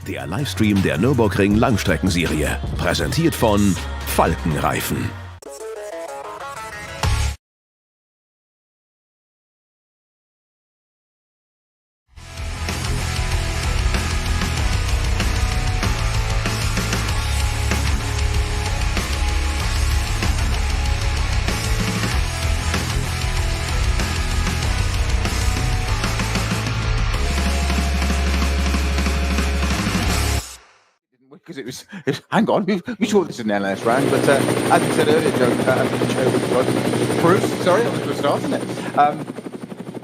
Der Livestream der Nürburgring Langstreckenserie. Präsentiert von Falkenreifen. Because hang on, we saw this in NLS round, but as you said earlier, Bruce, sorry, I was going to start, isn't it?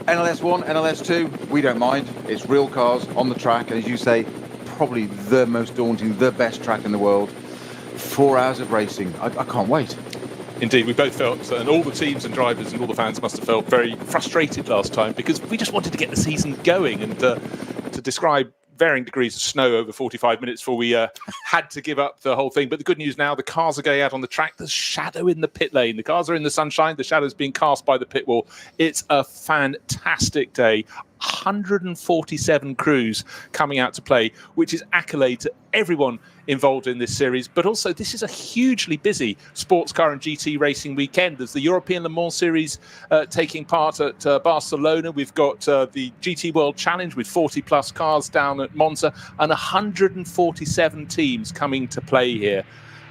NLS 1, NLS 2, we don't mind. It's real cars on the track, and as you say, probably the most daunting, the best track in the world. 4 hours of racing. I can't wait. Indeed, we both felt, and all the teams and drivers and all the fans must have felt very frustrated last time, because we just wanted to get the season going, and to describe varying degrees of snow over 45 minutes before we had to give up the whole thing. But the good news now, the cars are going out on the track. There's shadow in the pit lane. The cars are in the sunshine. The shadow's being cast by the pit wall. It's a fantastic day. 147 crews coming out to play, which is accolade to everyone involved in this series. But also, this is a hugely busy sports car and GT racing weekend. There's the European Le Mans Series taking part at Barcelona. We've got the GT World Challenge with 40 plus cars down at Monza, and 147 teams coming to play here.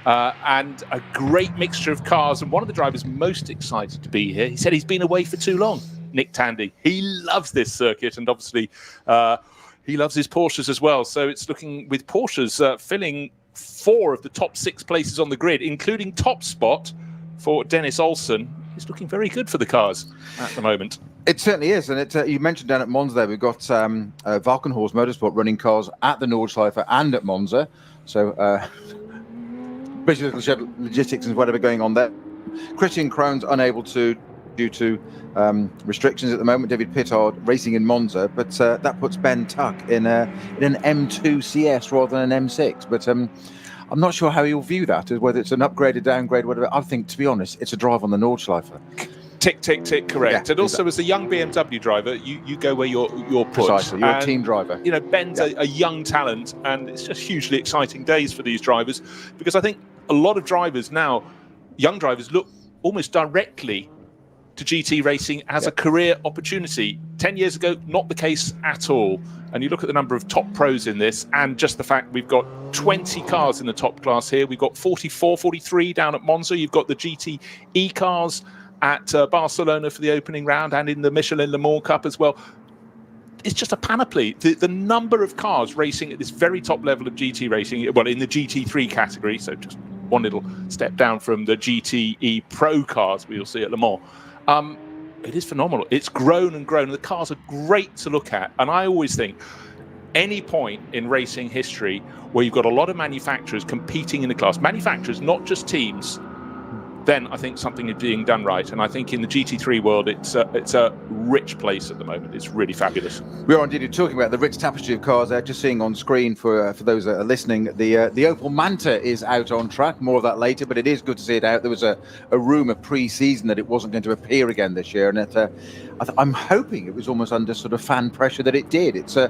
And a great mixture of cars. And one of the drivers most excited to be here, he said he's been away for too long. Nick Tandy. He loves this circuit, and obviously he loves his Porsches as well. So it's looking, with Porsches filling 4 of the top 6 places on the grid, including top spot for Dennis Olsen. It's looking very good for the cars at the moment. It certainly is, and you mentioned down at Monza there, we've got Valkenhorst Motorsport running cars at the Nordschleife and at Monza. So basically logistics and whatever going on there. Christian Krohn's unable to, due to restrictions at the moment. David Pittard racing in Monza, but that puts Ben Tuck in an M2 CS rather than an M6. But I'm not sure how you'll view that, whether it's an upgrade, a downgrade, whatever. I think, to be honest, it's a drive on the Nordschleife. Tick, tick, tick, correct. Yeah, and also, as a young BMW driver, you go where you're put. Precisely, you're a team driver. You know, Ben's a young talent, and it's just hugely exciting days for these drivers, because I think a lot of drivers now, young drivers, look almost directly to GT racing as a career opportunity. 10 years ago, not the case at all. And you look at the number of top pros in this, and just the fact we've got 20 cars in the top class here. We've got 44, 43 down at Monza. You've got the GT cars at Barcelona for the opening round, and in the Michelin Le Mans Cup as well. It's just a panoply. The number of cars racing at this very top level of GT racing, well, in the GT3 category, so just one little step down from the GTE Pro cars we'll see at Le Mans. It is phenomenal. It's grown and grown. The cars are great to look at. And I always think any point in racing history where you've got a lot of manufacturers competing in the class, manufacturers, not just teams, then I think something is being done right. And I think in the GT3 world, it's a rich place at the moment. It's really fabulous. We are indeed talking about the rich tapestry of cars there. Just seeing on screen for those that are listening, the Opel Manta is out on track. More of that later, but it is good to see it out. There was a rumour pre-season that it wasn't going to appear again this year, and I'm hoping it was almost under sort of fan pressure that it did. It's a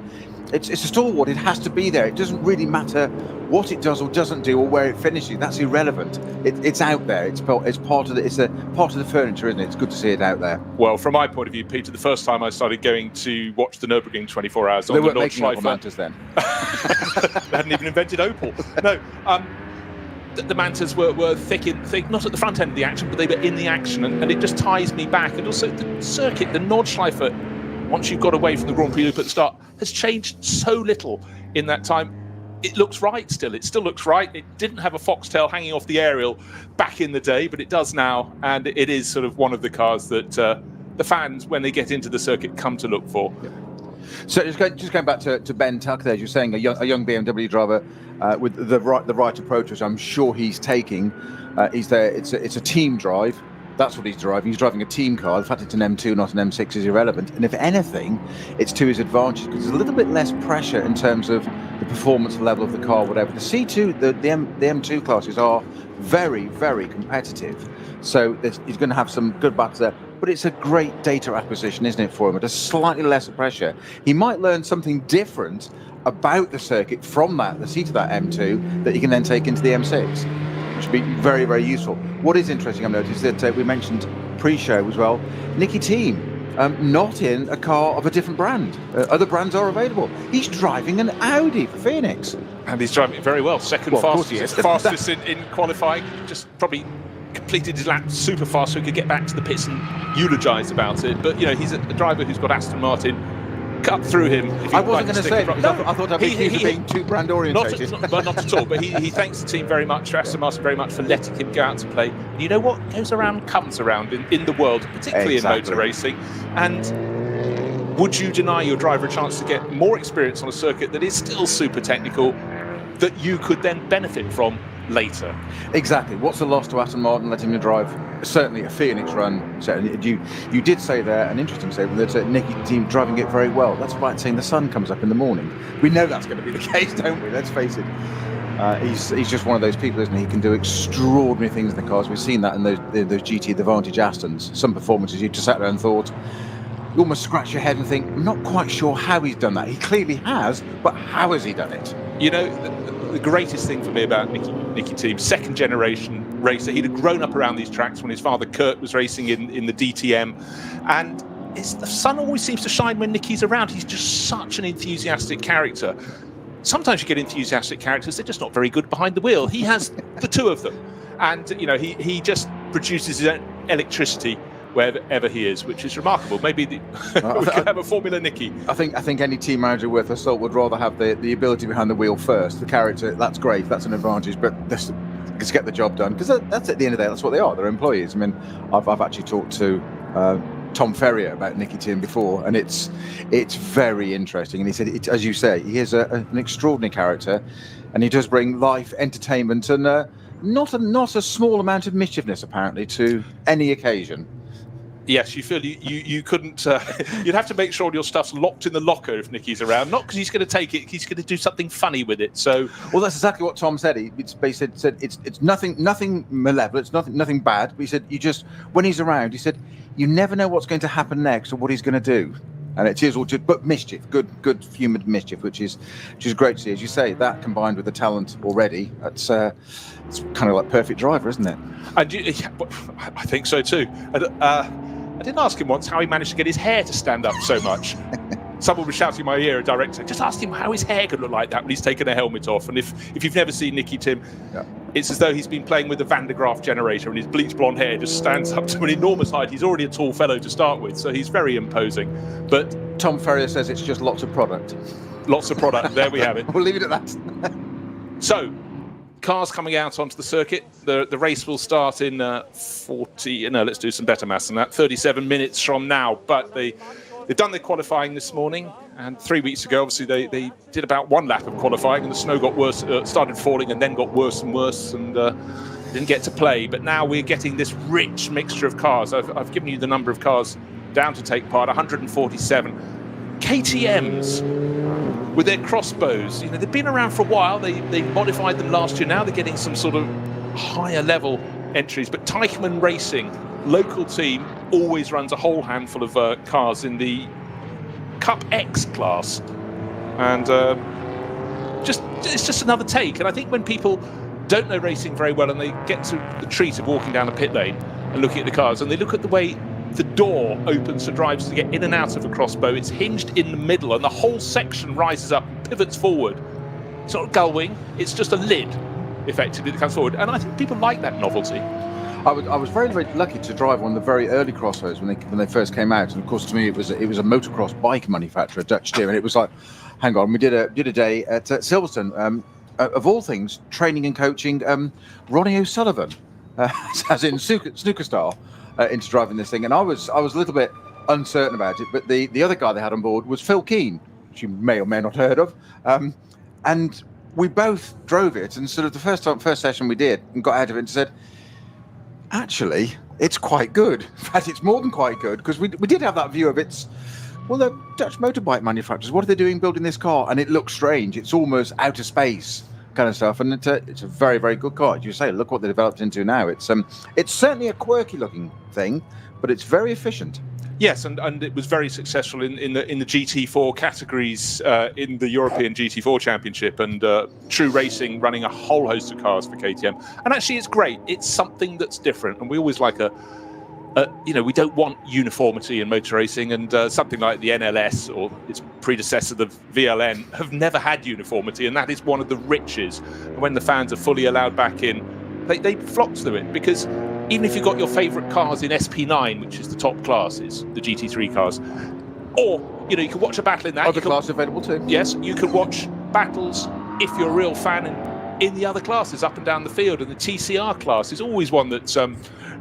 stalwart. It has to be there. It doesn't really matter what it does or doesn't do or where it finishes. That's irrelevant. It's out there. It's part of the furniture, isn't it? It's good to see it out there. Well, from my point of view, Peter, the first time I started going to watch the Nürburgring 24 hours on they the weren't making Opel Nordschleife, Mantas then. They hadn't even invented Opel. No, the Mantas were thick, not at the front end of the action, but they were in the action, and it just ties me back. And also the circuit, the Nordschleife, once you've got away from the Grand Prix loop at the start, has changed so little in that time. It looks right still. It still looks right. It didn't have a foxtail hanging off the aerial back in the day, but it does now. And it is sort of one of the cars that the fans, when they get into the circuit, come to look for. Yeah. So just going back to Ben Tuck there, as you're saying, a young BMW driver with the right approach, which I'm sure he's taking. He's there. It's a team drive. That's what he's driving. He's driving a team car. The fact it's an M2, not an M6, is irrelevant. And if anything, it's to his advantage because there's a little bit less pressure in terms of the performance level of the car, whatever. The C2, the M2 classes are very, very competitive. So he's going to have some good battles there. But but it's a great data acquisition, isn't it, for him? At a slightly lesser pressure, he might learn something different about the circuit from the seat of that M2 that he can then take into the M6, which would be very, very useful. What is interesting, I've noticed that we mentioned pre-show as well, Nicky Thiem, not in a car of a different brand. Other brands are available. He's driving an Audi for Phoenix. And he's driving it very well. Second Well, of course fastest, he is. fastest in qualifying. Just probably completed his lap super fast so he could get back to the pits and eulogise about it. But, he's a driver who's got Aston Martin cut through him. I wasn't going to say it. I thought I'd be being too brand orientated. Not at all. But he thanks the team very much, Aston Martin very much, for letting him go out to play. And you know what? Goes around comes around in the world, particularly in motor racing. And would you deny your driver a chance to get more experience on a circuit that is still super technical that you could then benefit from later? Exactly. What's the loss to Aston Martin letting him drive certainly a Phoenix run? So you did say there, an interesting statement, that Nicky Thiem driving it very well. That's like saying the sun comes up in the morning. We know that's going to be the case, don't we? Let's face it. He's just one of those people, isn't he? He can do extraordinary things in the cars. We've seen that in those GT, the Vantage Astons. Some performances you just sat there and thought, you almost scratch your head and think, I'm not quite sure how he's done that. He clearly has, but how has he done it? The greatest thing for me about Nicky Thiem, second generation racer. He'd have grown up around these tracks when his father Kurt was racing in the DTM, and the sun always seems to shine when Nicky's around. He's just such an enthusiastic character. Sometimes you get enthusiastic characters, they're just not very good behind the wheel. He has the two of them, and he just produces his own electricity wherever he is, which is remarkable. Maybe we could have a Formula Nicky. I think any team manager worth a salt would rather have the ability behind the wheel first. The character, that's great, that's an advantage, but just get the job done, because that's at the end of the day, that's what they are. They're employees. I mean, I've actually talked to Tom Ferrier about Nicky Thiem before, and it's very interesting. And he said, as you say, he is an extraordinary character, and he does bring life, entertainment, and not a small amount of mischievousness apparently to any occasion. Yes, you feel you couldn't. You'd have to make sure your stuff's locked in the locker if Nicky's around. Not because he's going to take it; he's going to do something funny with it. So, well, that's exactly what Tom said. He said it's nothing malevolent, it's nothing bad. But he said when he's around, he said you never know what's going to happen next or what he's going to do, and it is all just but mischief, good humoured mischief, which is great to see. As you say, that combined with the talent already, it's kind of like perfect driver, isn't it? I think so too. I didn't ask him once how he managed to get his hair to stand up so much. Someone was shouting in my ear, a director, just ask him how his hair could look like that when he's taken a helmet off. And if you've never seen Nicky Thiem, it's as though he's been playing with the Van de Graaff generator and his bleach blonde hair just stands up to an enormous height. He's already a tall fellow to start with, so he's very imposing. But Tom Ferrier says it's just lots of product. Lots of product. There we have it. We'll leave it at that. So, cars coming out onto the circuit. The race will start in let's do some better maths than that, 37 minutes from now. But they've done their qualifying this morning, and 3 weeks ago, obviously, they did about one lap of qualifying, and the snow got worse, started falling, and then got worse and worse, and didn't get to play. But now we're getting this rich mixture of cars. I've given you the number of cars down to take part, 147. KTMs with their crossbows, they've been around for a while. They modified them last year. Now they're getting some sort of higher level entries. But Teichmann Racing, local team, always runs a whole handful of cars in the Cup X class, and it's just another take. And I think when people don't know racing very well and they get to the treat of walking down a pit lane and looking at the cars, and they look at the way the door opens for drivers to get in and out of a crossbow. It's hinged in the middle, and the whole section rises up and pivots forward. It's not a gull wing, it's just a lid, effectively, that comes forward. And I think people like that novelty. I was very, very lucky to drive one of the very early crossbows when they first came out. And of course, to me, it was a motocross bike manufacturer, Dutch steer, and it was like, hang on, we did a day at Silverstone. Of all things, training and coaching Ronnie O'Sullivan, as in snooker style. Into driving this thing, and I was a little bit uncertain about it, but the other guy they had on board was Phil Keane, which you may or may not heard of, and we both drove it, and sort of the first session we did and got out of it and said, actually, it's quite good. In fact, it's more than quite good, because we did have that view of the Dutch motorbike manufacturers, what are they doing building this car? And it looks strange, it's almost outer space kind of stuff, and it's a very, very good car. As you say, look what they developed into now. It's certainly a quirky looking thing, but it's very efficient. Yes, and it was very successful in the GT4 categories in the European GT4 Championship, and True Racing running a whole host of cars for KTM. And actually, it's great. It's something that's different, and we always like we don't want uniformity in motor racing, and something like the NLS or its predecessor, the VLN, have never had uniformity, and that is one of the riches. And when the fans are fully allowed back in, they flock to it, because even if you've got your favourite cars in SP9, which is the top classes, the GT3 cars, or you can watch a battle in that. Other classes available too. Yes, you can watch battles if you're a real fan in the other classes up and down the field, and the TCR class is always one that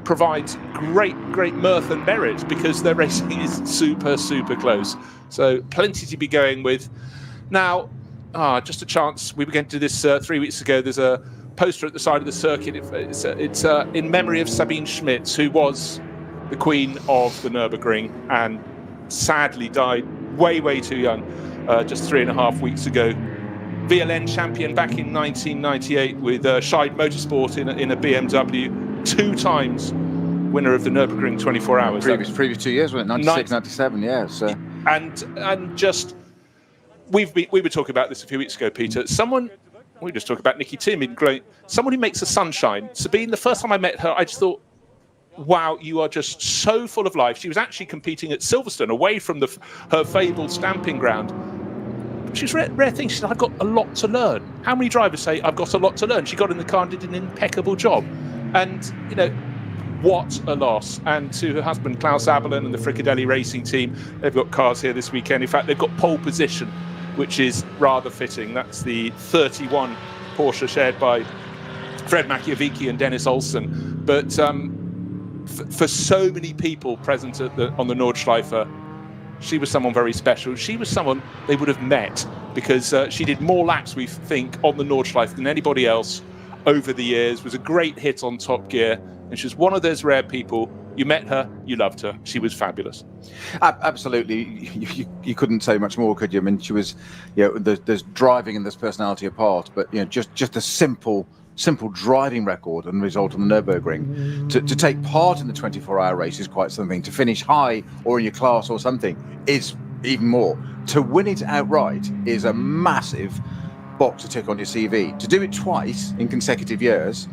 provides great mirth and merit, because their racing is super close. So plenty to be going with. Now, just a chance. We began to do this 3 weeks ago. There's a poster at the side of the circuit. It's in memory of Sabine Schmitz, who was the queen of the Nürburgring and sadly died way too young, just 3.5 weeks ago. VLN champion back in 1998 with Scheid Motorsport in a BMW, 2 times winner of the Nürburgring 24 hours. Previous 2 years, wasn't it? 96, 97, yeah. So. And just, we were talking about this a few weeks ago, Peter. We just talked about Nikki Tim, someone who makes the sunshine. Sabine, the first time I met her, I just thought, wow, you are just so full of life. She was actually competing at Silverstone, away from her fabled stamping ground. She's rare thing. She said, I've got a lot to learn. How many drivers say, I've got a lot to learn? She got in the car and did an impeccable job. And, what a loss. And to her husband, Klaus Abelin, and the Fricadelli Racing team, they've got cars here this weekend. In fact, they've got pole position, which is rather fitting. That's the 31 Porsche shared by Fred Machiavicki and Dennis Olsen. But for so many people present on the Nordschleife, she was someone very special. She was someone they would have met, because she did more laps, we think, on the Nordschleife than anybody else over the years. Was a great hit on Top Gear, and she's one of those rare people. You met her, you loved her. She was fabulous. Absolutely, you couldn't say much more, could you? I mean, she was, there's driving and there's personality apart, but just a simple driving record and result on the Nürburgring. To take part in the 24-hour race is quite something. To finish high or in your class or something is even more. To win it outright is a massive box to tick on your CV. To do it twice in consecutive years,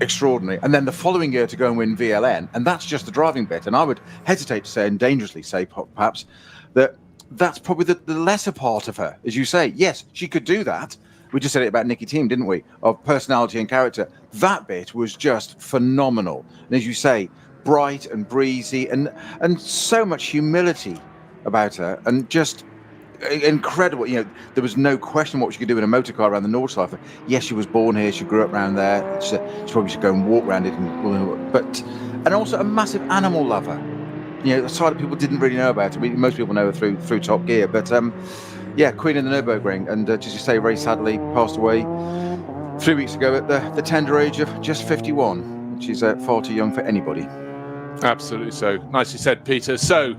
extraordinary. And then the following year to go and win VLN, and that's just the driving bit. And I would hesitate to say, and dangerously say perhaps, that that's probably the lesser part of her. As you say, yes, she could do that. We just said it about Nikki Thiem, didn't we? Of personality and character. That bit was just phenomenal. And as you say, bright and breezy, and so much humility about her, and just incredible. There was no question what she could do in a motor car around the Nordschleife. Yes, she was born here. She grew up around there. She probably should go and walk around it. And also a massive animal lover. The side that people didn't really know about. I mean, most people know her through Top Gear, but queen in the Nürburgring, and as you say, very sadly passed away 3 weeks ago at the tender age of just 51, which is far too young for anybody. Absolutely so. Nicely said, Peter. So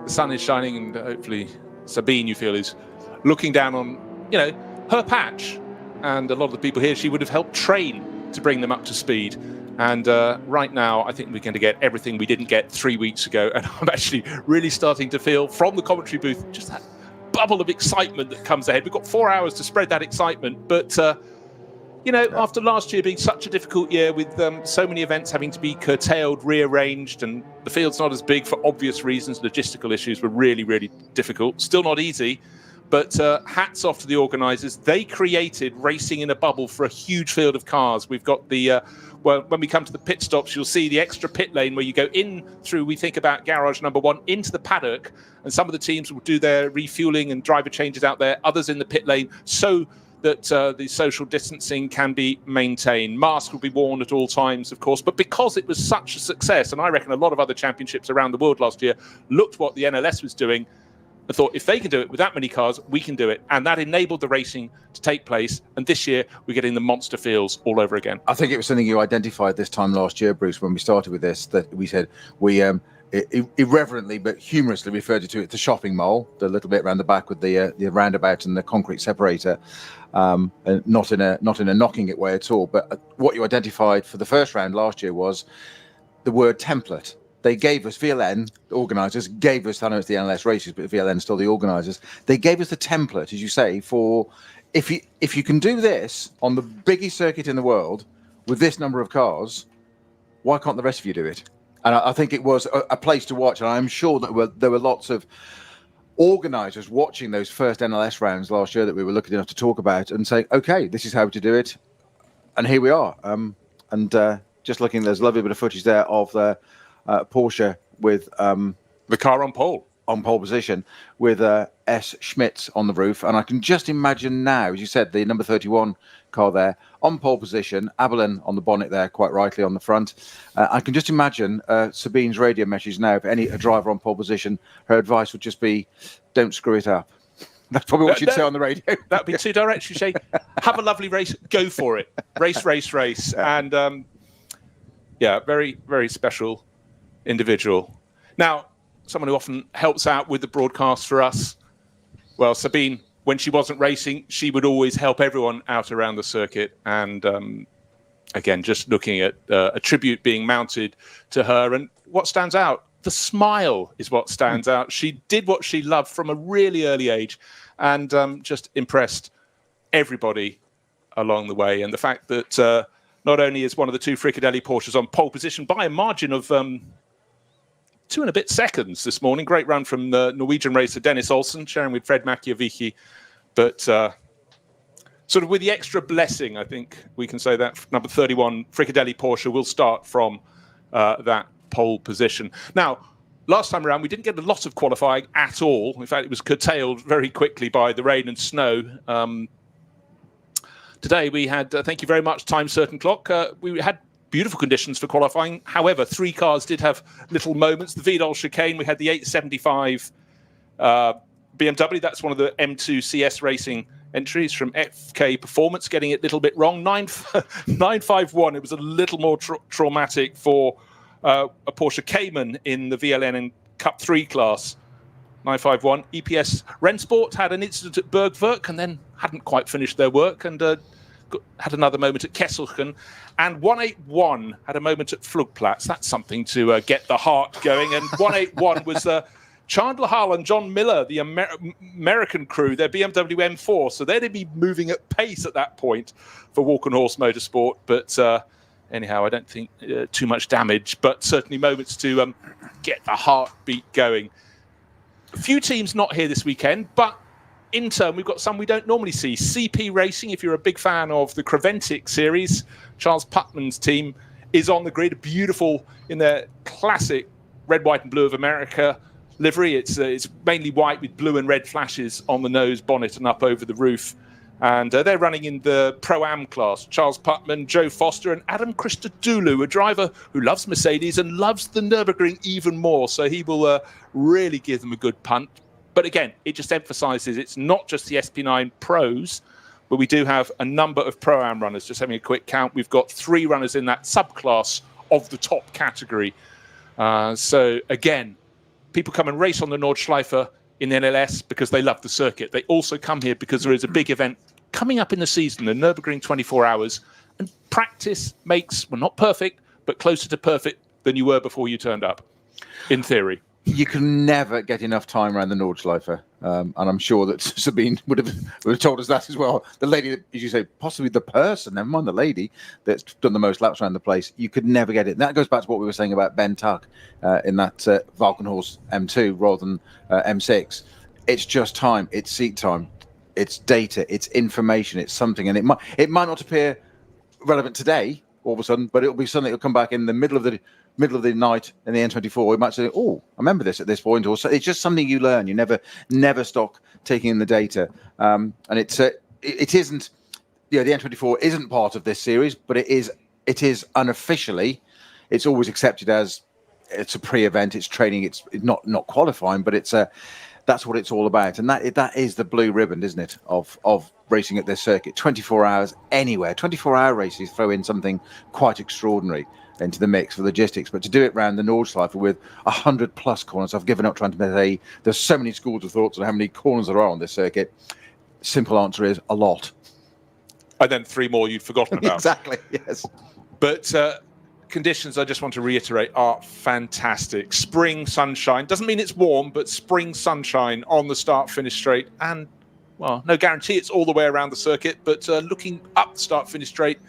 the sun is shining, and hopefully Sabine, you feel, is looking down on her patch, and a lot of the people here she would have helped train to bring them up to speed. And right now, I think we're going to get everything we didn't get 3 weeks ago. And I'm actually really starting to feel from the commentary booth just that bubble of excitement that comes ahead. We've got 4 hours to spread that excitement. But, after last year being such a difficult year with so many events having to be curtailed, rearranged, and the field's not as big for obvious reasons, logistical issues were really, really difficult. Still not easy. But hats off to the organisers. They created racing in a bubble for a huge field of cars. We've got when we come to the pit stops, you'll see the extra pit lane where you go in through, we think about garage number 1, into the paddock. And some of the teams will do their refueling and driver changes out there, others in the pit lane, so that the social distancing can be maintained. Masks will be worn at all times, of course. But because it was such a success, and I reckon a lot of other championships around the world last year looked what the NLS was doing, I thought, if they can do it with that many cars, we can do it. And that enabled the racing to take place. And this year, we're getting the monster fields all over again. I think it was something you identified this time last year, Bruce, when we started with this, that we said we irreverently but humorously referred to it, the shopping mall, the little bit around the back with the roundabout and the concrete separator, and not in a knocking it way at all. But what you identified for the first round last year was the word template. they gave us, VLN, the organisers, gave us, I know it's the NLS races, but VLN still the organisers, they gave us the template, as you say, for if you can do this on the biggest circuit in the world with this number of cars, why can't the rest of you do it? And I think it was a place to watch. And I'm sure that there were lots of organisers watching those first NLS rounds last year that we were lucky enough to talk about and saying, okay, this is how to do it. And here we are. Just looking, there's a lovely bit of footage there of the Porsche with the car on pole position with S. Schmitz on the roof. And I can just imagine now, as you said, the number 31 car there on pole position, Abelin on the bonnet there, quite rightly on the front. I can just imagine Sabine's radio message now. If a driver on pole position, her advice would just be, don't screw it up. That's probably what she'd say on the radio. That'd be too direct. She'd say, have a lovely race, go for it. Race. And very, very special individual. Now, someone who often helps out with the broadcast for us. Well, Sabine, when she wasn't racing, she would always help everyone out around the circuit. And again, just looking at a tribute being mounted to her. And what stands out? The smile is what stands out. She did what she loved from a really early age and just impressed everybody along the way. And the fact that not only is one of the two Fricadelli Porsches on pole position by a margin of 2 and a bit seconds this morning. Great run from the Norwegian racer Dennis Olsen, sharing with Fred Machiavici. But sort of with the extra blessing, I think we can say that number 31 Fricadelli Porsche will start from that pole position. Now, last time around, we didn't get a lot of qualifying at all. In fact, it was curtailed very quickly by the rain and snow. Today, we had, thank you very much, time certain clock. We had beautiful conditions for qualifying. However, 3 cars did have little moments. The Vidal chicane, we had the 875 BMW. That's one of the M2 CS Racing entries from FK Performance, getting it a little bit wrong. 951. It was a little more traumatic for a Porsche Cayman in the VLN and Cup 3 class. 951. EPS Rennsport had an incident at Bergwerk and then hadn't quite finished their work and had another moment at Kesselchen. And 181 had a moment at Flugplatz. That's something to get the heart going. And 181 was Chandler Hull and John Miller, the American crew, their BMW M4. So they'd be moving at pace at that point for Walk and Horse Motorsport. But anyhow, I don't think too much damage, but certainly moments to get the heartbeat going. A few teams not here this weekend, but in turn, we've got some we don't normally see. CP Racing, if you're a big fan of the Creventic series, Charles Putman's team is on the grid, beautiful in their classic red, white and blue of America livery. It's mainly white with blue and red flashes on the nose, bonnet and up over the roof. And they're running in the Pro-Am class. Charles Putman, Joe Foster and Adam Christodoulou, a driver who loves Mercedes and loves the Nürburgring even more. So he will really give them a good punt. But again, it just emphasises it's not just the SP9 Pros, but we do have a number of Pro-Am runners. Just having a quick count, we've got 3 runners in that subclass of the top category. So again, people come and race on the Nordschleife in the NLS because they love the circuit. They also come here because there is a big event coming up in the season, the Nürburgring 24 hours, and practice makes, well, not perfect, but closer to perfect than you were before you turned up, in theory. You can never get enough time around the Nordschleife, and I'm sure that Sabine would have told us that as well. The lady, as you say, possibly the person, never mind the lady, that's done the most laps around the place, you could never get it. And that goes back to what we were saying about Ben Tuck in that Valkenhorst M2 rather than M6. It's just time, it's seat time, it's data, it's information, it's something, and it might not appear relevant today all of a sudden, but it'll be something that'll come back in the middle of the night in the N24. We might say, oh, I remember this at this point. Or so it's just something you learn. You never stop taking in the data. And it isn't, the N24 isn't part of this series, but it is unofficially, it's always accepted as it's a pre-event, it's training, it's not qualifying, but that's what it's all about. And that is the blue ribbon, isn't it, of racing at this circuit. 24 hours anywhere. 24-hour races throw in something quite extraordinary into the mix for logistics, but to do it around the Nordschleife with 100+ corners, I've given up trying to say there's so many schools of thoughts on how many corners there are on this circuit. Simple answer is a lot. And then 3 more you'd forgotten about. Exactly, yes. But conditions, I just want to reiterate, are fantastic. Spring sunshine. Doesn't mean it's warm, but spring sunshine on the start-finish straight. And, well, no guarantee it's all the way around the circuit, but looking up the start-finish straight,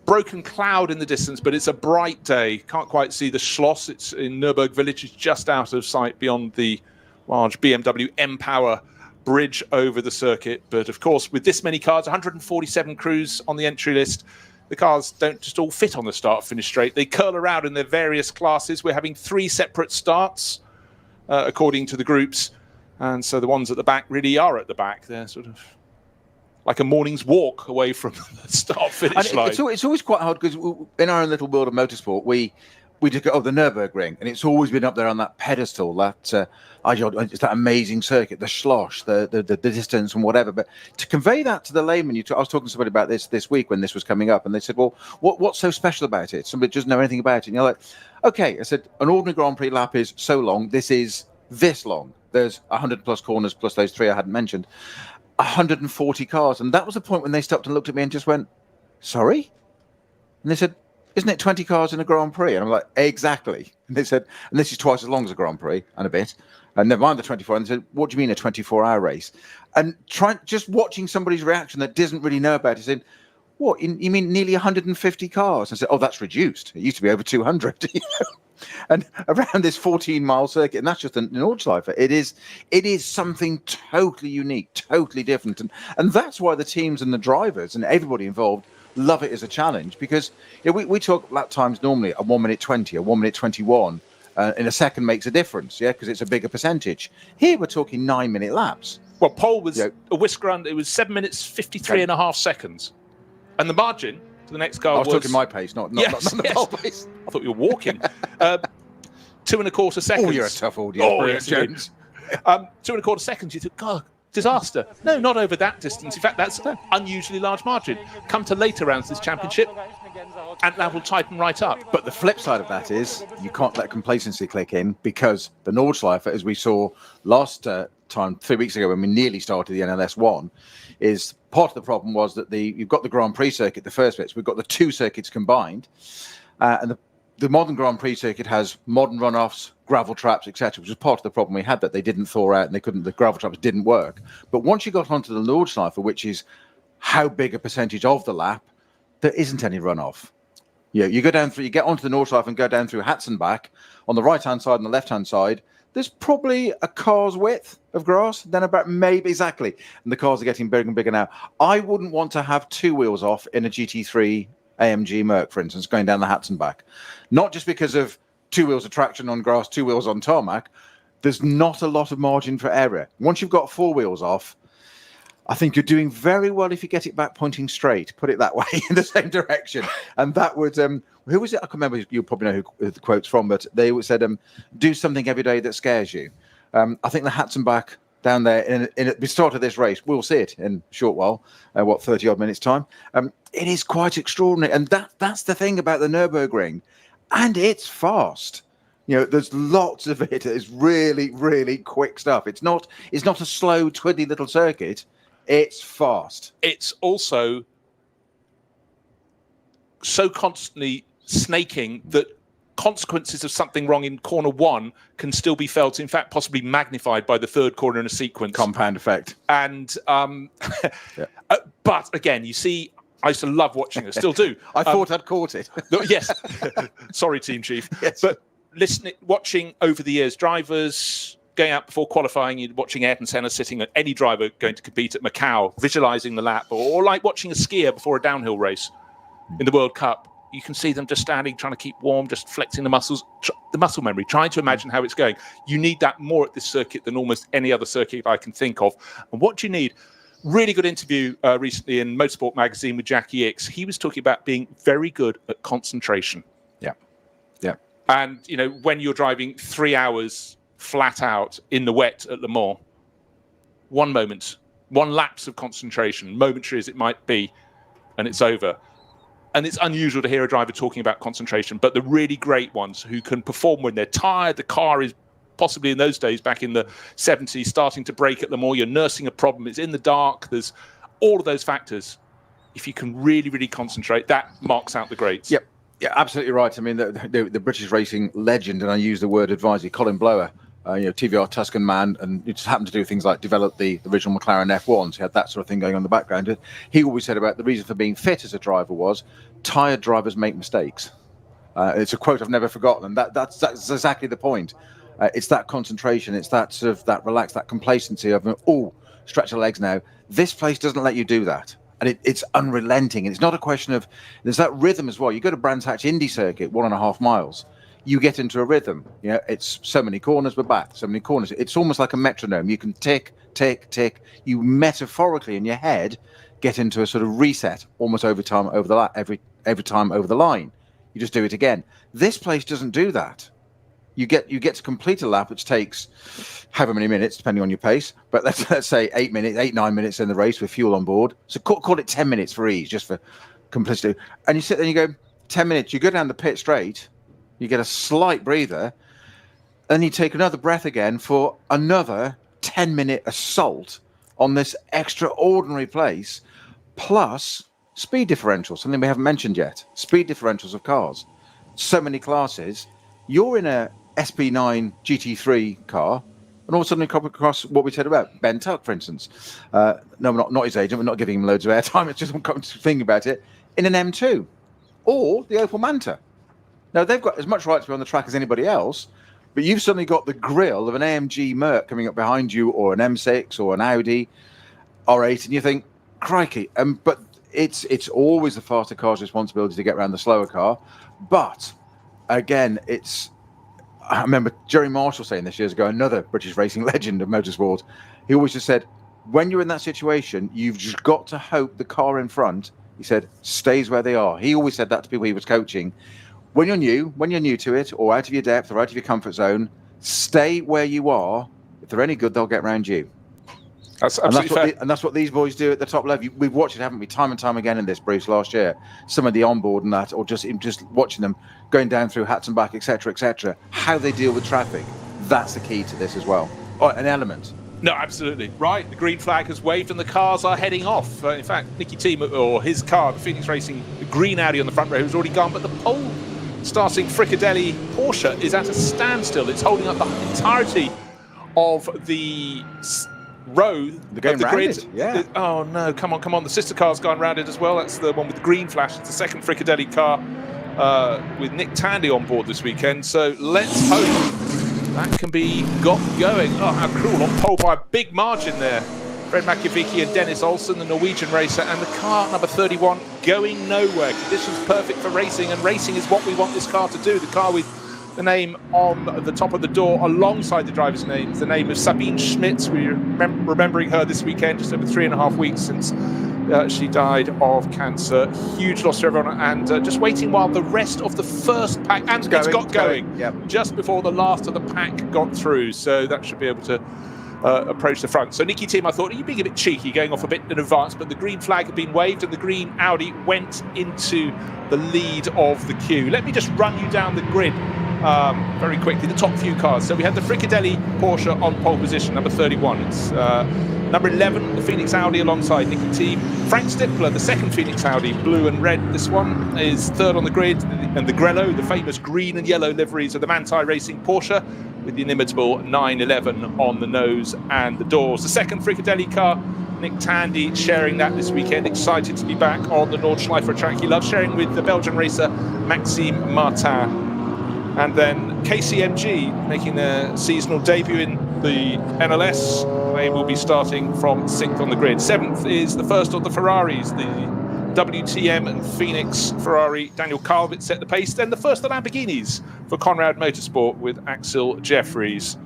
broken cloud in the distance, but it's a bright day. Can't quite see the Schloss. It's in Nürburg Village. It's just out of sight beyond the large BMW M-Power bridge over the circuit. But, of course, with this many cars, 147 crews on the entry list, the cars don't just all fit on the start-finish straight. They curl around in their various classes. We're having 3 separate starts, according to the groups. And so the ones at the back really are at the back. They're sort of like a morning's walk away from the start-finish line. It's always quite hard because in our own little world of motorsport, we just go, the Nürburgring, and it's always been up there on that pedestal, it's that amazing circuit, the Schloss, the distance and whatever. But to convey that to the layman, I was talking to somebody about this week when this was coming up, and they said, well, what's so special about it? Somebody doesn't know anything about it. And you're like, okay. I said, an ordinary Grand Prix lap is so long. This is this long. There's 100 plus corners plus those 3 I hadn't mentioned. 140 cars. And that was the point when they stopped and looked at me and just went, sorry? And they said, isn't it 20 cars in a Grand Prix? And I'm like, exactly. And they said, and this is twice as long as a Grand Prix and a bit. And never mind the 24. And they said, what do you mean a 24-hour race? And just watching somebody's reaction that doesn't really know about it, saying, what, you mean nearly 150 cars? And I said, oh, that's reduced. It used to be over 200. And around this 14-mile circuit, and that's just an Nordschleife. It is something totally unique, totally different. And that's why the teams and the drivers and everybody involved love it as a challenge, because we talk lap times normally a 1 minute 20, a 1 minute 21, in a second makes a difference, because it's a bigger percentage. Here we're talking 9-minute laps. Well, pole was a whisker under. It was 7 minutes 53 and a half seconds, and the margin to the next car I was talking my pace, not the pole pace. I thought you were walking. 2.25 seconds. Oh, you're a tough audience. Oh, yes, Jones. 2.25 seconds. You think, God, disaster. No, not over that distance. In fact, that's an unusually large margin. Come to later rounds of this championship, and that will tighten right up. But the flip side of that is you can't let complacency click in, because the Nordschleife, as we saw last time 3 weeks ago when we nearly started the NLS 1, is part of the problem was that you've got the Grand Prix circuit, the first bits. We've got the 2 circuits combined, and the modern Grand Prix circuit has modern runoffs, gravel traps, etc., which was part of the problem we had, that they didn't thaw out and the gravel traps didn't work. But once you got onto the Nordschleife, which is how big a percentage of the lap, there isn't any runoff. You go down through, you get onto the Nordschleife and go down through Hatzenbach. On the right-hand side and the left-hand side, there's probably a car's width of grass, then about maybe exactly. And the cars are getting bigger and bigger now. I wouldn't want to have 2 wheels off in a GT3 AMG Merc, for instance, going down the Hatzenbach. Not just because of 2 wheels of traction on grass, 2 wheels on tarmac. There's not a lot of margin for error. Once you've got 4 wheels off, I think you're doing very well if you get it back pointing straight, put it that way, in the same direction. And that would, who was it? I can't remember, you'll probably know who the quote's from, but they said, do something every day that scares you. I think the Hatzenbach down there in the start of this race, we'll see it in a short while, 30 odd minutes time. It is quite extraordinary. And that's the thing about the Nürburgring. And it's fast. There's lots of it. It's really, really quick stuff. It's not a slow, twiddly little circuit. It's fast. It's also so constantly snaking that consequences of something wrong in corner 1 can still be felt, in fact, possibly magnified by the third corner in a sequence. Compound effect. And, but again, you see, I used to love watching it, still do. I thought I'd caught it. Yes. Sorry, Team Chief. Yes. But watching over the years, drivers going out before qualifying, you're watching Ayrton Senna sitting at any driver going to compete at Macau, visualizing the lap, or like watching a skier before a downhill race in the World Cup. You can see them just standing, trying to keep warm, just flexing the muscles, the muscle memory, trying to imagine how it's going. You need that more at this circuit than almost any other circuit I can think of. And what do you need? Really good interview recently in Motorsport magazine with Jackie Ickx. He was talking about being very good at concentration. Yeah. And, when you're driving 3 hours flat out in the wet at Le Mans, one moment, one lapse of concentration, momentary as it might be, and it's over. And it's unusual to hear a driver talking about concentration, but the really great ones who can perform when they're tired, the car is possibly in those days, back in the 70s, starting to break at Le Mans, you're nursing a problem, it's in the dark, there's all of those factors. If you can really, really concentrate, that marks out the greats. Yep. Yeah, absolutely right. I mean, the British racing legend, and I use the word advisedly, Colin Blower, TVR Tuscan man, and he just happened to do things like develop the original McLaren F1s. He had that sort of thing going on in the background. He always said about the reason for being fit as a driver was tired drivers make mistakes. It's a quote I've never forgotten, and that's exactly the point. It's that concentration, it's that sort of that relaxed, that complacency of stretch the legs now. This place doesn't let you do that, and it's unrelenting. And it's not a question of there's that rhythm as well. You go to Brands Hatch Indy Circuit, 1.5 miles. You get into a rhythm. It's so many corners, we're back. So many corners. It's almost like a metronome. You can tick, tick, tick. You metaphorically in your head get into a sort of reset almost every time over the line. You just do it again. This place doesn't do that. You get to complete a lap, which takes however many minutes, depending on your pace. But let's say 8 minutes, 9 minutes in the race with fuel on board. So call it 10 minutes for ease, just for complicity. And you sit there and you go, 10 minutes. You go down the pit straight. You get a slight breather, and you take another breath again for another 10-minute assault on this extraordinary place, plus speed differentials, something we haven't mentioned yet. Speed differentials of cars. So many classes. You're in a SP9 GT3 car, and all of a sudden you come across what we said about Ben Tuck, for instance. No, not his agent. We're not giving him loads of airtime. It's just I'm thinking about it. In an M2 or the Opel Manta. Now, they've got as much right to be on the track as anybody else, but you've suddenly got the grille of an AMG Merc coming up behind you, or an M6 or an Audi R8, and you think, crikey. But it's always the faster car's responsibility to get around the slower car. But again, I remember Jerry Marshall saying this years ago, another British racing legend of motorsport. He always just said, when you're in that situation, you've just got to hope the car in front, he said, stays where they are. He always said that to people he was coaching. When you're new to it, or out of your depth, or out of your comfort zone, stay where you are. If they're any good, they'll get around you. That's absolutely fair. And that's what these boys do at the top level. We've watched it, haven't we, time and time again in this, Bruce, last year. Some of the onboard and that, or just watching them going down through Hatton back, etc., how they deal with traffic. That's the key to this as well. Oh, an element. No, absolutely. Right, the green flag has waved and the cars are heading off. In fact, Nicky Team, or his car, the Phoenix Racing, the green Audi on the front row, has already gone, but the pole starting Fricadelli Porsche is at a standstill. It's holding up the entirety of the row of the grid. Yeah. Oh no, come on. The sister car's gone round it as well. That's the one with the green flash. It's the second Fricadelli car with Nick Tandy on board this weekend. So let's hope that can be got going. Oh, how cruel. On pole by a big margin there. Fred Makiewicz and Dennis Olsen, the Norwegian racer, and the car number 31 going nowhere. Conditions perfect for racing, and racing is what we want this car to do. The car with the name on the top of the door alongside the driver's name, the name of Sabine Schmitz. We're remembering her this weekend, just over 3.5 weeks since she died of cancer. Huge loss to everyone, and just waiting while the rest of the first pack, and it's got going. Yep. Just before the last of the pack got through, so that should be able to approach the front. So Nicky Team, I thought, you're being a bit cheeky, going off a bit in advance, but the green flag had been waved and the green Audi went into the lead of the queue. Let me just run you down the grid very quickly, the top few cars. So we had the Fricadelli Porsche on pole position, number 31. It's number 11, the Phoenix Audi alongside Nicky Team. Frank Stippler, the second Phoenix Audi, blue and red. This one is third on the grid, and the Grello, the famous green and yellow liveries of the Manthey Racing Porsche, with the inimitable 911 on the nose and the doors. The second Fricadelli car, Nick Tandy, sharing that this weekend. Excited to be back on the Nordschleifer track he loves, sharing with the Belgian racer Maxime Martin. And then KCMG making their seasonal debut in the NLS. They will be starting from 6th on the grid. 7th is the first of the Ferraris, the WTM and Phoenix Ferrari. Daniel Calvert set the pace. Then the first of the Lamborghinis for Conrad Motorsport with Axel Jeffries.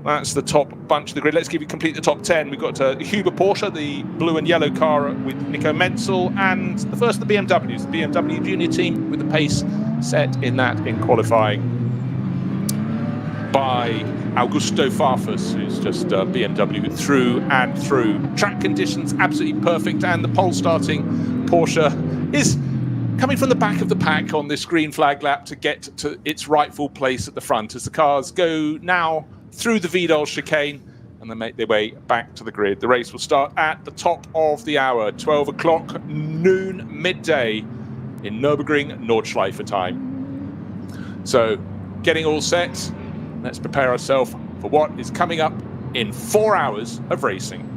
That's the top bunch of the grid. Let's complete the top 10. We've got Huber Porsche, the blue and yellow car with Nico Menzel, and the first of the BMWs, the BMW Junior team with the pace set in qualifying by Augusto Farfus, who's just BMW through and through. Track conditions absolutely perfect, and the pole starting Porsche is coming from the back of the pack on this green flag lap to get to its rightful place at the front as the cars go now through the Vidal chicane and they make their way back to the grid. The race will start at the top of the hour, 12 o'clock, noon, midday. in Nürburgring Nordschleife time. So, getting all set, let's prepare ourselves for what is coming up in 4 hours of racing.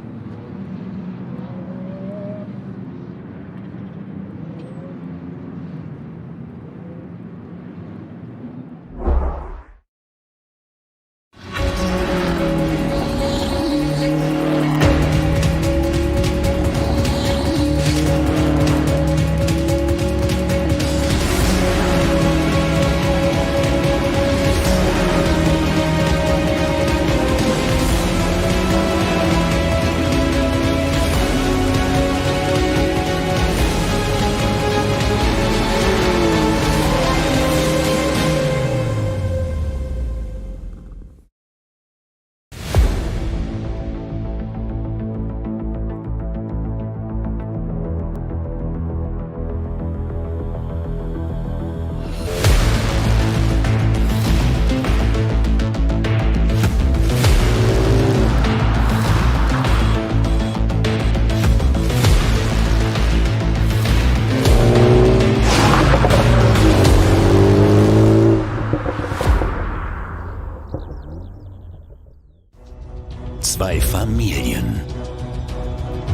Zwei Familien.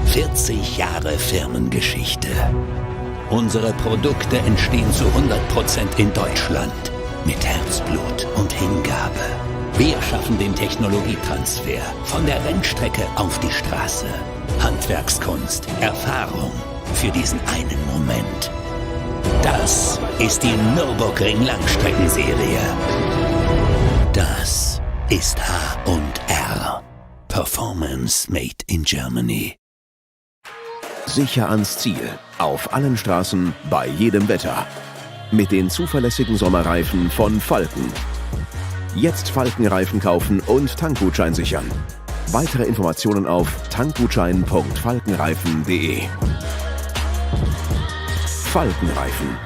40 Jahre Firmengeschichte. Unsere Produkte entstehen zu 100% in Deutschland. Mit Herzblut und Hingabe. Wir schaffen den Technologietransfer von der Rennstrecke auf die Straße. Handwerkskunst, Erfahrung für diesen einen Moment. Das ist die Nürburgring Langstreckenserie. Das ist H&R. Performance made in Germany. Sicher ans Ziel. Auf allen Straßen, bei jedem Wetter. Mit den zuverlässigen Sommerreifen von Falken. Jetzt Falkenreifen kaufen und Tankgutschein sichern. Weitere Informationen auf tankgutschein.falkenreifen.de. Falkenreifen.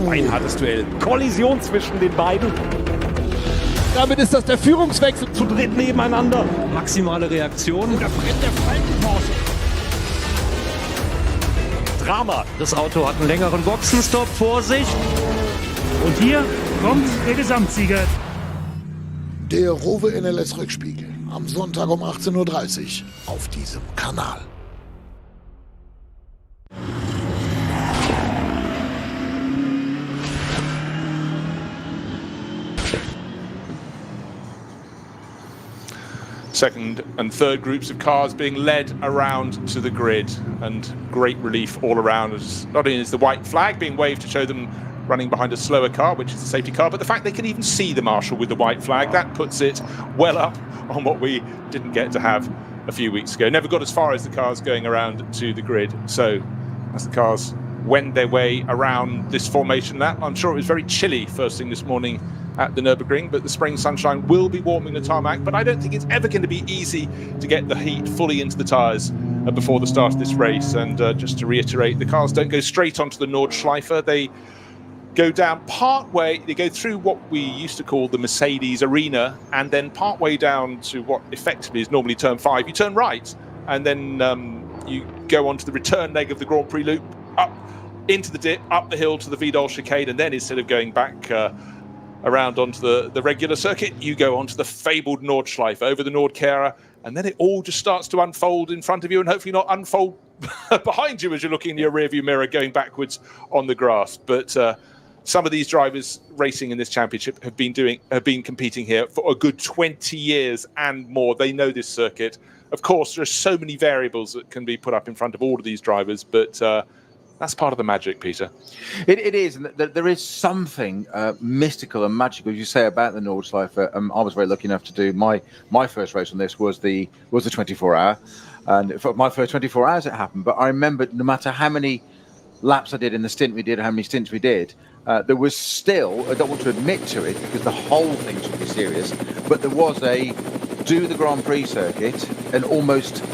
Ein hartes Duell. Kollision zwischen den beiden. Damit ist das der Führungswechsel. Zu dritt nebeneinander. Maximale Reaktion. Da brennt der Falkenporsche. Drama. Das Auto hat einen längeren Boxenstopp. Vorsicht. Und hier kommt der Gesamtsieger. Der Rowe NLS Rückspiegel. Am Sonntag um 18:30 Uhr auf diesem Kanal. Second and third groups of cars being led around to the grid, and great relief all around. As not only is the white flag being waved to show them running behind a slower car, which is the safety car, but the fact they can even see the marshal with the white flag, that puts it well up on what we didn't get to have a few weeks ago. Never got as far as the cars going around to the grid. So as the cars wend their way around this formation, that I'm sure it was very chilly first thing this morning at the Nürburgring, but the spring sunshine will be warming the tarmac. But I don't think it's ever going to be easy to get the heat fully into the tyres before the start of this race. And just to reiterate, the cars don't go straight onto the Nordschleife. They go down partway, they go through what we used to call the Mercedes arena, and then partway down to what effectively is normally turn 5, you turn right, and then you go onto the return leg of the Grand Prix loop, up into the dip, up the hill to the Vidal chicane, and then instead of going back around onto the regular circuit, you go onto the fabled Nordschleife over the Nordkehre, and then it all just starts to unfold in front of you and hopefully not unfold behind you as you're looking in your rearview mirror going backwards on the grass. But some of these drivers racing in this championship have been competing here for a good 20 years and more. They know this circuit. Of course, there are so many variables that can be put up in front of all of these drivers, but that's part of the magic, Peter. It is, and there is something mystical and magical, as you say, about the Nordschleife. I was very lucky enough to do my first race on this was the 24-hour, and for my first 24 hours it happened. But I remember, no matter how many laps I did in the stint we did, how many stints we did, there was still, I don't want to admit to it because the whole thing should be serious, but there was do the Grand Prix circuit, and almost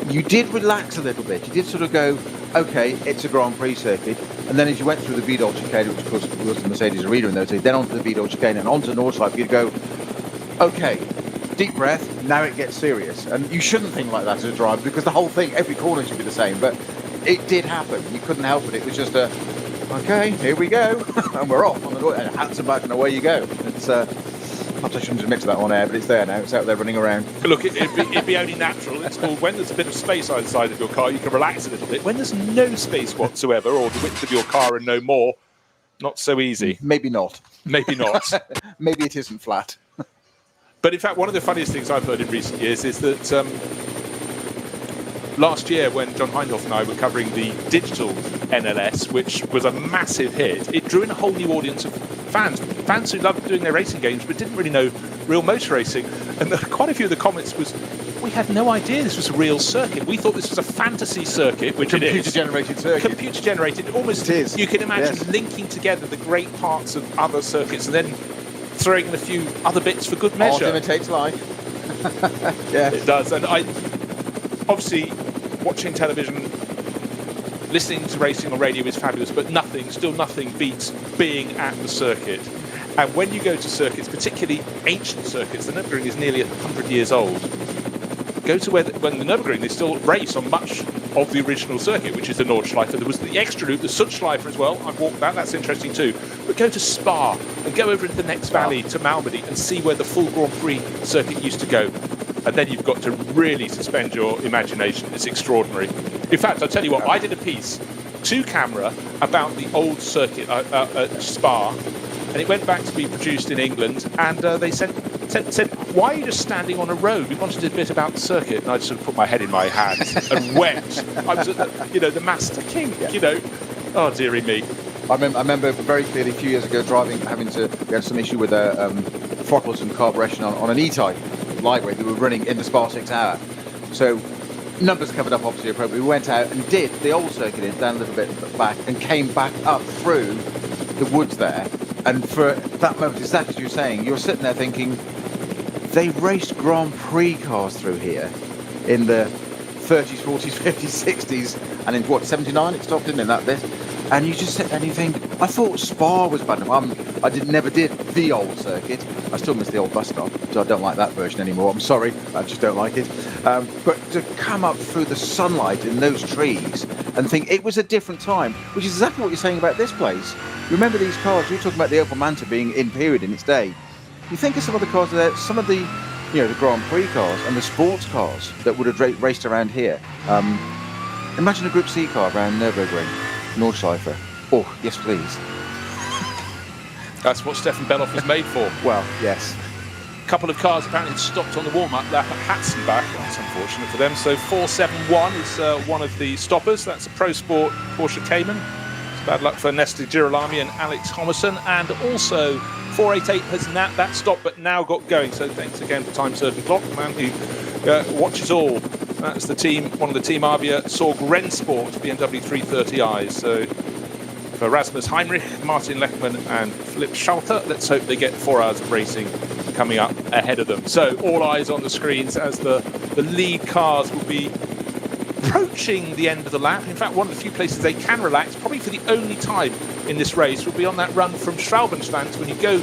you did relax a little bit. You did sort of go, okay, it's a Grand Prix circuit. And then as you went through the Vidal chicane, which of course was the Mercedes arena in those days, then onto the Vidal chicane and onto Nordschleife, you'd go, okay, deep breath, now it gets serious. And you shouldn't think like that as a driver because the whole thing, every corner should be the same. But it did happen. You couldn't help it. It was just okay, here we go. And we're off on the and hats are back and away you go. It's perhaps I shouldn't admit to that on air, but it's there now. It's out there running around. Look, it'd be only natural. It's called when there's a bit of space either side of your car, you can relax a little bit. When there's no space whatsoever, or the width of your car and no more, not so easy. Maybe not. Maybe not. Maybe it isn't flat. But in fact, one of the funniest things I've heard in recent years is that last year when John Hindhoff and I were covering the digital NLS, which was a massive hit, it drew in a whole new audience of fans who loved doing their racing games but didn't really know real motor racing. And quite a few of the comments was, we had no idea this was a real circuit. We thought this was a fantasy circuit, which it is. Computer-generated circuit. Computer-generated. Almost, it is. You can imagine linking together the great parts of other circuits and then throwing in a few other bits for good measure. Art imitates life. Yeah, it does. And I obviously watching television, listening to racing on radio is fabulous, but still nothing beats being at the circuit. And when you go to circuits, particularly ancient circuits, the Nürburgring is nearly 100 years old. Go to when the Nürburgring, they still race on much of the original circuit, which is the Nordschleife. There was the extra loop, the Sundschleife as well. I've walked that's interesting too. But go to Spa and go over into the next valley to Malmedy and see where the full Grand Prix circuit used to go. And then you've got to really suspend your imagination. It's extraordinary. In fact, I'll tell you what, I did a piece to camera about the old circuit at Spa, and it went back to be produced in England, and they said, why are you just standing on a road? We wanted a bit about the circuit. And I just sort of put my head in my hands and wept. I was, the master king, Oh, dearie me. I remember very clearly a few years ago we had some issue with throttles and carburation on an E-Type lightweight that were running in the Spa 6 hour. So numbers covered up obviously appropriately. We went out and did the old circuit down a little bit back and came back up through the woods there. And for that moment, exactly as you're saying, you're sitting there thinking, they raced Grand Prix cars through here in the 30s, 40s, 50s, 60s, and in 79 it stopped in that bit. And you just sit there and you think, I thought Spa was bad enough. I never did the old circuit. I still miss the old bus stop, so I don't like that version anymore. I'm sorry, I just don't like it. But to come up through the sunlight in those trees and think it was a different time, which is exactly what you're saying about this place. Remember these cars, you were talking about the Opel Manta being in period in its day. You think of some of the cars there, some of the, the Grand Prix cars and the sports cars that would have raced around here. Imagine a Group C car around Nürburgring. Nordschleife. Oh, yes, please. That's what Stefan Beloff was made for. Well, yes. A couple of cars apparently had stopped on the warm-up lap at Hatzenbach. That's unfortunate for them. So 471 is one of the stoppers. That's a Pro Sport Porsche Cayman. It's bad luck for Nestor Girolami and Alex Homerson. And also 488 has that stopped but now got going. So thanks again for Time Surfing Clock, the man who watches all. That's the team, one of the Team Avia Sorg Rennsport BMW 330i. So for Rasmus Heinrich, Martin Lechmann and Philipp Schalter. Let's hope they get 4 hours of racing coming up ahead of them. So all eyes on the screens as the lead cars will be approaching the end of the lap. In fact, one of the few places they can relax, probably for the only time in this race, will be on that run from Straubenschwanz when you go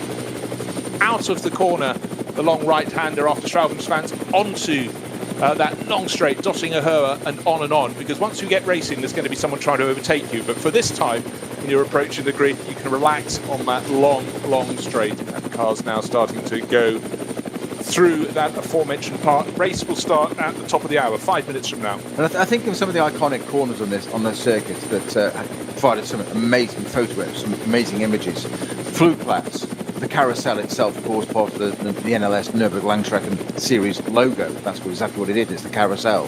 out of the corner, the long right-hander after Straubenschwanz onto that long straight, Dottinger Höhe and on, because once you get racing, there's going to be someone trying to overtake you. But for this time, when you're approaching the grid, you can relax on that long straight. And the car's now starting to go through that aforementioned part. Race will start at the top of the hour, 5 minutes from now. And I think of some of the iconic corners on this circuit that provided some amazing photographs, some amazing images. Flugplatz, the carousel itself, of course, part of the NLS Nürburgring Series logo. That's exactly what it is. It's the carousel,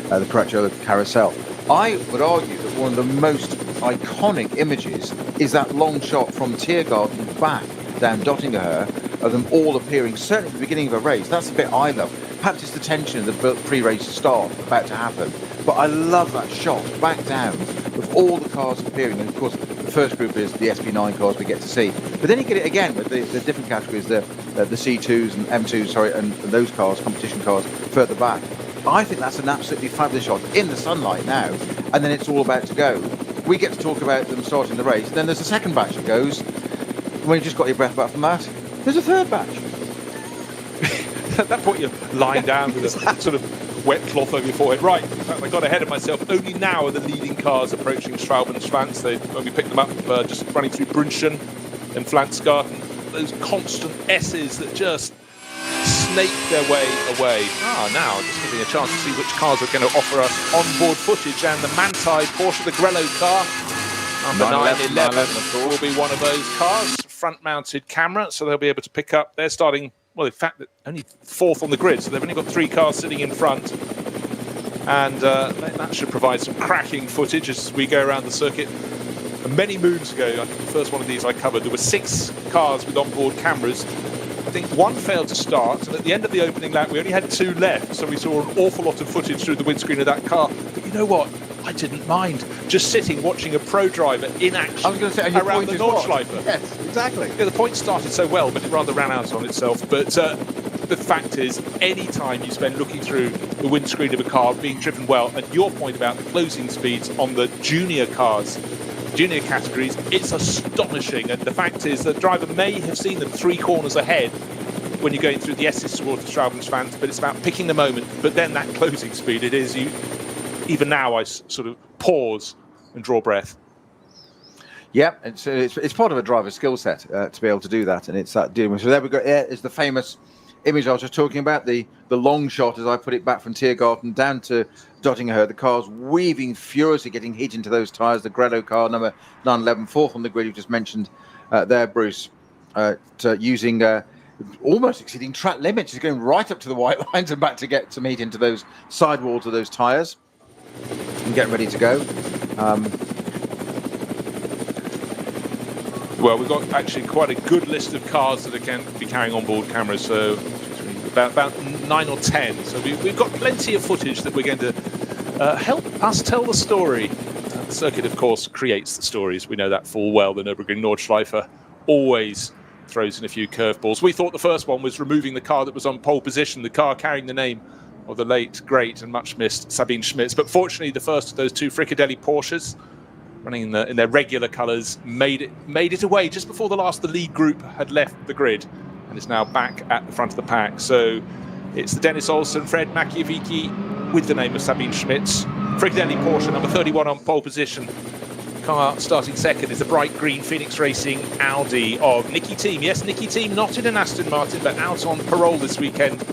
the Cracciolo carousel. I would argue that one of the most iconic images is that long shot from Tiergarten back down Dottinger Höhe of them all appearing, certainly at the beginning of a race. That's the bit I love. Perhaps it's the tension of the pre-race start about to happen. But I love that shot back down of all the cars appearing. And of course, the first group is the SP9 cars we get to see. But then you get it again with the different categories, the C2s and M2s, and those cars, competition cars, further back. I think that's an absolutely fabulous shot in the sunlight now. And then it's all about to go. We get to talk about them starting the race. Then there's a second batch that goes. When you've just got your breath back from that, there's a third batch. At that point, you're lying down with a sort of wet cloth over your forehead. Right, in fact, I got ahead of myself. Only now are the leading cars approaching Straubenschwanz. When we picked them up, just running through Brunchen and Flansgarten. Those constant S's that just snake their way away. Now just giving a chance to see which cars are going to offer us onboard footage. And the Manthey Porsche, the Grello car, number 911 will be one of those cars. Front-mounted camera, so they'll be able to pick up. They're starting, well, in fact, only 4th on the grid, so they've only got 3 cars sitting in front. And that should provide some cracking footage as we go around the circuit. And many moons ago, I think the first one of these I covered, there were 6 cars with onboard cameras. I think 1 failed to start, and at the end of the opening lap, we only had 2 left, so we saw an awful lot of footage through the windscreen of that car. But you know what? I didn't mind just sitting watching a pro driver in action around the Nordschleife. Yes, exactly. Yeah, the point started so well, but it rather ran out on itself. But the fact is, any time you spend looking through the windscreen of a car being driven well, and your point about the closing speeds on the junior cars, junior categories, it's astonishing. And the fact is, the driver may have seen them 3 corners ahead when you're going through the Esses towards the Straubenschwanz, but it's about picking the moment. But then that closing speed, it is you. Even now, I sort of pause and draw breath. Yeah, it's part of a driver's skill set to be able to do that, and it's that dealing with. So there we go. There is the famous image I was just talking about, the long shot, as I put it, back from Tiergarten down to Dottinger Höhe. The car's weaving furiously, getting hit into those tyres. The Grello car, number 911, 4th on the grid, you just mentioned there, Bruce, using almost exceeding track limits. He's going right up to the white lines and back to get some heat into those sidewalls of those tyres. And getting ready to go. Well, we've got actually quite a good list of cars that can be carrying onboard cameras, so about 9 or 10. So we've got plenty of footage that we're going to help us tell the story. The circuit, of course, creates the stories. We know that full well. The Nürburgring Nordschleife always throws in a few curveballs. We thought the first one was removing the car that was on pole position, the car carrying the name of the late, great and much missed Sabine Schmitz. But fortunately, the first of those 2 Fricadelli Porsches, running in their regular colours, made it away just before the lead group had left the grid, and is now back at the front of the pack. So it's the Dennis Olsen, Fred Makiewicz with the name of Sabine Schmitz. Fricadelli Porsche, number 31 on pole position. Car starting second is the bright green Phoenix Racing Audi of Nicky Thiem. Yes, Nicky Thiem, not in an Aston Martin, but out on parole this weekend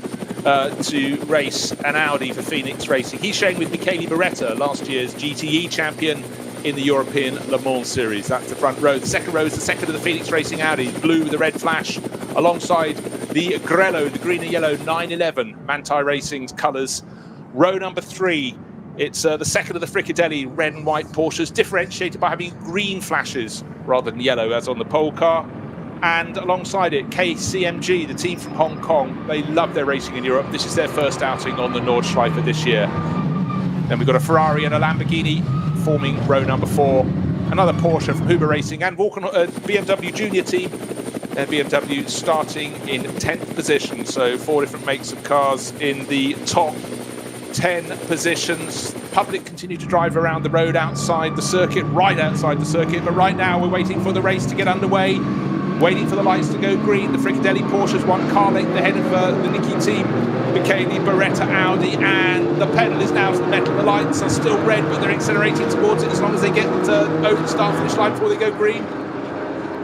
to race an Audi for Phoenix Racing. He's sharing with Michele Beretta, last year's GTE champion in the European Le Mans Series. That's the front row. The second row is the second of the Phoenix Racing Audi, blue with the red flash, alongside the Grello, the green and yellow 911 Manthey Racing's colours. Row number 3, it's the second of the Fricadelli red and white Porsches, differentiated by having green flashes rather than yellow as on the pole car. And alongside it, KCMG, the team from Hong Kong. They love their racing in Europe. This is their first outing on the Nordschleife this year. Then we've got a Ferrari and a Lamborghini forming row number 4. another Porsche from Huber Racing, and BMW Junior team. BMW starting in 10th position, so 4 different makes of cars in the top 10 positions. Public continue to drive around the road outside the circuit, right outside the circuit, but right now we're waiting for the race to get underway, waiting for the lights to go green. The Fricadelli Porsche's 1 car length ahead of the Nicky team, Michele, Beretta, Audi, and the pedal is now to the metal. The lights are still red, but they're accelerating towards it as long as they get over the start finish line before they go green.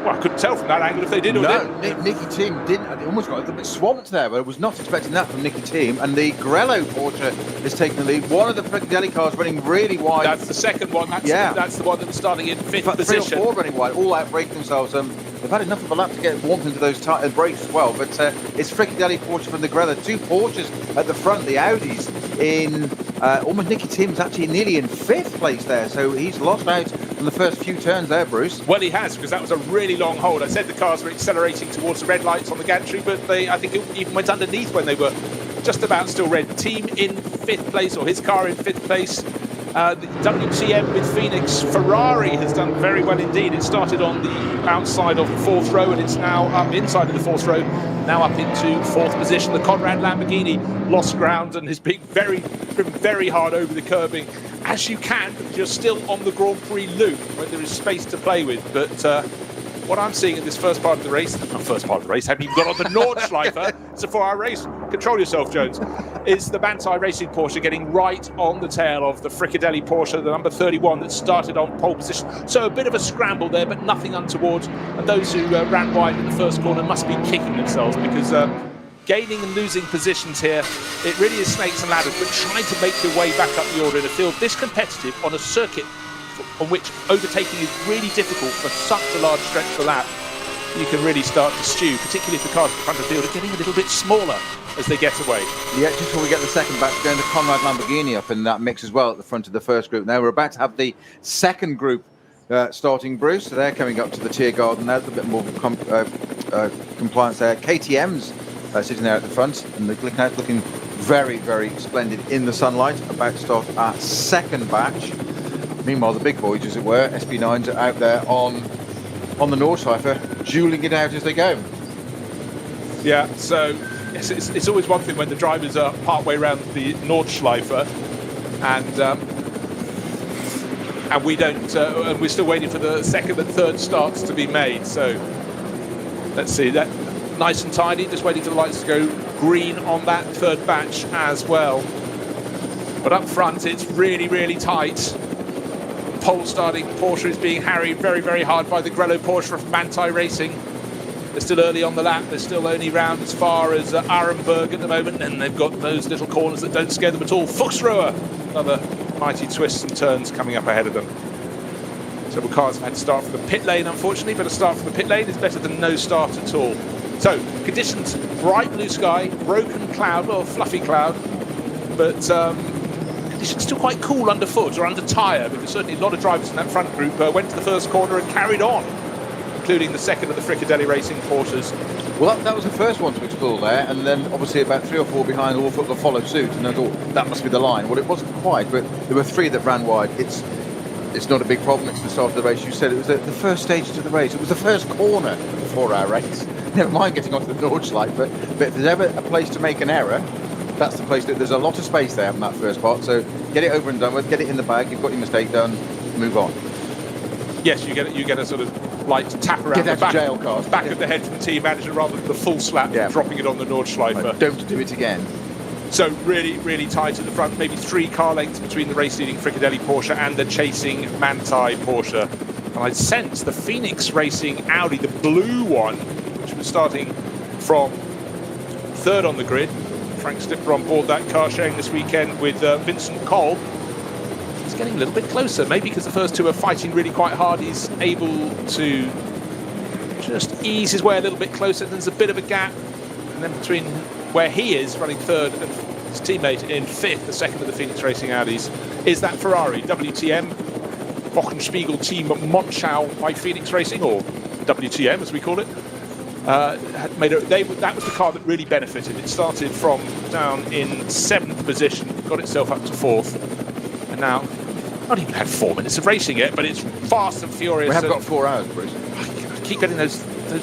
Well, I couldn't tell from that angle if they did or didn't. Nicky team didn't. They almost got a little bit swamped there, but I was not expecting that from Nicky team. And the Grello Porsche is taking the lead. One of the Fricadelli cars running really wide. That's the second one. That's the one that was starting in 5th position. 3 or 4 running wide, all out braking themselves. They've had enough of a lap to get warmth into those brakes as well. But it's Fricadelli Porsche from the Grello. 2 Porsches at the front, the Audis in almost Nicky Tim's actually nearly in 5th place there. So he's lost out in the first few turns there, Bruce. Well, he has, because that was a really long hold. I said the cars were accelerating towards the red lights on the gantry, but I think it even went underneath when they were just about still red. Team in 5th place, or his car in 5th place. The WTM with Phoenix. Ferrari has done very well indeed. It started on the outside of the 4th row, and it's now up inside of the 4th row, now up into 4th position. The Conrad Lamborghini lost ground and has been driven very hard over the curbing, as you can, because you're still on the Grand Prix loop when there is space to play with. But what I'm seeing in this first part of the race, not first part of the race, haven't even got on the Nordschleife, it's a 4-hour race, control yourself, Jones, is the Manthey Racing Porsche getting right on the tail of the Fricadelli Porsche, the number 31 that started on pole position. So a bit of a scramble there, but nothing untoward. And those who ran wide in the first corner must be kicking themselves, because gaining and losing positions here, it really is snakes and ladders, but trying to make your way back up the order in a field this competitive on a circuit on which overtaking is really difficult for such a large stretch of the lap, you can really start to stew, particularly if the cars in front of the field are getting a little bit smaller as they get away. Yeah, just before we get the second batch, going to Conrad Lamborghini up in that mix as well at the front of the first group. Now we're about to have the second group starting, Bruce. So they're coming up to the Tiergarten now, a little bit more compliance there. KTM's sitting there at the front, and they're looking very, very splendid in the sunlight, about to start our second batch. Meanwhile, the big boys, as it were, SP9s are out there on the Nordschleife, dueling it out as they go. Yeah, so it's always one thing when the drivers are part-way around the Nordschleife, and we don't, and we're still waiting for the second and third starts to be made. So let's see, that nice and tidy, just waiting for the lights to go green on that third batch as well. But up front, it's really, really tight. Pole starting Porsche is being harried very, very hard by the Grello Porsche from Manthey Racing. They're still early on the lap. They're still only round as far as Arenberg at the moment, and they've got those little corners that don't scare them at all. Fuchsruhe, another mighty twists and turns coming up ahead of them. Several cars have had to start from the pit lane, unfortunately, but a start from the pit lane is better than no start at all. So, conditions, bright blue sky, broken cloud, or fluffy cloud, but conditions still quite cool underfoot or under tyre, because certainly a lot of drivers in that front group went to the first corner and carried on, including the second of the Fricadelli Racing Porsches. Well, that was the first one to explore there, and then obviously about 3 or 4 behind all followed suit, and I thought that must be the line. Well, it wasn't quite, but there were 3 that ran wide. It's not a big problem. It's the start of the race. You said it was the first stage of the race. It was the first corner of the 4-hour race. Never mind getting onto the Nordschleife, but if there's ever a place to make an error, that's the place. There's a lot of space there in that first part. So get it over and done with. Get it in the bag. You've got your mistake done. Move on. Yes, you get a sort of light tap around the back of the head from the team manager rather than the full slap, dropping it on the Nordschleife. Right, don't do it again. So really, really tight at the front. Maybe 3 car lengths between the race-leading Fricadelli Porsche and the chasing Manthey Porsche. And I sense the Phoenix Racing Audi, the blue one, which was starting from 3rd on the grid. Frank Stipper on board that car, sharing this weekend with Vincent Kolb. He's getting a little bit closer, maybe because the first 2 are fighting really quite hard. He's able to just ease his way a little bit closer. There's a bit of a gap, and then between where he is running 3rd and his teammate in 5th, the second of the Phoenix Racing Audis, is that Ferrari WTM Wochenspiegel Team Monschau by Phoenix Racing, or WTM as we call it. That was the car that really benefited. It started from down in 7th position, got itself up to 4th, and now not even had 4 minutes of racing yet, but it's fast and furious. We have got 4 hours, Bruce. I keep getting those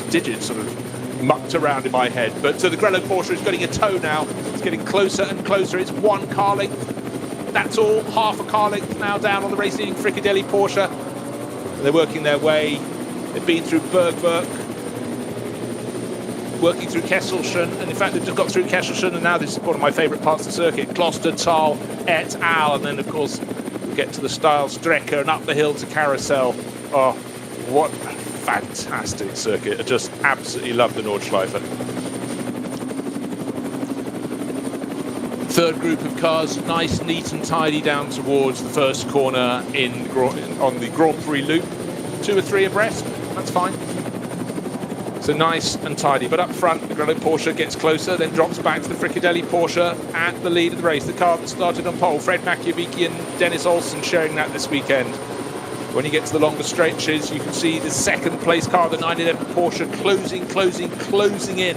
digits sort of mucked around in my head. But the Grello Porsche is getting a tow now. It's getting closer and closer. It's 1 car length. That's all, half a car length now down on the race-leading Fricadelli Porsche. And they're working their way. They've been through Bergwerk, working through Kesselchen, and in fact they've just got through Kesselchen, and now this is one of my favourite parts of the circuit, Klostertal et al. And then of course we get to the Steilstrecke and up the hill to Carousel. Oh, what a fantastic circuit. I just absolutely love the Nordschleife. Third group of cars, nice, neat and tidy down towards the first corner on the Grand Prix loop. 2 or 3 abreast, that's fine. So nice and tidy, but up front the Grello Porsche gets closer, then drops back to the Fricadelli Porsche at the lead of the race. The car that started on pole, Fred Makiavicki and Dennis Olsen sharing that this weekend. When you get to the longer stretches, you can see the second place car, the 911 Porsche, closing in.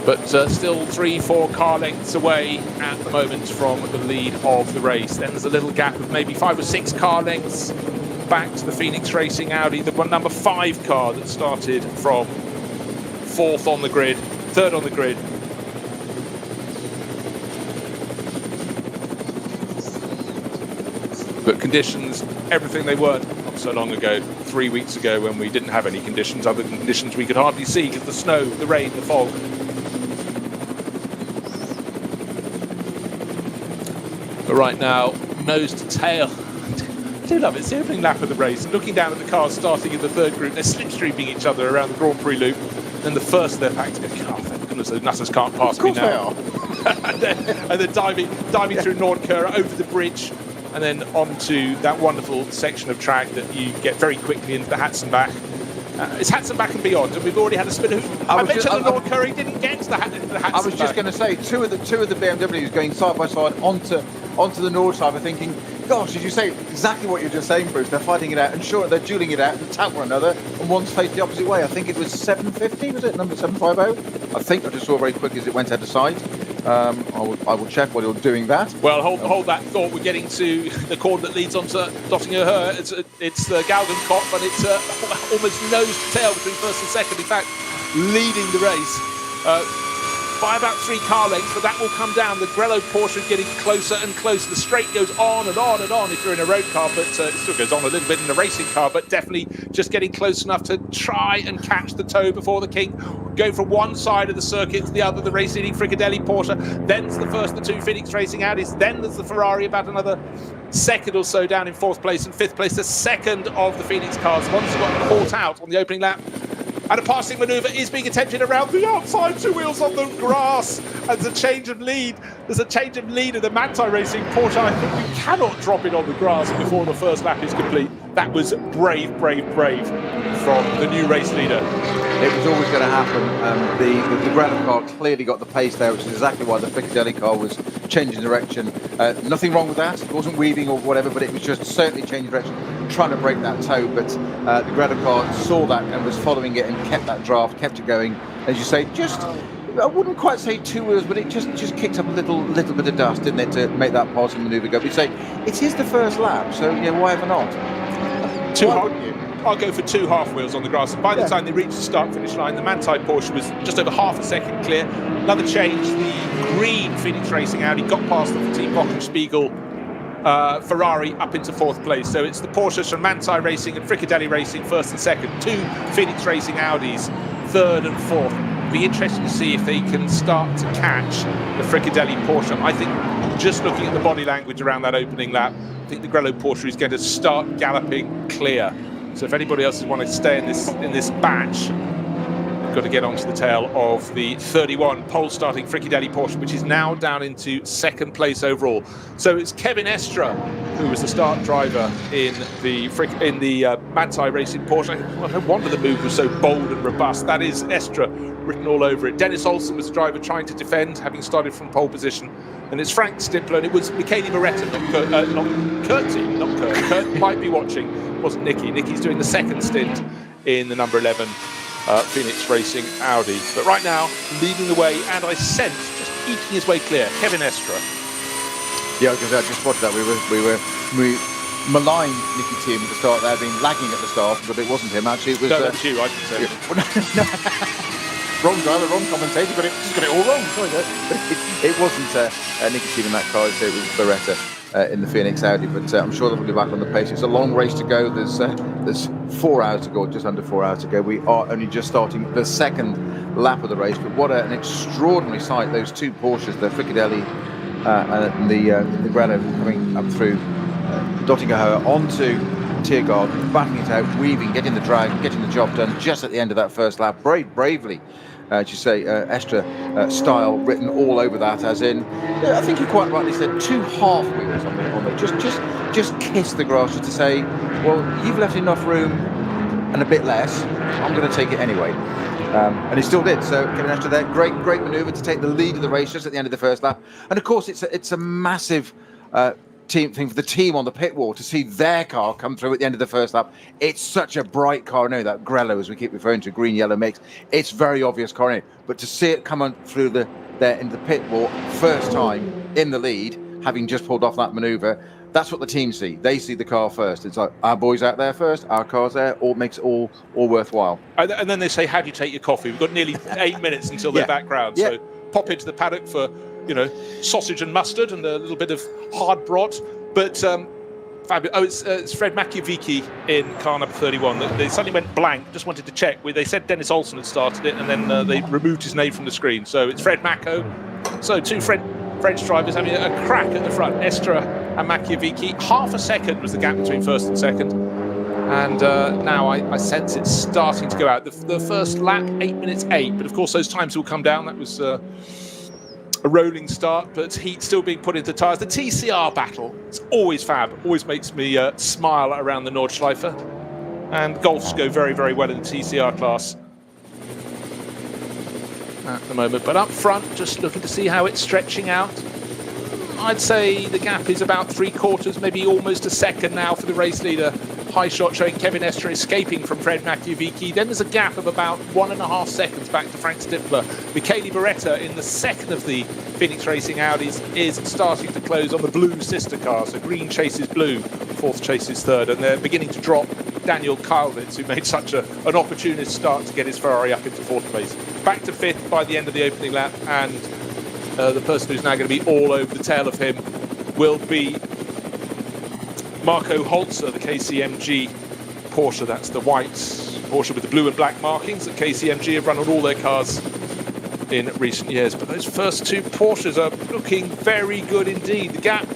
But still 3-4 car lengths away at the moment from the lead of the race. Then there's a little gap of maybe 5 or 6 car lengths back to the Phoenix Racing Audi, the number 5 car that started from 4th on the grid, 3rd on the grid. But conditions, everything they weren't not so long ago, 3 weeks ago, when we didn't have any conditions, other than conditions we could hardly see because the snow, the rain, the fog. But right now, nose to tail. I do love it. It's the opening lap of the race. Looking down at the cars starting in the third group, they're slipstreaming each other around the Grand Prix loop. Then the first of their packs go, oh, thank goodness those nutters can't pass me now. and then diving through Nordkirche over the bridge, and then onto that wonderful section of track that you get very quickly into the Hatzenbach. It's Hatzenbach and beyond, and we've already had a spin. I mentioned that Nordkirche didn't get to the Hatzenbach. I was just going to say, two of the BMWs going side by side onto the Nordschleife, thinking, gosh, did you say exactly what you're just saying, Bruce? They're fighting it out, and sure, they're dueling it out and tap one another, and one's faced the opposite way. I think it was 750, was it? Number 750? I think I just saw very quick as it went out of sight. I will check while you're doing that. Well, hold that thought. We're getting to the corner that leads onto Dottinger Höhe. It's the Galgenkopf, and it's almost nose to tail between first and second. In fact, leading the race by about 3 car lengths, but that will come down. The Grello Porsche getting closer and closer. The straight goes on and on and on if you're in a road car, but it still goes on a little bit in a racing car, but definitely just getting close enough to try and catch the toe before the king. Going from one side of the circuit to the other, the race-leading Fricadelli Porsche. Then there's the first of the 2 Phoenix Racing Audis. Then there's the Ferrari, about another second or so down in 4th place and 5th place. The second of the Phoenix cars. One's got caught out on the opening lap. And a passing manoeuvre is being attempted around the outside, 2 wheels on the grass. And there's a change of lead. There's a change of lead of the Manthey Racing Porsche. I think we cannot drop it on the grass before the first lap is complete. That was brave from the new race leader. It was always going to happen. The Grello car clearly got the pace there, which is exactly why the Fricadelli car was changing direction. Nothing wrong with that. It wasn't weaving or whatever, but it was just certainly changing direction, trying to break that toe. But the Grello car saw that and was following it and kept that draft, kept it going. As you say, just, I wouldn't quite say 2 wheels, but it just kicked up a little bit of dust, didn't it, to make that passing manoeuvre go. But you say, it is the first lap, so yeah, why ever not? I'll go for 2 half wheels on the grass. And by the time they reached the start-finish line, the Manthey Porsche was just over half a second clear. Another change, the green Phoenix Racing Audi got past the Team Bockenspiegel Ferrari up into 4th place. So it's the Porsches from Manthey Racing and Fricadelli Racing 1st and 2nd. 2 Phoenix Racing Audis 3rd and 4th. It'll be interesting to see if they can start to catch the Fricadelli Porsche. I think just looking at the body language around that opening lap, I think the Grello Porsche is going to start galloping clear. So if anybody else wants to stay in this batch, we've got to get onto the tail of the 31 pole starting Fricadelli Porsche, which is now down into 2nd place overall. So it's Kevin Estra who was the start driver in the Manthey Racing Porsche. No wonder the move was so bold and robust. That is Estra written all over it. Dennis Olsen was the driver trying to defend, having started from pole position. And it's Frank Stippler, and it was Michele Beretta, not Kurt. Kurt might be watching. It wasn't Nicky. Nicky's doing the 2nd stint in the number 11 Phoenix Racing Audi. But right now, leading the way, and I sense, just eking his way clear. Kevin Estre. Yeah, because I just watched that. We maligned Nicky Tim at the start there, being lagging at the start, but it wasn't him. Actually, it was. No, that was you. I didn't say. Wrong driver, wrong commentator, but just got it all wrong. Sorry, it wasn't Nicky Tim in that car. So it was Beretta in the Phoenix Audi. But I'm sure they'll be back on the pace. It's a long race to go. There's 4 hours to go, just under 4 hours to go. We are only just starting the second lap of the race. But what an extraordinary sight! Those two Porsches, the Fricadelli and the Grello coming up through Dottingerhoe onto Tiergaard, backing it out, weaving, getting the drag, getting the job done just at the end of that first lap. Bravely, as you say, Estre style written all over that, as in, I think you quite rightly said, 2 half wheels on it. Just kiss the grass just to say, well, you've left enough room and a bit less, I'm going to take it anyway. And he still did. So Kevin Estre there, great manoeuvre to take the lead of the race just at the end of the first lap. And of course, it's a massive team thing for the team on the pit wall to see their car come through at the end of the first lap. It's such a bright car. I know that Grello, as we keep referring to, green yellow mix. It's very obvious car in it, but to see it come on through there into the pit wall first time in the lead, having just pulled off that manoeuvre, that's what the team see. They see the car first. It's like, our boys out there first, our car's there, all makes it all worthwhile. And then they say, how do you take your coffee? We've got nearly 8 minutes until they're back round. So pop into the paddock for, sausage and mustard and a little bit of hard brat. But fabulous. It's Fred Makiewicz in car number 31. They suddenly went blank, just wanted to check. They said Dennis Olsen had started it, and then they removed his name from the screen. So it's Fred Mako. So 2 French drivers having a crack at the front. Estre and Makiewicz. Half a second was the gap between first and second. And now I sense it's starting to go out. The first lap, 8 minutes 8. But of course, those times will come down. That was a rolling start, but heat still being put into tyres. The TCR battle, it's always fab. Always makes me smile around the Nordschleife. And Golfs go very, very well in the TCR class at the moment. But up front, just looking to see how it's stretching out. I'd say the gap is about 3/4, maybe almost a second now for the race leader. High shot showing Kevin Estre escaping from Fred Makiewicz. Then there's a gap of about 1.5 seconds back to Frank Stippler. Michele Beretta in the second of the Phoenix Racing Audis is starting to close on the blue sister car. So green chases blue, fourth chases third, and they're beginning to drop Daniel Kalwitz, who made such an opportunist start to get his Ferrari up into fourth place. Back to fifth by the end of the opening lap, and the person who's now going to be all over the tail of him will be Marco Holzer, the KCMG Porsche. That's the white Porsche with the blue and black markings that KCMG have run on all their cars in recent years. But those first 2 Porsches are looking very good indeed. The gap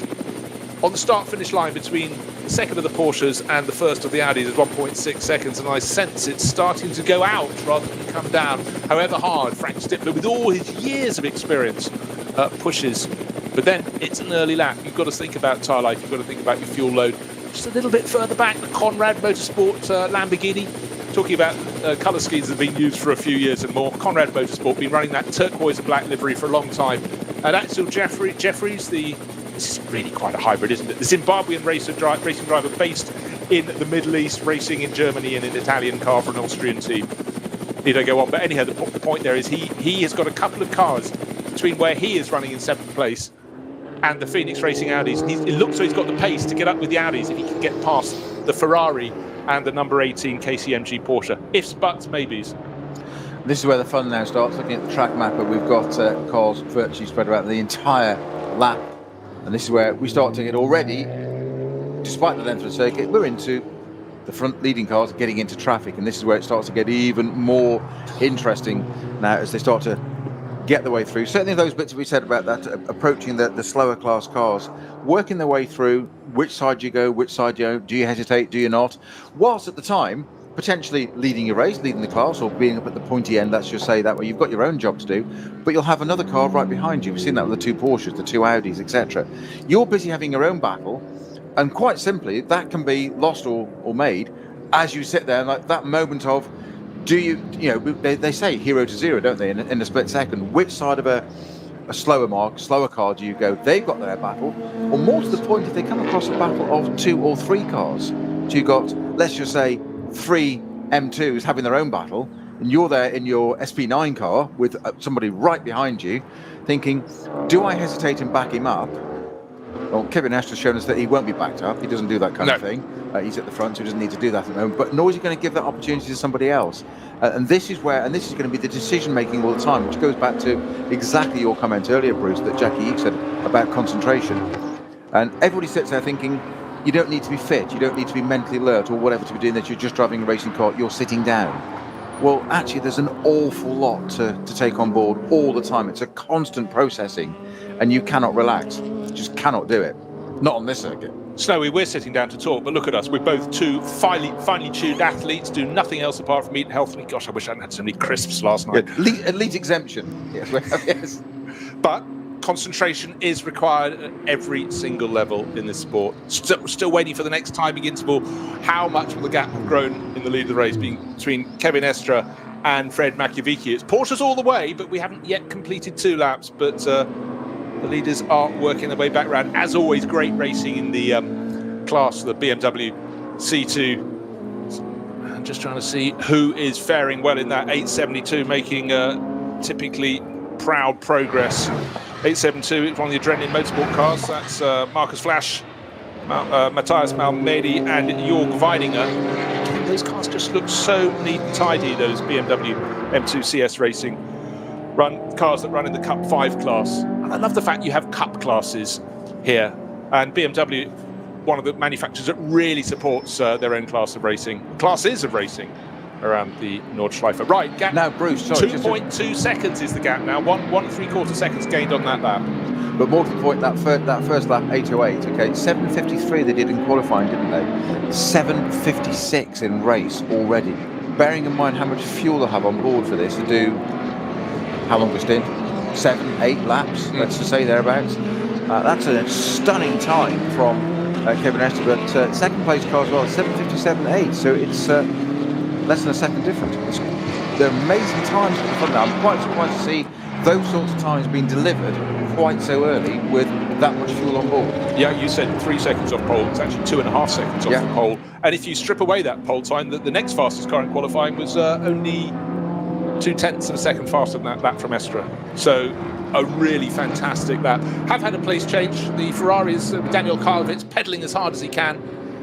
on the start-finish line between the second of the Porsches and the first of the Audis is 1.6 seconds, and I sense it's starting to go out rather than come down. However hard Frank Stippler, with all his years of experience, pushes. But then it's an early lap. You've got to think about tyre life. You've got to think about your fuel load. Just a little bit further back, the Conrad Motorsport Lamborghini. Talking about colour schemes that have been used for a few years and more. Conrad Motorsport been running that turquoise and black livery for a long time. And Axel Jeffries, this is really quite a hybrid, isn't it? The Zimbabwean racing driver based in the Middle East, racing in Germany in an Italian car for an Austrian team. Need I go on? But anyhow, the point there is he has got a couple of cars between where he is running in 7th place and the Phoenix Racing Audis. And it looks like he's got the pace to get up with the Audis if he can get past the Ferrari and the number 18 KCMG Porsche. Ifs, buts, maybes. This is where the fun now starts. Looking at the track mapper, we've got cars virtually spread around the entire lap. And this is where we start to get already, despite the length of the circuit, we're into the front leading cars getting into traffic. And this is where it starts to get even more interesting now as they start to get the way through. Certainly those bits that we said about that, approaching the slower class cars, working their way through which side you go, which side you do you hesitate, do you not, whilst at the time potentially leading your race, leading the class, or being up at the pointy end, let's just say that way. You've got your own job to do, but you'll have another car right behind you. We've seen that with the 2 Porsches, the 2 Audis, etc. You're busy having your own battle, and quite simply that can be lost or made as you sit there, like that moment of, do you they say hero to zero, don't they, in a split second? Which side of a slower car do you go? They've got their battle, or more to the point, if they come across a battle of 2 or 3 cars, so you've got, let's just say, 3 M2s having their own battle, and you're there in your SP9 car with somebody right behind you. thinking, do I hesitate and back him up? Well, Kevin Estra's shown us that he won't be backed up. He doesn't do that kind of thing. He's at the front, so he doesn't need to do that at the moment. But nor is he going to give that opportunity to somebody else. And this is going to be the decision-making all the time, which goes back to exactly your comment earlier, Bruce, that Jackie said about concentration. And everybody sits there thinking, you don't need to be fit, you don't need to be mentally alert or whatever to be doing that. You're just driving a racing car, you're sitting down. Well, actually, there's an awful lot to take on board all the time. It's a constant processing, and you cannot relax. You just cannot do it. Not on this circuit. Snowy, we're sitting down to talk, but look at us. We're both two finely tuned athletes, do nothing else apart from eat healthily. Gosh, I wish I hadn't had so many crisps last night. Yeah, elite exemption. Yes, we have, yes. But concentration is required at every single level in this sport. Still waiting for the next timing interval. How much will the gap have grown in the lead of the race between Kevin Estra and Fred Makovici? It's Porsche's all the way, but we haven't yet completed 2 laps. But the leaders are working their way back round. As always, great racing in the class, the BMW C2. I'm just trying to see who is faring well in that 872, making typically proud progress. 872, it's one of the Rennen motorsport cars. That's Marcus Flash, Matthias Malmedy and Jörg Weidinger. Those cars just look so neat and tidy, those BMW M2 CS Racing cars that run in the Cup 5 class. And I love the fact you have Cup classes here. And BMW, one of the manufacturers that really supports their own classes of racing around the Nordschleife. Right, gap. Now, Bruce, sorry. 2.2 seconds is the gap now. 1 3/4 seconds gained on that lap. But more to the point, that first lap, 8:08, okay, 7:53 they did in qualifying, didn't they? 7:56 in race already. Bearing in mind how much fuel they have on board for this to do, how long was it? 7, 8 laps, let's just say thereabouts. That's a stunning time from Kevin Estra, but second place car as well, 7:57.8, so it's less than a second difference. They're amazing times at the front now. I'm quite surprised to see those sorts of times being delivered quite so early with that much fuel on board. Yeah, you said 3 seconds off pole. It's actually 2.5 seconds off the pole. And if you strip away that pole time, the next fastest car in qualifying was only 0.2 of a second faster than that lap from Estra. So a really fantastic lap. Have had a place change. The Ferraris, Daniel Karlovitz, pedalling as hard as he can,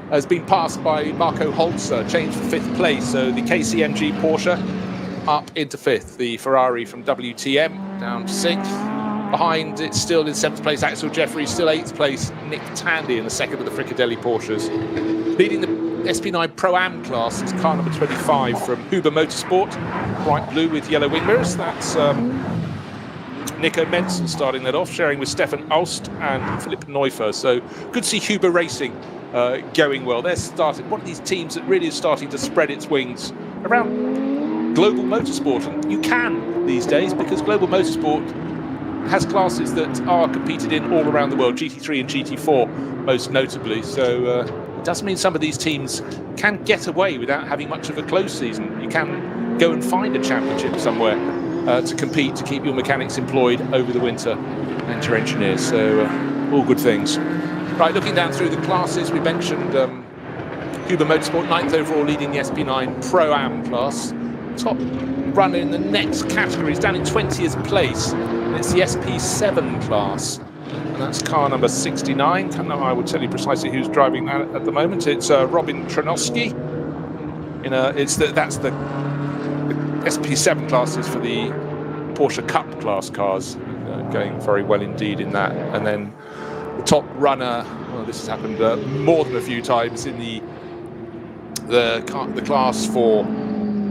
has been passed by Marco Holzer, changed for 5th place. So the KCMG Porsche up into 5th. The Ferrari from WTM down to 6th. Behind it, still in 7th place, Axel Jeffries, still 8th place, Nick Tandy in the 2nd of the Fricadelli Porsches. Leading the SP9 Pro-Am class is car number 25 from Huber Motorsport, bright blue with yellow wing mirrors. That's Nico Menzel starting that off, sharing with Stefan Aust and Philipp Neufer. So good to see Huber Racing going well. They're starting one of these teams that really is starting to spread its wings around global motorsport. And you can these days, because global motorsport has classes that are competed in all around the world, GT3 and GT4 most notably. So it does mean some of these teams can get away without having much of a close season. You can go and find a championship somewhere to compete, to keep your mechanics employed over the winter and your engineers. So all good things. Right, looking down through the classes, we mentioned Huber Motorsport, 9th overall, leading the SP9 Pro-Am class. Top runner in the next category is down in 20th place. And it's the SP7 class. And that's car number 69. I will tell you precisely who's driving that at the moment. It's Robin Tronoski. That's the SP7 classes for the Porsche Cup class cars, going very well indeed in that. And then the top runner, well, this has happened more than a few times in the class 4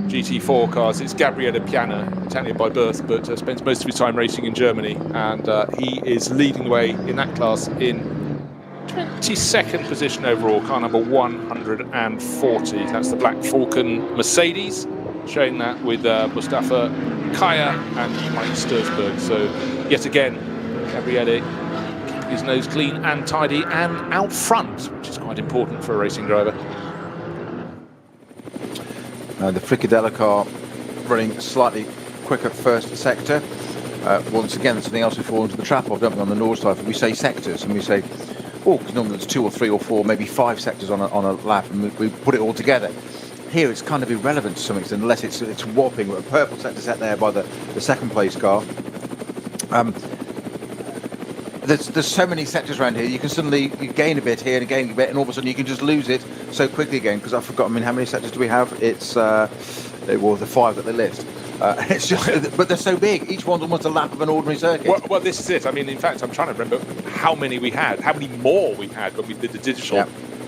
GT4 cars. It's Gabriele Piana, Italian by birth, but spends most of his time racing in Germany, and he is leading the way in that class in 22nd position overall, car number 140. That's the Black Falcon Mercedes, showing that with Mustafa Kaya and Mike Sturzberg. So yet again, Gabriele keeping his nose clean and tidy and out front, which is quite important for a racing driver. The Fricadelli car running slightly quicker first sector. Once again, something else we fall into the trap of, don't we, on the Nord side? We say sectors, and we say, oh, because normally there's 2 or 3 or 4, maybe 5 sectors on a lap, and we put it all together. Here it's kind of irrelevant to some extent, unless it's whopping with a purple sector set there by the second place car. There's so many sectors around here. You can suddenly gain a bit here and gain a bit, and all of a sudden you can just lose it so quickly again. Because I've forgotten. I mean, how many sectors do we have? It's the 5 that they list. It's just, but they're so big. Each one's almost a lap of an ordinary circuit. Well, this is it. I mean, in fact, I'm trying to remember how many we had, how many more we had when we did the digital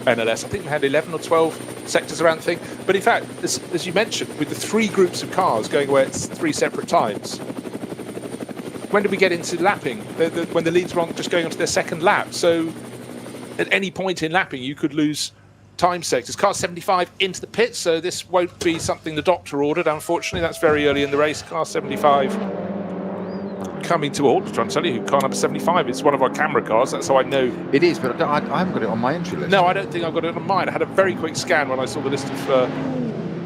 NLS. I think we had 11 or 12 sectors around the thing. But in fact, as you mentioned, with the 3 groups of cars going away at 3 separate times, when did we get into lapping? When the leads were on just going on to their second lap. So at any point in lapping, you could lose time sectors. Car 75 into the pits, so this won't be something the doctor ordered, unfortunately. That's very early in the race. Car 75 coming to a halt. I'm trying to tell you, car number 75, it's one of our camera cars. That's how I know. It is, but I haven't got it on my entry list. No, I don't think I've got it on mine. I had a very quick scan when I saw the list of...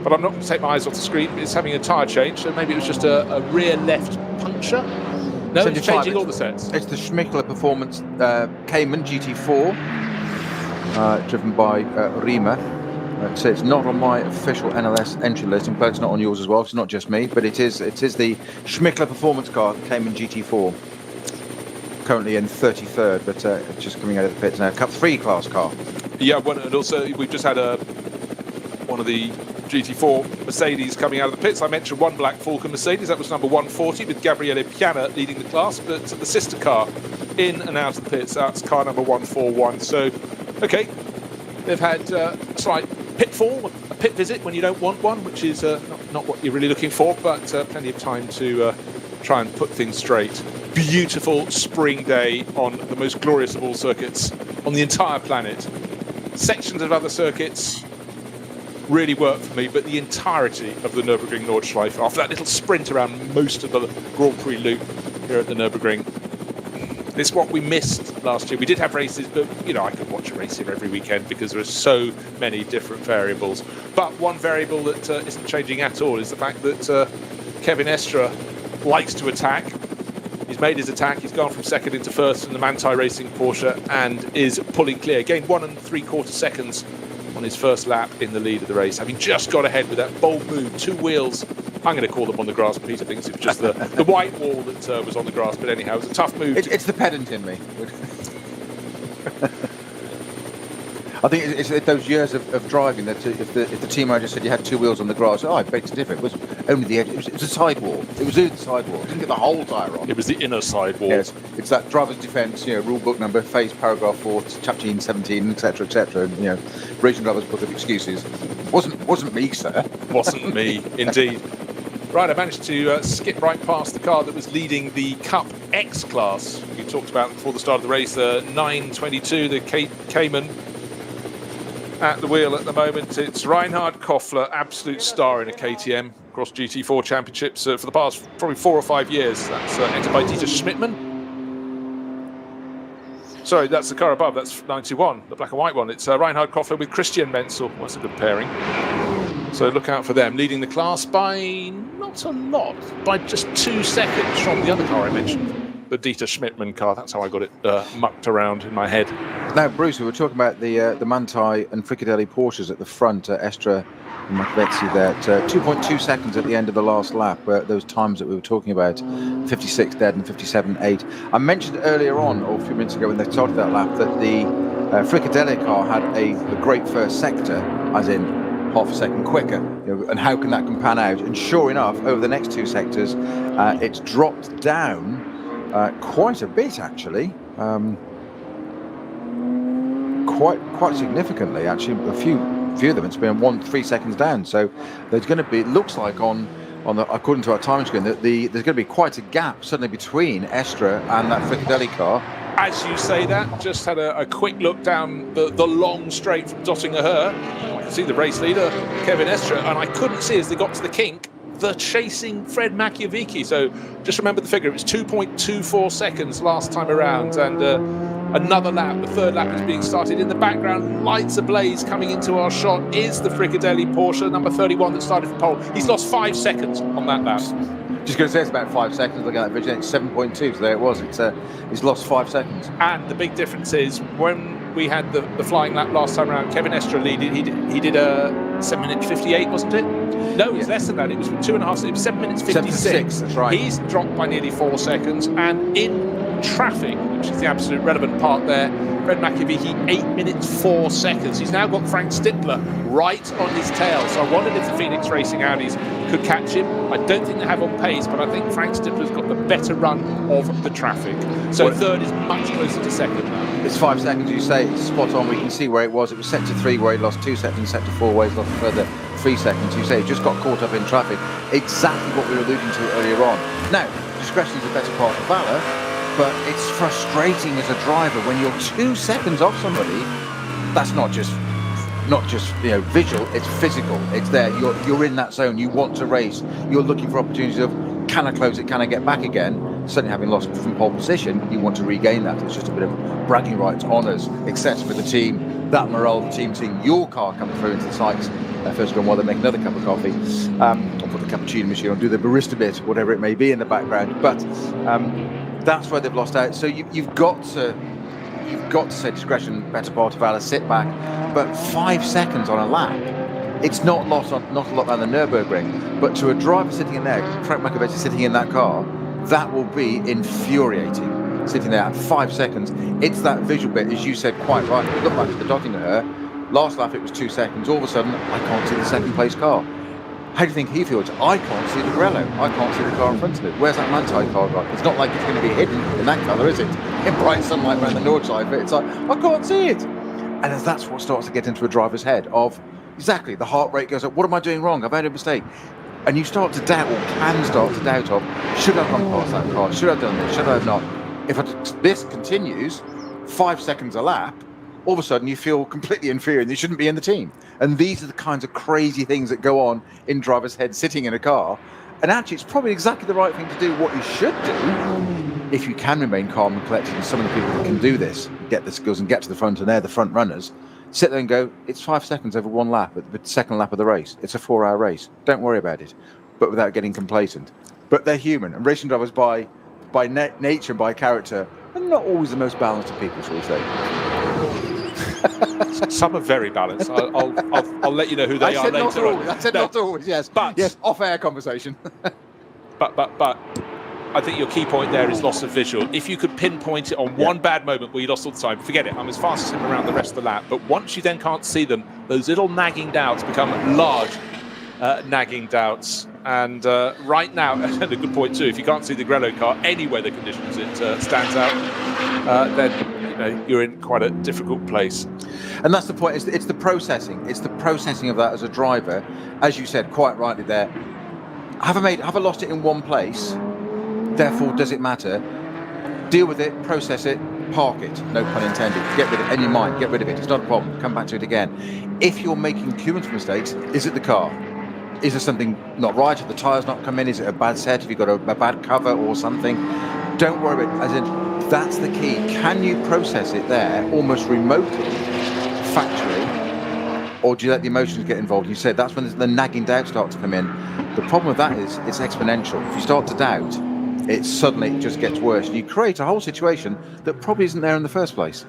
but I'm not going to take my eyes off the screen. It's having a tyre change, so maybe it was just a rear left puncture. No, it's changing all the sets. It's the Schmickler Performance Cayman GT4, driven by Riemer. So it's not on my official NLS entry list. I'm glad it's not on yours as well. It's not just me, but it is the Schmickler Performance car, Cayman GT4. Currently in 33rd, but just coming out of the pits now. Cup 3 class car. Yeah, and also we've just had one of the GT4 Mercedes coming out of the pits. I mentioned one black Falcon Mercedes, that was number 140 with Gabriele Piana leading the class, but the sister car in and out of the pits, that's car number 141. So, okay, they've had a slight pitfall, a pit visit when you don't want one, which is not what you're really looking for, but plenty of time to try and put things straight. Beautiful spring day on the most glorious of all circuits on the entire planet. Sections of other circuits really worked for me, but the entirety of the Nürburgring Nordschleife, after that little sprint around most of the Grand Prix loop here at the Nürburgring, it's what we missed last year. We did have races, but I could watch a race here every weekend because there are so many different variables. But one variable that isn't changing at all is the fact that Kevin Estre likes to attack. He's made his attack. He's gone from second into first in the Manthey Racing Porsche and is pulling clear. Gained 1 3/4 seconds on his first lap in the lead of the race, having just got ahead with that bold move. 2 wheels, I'm going to call them on the grass, Peter thinks it was just the white wall that was on the grass, but anyhow, it was a tough move. It's the pedant in me. I think it's those years of driving that if the team manager said you had 2 wheels on the grass, I beg to differ. It was only the edge. It was a sidewall. It was the sidewall. It didn't get the whole tyre on. It was the inner sidewall. Yes, it's that driver's defence, rule book number, phase paragraph 4, chapter 17, etc., etc. Racing driver's book of excuses. Wasn't me, sir. Wasn't me, indeed. Right, I managed to skip right past the car that was leading the Cup X class. We talked about before the start of the race, 922, the Cayman. At the wheel at the moment, it's Reinhard Koffler, absolute star in a KTM across GT4 championships for the past probably 4 or 5 years. That's entered by Dieter Schmidtmann. Sorry, that's the car above. That's 91, the black and white one. It's Reinhard Koffler with Christian Menzel. That's a good pairing. So look out for them. Leading the class by not a lot, by just 2 seconds from the other car I mentioned. The Dieter Schmidtmann car. That's how I got it mucked around in my head. Now, Bruce, we were talking about the Manthey and Fricadelli Porsches at the front, Estre and Macvezzi there. 2.2 seconds at the end of the last lap, those times that we were talking about, 56 dead and 57.8. I mentioned earlier on, or a few minutes ago when they started that lap, that the Fricadelli car had a great first sector, as in half a second quicker, and how can that pan out? And sure enough, over the next 2 sectors, it's dropped down quite a bit, actually. Quite significantly, actually. A few of them, it's been 3 seconds down. So there's going to be, it looks like on the, according to our time screen, that there's going to be quite a gap suddenly between Estre and that Fricadelli car. As you say that, just had a quick look down the long straight from Dottinger. I can see the race leader, Kevin Estre, and I couldn't see as they got to the kink the chasing Fred Machiavicchi. So just remember the figure, it was 2.24 seconds last time around, and another lap, the third lap is being started. In the background, lights ablaze coming into our shot is the Fricadelli Porsche, number 31 that started from pole. He's lost 5 seconds on that lap. Just going to say it's about 5 seconds. Looking at that vision, it's 7.2, so there it was. He's lost 5 seconds. And the big difference is when we had the flying lap last time around, Kevin Estre leaded. He did a 7 minutes 58, wasn't it? No, it was less than that. It was 2.5. It was 7 minutes 56. 76, that's right. He's dropped by nearly 4 seconds, and in traffic, which is the absolute relevant part there. Fred McAvee, 8 minutes 4 seconds. He's now got Frank Stippler right on his tail. So I wondered if the Phoenix Racing Audis could catch him. I don't think they have on pace, but I think Frank Stippler's got the better run of the traffic. So third is much closer to second now. It's 5 seconds, you say, it's spot on. We can see where it was. It was set to 3 where he lost 2 seconds, set to 4 where he lost a further 3 seconds. You say he just got caught up in traffic. Exactly what we were alluding to earlier on. Now, discretion is the better part of valour, but it's frustrating as a driver when you're 2 seconds off somebody. That's not just visual, it's physical. It's there. You're in that zone. You want to race. You're looking for opportunities of, can I close it? Can I get back again? Certainly having lost from pole position, you want to regain that. It's just a bit of bragging rights, honours, etc. for the team. That morale, the team seeing your car come through into the sights. First of all, while they make another cup of coffee, or put the cappuccino machine on, do the barista bit, whatever it may be in the background. But that's where they've lost out. So you've got to say discretion, better part of valour, sit back. But 5 seconds on a lap, it's not a lot on the Nürburgring. But to a driver sitting in there, Frank McAvee sitting in that car, that will be infuriating. Sitting there at 5 seconds, it's that visual bit, as you said quite right. It looked like the dotting at her. Last lap it was 2 seconds. All of a sudden, I can't see the second place car. How do you think he feels? I can't see the Grello. I can't see the car in front of it. Where's that Manti car got? It's not like it's going to be hidden in that colour, is it? In bright sunlight around the north side, but it's like, I can't see it. And that's what starts to get into a driver's head of, exactly, the heart rate goes up. What am I doing wrong? I've made a mistake. And you start to doubt, or can start to doubt of, should I have gone past that car? Should I have done this? Should I have not? If this continues, 5 seconds a lap, all of a sudden you feel completely inferior and you shouldn't be in the team. And these are the kinds of crazy things that go on in drivers' heads sitting in a car. And actually, it's probably exactly the right thing to do, what you should do, if you can remain calm and collected. And some of the people that can do this, get the skills and get to the front, and they're the front runners, sit there and go, it's 5 seconds over one lap, at the second lap of the race. It's a 4-hour race. Don't worry about it. But without getting complacent. But they're human. And racing drivers, by nature and by character, are not always the most balanced of people, shall we say. Some are very balanced. I'll let you know who they are later on. I said not always, yes. But yes, off-air conversation. but I think your key point there is loss of visual. If you could pinpoint it on one bad moment where you lost all the time, forget it. I'm as fast as him around the rest of the lap. But once you then can't see them, those little nagging doubts become large nagging doubts. And right now, and a good point too, if you can't see the Grello car, any weather conditions it stands out, then you're in quite a difficult place. And that's the point. It's the processing. It's the processing of that as a driver, as you said quite rightly there. Have I lost it in one place? Therefore, does it matter? Deal with it, process it, park it. No pun intended. Get rid of it in your mind. Get rid of it. It's not a problem. Come back to it again. If you're making cumulative mistakes, is it the car? Is there something not right? Have the tyres not come in? Is it a bad set? Have you got a bad cover or something? Don't worry about it. As in, that's the key. Can you process it there almost remotely, factually, or do you let the emotions get involved? You said that's when the nagging doubts start to come in. The problem with that is it's exponential. If you start to doubt, it suddenly just gets worse. And you create a whole situation that probably isn't there in the first place.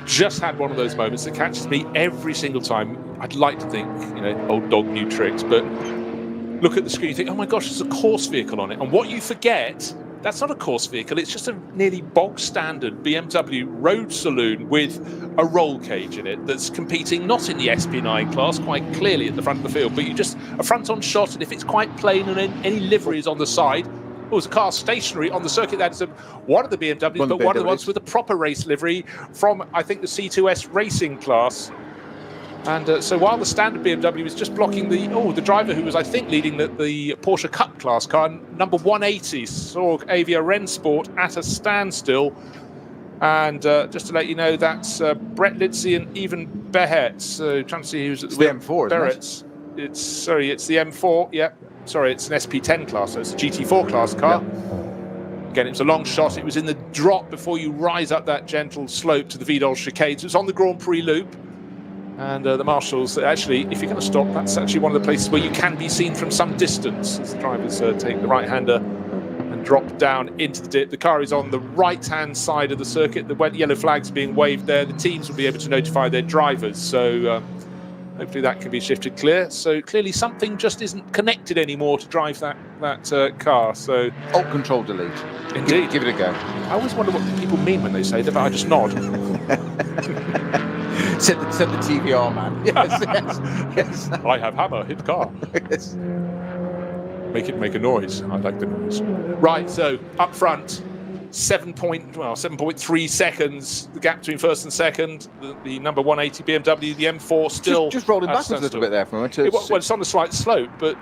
Just had one of those moments that catches me every single time. I'd like to think, old dog, new tricks, but look at the screen, you think, oh my gosh, there's a course vehicle on it. And what you forget, that's not a course vehicle, it's just a nearly bog standard BMW road saloon with a roll cage in it that's competing not in the SP9 class, quite clearly at the front of the field, but you just a front-on shot, and if it's quite plain and any livery is on the side, was a car stationary on the circuit. That is one of the BMWs, but one of the ones with a proper race livery from, I think, the C2S racing class. And so while the standard BMW is just blocking the driver who was, I think, leading the Porsche Cup class car, number 180, saw Avia Rennen Sport at a standstill. And just to let you know, that's Brett Lidsey and Even Behet. So trying to see who's at the M4, isn't it? It's the M4, yeah. Sorry, it's an SP10 class, so it's a GT4 class car. Yeah. Again, it was a long shot. It was in the drop before you rise up that gentle slope to the Vidal chicane. So it's on the Grand Prix loop. And the marshals, actually, if you're going to stop, that's actually one of the places where you can be seen from some distance as the drivers take the right-hander and drop down into the dip. The car is on the right-hand side of the circuit. The yellow flag's being waved there. The teams will be able to notify their drivers. So Hopefully that can be shifted clear. So clearly something just isn't connected anymore to drive that car. So Alt Control Delete. Indeed. Give it a go. I always wonder what people mean when they say that, but I just nod. Said the TVR man. Yes. I have hammer, hit car. Yes. Make it make a noise. I like the noise. Right, so up front, 7.3 seconds. The gap between first and second. The number 180 BMW, the M4 still just rolling backwards a little bit there for a moment. Well, it's on a slight slope, but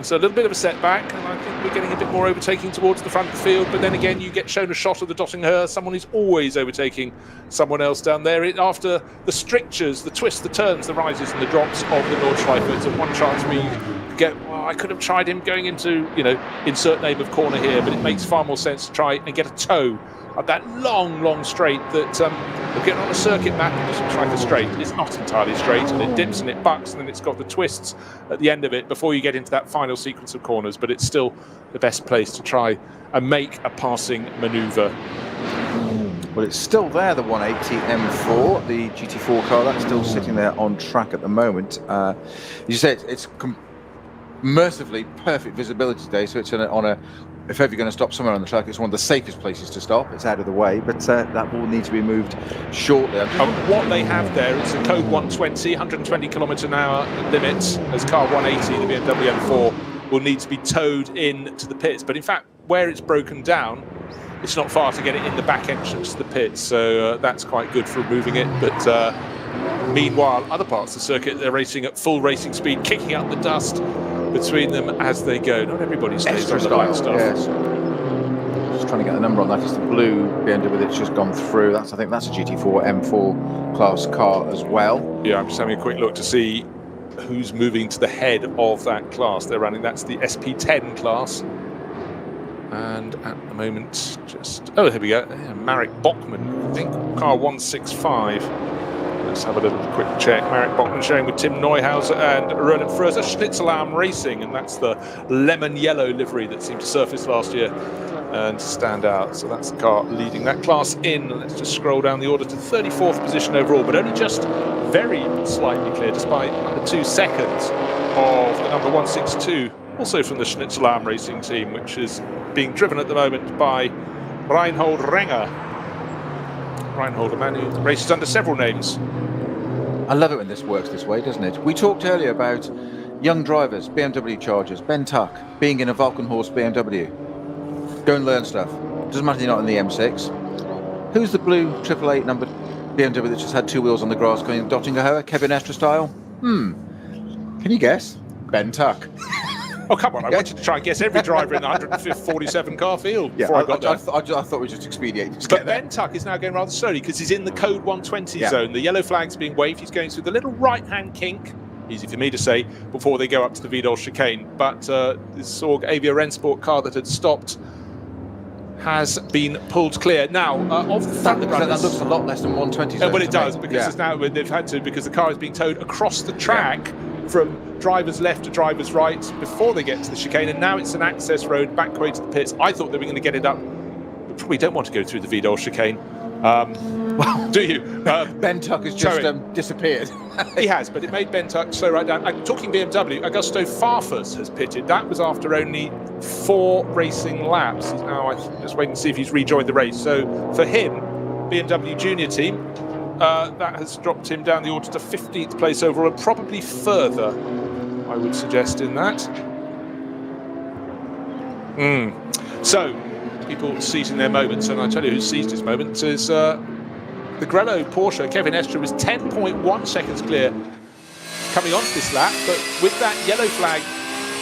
so a little bit of a setback, and I think we're getting a bit more overtaking towards the front of the field. But then again, you get shown a shot of the Dottinger, someone who's always overtaking someone else down there. After the strictures, the twists, the turns, the rises and the drops of the Nordschleife, it's a one chance we get. Well, I could have tried him going into, insert name of corner here, but it makes far more sense to try and get a toe at that long straight that we're getting on a circuit map. It doesn't look like a straight. It's not entirely straight, and it dips and it bucks, and then it's got the twists at the end of it before you get into that final sequence of corners. But it's still the best place to try and make a passing manoeuvre. Well, it's still there, the 180 M4, the GT4 car. That's still sitting there on track at the moment. You said it's mercifully perfect visibility today, so it's if ever you're going to stop somewhere on the track, it's one of the safest places to stop. It's out of the way, but that will need to be moved shortly. What they have there is a code 120, 120 kilometre an hour limit, as car 180, the BMW M4, will need to be towed in to the pits. But in fact, where it's broken down, it's not far to get it in the back entrance to the pits, so that's quite good for moving it. But meanwhile, other parts of the circuit, they're racing at full racing speed, kicking up the dust between them as they go. Not everybody stays on the black stuff. Yes. Just trying to get the number on that. It's the blue BMW that's just gone through. I think that's a GT4 M4 class car as well. Yeah, I'm just having a quick look to see who's moving to the head of that class they're running. That's the SP10 class. And at the moment, here we go. Marek Bachmann, I think, car 165. Let's have a little quick check. Marek Bachmann sharing with Tim Neuhauser and Rennen Fröser, Schnitzelarm Racing, and that's the lemon yellow livery that seemed to surface last year and stand out. So that's the car leading that class in. Let's just scroll down the order to 34th position overall, but only just very slightly clear, despite under 2 seconds of the number 162, also from the Schnitzelarm Racing team, which is being driven at the moment by Reinhold Renger. Reinhold, a man who races under several names. I love it when this works this way, doesn't it? We talked earlier about young drivers, BMW chargers, Ben Tuck being in a Valkenhorst BMW. Go and learn stuff. Doesn't matter you're not in the M6. Who's the blue 888 number BMW that just had 2 wheels on the grass going Dottinger Kevin Estre style? Can you guess? Ben Tuck. Oh, come on. I wanted to try and guess every driver in the 147 car field before I got there. I thought we just expedient. But Ben Tuck is now going rather slowly because he's in the code 120 zone. The yellow flag's being waved. He's going through the little right-hand kink, easy for me to say, before they go up to the Vidal chicane. But this Sorg Avia Rennsport car that had stopped has been pulled clear. Now, of the front runners... That looks a lot less than 120 zone. Well, it does, because it's now they've had to, because the car is being towed across the track from drivers left to drivers right before they get to the chicane, and now it's an access road back way to the pits. I thought they were going to get it up. We probably don't want to go through the Vidal chicane. Do you? Ben Tuck has just disappeared. He has, but it made Ben Tuck slow right down. Talking BMW, Augusto Farfus has pitted. That was after only 4 racing laps. He's now, just waiting to see if he's rejoined the race. So for him, BMW Junior team, that has dropped him down the order to 15th place overall, and probably further, I would suggest, in that. So, people seizing their moments, and I tell you who seized his moment is the Grello Porsche. Kevin Estre was 10.1 seconds clear coming onto this lap, but with that yellow flag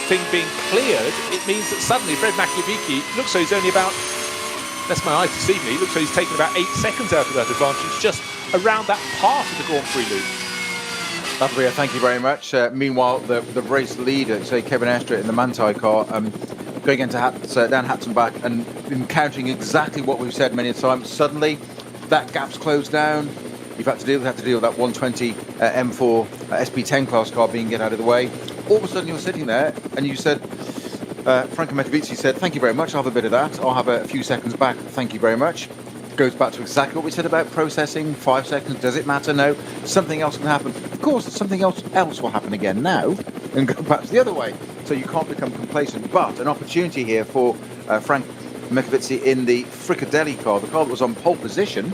thing being cleared, it means that suddenly Fred Makiewicz looks like he's only about, that's my eye deceiving me, looks like he's taken about 8 seconds out of that advantage just around that part of the Grand Prix loop. Lavria, thank you very much. Meanwhile, the race leader, say Kevin Estre in the Manthey car, going into down Hatton back and encountering exactly what we've said many times. Suddenly, that gap's closed down. You've had to deal with that 120 M4 SP10 class car being get out of the way. All of a sudden, you're sitting there, and you said, Franco Makiewicz said, "Thank you very much. I'll have a bit of that. I'll have a few seconds back. Thank you very much." goes back to exactly what we said about processing. 5 seconds, does it matter? No. Something else can happen. Of course, something else will happen again now and go back to the other way. So you can't become complacent. But an opportunity here for Frank Mikovitsy in the Fricadelli car, the car that was on pole position,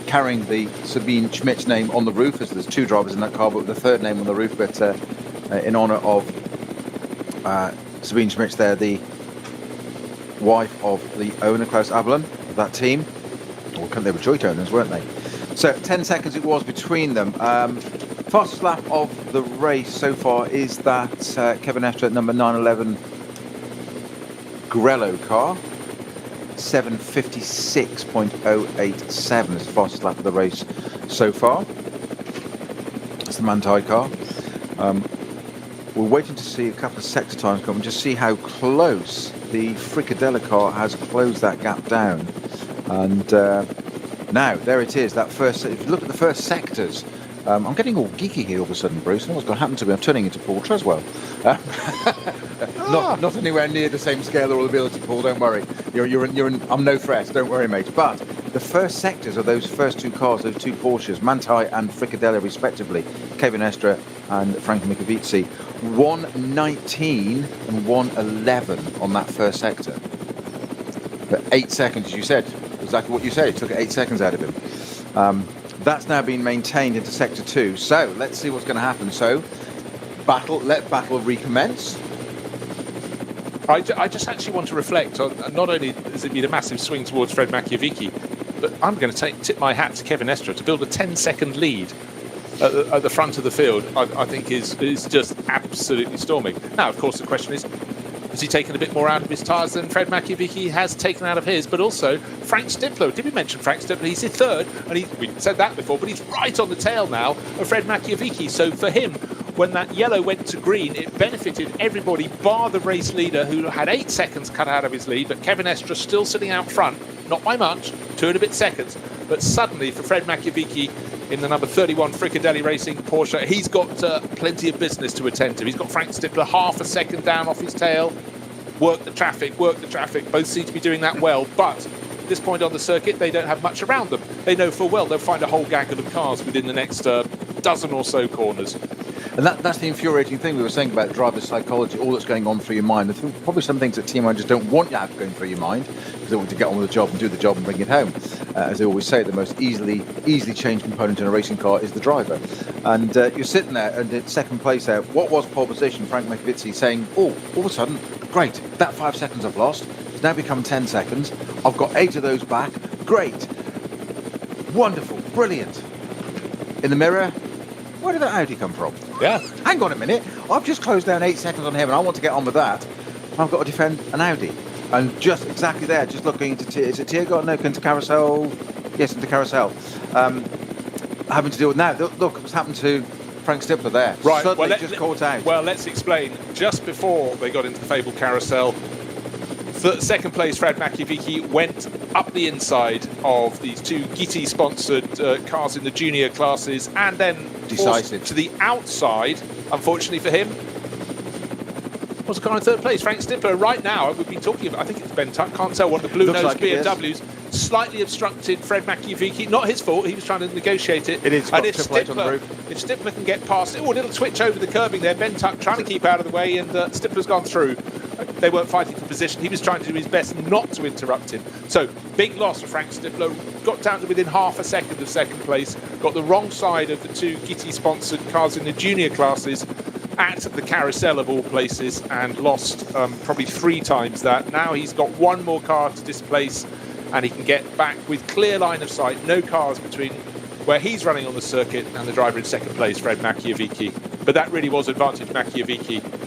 carrying the Sabine Schmidt's name on the roof, as there's 2 drivers in that car, but the 3rd name on the roof, but in honour of Sabine Schmidt's there, the wife of the owner, Klaus Abelin, of that team. Or they were joint owners, weren't they? So 10 seconds it was between them. Fastest lap of the race so far is that Kevin Estre number 911 Grello car. 7:56.087 is the fastest lap of the race so far. It's the Manthey car. We're waiting to see a couple of sector times come and just see how close the Fricadella car has closed that gap down. And now, there it is, that first, if you look at the first sectors, I'm getting all geeky here all of a sudden, Bruce. I don't know what's going to happen to me. I'm turning into Paul Treswell. Not anywhere near the same scale or ability, Paul, don't worry. I'm no threat, don't worry, mate. But the first sectors of those first 2 cars, those 2 Porsches, Manthey and Fricadella respectively, Kevin Estre and Frank Mikovitsy, 1:19 and 1:11 on that first sector. For 8 seconds, as you said, exactly what you said, it took 8 seconds out of him. That's now been maintained into sector 2. So let's see what's going to happen. So let battle recommence. I just actually want to reflect on, not only has it been a massive swing towards Fred Machiavicki, but I'm going to tip my hat to Kevin Estre to build a 10-second lead at the front of the field. I think is just absolutely storming. Now, of course, the question is, has he taken a bit more out of his tyres than Fred Machiavicki has taken out of his? But also, Frank Stippler. Did we mention Frank Stippler? He's in 3rd, and we said that before, but he's right on the tail now of Fred Machiavicki. So for him, when that yellow went to green, it benefited everybody bar the race leader, who had 8 seconds cut out of his lead, but Kevin Estre still sitting out front, not by much, 2 and a bit seconds. But suddenly, for Fred Machiavicki, in the number 31 Fricadelli Racing Porsche, he's got plenty of business to attend to. He's got Frank Stippler half a second down off his tail. Work the traffic. Both seem to be doing that well, but at this point on the circuit, they don't have much around them. They know full well they'll find a whole gaggle of cars within the next dozen or so corners. And that's the infuriating thing we were saying about driver psychology, all that's going on through your mind. There's probably some things that team managers don't want you to have going through your mind, because they want to get on with the job and do the job and bring it home. As they always say, the most easily changed component in a racing car is the driver. And you're sitting there and in 2nd place out. What was pole position? Frank Mikovitsy saying, all of a sudden, great, that 5 seconds I've lost has now become 10 seconds. I've got 8 of those back. Great. Wonderful. Brilliant. In the mirror, where did that Audi come from? Yeah. Hang on a minute. I've just closed down 8 seconds on him and I want to get on with that. I've got to defend an Audi. And just exactly there, just looking into, is it Tiergarten? No, into Carousel. Yes, into Carousel. Having to deal with now. Look what's happened to Frank Stippler there. Right. Suddenly just caught out. Well, let's explain. Just before they got into the fabled Carousel, 2nd place Fred Machiavicki went up the inside of these 2 Gitti-sponsored cars in the junior classes, and then decisive to the outside, unfortunately for him, was a car in 3rd place. Frank Stippler, right now, we've been talking about, I think it's Ben Tuck, can't tell what the blue-nosed like BMWs, slightly obstructed Fred Machiavicki. Not his fault, he was trying to negotiate it. It is, and if Stippler can get past it, a little twitch over the curbing there, Ben Tuck trying to keep out of the way, and Stippler's gone through. They weren't fighting for position. He was trying to do his best not to interrupt him. So, big loss for Frank Stippler. Got down to within half a second of 2nd place. Got the wrong side of the 2 Gitti-sponsored cars in the junior classes at the Carousel of all places, and lost probably 3 times that. Now he's got 1 more car to displace, and he can get back with clear line of sight. No cars between where he's running on the circuit and the driver in 2nd place, Fred Machiavicki. But that really was advantage Machiavicki.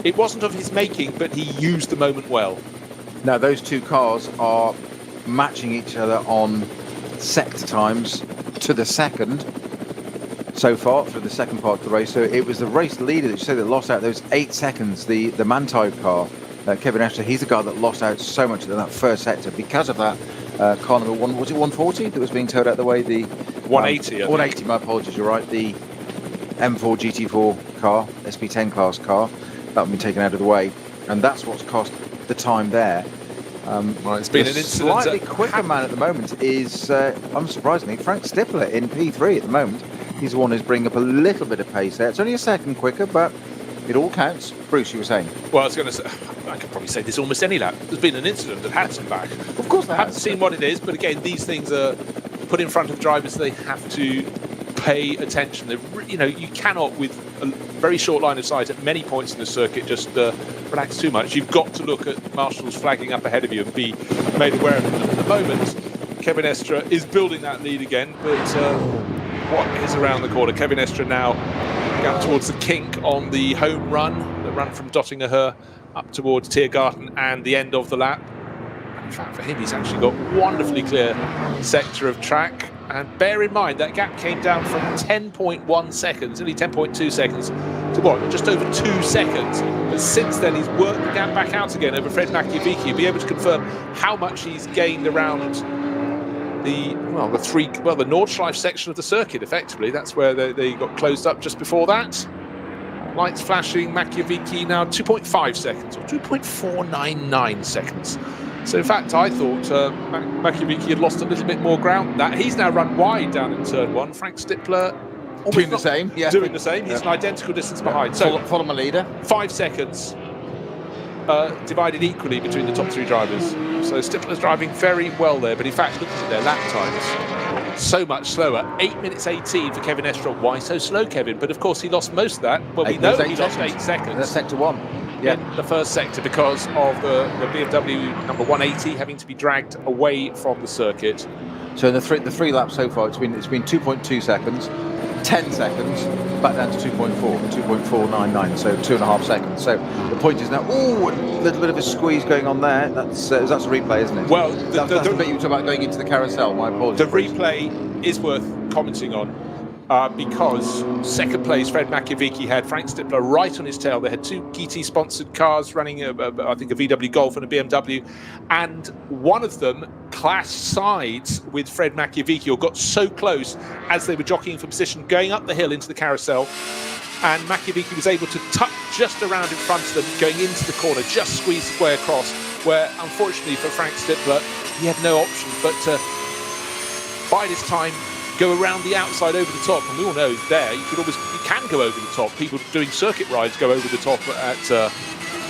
It wasn't of his making, but he used the moment well. Now, those 2 cars are matching each other on sector times to the second so far for the 2nd part of the race. So it was the race leader that you said that lost out those 8 seconds, the Manthey car. Kevin Estre, he's the guy that lost out so much in that first sector because of that car number 1, was it 140 that was being towed out the way? The 180. 180, my apologies, you're right. The M4 GT4 car, SP10 class car, that would be taken out of the way, and that's what's cost the time there. Well, it's been an incident. Slightly quicker man at the moment is, unsurprisingly, Frank Stippler in P3 at the moment. He's the one who's bringing up a little bit of pace there. It's only a second quicker, but it all counts. Bruce, you were saying? Well, I was going to say, I could probably say this almost any lap. There's been an incident at Hatzenbach. Of course there I haven't seen what it is, but again, these things are put in front of drivers. They have to pay attention. You cannot, with a very short line of sight at many points in the circuit, just relax too much. You've got to look at marshals flagging up ahead of you and be made aware of it. At the moment, Kevin Estre is building that lead again, but what is around the corner? Kevin Estre now going towards the kink on the home run, the run from Dottingerhöhe up towards Tiergarten and the end of the lap. In fact, for him, he's actually got wonderfully clear sector of track. And bear in mind, that gap came down from 10.1 seconds, only 10.2 seconds, to what, just over 2 seconds. But since then, he's worked the gap back out again over Fred Makiewicz. You'll be able to confirm how much he's gained around the Nordschleife section of the circuit, effectively. That's where they got closed up just before that. Lights flashing, Makiewicz now 2.5 seconds, or 2.499 seconds. So, in fact, I thought Makiewicz had lost a little bit more ground. That he's now run wide down in turn one. Frank Stippler doing the same. Yeah. Doing the same. He's an identical distance behind. So, follow my leader. 5 seconds divided equally between the top three drivers. So Stippler's driving very well there. But in fact, looking at their lap times, so much slower. 8 minutes 18 for Kevin Estre. Why so slow, Kevin? But of course, he lost most of that. Well, we know he lost 8 seconds. That's sector one. Yeah, in the first sector because of the BMW number 180 having to be dragged away from the circuit. So in the three laps so far, it's been 2.2 seconds, 10 seconds, back down to 2.499, so 2.5 seconds. So the point is now, a little bit of a squeeze going on there. That's a replay, isn't it? Well, that's the bit you talk about going into the carousel. My apologies. The replay is worth commenting on. Because second place, Fred Makiewicz had Frank Stippler right on his tail. They had 2 GT-sponsored cars running, I think, a VW Golf and a BMW, and one of them clashed sides with Fred Makiewicz, or got so close as they were jockeying for position, going up the hill into the carousel, and Makiewicz was able to tuck just around in front of them, going into the corner, just squeezed his way across, where, unfortunately for Frank Stippler, he had no option but to bide his time, go around the outside over the top, and we all know there you can go over the top. People doing circuit rides go over the top at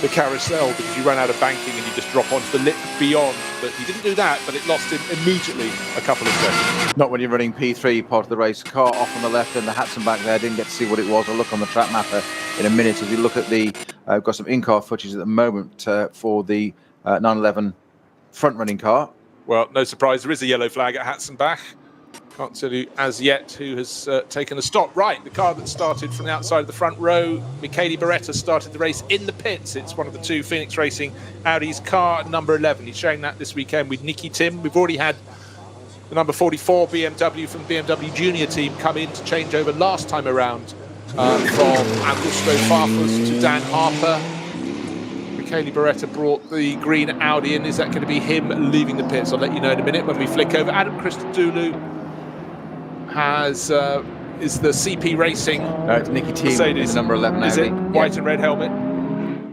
the carousel because you run out of banking and you just drop onto the lip beyond. But he didn't do that, but it lost him immediately a couple of seconds. Not when you're running P3 part of the race. Car off on the left and the Hatzenbach there. Didn't get to see what it was. I'll look on the track mapper in a minute as we look at the. I've got some in-car footage at the moment for the 911 front-running car. Well, no surprise, there is a yellow flag at Hatzenbach. Can't tell you as yet who has taken a stop. Right, the car that started from the outside of the front row, Michele Beretta, started the race in the pits. It's one of the 2 Phoenix Racing Audi's, car number 11. He's showing that this weekend with Nicky Tim. We've already had the number 44 BMW from the BMW Junior team come in to change over last time around from Augusto Farfus to Dan Harper. Michele Beretta brought the green Audi in. Is that going to be him leaving the pits? I'll let you know in a minute when we flick over. Adam Christodoulou is the CP Racing. It's Nicky Team in the number 11 Is Audi. it white and red helmet?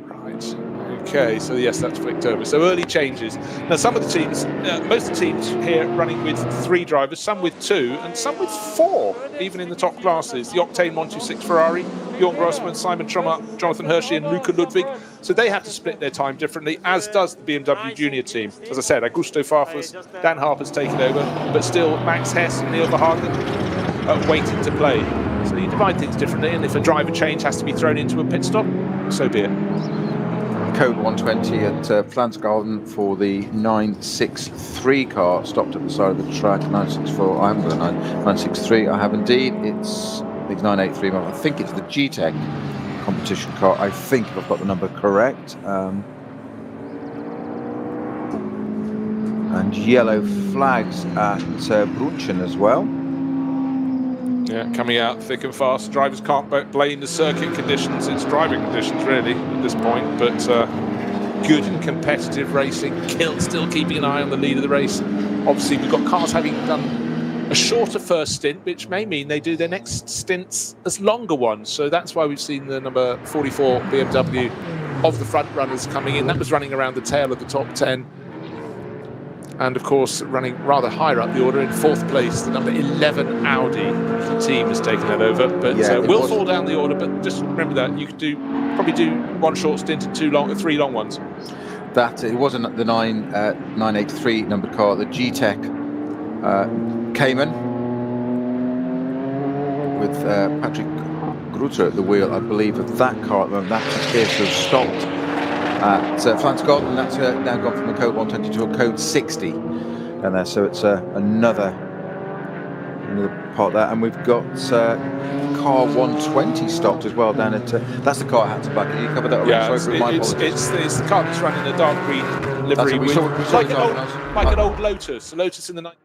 Right. Okay, so yes, that's flicked over. So early changes. Now, some of the teams, most of the teams here running with 3 drivers, some with 2, and some with 4, even in the top classes. The Octane 126 Ferrari, Bjorn Grossman, Simon Trummer, Jonathan Hershey, and Luca Ludwig. So they have to split their time differently, as does the BMW Junior team. As I said, Augusto Farfus, Dan Harper's taken over, but still Max Hess and Neil Verhagen waiting to play. So you divide things differently, and if a driver change has to be thrown into a pit stop, so be it. Code 120 at Flansgarden for the 963 car, stopped at the side of the track. 964, I haven't got a 963, I have indeed. It's 983, I think it's the G-Tech competition car, I think, if I've got the number correct. And yellow flags at Brunchen as well. Yeah, coming out thick and fast. Drivers can't blame the circuit conditions. It's driving conditions, really, at this point. But good and competitive racing. Kilt still keeping an eye on the lead of the race. Obviously, we've got cars having done a shorter first stint, which may mean they do their next stints as longer ones. So that's why we've seen the number 44 BMW of the front runners coming in. That was running around the tail of the top 10. And of course, running rather higher up the order in fourth place, the number 11 Audi team has taken that over. But will fall down the order. But just remember that you could probably do one short stint and three long ones. That it wasn't the 983 numbered car, the G-Tech Cayman with Patrick Grutter at the wheel, I believe, of that car at the moment. That appears to have stopped at Flan Scotland. That's now gone from a code 120 to a code 60 down there, so it's another part there. And we've got car 120 stopped as well down at that's the car I had to back. You covered that already? Yeah, it's the car that's running a dark green livery with like an old Lotus, a Lotus in the night.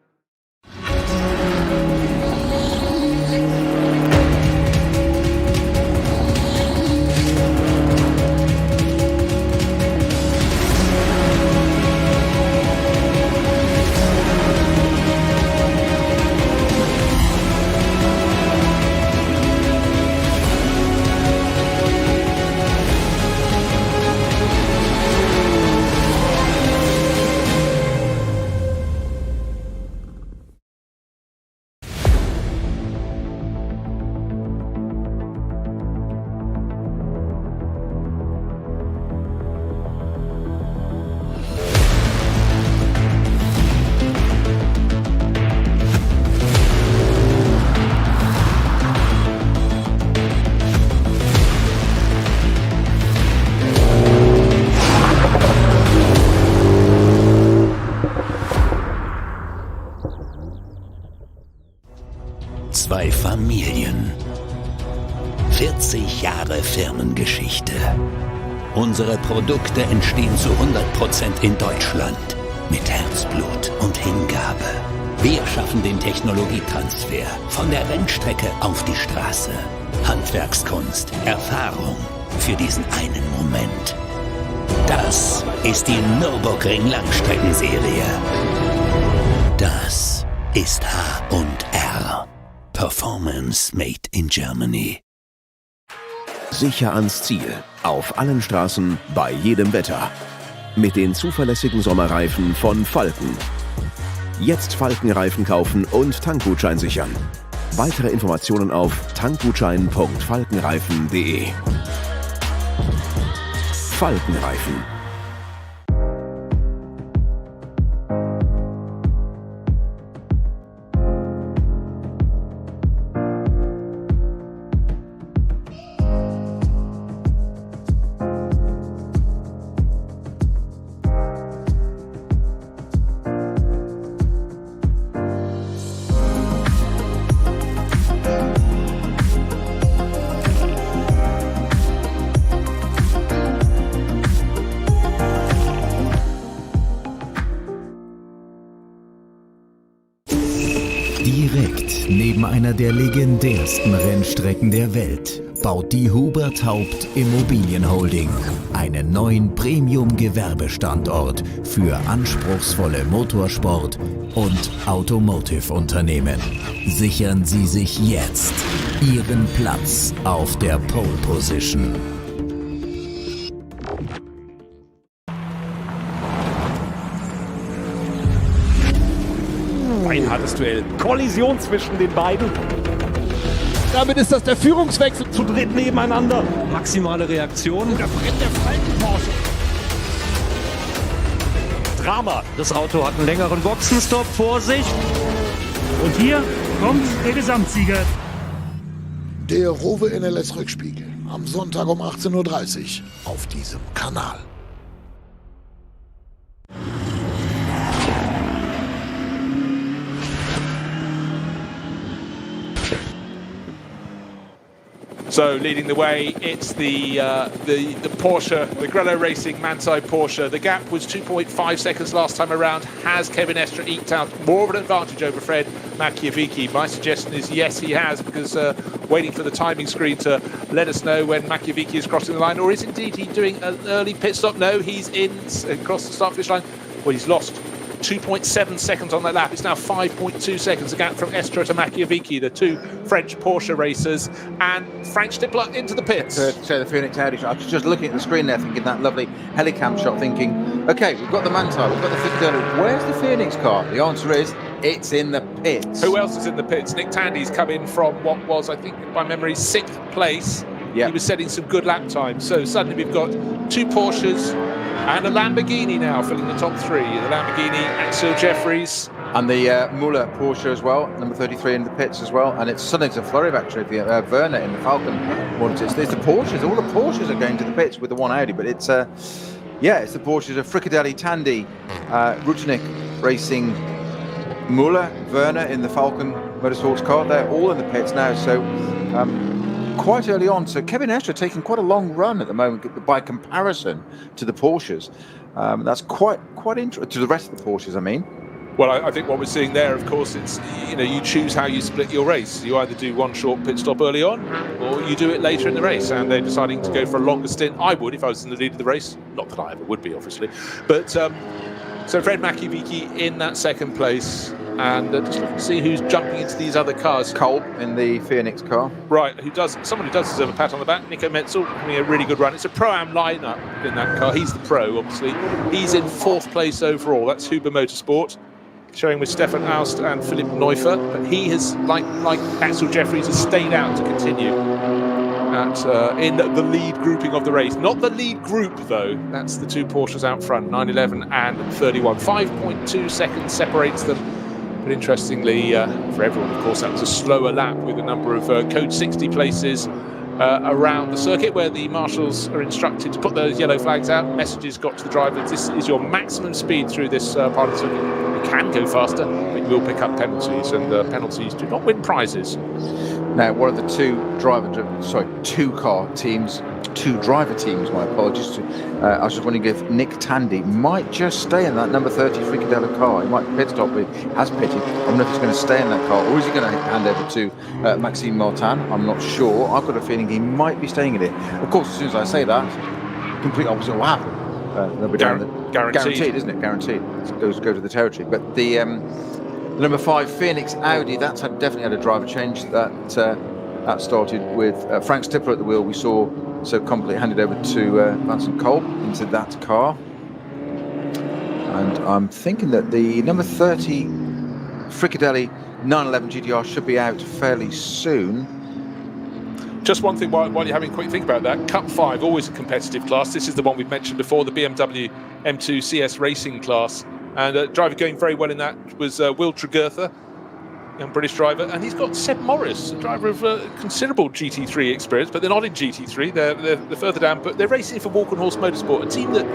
Zwei Familien. 40 Jahre Firmengeschichte. Unsere Produkte entstehen zu 100% in Deutschland. Mit Herzblut und Hingabe. Wir schaffen den Technologietransfer von der Rennstrecke auf die Straße. Handwerkskunst, Erfahrung für diesen einen Moment. Das ist die Nürburgring Langstreckenserie. Das ist H&R. Performance made in Germany. Sicher ans Ziel. Auf allen Straßen, bei jedem Wetter. Mit den zuverlässigen Sommerreifen von Falken. Jetzt Falkenreifen kaufen und Tankgutschein sichern. Weitere Informationen auf tankgutschein.falkenreifen.de. Falkenreifen. Direkt neben einer der legendärsten Rennstrecken der Welt baut die Hubert Haupt Immobilienholding einen neuen Premium-Gewerbestandort für anspruchsvolle Motorsport- und Automotive-Unternehmen. Sichern Sie sich jetzt Ihren Platz auf der Pole Position. Ein hartes Duell. Kollision zwischen den beiden. Damit ist das der Führungswechsel. Zu dritt nebeneinander. Maximale Reaktion. Da brennt der Falken-Porsche. Drama. Das Auto hat einen längeren Boxenstopp. Vorsicht. Und hier kommt der Gesamtsieger. Der Rowe NLS Rückspiegel am Sonntag um 18:30 Uhr auf diesem Kanal. So leading the way, it's the Porsche, the Grello Racing Manside Porsche. The gap was 2.5 seconds last time around. Has Kevin Estre eked out more of an advantage over Fred Machiavicki? My suggestion is yes, he has, because waiting for the timing screen to let us know when Machiavicki is crossing the line, or is indeed he doing an early pit stop? No, he's in across the start finish line. Well, he's lost 2.7 seconds on that lap. It's now 5.2 seconds. The gap from Estra to Machiavicchi, the two French Porsche racers, and Frank Stippler into the pits. So the Phoenix Audi shot. I was just looking at the screen there, thinking that lovely helicam shot, thinking, okay, we've got the Manthey, we've got the Ficadillo. Where's the Phoenix car? The answer is, it's in the pits. Who else is in the pits? Nick Tandy's come in from what was, I think, by memory, 6th place. Yep. He was setting some good lap times. So suddenly we've got two Porsches and a Lamborghini now filling the top three. The Lamborghini, Axel Jeffries. And the Muller Porsche as well, number 33 in the pits as well. And it's suddenly a flurry of activity. Werner in the Falcon. It's the Porsches. All the Porsches are going to the pits with the one Audi. But it's the Porsches of Fricadelli, Tandy, Rutschnik Racing, Muller, Werner in the Falcon Motorsports car. They're all in the pits now. So quite early on. So Kevin Estre taking quite a long run at the moment by comparison to the Porsches. That's quite interesting. To the rest of the Porsches, I mean. Well, I think what we're seeing there, of course, it's, you choose how you split your race. You either do one short pit stop early on, or you do it later in the race. And they're deciding to go for a longer stint. I would if I was in the lead of the race. Not that I ever would be, obviously. But so Fred Machiavicchi in that second place. And just looking to see who's jumping into these other cars. Kolb in the Phoenix car. Right, someone who does deserve a pat on the back. Nico Metzel having a really good run. It's a Pro-Am lineup in that car. He's the pro, obviously. He's in 4th place overall. That's Huber Motorsport, showing with Stefan Aust and Philipp Neuffer. But he has, like Axel Jeffries, has stayed out to continue in the lead grouping of the race. Not the lead group, though. That's the two Porsches out front, 911 and 31. 5.2 seconds separates them. But interestingly, for everyone, of course, that was a slower lap with a number of Code 60 places around the circuit where the marshals are instructed to put those yellow flags out. Messages got to the drivers. This is your maximum speed through this part of the circuit. You can go faster, but you will pick up penalties, and penalties do not win prizes. Now, one of the two driver teams, my apologies. I was just wondering if Nick Tandy might just stay in that number 30 Fricadello car. He might pit stop, but he has pitted. I don't know if he's going to stay in that car, or is he going to hand over to Maxime Martin? I'm not sure. I've got a feeling he might be staying in it. Of course, as soon as I say that, complete opposite will happen. They'll be guaranteed, isn't it? Guaranteed. Go to the territory. But the number 5 Phoenix Audi, that's definitely had a driver change. That started with Frank Stippler at the wheel. We saw so completely handed over to Vincent Kolb into that car. And I'm thinking that the number 30 Fricadelli 911 GTR should be out fairly soon. Just one thing while you're having a quick think about that. Cup 5, always a competitive class. This is the one we've mentioned before, the BMW M2 CS Racing class. And a driver going very well in that was Will Tregurtha, young British driver. And he's got Seb Morris, a driver of considerable GT3 experience, but they're not in GT3. They're further down, but they're racing for Walkenhorst Motorsport, a team that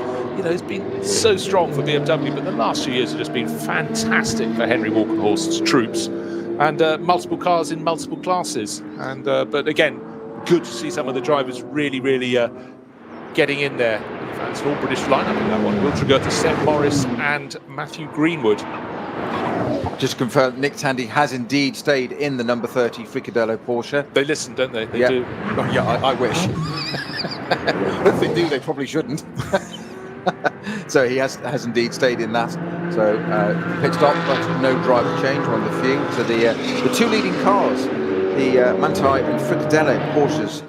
has been so strong for BMW, but the last few years have just been fantastic for Henry Walkenhorst's troops. And multiple cars in multiple classes. And but again, good to see some of the drivers really getting in there. In fact, it's an all British lineup in that one. Will Tregurtha, Seb Morris and Matthew Greenwood. Just to confirm, Nick Tandy has indeed stayed in the number 30 Fricadello Porsche. They listen, don't they? They do. Oh, yeah, I wish. If they do, they probably shouldn't. So he has indeed stayed in that. So pit stop, but no driver change, one of the few. So the two leading cars, the Manthey and Fricadello Porsches,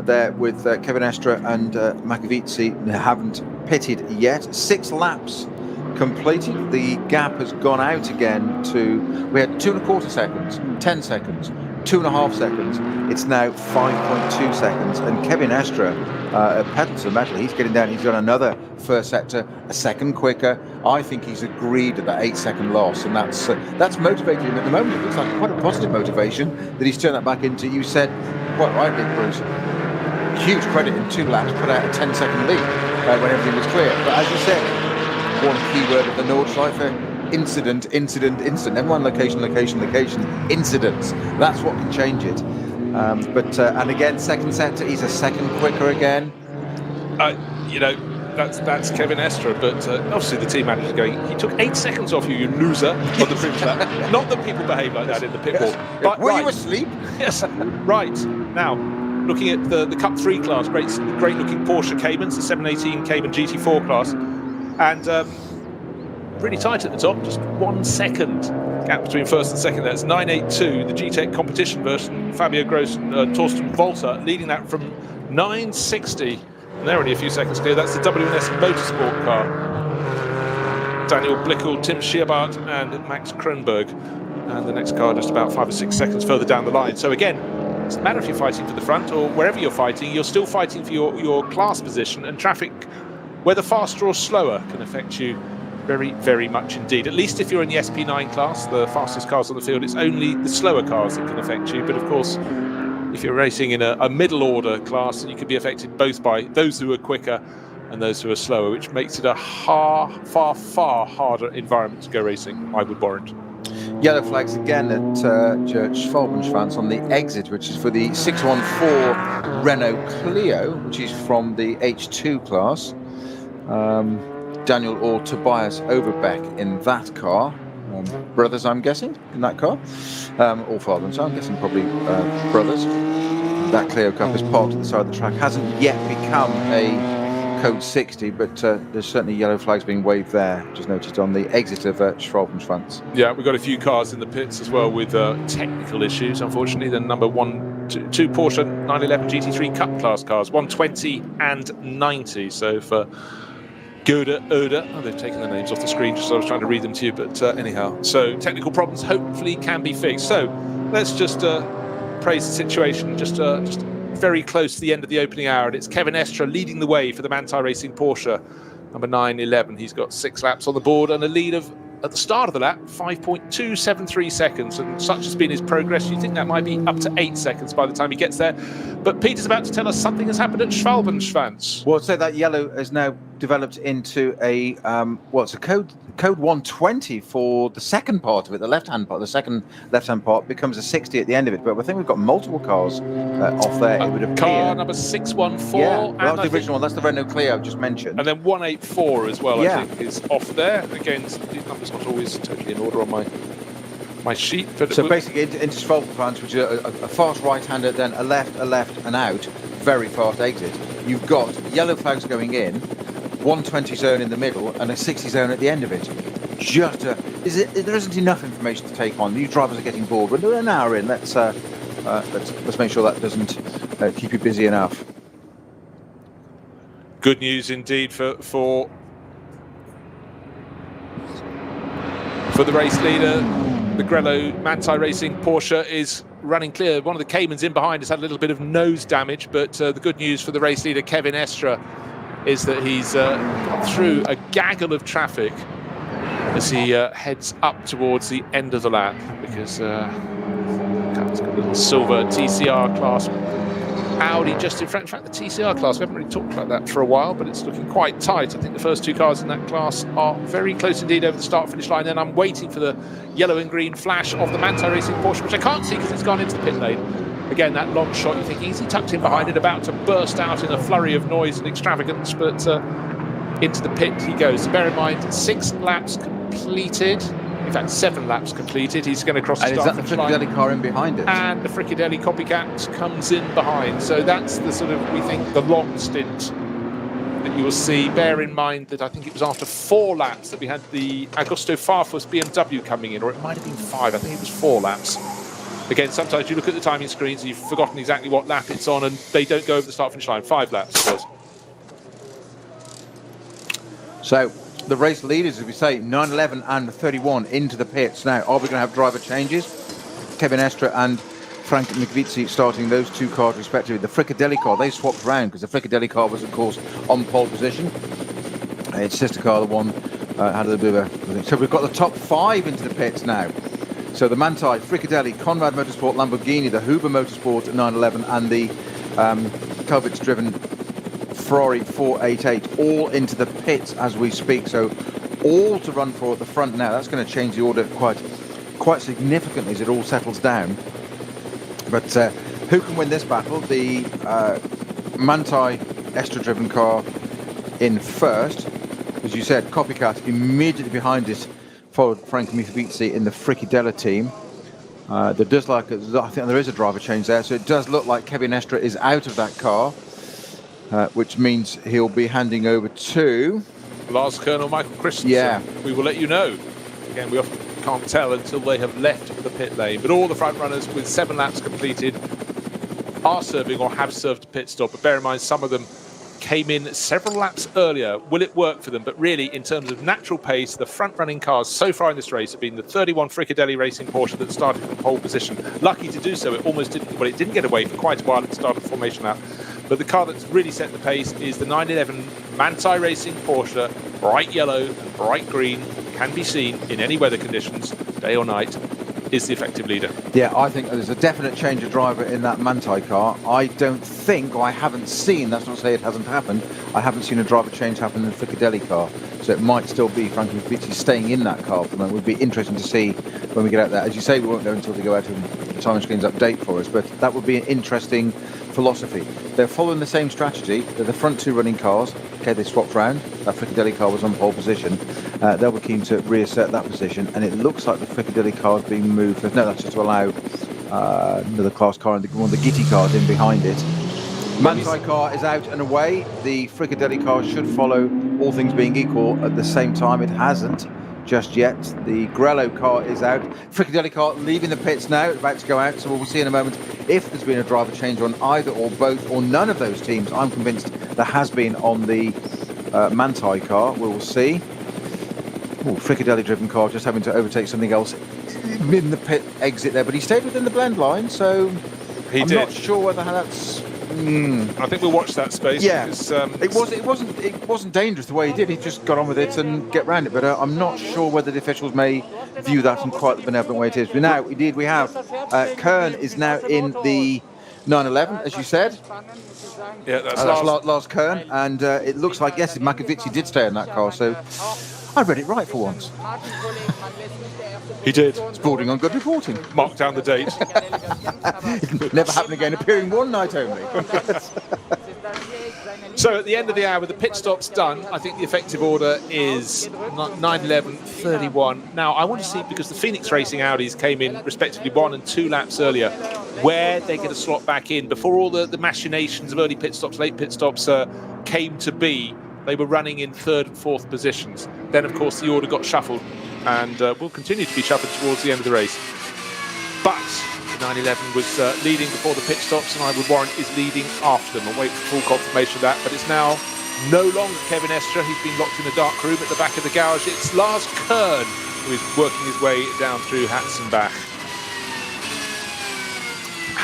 there with Kevin Estre and Machiavicchi, haven't pitted yet. 6 laps completed. The gap has gone out again we had 2.25 seconds, 10 seconds, 2.5 seconds. It's now 5.2 seconds. And Kevin Estre, pedal to the metal, he's getting down. He's got another first sector, a second quicker. I think he's agreed at that 8-second loss, and that's motivating him at the moment. It looks like quite a positive motivation that he's turned that back into. You said quite rightly, Bruce, huge credit in 2 laps, put out a 10-second lead when everything was clear. But as you said, one key word of the Nordschleife: incident. Everyone, location, incidents. That's what can change it. And again, second sector, he's a second quicker again. That's Kevin Estre, but obviously the team manager going, he took 8 seconds off you loser, on the previous lap. Not that people behave like that in the pit wall. But were you asleep? Yes. Right. Now, looking at the Cup 3 class, great looking Porsche Caymans, the 718 Cayman GT4 class. And pretty tight at the top, just 1 second gap between first and second. That's 9.82, the G-Tech competition version. Fabio Gross and Torsten Volter leading that from 9.60. And they're only a few seconds clear. That's the WNS Motorsport car. Daniel Blickel, Tim Schierbart and Max Kronberg. And the next car just about 5 or 6 seconds further down the line. So again, it doesn't matter if you're fighting for the front or wherever you're fighting, you're still fighting for your class position, and traffic, whether faster or slower, can affect you very, very much indeed. At least if you're in the SP9 class, the fastest cars on the field, it's only the slower cars that can affect you. But of course, if you're racing in a middle order class, you can be affected both by those who are quicker and those who are slower, which makes it a far, far harder environment to go racing, I would warrant. Yellow flags again at Schwalbenschwanz on the exit, which is for the 614 Renault Clio, which is from the H2 class. Daniel or Tobias Overbeck in that car. Brothers, I'm guessing, in that car. Or fathers, I'm guessing probably brothers. That Clio Cup is parked at the side of the track. Hasn't yet become a code 60, but there's certainly yellow flags being waved there, just noticed on the exit of Schwalbenschwanz. Yeah, we've got a few cars in the pits as well with technical issues, unfortunately. The number 2 Porsche 911 GT3 Cup class cars, 120 and 90. So for Goda, Oda, they've taken the names off the screen, just so I was trying to read them to you, but anyhow. So technical problems hopefully can be fixed. So let's just praise the situation, just very close to the end of the opening hour, and it's Kevin Estre leading the way for the Manthey Racing Porsche, number 911. He's got 6 laps on the board and a lead of, at the start of the lap, 5.273 seconds, and such has been his progress. You think that might be up to 8 seconds by the time he gets there. But Peter's about to tell us something has happened at Schwalbenschwanz. Well, so that yellow has now developed into a it's a code 120 for the second part of it, the left-hand part. The second left-hand part becomes a 60 at the end of it. But I think we've got multiple cars off there. It would appear. Car number 614. Yeah, well, that's the original one. That's the Renault Clio I've just mentioned. And then 184 as well, I think, is off there. Again, these numbers not always totally in order on my sheet. But so basically into Schwalbenschwanz, which is a fast right-hander, then a left, and out. Very fast exit. You've got yellow flags going in, 120 zone in the middle, and a 60 zone at the end of it. There isn't enough information to take on. These drivers are getting bored. We're an hour in. Let's make sure that doesn't keep you busy enough. Good news indeed for the race leader. The Grello Manthey Racing Porsche is running clear. One of the Caymans in behind has had a little bit of nose damage, but the good news for the race leader, Kevin Estre, is that he's got through a gaggle of traffic as he heads up towards the end of the lap, because he's got a little silver TCR class Audi just in front. In fact, the TCR class, we haven't really talked about that for a while, but it's looking quite tight. I think the first 2 cars in that class are very close indeed over the start-finish line. Then I'm waiting for the yellow and green flash of the Manthey Racing Porsche, which I can't see because it's gone into the pit lane. Again, that long shot, you think easy tucked in behind it, about to burst out in a flurry of noise and extravagance, but into the pit he goes. So bear in mind, 6 laps completed. In fact, 7 laps completed. He's going to cross the start finish line. And is that the Fricadelli car in behind it? And the Fricadelli copycat comes in behind. So that's the sort of, we think, the long stint that you will see. Bear in mind that I think it was after 4 laps that we had the Augusto Farfus BMW coming in, or it might have been 5. I think it was 4 laps. Again, sometimes you look at the timing screens and you've forgotten exactly what lap it's on, and they don't go over the start finish line. 5 laps it was. So the race leaders, as we say, 911 and 31 into the pits. Now, are we going to have driver changes? Kevin Estre and Frank Mikvici starting those 2 cars respectively. The Fricadelli car, they swapped round because the Fricadelli car was, of course, on pole position. Its sister car, the one, had a little bit of a... So we've got the top 5 into the pits now. So the Manthey, Fricadelli, Conrad Motorsport, Lamborghini, the Huber Motorsport 911, and the Kovitz-driven Ferrari 488, all into the pits as we speak. So all to run for at the front now. That's going to change the order quite significantly as it all settles down. But who can win this battle? The Manthey Estre-driven car in first. As you said, Copycat immediately behind it, followed Frank Mikvici in the Fricadelli team. I think there is a driver change there, so it does look like Kevin Estre is out of that car, which means he'll be handing over to Lars Kern or Michael Christensen. Yeah. We will let you know. Again, we often can't tell until they have left the pit lane. But all the front runners with 7 laps completed are serving or have served a pit stop. But bear in mind, some of them came in several laps earlier. Will it work for them? But really, in terms of natural pace, the front-running cars so far in this race have been the 31 Fricadelli Racing Porsche that started from pole position. Lucky to do so. It almost didn't. Well, it didn't get away for quite a while at the start of the formation lap. But the car that's really set the pace is the 911 Manthey Racing Porsche. Bright yellow and bright green, can be seen in any weather conditions, day or night, is the effective leader. Yeah, I think there's a definite change of driver in that Manthey car. I don't think, or I haven't seen, that's not to say it hasn't happened, I haven't seen a driver change happen in the Fricadelli car. So it might still be Frankie Magnavizzi staying in that car for the moment. It would be interesting to see when we get out there. As you say, we won't know until they go out and the timing screens update for us, but that would be an interesting philosophy. They're following the same strategy. They're the front 2 running cars. Okay, they swapped round. That Fricadelli car was on pole position. They'll be keen to reassert that position, and it looks like the Fricadelli car is being moved. No, that's just to allow another class car and one of the Gitti cars in behind it. Manthey car is out and away. The Fricadelli car should follow, all things being equal, at the same time. It hasn't just yet. The Grello car is out. Fricadelli car leaving the pits now, about to go out, so we'll see in a moment if there's been a driver change on either or both or none of those teams. I'm convinced there has been on the Manthey car. We will see. Fricadelli driven car just having to overtake something else in the pit exit there, but he stayed within the blend line, so I'm not sure whether that's... I think we'll watch that space. Yeah, because, it wasn't dangerous the way he did. He just got on with it and get round it. But I'm not sure whether the officials may view that in quite the benevolent way it is. But now, indeed, we have Kern is now in the 911, as you said. Yeah, that's Lars Kern, and it looks like yes, Magnavizzi did stay in that car. So I read it right for once. He did. It's bordering on good reporting. Mark down the date. Never happen again, appearing one night only. So at the end of the hour, the pit stop's done. I think the effective order is 9:11, 31. Now, I want to see, because the Phoenix Racing Audis came in respectively 1 and 2 laps earlier, where they get a slot back in before all the machinations of early pit stops, late pit stops came to be. They were running in 3rd and 4th positions. Then, of course, the order got shuffled and will continue to be shuffled towards the end of the race. But the 911 was leading before the pit stops, and I would warrant is leading after them. I'll wait for full confirmation of that. But it's now no longer Kevin Estre. He's been locked in a dark room at the back of the garage. It's Lars Kern who is working his way down through Hatzenbach.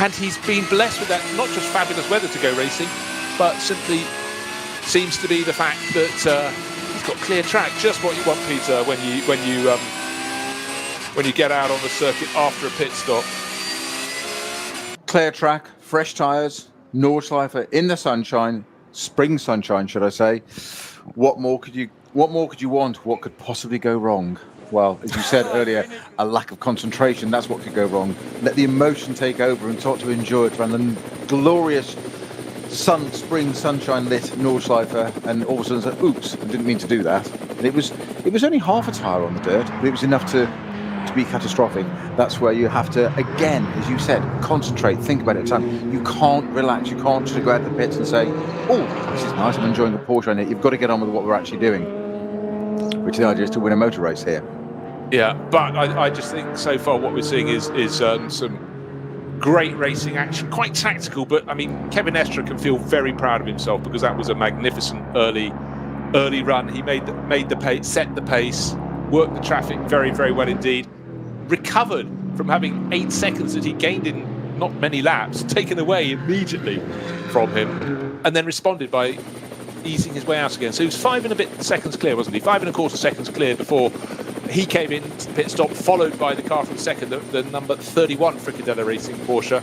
And he's been blessed with that, not just fabulous weather to go racing, but simply seems to be the fact that he's got clear track, just what you want, Peter, when you get out on the circuit after a pit stop. Clear track, fresh tyres, Nordschleife in the sunshine, spring sunshine, should I say? What more could you want? What could possibly go wrong? Well, as you said earlier, a lack of concentration, that's what could go wrong. Let the emotion take over and start to enjoy it around the glorious spring sunshine lit Nordschleife, and all of a sudden said, oops, I didn't mean to do that. And it was only half a tyre on the dirt, but it was enough to be catastrophic. That's where you have to, again, as you said, concentrate, think about it. You can't relax, you can't just go out the pits and say, oh, this is nice, I'm enjoying the Porsche in it. You've got to get on with what we're actually doing, which the idea is to win a motor race here. Yeah, but I just think so far what we're seeing is some great racing action, quite tactical, but I mean, Kevin Estre can feel very proud of himself, because that was a magnificent early run. He made the pace, set the pace, worked the traffic very, very well indeed, recovered from having 8 seconds that he gained in not many laps, taken away immediately from him, and then responded by easing his way out again. So he was 5 and a bit seconds clear, wasn't he? 5 1/4 seconds clear before he came in to the pit stop, followed by the car from second, the number 31 Fricadelli Racing Porsche.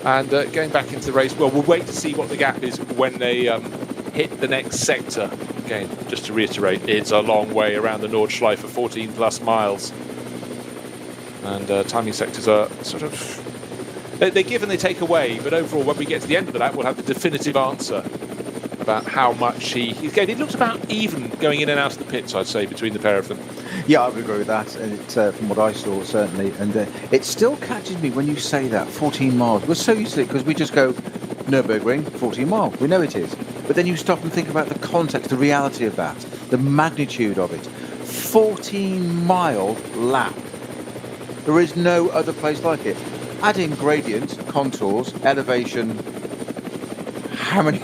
And going back into the race, well, we'll wait to see what the gap is when they hit the next sector. Again, just to reiterate, it's a long way around the Nordschleife for 14 plus miles. And timing sectors are sort of... They give and they take away, but overall, when we get to the end of the lap, we'll have the definitive answer about how much he looked about even going in and out of the pits, I'd say, between the pair of them. Yeah, I would agree with that, and from what I saw, certainly. And it still catches me when you say that, 14 miles. We're so used to it, because we just go, Nürburgring, 14 miles. We know it is. But then you stop and think about the context, the reality of that. the magnitude of it. 14-mile lap. There is no other place like it. Add in gradients, contours, elevation. How many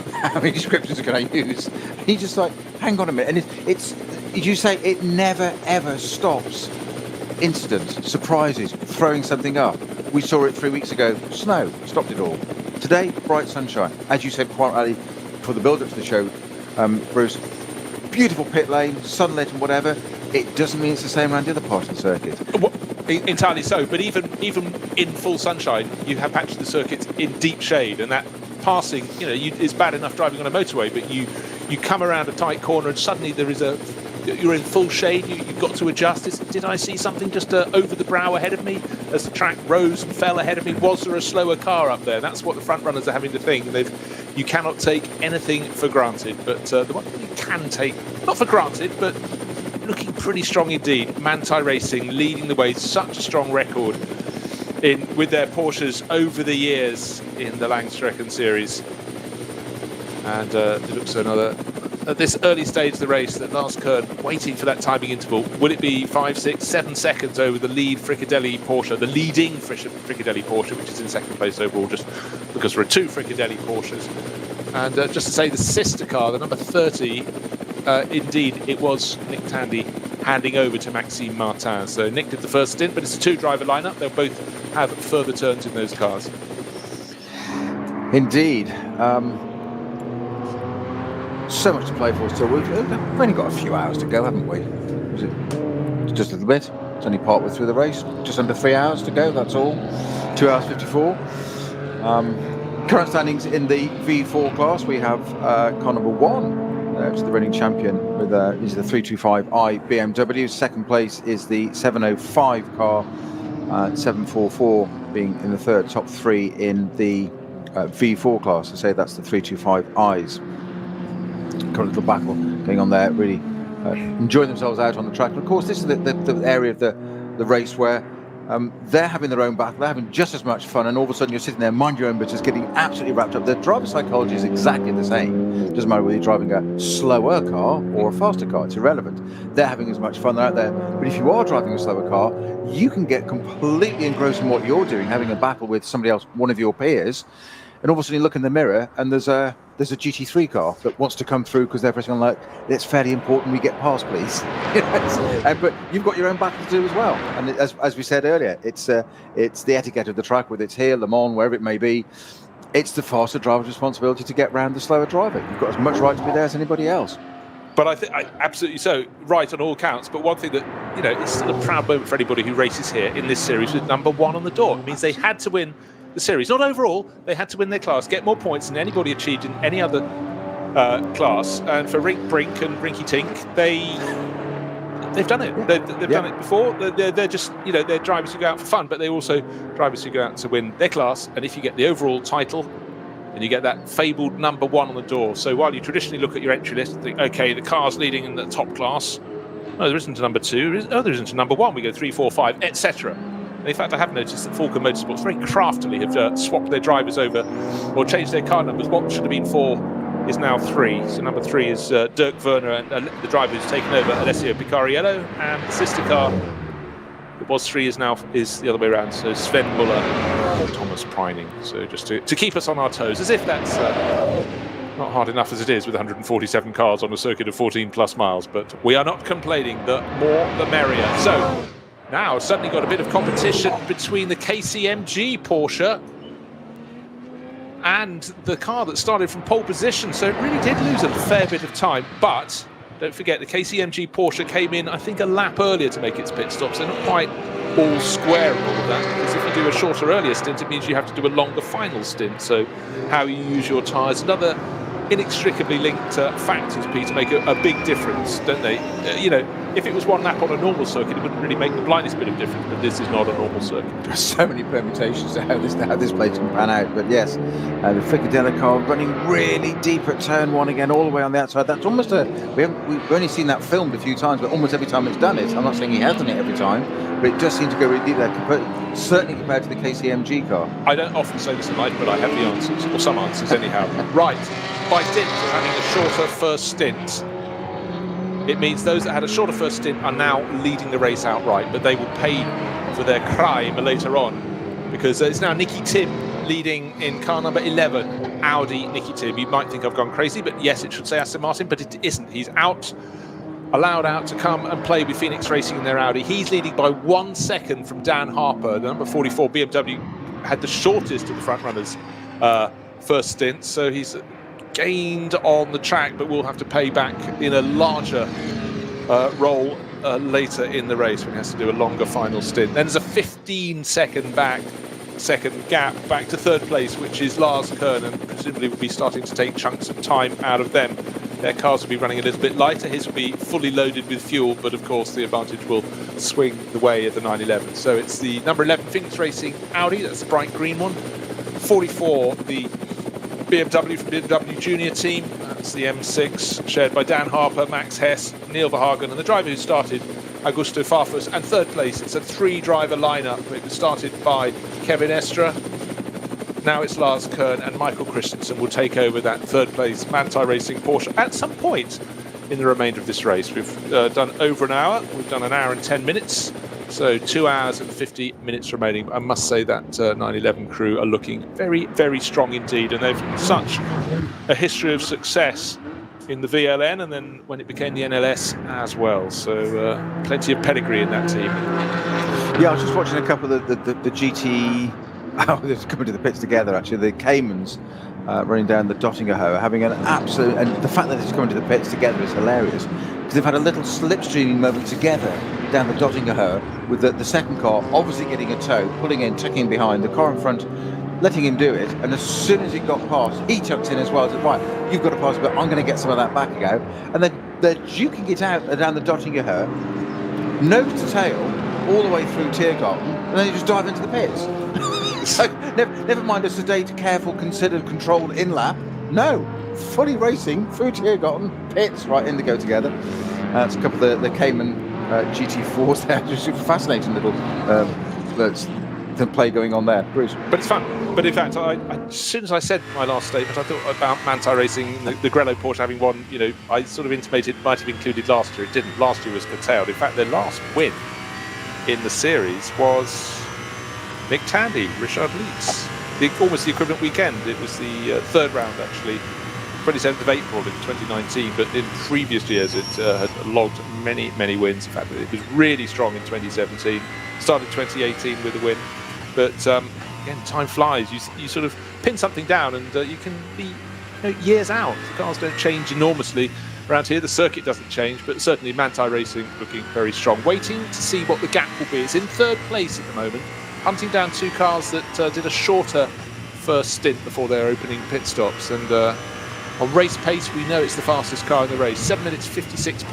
descriptions can I use? And you're just like, hang on a minute. And it's as you say, it never ever stops. Incidents, surprises, throwing something up. We saw it 3 weeks ago. Snow stopped it all. Today, bright sunshine. As you said quite rightly for the build-up to the show, Bruce. Beautiful pit lane, sunlit and whatever. It doesn't mean it's the same around the other part of the circuit. Well, entirely so. But even in full sunshine, you have patches of the circuit in deep shade, and that passing, is bad enough driving on a motorway. But you come around a tight corner, and suddenly you're in full shade. You've got to adjust. Did I see something just over the brow ahead of me as the track rose and fell ahead of me? Was there a slower car up there? That's what the front runners are having to think. You cannot take anything for granted. But the one thing you can take, not for granted, but looking pretty strong indeed. Manthey Racing leading the way. Such a strong record with their Porsches over the years in the Langstrecken series. And it looks another. At this early stage of the race, that last curve, waiting for that timing interval. Will it be 5, 6, 7 seconds over the lead Fricadelli Porsche, the leading Fricadelli Porsche, which is in second place overall, just because there are 2 Fricadelli Porsches. And just to say, the sister car, the number 30, indeed, it was Nick Tandy handing over to Maxime Martin. So Nick did the first stint, but it's a 2-driver lineup. They'll both have further turns in those cars. Indeed. So much to play for still. We've only got a few hours to go, haven't we? Is it just a little bit? It's only partway through the race. Just under 3 hours to go, that's all. 2 hours 54. Current standings in the V4 class, we have car number 1, which is the reigning champion, with is the 325i BMW. Second place is the 705 car, 744 being in the third. Top 3 in the V4 class. I say that's the 325i's. Current little battle going on there, really enjoying themselves out on the track. And of course, this is the area of the race where they're having their own battle, they're having just as much fun, and all of a sudden you're sitting there, mind your own business, getting absolutely wrapped up. The driver psychology is exactly the same. Doesn't matter whether you're driving a slower car or a faster car, it's irrelevant. They're having as much fun, they're out there. But if you are driving a slower car, you can get completely engrossed in what you're doing, having a battle with somebody else, one of your peers, and all of a sudden you look in the mirror and there's a GT3 car that wants to come through because they're pressing on like, it's fairly important we get past, please. But you've got your own battle to do as well. And as we said earlier, it's the etiquette of the track, whether it's here, Le Mans, wherever it may be. It's the faster driver's responsibility to get round the slower driver. You've got as much right to be there as anybody else. But I think absolutely so, right on all counts. But one thing that, it's still a proud moment for anybody who races here in this series with number 1 on the door. It means they had to win the series, not overall. They had to win their class, get more points than anybody achieved in any other class. And for Rink Brink and Rinky Tink, they've done it. They've done it before. They're just they're drivers who go out for fun, but they're also drivers who go out to win their class. And if you get the overall title, and you get that fabled number 1 on the door. So while you traditionally look at your entry list and think, okay, the car's leading in the top class. No, there isn't a number 2. There isn't a number 1. We go 3, 4, 5, etc. In fact, I have noticed that Falcon Motorsports very craftily have swapped their drivers over or changed their car numbers. What should have been 4 is now 3. So number 3 is Dirk Werner, and the driver who's taken over, Alessio Picariello, and the sister car, it was 3, is the other way around. So Sven Muller and Thomas Preining. So just to keep us on our toes, as if that's not hard enough as it is with 147 cars on a circuit of 14 plus miles. But we are not complaining. The more, the merrier. So now, suddenly got a bit of competition between the KCMG Porsche and the car that started from pole position. So it really did lose a fair bit of time. But don't forget, the KCMG Porsche came in, I think, a lap earlier to make its pit stops. They're not quite all square and all of that, because if you do a shorter earlier stint, it means you have to do a longer final stint. So how you use your tyres, another inextricably linked factors, Peter, make a big difference, don't they? If it was one lap on a normal circuit, it wouldn't really make the blindest bit of difference, but this is not a normal circuit. There's so many permutations to how this place can pan out, but yes, the Fricadelli car running really deep at turn 1 again, all the way on the outside. That's almost we've only seen that filmed a few times, but almost every time it's done it. I'm not saying he has done it every time, but it just seems to go really deep there, certainly compared to the KCMG car. I don't often say this in life, but I have the answers, or some answers anyhow. Right, by dint of having a shorter first stint, it means those that had a shorter first stint are now leading the race outright, but they will pay for their crime later on, because it's now Nicky Tim leading in car number 11, Audi Nicky Tim. You might think I've gone crazy, but yes, it should say Aston Martin, but it isn't. He's allowed out to come and play with Phoenix Racing in their Audi. He's leading by 1 second from Dan Harper. The number 44 BMW had the shortest of the front runners first stint, so he's gained on the track, but will have to pay back in a larger role later in the race when he has to do a longer final stint. Then there's a 15-second gap back to third place, which is Lars Kern, and presumably will be starting to take chunks of time out of them. Their cars will be running a little bit lighter. His will be fully loaded with fuel, but of course the advantage will swing the way at the 911. So it's the number 11 Phoenix Racing Audi, that's the bright green one. 44, the BMW from BMW Junior team, that's the M6, shared by Dan Harper, Max Hess, Neil Verhagen, and the driver who started, Augusto Farfus. And third place, it's a 3-driver lineup. It was started by Kevin Estre. Now it's Lars Kern, and Michael Christensen will take over that third place Manthey Racing Porsche at some point in the remainder of this race. We've done over an hour. We've done an hour and 10 minutes. So 2 hours and 50 minutes remaining. I must say that 911 crew are looking very, very strong indeed. And they've such a history of success in the VLN, and then when it became the NLS as well. So plenty of pedigree in that team. Yeah, I was just watching a couple of the GT... Oh, they're coming to the pits together, actually. The Caymans running down the Dottingerhoe, having an absolute... And the fact that it's coming to the pits together is hilarious, because they've had a little slipstreaming moment together down the Dottingerhoe, with the second car obviously getting a tow, pulling in, tucking behind, the car in front, letting him do it. And as soon as he got past, he tucks in as well. Said, right, you've got to pass, but I'm going to get some of that back ago. And then they're duking it out down the Dottingerhoe, nose to tail, all the way through Tiergarten, and then you just dive into the pits. So never mind a sedate, careful, considered, controlled in-lap. No, fully racing through Tiergarten, pits, right in to go together. It's a couple of the Cayman GT4s there. Just a fascinating little the play going on there, Bruce. But it's fun. But in fact, as soon as I said my last statement, I thought about Manthey Racing, the Grello Porsche having won. You know, I sort of intimated it might have included last year. It didn't. Last year was curtailed. In fact, their last win in the series was Nick Tandy, Richard Leeds. Almost the equivalent weekend. It was the third round, actually, 27th of April in 2019. But in previous years, it had logged many, many wins. In fact, it was really strong in 2017. Started 2018 with a win. But again, time flies. You sort of pin something down, and you can be years out. The cars don't change enormously around here. The circuit doesn't change, but certainly Manthey Racing looking very strong. Waiting to see what the gap will be. It's in third place at the moment, hunting down two cars that did a shorter first stint before their opening pit stops. And on race pace, we know it's the fastest car in the race. 7 minutes 56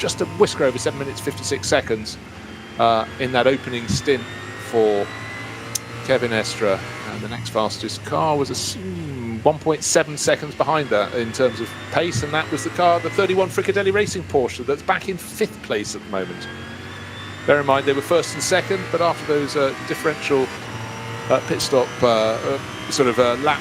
just a whisker over 7 minutes 56 seconds in that opening stint for Kevin Estre. And the next fastest car was 1.7 seconds behind that in terms of pace, and that was the 31 Fricadelli Racing Porsche that's back in 5th place at the moment. Bear in mind they were first and second, but after those differential pit stop lap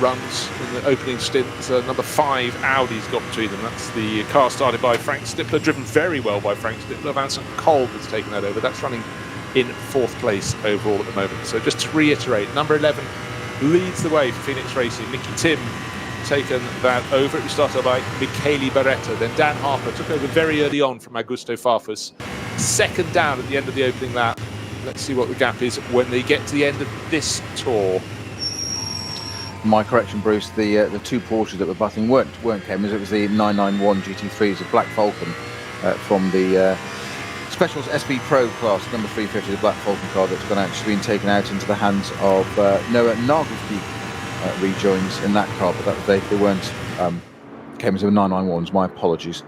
runs in the opening stint, number 5 Audi's got between them. That's the car started by Frank Stippler, driven very well by Frank Stippler. Vincent Kolb has taken that over. That's running in 4th place overall at the moment. So just to reiterate, number 11 leads the way for Phoenix Racing. Nicky Tim taken that over. It was started by Michele Beretta. Then Dan Harper took over very early on from Augusto Farfus. Second down at the end of the opening lap. Let's see what the gap is when they get to the end of this tour. My correction, Bruce, the two Porsches that were butting weren't Caymans. It was the 991 GT3s, the Black Falcon from the Specials SB Pro class, number 350, the Black Falcon car that's actually been taken out into the hands of Noah Nagelby rejoins in that car, but that they weren't Caymans, they were 991s. My apologies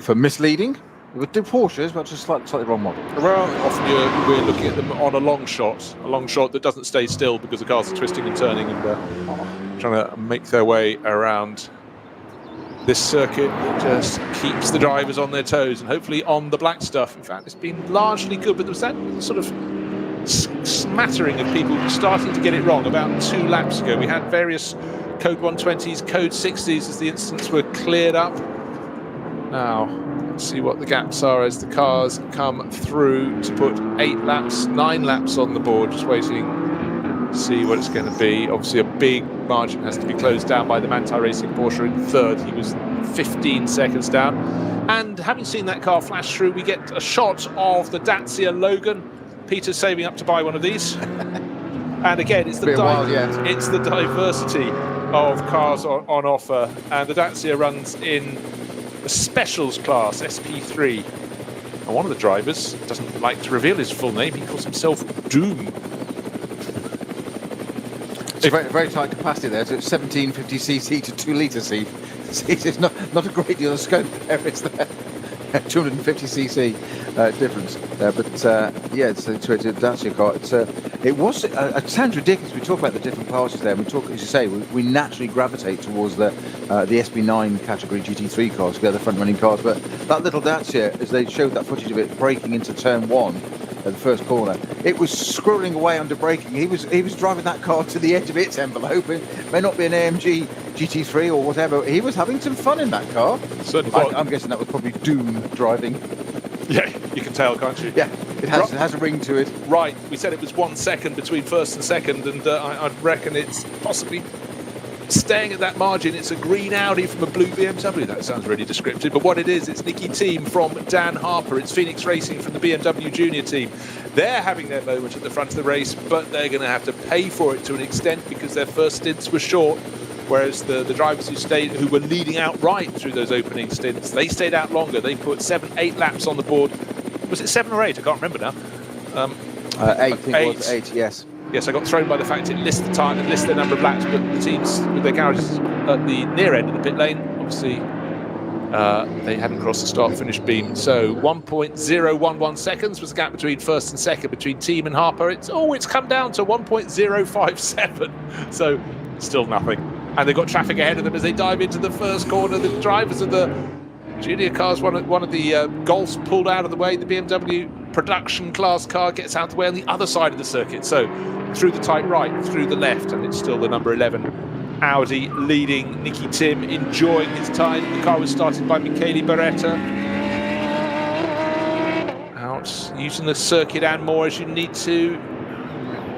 for misleading. We would do Porsches, but just slightly wrong model. Well, often we're looking at them on a long shot that doesn't stay still because the cars are twisting and turning and trying to make their way around this circuit that just keeps the drivers on their toes and hopefully on the black stuff. In fact, it's been largely good, but there was that sort of smattering of people starting to get it wrong about 2 laps ago. We had various code 120s, code 60s as the incidents were cleared up. Now, see what the gaps are as the cars come through to put 9 laps on the board. Just waiting to see what it's going to be. Obviously, a big margin has to be closed down by the Manthey Racing Porsche in third. He was 15 seconds down. And having seen that car flash through, we get a shot of the Dacia Logan. Peter's saving up to buy one of these. And again, it's the diversity of cars on offer. And the Dacia runs in the Specials class, SP3. And one of the drivers doesn't like to reveal his full name. He calls himself Doom. It's a very tight capacity there. So it's 1750cc to 2-litre seat. It's not a great deal of scope there, is there? 250cc difference there, but yeah, it's a Dacia car. It sounds ridiculous. We talk about the different classes there, and we talk, as you say, we naturally gravitate towards the SP9 category GT3 cars, the other front-running cars. But that little Dacia, as they showed that footage of it braking into turn 1 at the first corner, it was squirreling away under braking. He was driving that car to the edge of its envelope. It may not be an AMG GT3 or whatever. He was having some fun in that car. I'm guessing that was probably Doom driving. Yeah, you can tell, can't you? Yeah, it has a ring to it. Right, we said it was 1 second between first and second, and I reckon it's possibly staying at that margin. It's a green Audi from a blue BMW. That sounds really descriptive, but what it is, it's Nicky Team from Dan Harper. It's Phoenix Racing from the BMW Junior team. They're having their moment at the front of the race, but they're going to have to pay for it to an extent because their first stints were short. Whereas the drivers who were leading out right through those opening stints, they stayed out longer. They put 7-8 laps on the board. Was it 7 or 8? I can't remember now. 8, I think it was 8, yes. Yes, I got thrown by the fact it lists the time and lists the number of laps, but the teams with their garages at the near end of the pit lane, obviously, they hadn't crossed the start-finish beam. So 1.011 seconds was the gap between first and second between Team and Harper. It's come down to 1.057. So still nothing. And they've got traffic ahead of them as they dive into the first corner. The drivers of the junior cars, one of the Golfs pulled out of the way. The BMW production class car gets out of the way on the other side of the circuit. So through the tight right, through the left, and it's still the number 11 Audi leading Nicky Tim, enjoying his time. The car was started by Michele Beretta. Out using the circuit and more as you need to.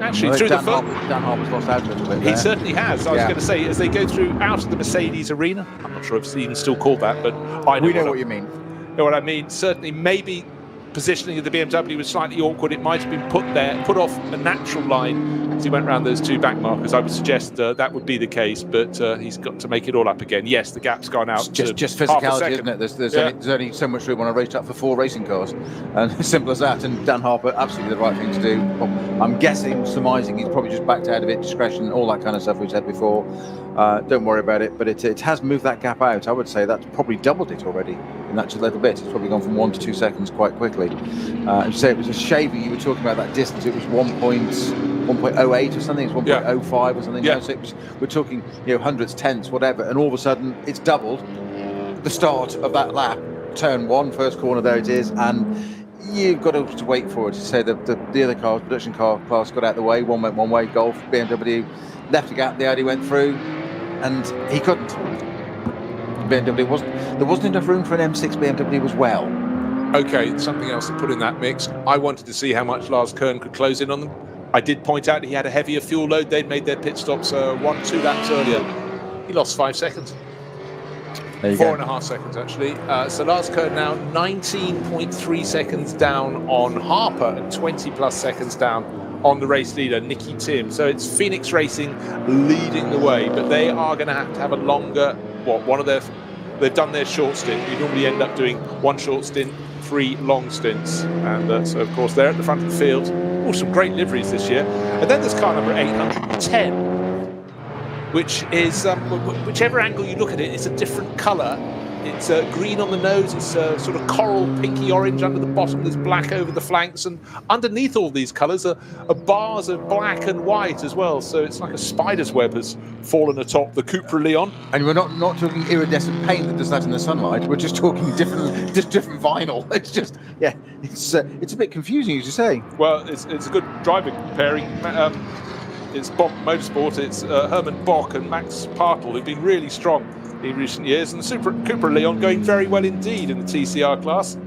Actually, through Dan Harper's lost out a little bit there. He certainly has. I was going to say, as they go through out of the Mercedes arena, I'm not sure if it's even still called that, but we know what you mean. Know what I mean? Certainly, maybe positioning of the BMW was slightly awkward. It might have been put off a natural line as he went around those two back markers. I would suggest that would be the case, but he's got to make it all up again. Yes, the gap's gone out. It's just physicality, isn't it? There's only so much room on a racetrack for 4 racing cars, and simple as that. And Dan Harper, absolutely the right thing to do. I'm guessing, surmising, he's probably just backed out of it, discretion, all that kind of stuff we've said before. Don't worry about it, but it has moved that gap out. I would say that's probably doubled it already in that just a little bit. It's probably gone from 1 to 2 seconds quite quickly. And say it was a shaving. You were talking about that distance. It was 1.08 or something. It's 1.05 or something. Yeah. So we're talking, hundreds, tenths, whatever. And all of a sudden, it's doubled. The start of that lap, turn 1, first corner. There it is, and you've got to wait for it. To say that the other cars, production car class, got out of the way. One went one way. Golf, BMW left a gap. The Audi went through, and he couldn't. BMW there wasn't enough room for an M6 BMW as well. Okay, something else to put in that mix. I wanted to see how much Lars Kern could close in on them. I did point out he had a heavier fuel load. They'd made their pit stops 1-2 laps earlier. He lost 5 seconds. 4.5 seconds, actually. So Lars Kern now 19.3 seconds down on Harper and 20+ seconds down on the race leader, Nicky Tim. So it's Phoenix Racing leading the way, but they are going to have a longer, they've done their short stint. You normally end up doing 1 short stint, 3 long stints. And so, of course, they're at the front of the field. Oh, some great liveries this year. And then there's car number 810, which is, whichever angle you look at it, it's a different colour. It's green on the nose, it's sort of coral pinky orange under the bottom, there's black over the flanks, and underneath all these colours are bars of black and white as well, so it's like a spider's web has fallen atop the Cupra Leon. And we're not talking iridescent paint that does that in the sunlight, we're just talking different vinyl. It's just, it's a bit confusing, as you say. Well, it's a good driving pairing. It's Bock Motorsport, it's Herman Bock and Max Partel, who've been really strong in recent years, and the Cupra Leon going very well indeed in the TCR class.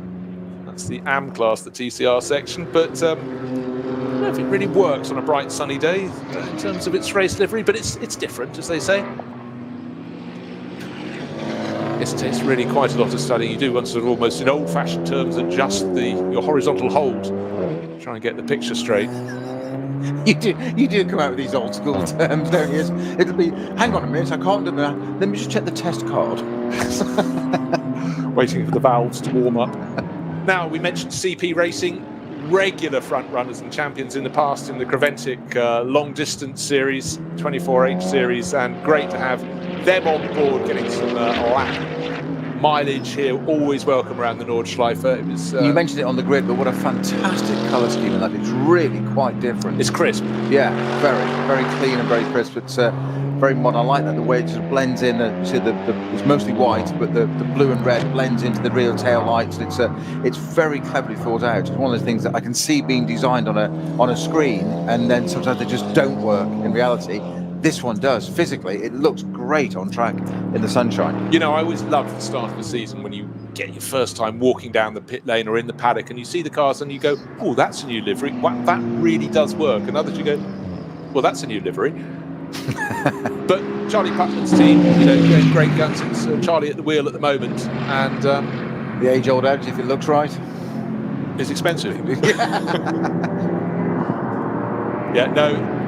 That's the AM class, the TCR section, but I don't know if it really works on a bright sunny day in terms of its race livery, but it's different, as they say. Yes, it takes really quite a lot of studying. You do want to sort of almost, in old-fashioned terms, adjust your horizontal hold, try and get the picture straight. You do come out with these old school terms, don't you? It'll be, hang on a minute, I can't do that. Let me just check the test card. Waiting for the valves to warm up. Now, we mentioned CP Racing, regular front runners and champions in the past in the Creventic long distance series, 24H series, and great to have them on board getting some lap mileage here. Always welcome around the Nordschleife. It was, you mentioned it on the grid, but what a fantastic colour scheme in that. It's really quite different. It's crisp. Yeah, very, very clean and very crisp. It's very modern. I like that, the way it just blends in. You see, it's mostly white, but the blue and red blends into the real tail lights. It's very cleverly thought out. It's one of those things that I can see being designed on a screen, and then sometimes they just don't work in reality. This one does. Physically, it looks great on track in the sunshine. You know, I always love the start of the season when you get your first time walking down the pit lane or in the paddock and you see the cars and you go, oh, that's a new livery. Wow, that really does work. And others you go, well, that's a new livery. But Charlie Putman's team, you know, going great guns. It's Charlie at the wheel at the moment. And the age-old adage, if it looks right, is expensive. Yeah, no.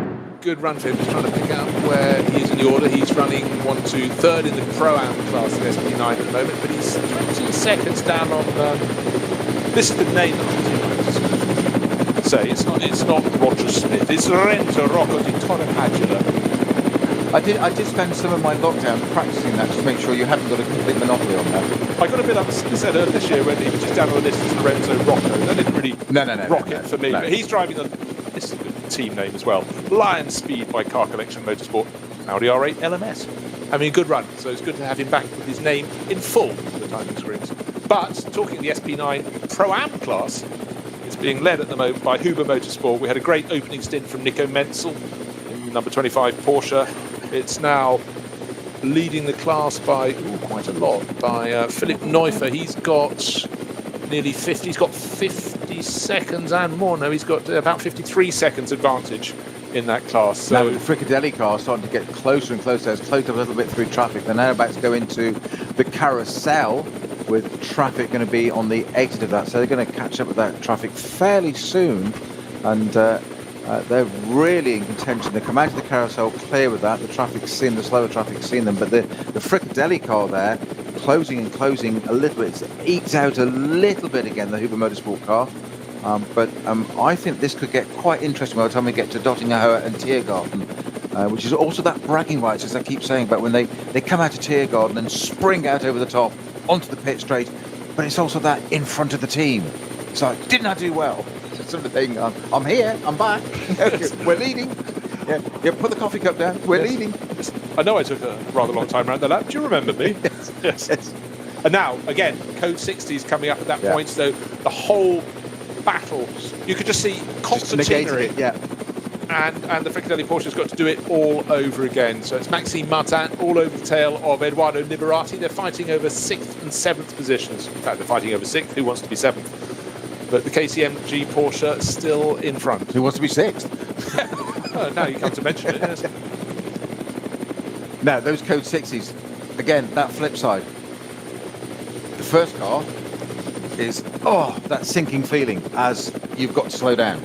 Good run for him. He's trying to pick out where he is in the order. He's running 3rd in the Pro-Am class of SP9 at the moment, but he's 20 seconds down on. This is the name that I say. It's not Roger Smith. It's Renzo Rocco di Torrepadula. I did spend some of my lockdown practicing that, just to make sure you hadn't got a complete monopoly on that. I got a bit upset earlier this year when he was just down on the list as Renzo Rocco. That didn't really rock it for me. No. But he's driving this is a good team name as well. Lion Speed by Car Collection Motorsport. Audi R8 LMS. Having a good run, so it's good to have him back with his name in full for the timing screens. But talking the SP9 Pro-Am class, it's being led at the moment by Huber Motorsport. We had a great opening stint from Nico Menzel in the number 25 Porsche. It's now leading the class by quite a lot by Philipp Neufer. He's got nearly 50. He's got 50 seconds and more. No, he's got about 53 seconds advantage in that class. So now with the Fricadelli car starting to get closer and closer. It's closed up a little bit through traffic. They're now about to go into the carousel with traffic going to be on the exit of that. So they're going to catch up with that traffic fairly soon. And they're really in contention. They come out of the carousel clear with that. The traffic's seen, the slower traffic's seen them. But the Fricadelli car there, closing a little bit. It ekes out a little bit again, the Huber Motorsport car. But I think this could get quite interesting by the time we get to Dottingerhoe and Tiergarten, which is also that bragging rights, as I keep saying, about when they come out of Tiergarten and spring out over the top onto the pit straight. But it's also that in front of the team. It's like, didn't I do well? Sort of thing. I'm here. I'm back. We're leading. Yeah, put the coffee cup down. We're leading. I know I took a rather long time around the lap. Do you remember me? Yes. And now, again, Code 60 is coming up at that point, so the whole battle, you could just see concertinery. And the Fricadelli Porsche's got to do it all over again. So it's Maxime Martin all over the tail of Edoardo Liberati. They're fighting over 6th and 7th positions. In fact, they're fighting over 6th. Who wants to be 7th? But the KCMG Porsche still in front. Who wants to be 6th? Now you come to mention it, yes. Now, those Code 60s, again, that flip side. The first car is, that sinking feeling as you've got to slow down.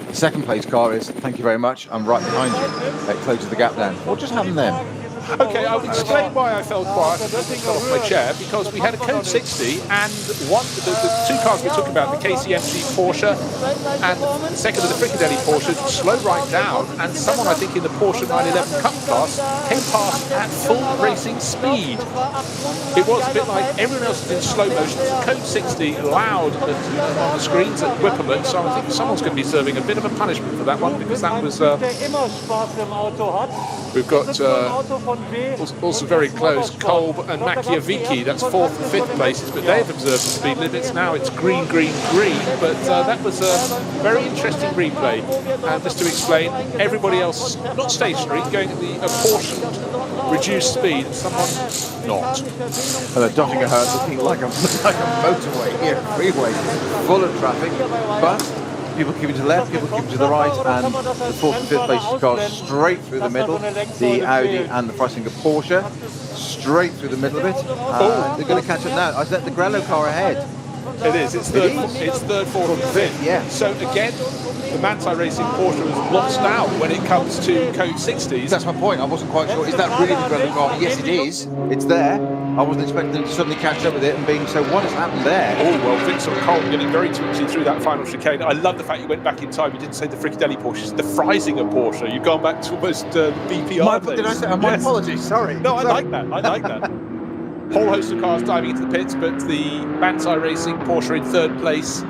The second place car is, thank you very much, I'm right behind you. It closes the gap down. What just happened then? Okay, I'll explain why I fell quiet. I fell off my chair, because we had a Code 60 and the two cars we're talking about, the KCMG Porsche and the second of the Fricadelli Porsche, slow right down, and someone I think in the Porsche 911 Cup class came past at full racing speed. It was a bit like everyone else was in slow motion. Code 60 loud on the screens at Whipperman, so I think someone's going to be serving a bit of a punishment for that one, because that was... we've got... Also very close, Kolb and Machiavicki, that's 4th and 5th places, but they've observed the speed limits. Now it's green, green, green, but that was a very interesting replay. And just to explain, everybody else, not stationary, going at the apportioned, reduced speed, and someone not. And they're dotting ahead, looking like a motorway here, freeway, full of traffic, but people keeping to the left, people keeping to the right, and the 4th and 5th places cars straight through the middle. The Audi and the Freisinger Porsche straight through the middle of it. They're going to catch up now. I said the Grello car ahead. It is. It's third, 4th, and 5th. Yeah. So again, the Manthey Racing Porsche has lost out when it comes to Code 60s. That's my point. I wasn't quite sure. Is that really the Grello car? Yes, it is. It's there. I wasn't expecting them to suddenly catch up with it and being so. What has happened there? Oh well, Vincent Kolb getting very twitchy through that final chicane. I love the fact you went back in time. You didn't say the Fricadelli Porsche, it's the Freisinger Porsche. You've gone back to almost the BPR. Did I say? My apologies. Sorry. No, I like that. I like that. Whole host of cars diving into the pits, but the Manthey Racing Porsche in 3rd place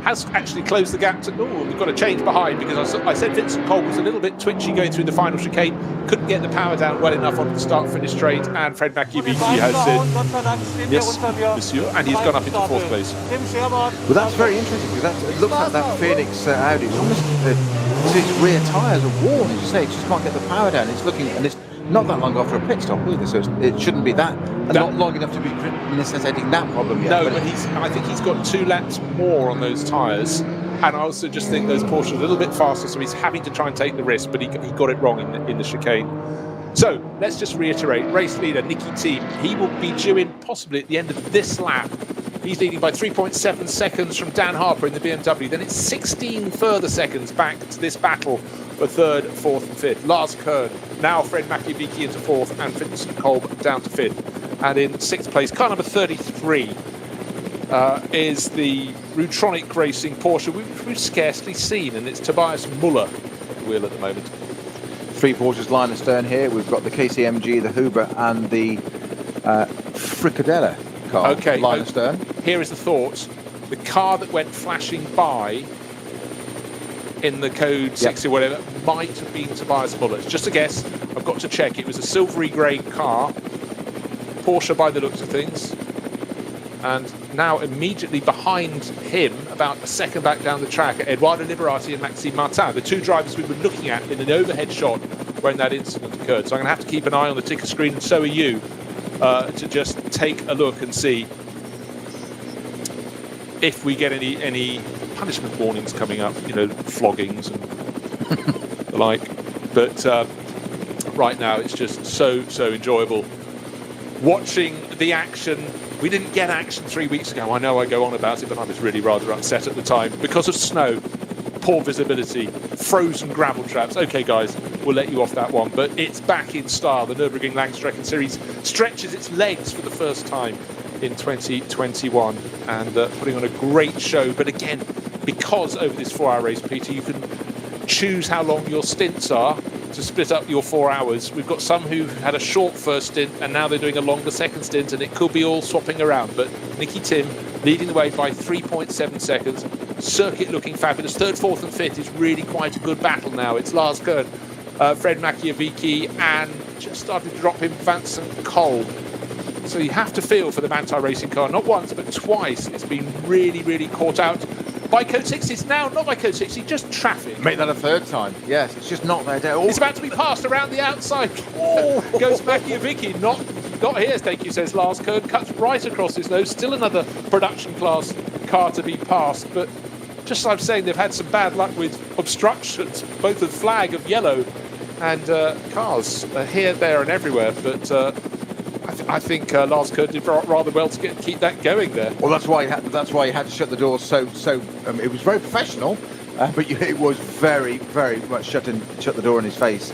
has actually closed the gap to. Oh, we've got a change behind because I said Vincent Kolb was a little bit twitchy going through the final chicane, couldn't get the power down well enough on the start-finish straight, and Fred Machiavicki has said, yes, monsieur, and he's gone up into 4th place. Well, that's very interesting because it looks like that Phoenix Audi. It's almost its rear tyres are worn, as you say. It just can't get the power down. It's looking, and it's not that long after a pit stop either, so it shouldn't be that, and not long enough to be necessitating that problem yet. No, but I think he's got 2 laps more on those tyres, and I also just think those Porsche are a little bit faster, so he's having to try and take the risk, but he got it wrong in the chicane. So let's just reiterate, race leader Nicky Thiem, he will be due in possibly at the end of this lap. He's leading by 3.7 seconds from Dan Harper in the BMW. Then it's 16 further seconds back to this battle for 3rd, 4th and 5th. Lars Kern, now Fred Machiavicki into 4th and Vincent Kolb down to 5th. And in 6th place, car number 33, is the Rutronic Racing Porsche we've scarcely seen, and it's Tobias Muller at the wheel at the moment. 3 Porsches line astern here. We've got the KCMG, the Huber and the Fricadella car line astern. Here is the thought. The car that went flashing by in the code 60 or whatever might have been Tobias Muller. It's just a guess. I've got to check. It was a silvery grey car. Porsche by the looks of things. And now immediately behind him, about a second back down the track, Eduardo Liberati and Maxime Martin, the 2 drivers we were looking at in an overhead shot when that incident occurred. So I'm going to have to keep an eye on the ticker screen, and so are you, to just take a look and see if we get any punishment warnings coming up, floggings and the like. But right now it's just so enjoyable watching the action. We didn't get action 3 weeks ago. I know I go on about it, but I was really rather upset at the time because of snow, poor visibility, frozen gravel traps. Okay, guys, we'll let you off that one, but it's back in style. The Nürburgring Langstrecken Series stretches its legs for the first time in 2021 and putting on a great show. But again, because over this 4-hour race, Peter, you can choose how long your stints are to split up your 4 hours. We've got some who had a short first stint and now they're doing a longer second stint, and it could be all swapping around. But Nicky Thiem leading the way by 3.7 seconds. Circuit looking fabulous. 3rd, 4th and 5th is really quite a good battle now. It's Lars Kern, Fred Machiavicki, and just started to drop in Vincent Kolb. So you have to feel for the Manthey Racing car. Not once, but twice. It's been really caught out by Code 60. It's now not by Code 60, just traffic. Make that a 3rd time. Yes, it's just not there. It's about to be passed around the outside. Goes Machiavicki. Not here, thank you, says Lars Kern. Cuts right across his nose. Still another production class car to be passed. But just as I'm saying, they've had some bad luck with obstructions, both the flag of yellow and cars here, there and everywhere. But I think Lars Kern did rather well to keep that going there. Well, that's why he had to shut the door. So it was very professional, but it was very much shut the door in his face.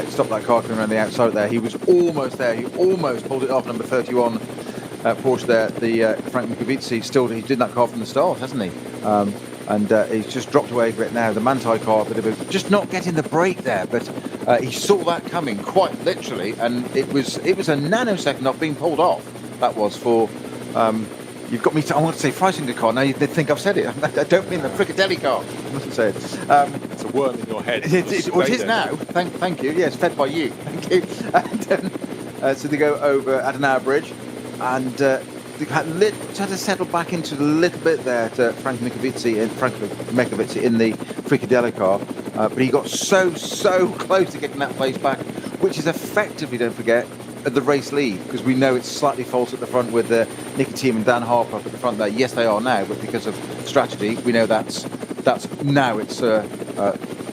Stopped that car coming around the outside there. He was almost there. He almost pulled it off. Number 31 Porsche there, the Frank Mikovitsi. Still, he did that car from the start, hasn't he? And he's just dropped away a bit now. The Manthey car, just not getting the brake there, but he saw that coming quite literally, and it was a nanosecond off being pulled off. That was for you've got me. I want to say Freisinger car. Now they think I've said it. I don't mean the Fricadelli car. I mustn't say it. a worm in your head. It is now. Thank you. Yes, fed by you. Thank you. And, so they go over at an hour bridge, and they had to settle back into a little bit there to Frank Mikovici in the Fricadelli car, but he got so close to getting that place back, which is effectively, don't forget, the race lead, because we know it's slightly false at the front with Nicky Thiem and Dan Harper up at the front there. Yes, they are now, but because of strategy, we know that's now it's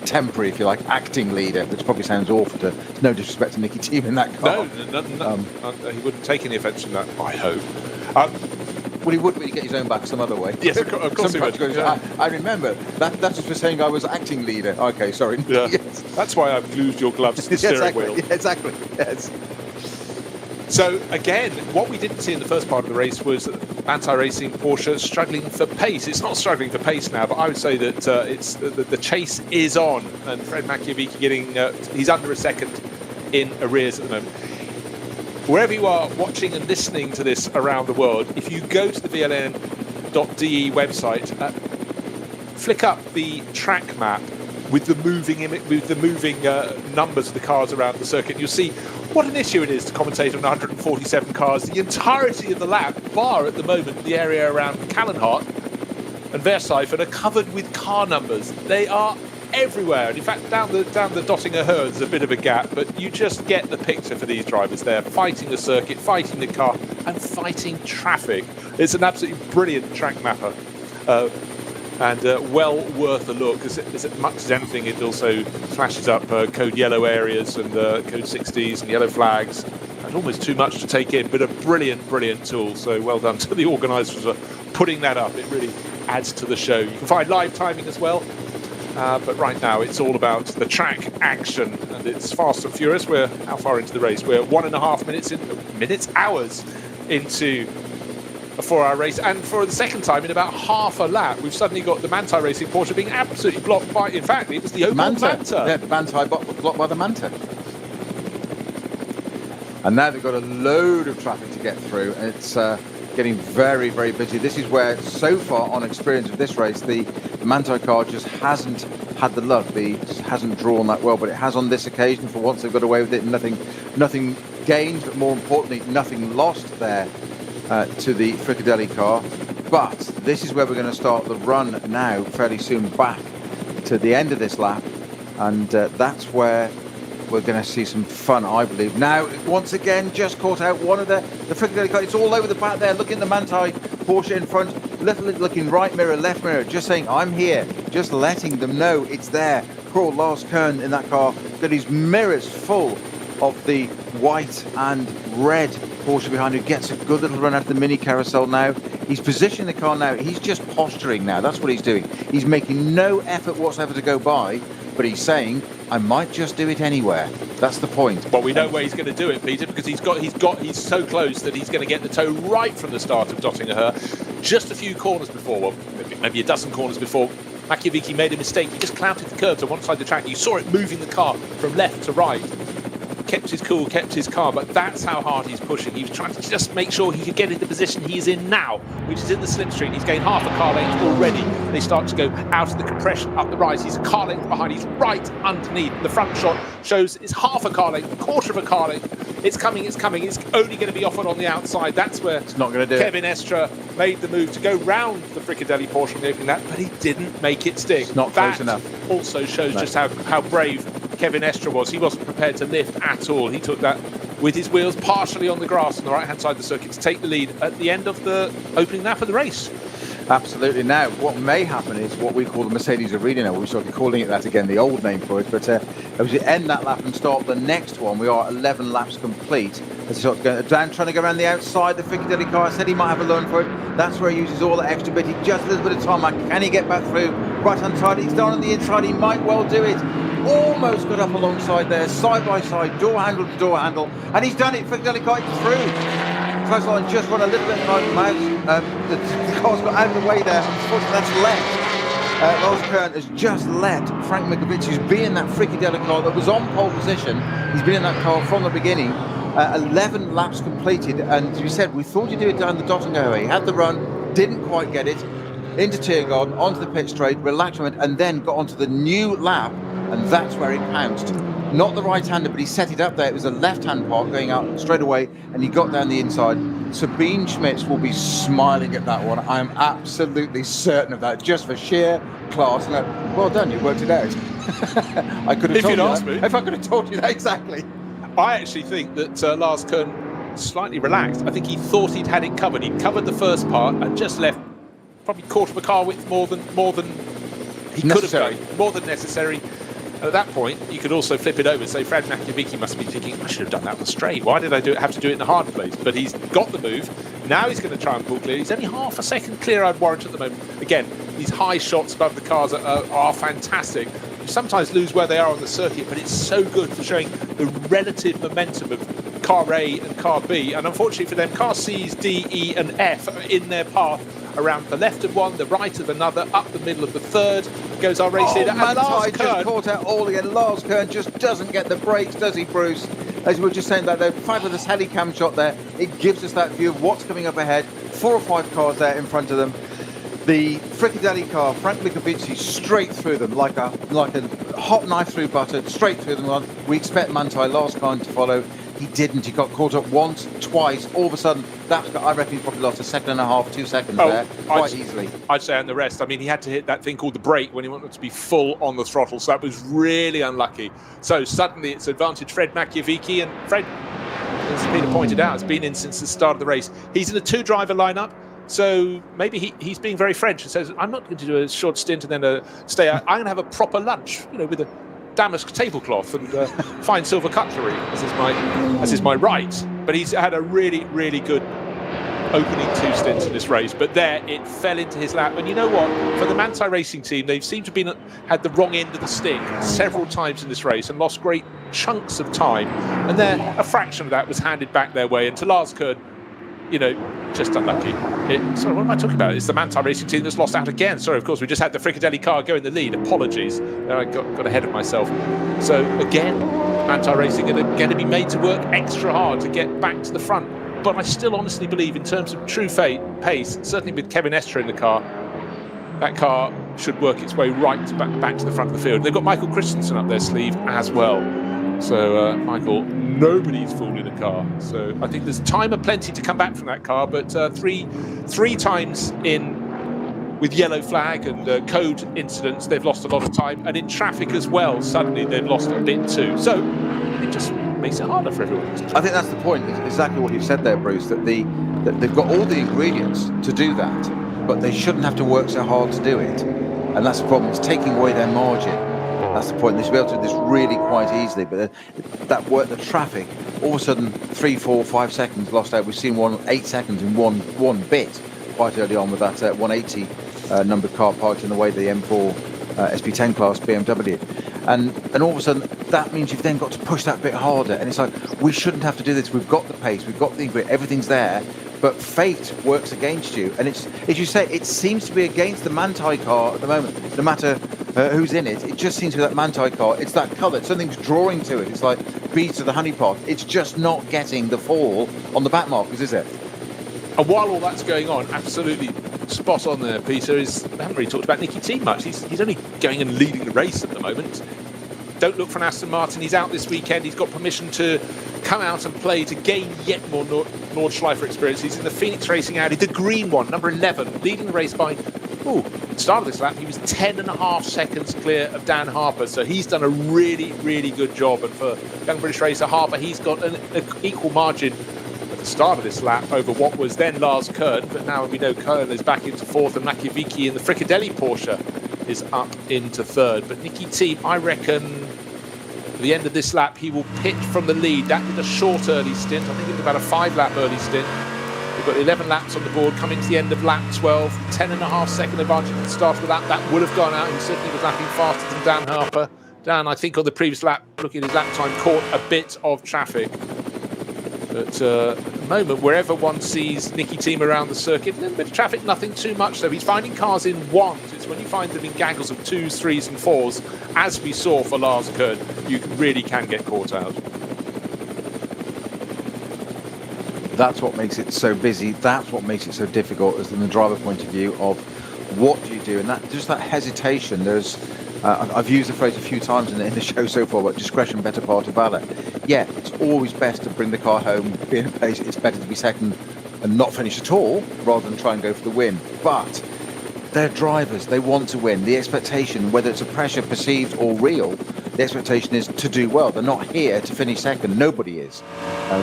temporary, if you like, acting leader, which probably sounds awful. There's no disrespect to Nicky Thiem in that car. No, he wouldn't take any offence from that, I hope. Well, he would, but he'd get his own back some other way. Yes, of course he would. I remember. That's just for saying I was acting leader. Okay, sorry. Yeah. Yes. That's why I've glued your gloves to the steering wheel. Yeah, exactly. Yes. So, again, what we didn't see in the first part of the race was anti-racing Porsche struggling for pace. It's not struggling for pace now, but I would say that it's the chase is on. And Fred Machiavicchi he's under a second in arrears at the moment. Wherever you are watching and listening to this around the world, if you go to the VLN.de website, flick up the track map with the moving numbers of the cars around the circuit, you'll see what an issue it is to commentate on 147 cars. The entirety of the lap, bar at the moment, the area around Kallenhardt and Verstappen are covered with car numbers. They are everywhere. And in fact, down the Dottinger Höhe, there's a bit of a gap, but you just get the picture for these drivers there, fighting the circuit, fighting the car, and fighting traffic. It's an absolutely brilliant track mapper. And well worth a look, because as much as anything, it also flashes up code yellow areas and code 60s and yellow flags, and almost too much to take in, but a brilliant tool. So well done to the organisers for putting that up. It really adds to the show. You can find live timing as well, but right now it's all about the track action, and it's fast and furious. We're how far into the race? We're 1.5 hours into a 4-hour race, and for the second time in about half a lap, we've suddenly got the Manthey Racing Porsche being absolutely blocked by, in fact, it was the Opel Manta. Yeah, the Manthey blocked by the Manta. And now they've got a load of traffic to get through, and it's getting very, very busy. This is where, so far on experience of this race, the Manthey car just hasn't had the luck. Just hasn't drawn that well, but it has on this occasion. For once, they've got away with it. Nothing gained, but more importantly, nothing lost there. To the Fricadelli car, but this is where we're going to start the run now fairly soon back to the end of this lap, and that's where we're going to see some fun, I believe. Now, once again, just caught out one of the Fricadelli car. It's all over the back there. Looking at the Manthey Porsche in front, looking right mirror, left mirror, just saying, I'm here, just letting them know it's there. Poor old Lars Kern in that car, got his mirrors full of the white and red Porsche behind, who gets a good little run out of the mini carousel now. He's positioning the car now. He's just posturing now. That's what he's doing. He's making no effort whatsoever to go by, but he's saying, I might just do it anywhere. That's the point. Well, we know where he's going to do it, Peter, because he's so close that he's going to get the toe right from the start of Dottinger Höhe. Just a few corners before, well, maybe a dozen corners before, Machiavicchi made a mistake. He just clouted the curve to one side of the track. You saw it moving the car from left to right. Kept his cool, kept his car, but that's how hard he's pushing. He was trying to just make sure he could get in the position he is in now, which is in the slipstream. He's gained half a car length already. They start to go out of the compression, up the rise. He's a car length behind. He's right underneath. The front shot shows it's half a car length, a quarter of a car length. It's coming. It's only going to be offered on the outside. That's where it's not going to do Kevin Estre made the move to go round the Fricadelli Porsche on the opening lap, but he didn't make it stick. It's not close enough. Also shows just how brave Kevin Estre was. He wasn't prepared to lift at all. He took that with his wheels partially on the grass on the right-hand side of the circuit to take the lead at the end of the opening lap of the race. Absolutely. Now, what may happen is what we call the Mercedes Arena now. We started calling it that again, the old name for it. But as we end that lap and start the next one, we are 11 laps complete. As he starts going down, trying to go around the outside, the Fricadelli car, I said he might have a learn for it. That's where he uses all that extra bit. He just a little bit of time. Can he get back through? Right-hand side, he's down on the inside. He might well do it. Almost got up alongside there, side by side, door handle to door handle, and he's done it. Fricadelli car through. Close line just run a little bit behind the mouse. The car's got out of the way there. Unfortunately, that's left. Lars Kern has just let Frank Mikovici, who's been in that Fricadelli car that was on pole position. He's been in that car from the beginning. 11 laps completed, and as we said, we thought he'd do it down the Dottinger Höhe. He had the run, didn't quite get it. into Tiergarten, onto the pit straight, relaxed moment, and then got onto the new lap, and that's where he pounced. Not the right-hander, but he set it up there. It was a left-hand part going out straight away, and he got down the inside. Sabine Schmitz will be smiling at that one. I'm absolutely certain of that, just for sheer class. And well done, you worked it out. I could have told you that. If I could have told you that exactly. I actually think that Lars Kern slightly relaxed. I think he thought he'd had it covered. He'd covered the first part and just left probably quarter of a car width more than he could have done, more than necessary. And at that point, you could also flip it over and say Fred Makovic must be thinking, I should have done that on the straight. Why did I have to do it in the hard place? But he's got the move. Now he's going to try and pull clear. He's only half a second clear, I'd warrant, at the moment. Again, these high shots above the cars are fantastic. You sometimes lose where they are on the circuit, but it's so good for showing the relative momentum of car A and car B. And unfortunately for them, car C's, D, E and F are in their path around the left of one, the right of another, up the middle of the third. Goes our race leader. And Lars Kern just caught out all again. Lars Kern just doesn't get the brakes, does he, Bruce? As we were just saying, that the fabulous helicam shot there, it gives us that view of what's coming up ahead. 4 or 5 cars there in front of them. The Fricadelli car, Frank Licovici, straight through them like a hot knife through butter, straight through them. We expect Manthey, Lars Kern to follow. He didn't. He got caught up once, twice. All of a sudden, I reckon he probably lost a second and a half, 2 seconds there, quite easily. I'd say on the rest. I mean, he had to hit that thing called the brake when he wanted to be full on the throttle, so that was really unlucky. So suddenly it's advantage Fred Makovic, and Fred, as Peter pointed out, has been in since the start of the race. He's in a 2-driver lineup, so maybe he's being very French and says, I'm not going to do a short stint and then stay out. I'm going to have a proper lunch, with a damask tablecloth and fine silver cutlery, as is my right. But he's had a really, really good opening 2 stints in this race. But there, it fell into his lap. And you know what? For the Manthey Racing team, they've seemed to have had the wrong end of the stick several times in this race and lost great chunks of time. And then a fraction of that was handed back their way. And to Lars Kern, just unlucky. Sorry, what am I talking about? It's the Manthey Racing team that's lost out again. Sorry, of course, we just had the Fricadelli car go in the lead. Apologies. I got ahead of myself. So, again, Manthey Racing are going to be made to work extra hard to get back to the front. But I still honestly believe, in terms of true pace, certainly with Kevin Estre in the car, that car should work its way right back to the front of the field. They've got Michael Christensen up their sleeve as well. So, Michael, nobody's fooling a car. So I think there's time aplenty to come back from that car, but three times in with yellow flag and code incidents, they've lost a lot of time. And in traffic as well, suddenly they've lost a bit too. So it just makes it harder for everyone. I think that's the point, exactly what you said there, Bruce, that they've got all the ingredients to do that, but they shouldn't have to work so hard to do it. And that's the problem, it's taking away their margin. That's the point. They should be able to do this really quite easily, but that work, the traffic, all of a sudden 3, 4, 5 seconds lost out. We've seen 8 seconds in one bit quite early on with that 180 numbered car parked in the way of the M4 SP10 class BMW. And all of a sudden, that means you've then got to push that bit harder. And it's like, we shouldn't have to do this. We've got the pace, we've got the ingredient, everything's there. But fate works against you. And it's, as you say, it seems to be against the Manthey car at the moment. No matter who's in it, it just seems to be that Manthey car. It's that colour. Something's drawing to it. It's like beads of the honeypot. It's just not getting the fall on the back markers, is it? And while all that's going on, absolutely spot on there, Peter, we haven't really talked about Nicky T much. He's only going and leading the race at the moment. Don't look for an Aston Martin. He's out this weekend. He's got permission to come out and play to gain yet more Nordschleifer experience. He's in the Phoenix Racing Audi, the green one, number 11, leading the race by, start of this lap, he was 10.5 seconds clear of Dan Harper. So he's done a really, really good job. And for young British racer Harper, he's got an equal margin at the start of this lap over what was then Lars Kern. But now we know Kern is back into 4th and Makovic in the Fricadelli Porsche is up into 3rd. But Nicky T, I reckon, at the end of this lap, he will pit from the lead. That was a short early stint. I think it was about a 5-lap early stint. We've got 11 laps on the board coming to the end of lap 12. 10.5 second advantage at the start of the lap. That would have gone out. He certainly was lapping faster than Dan Harper. Dan, I think on the previous lap, looking at his lap time, caught a bit of traffic. But at the moment, wherever one sees Nicky Team around the circuit, a little bit of traffic, nothing too much. So he's finding cars in ones. It's when you find them in gaggles of 2s, 3s and 4s, as we saw for Lars Kern, you really can get caught out. That's what makes it so busy. That's what makes it so difficult, as from the driver point of view, of what do you do? And that hesitation, there's, I've used the phrase a few times in the show so far, but discretion, better part of valor. Yeah, it's always best to bring the car home, be in a place. It's better to be second and not finish at all, rather than try and go for the win. But they're drivers, they want to win. The expectation, whether it's a pressure perceived or real, the expectation is to do well. They're not here to finish second. Nobody is.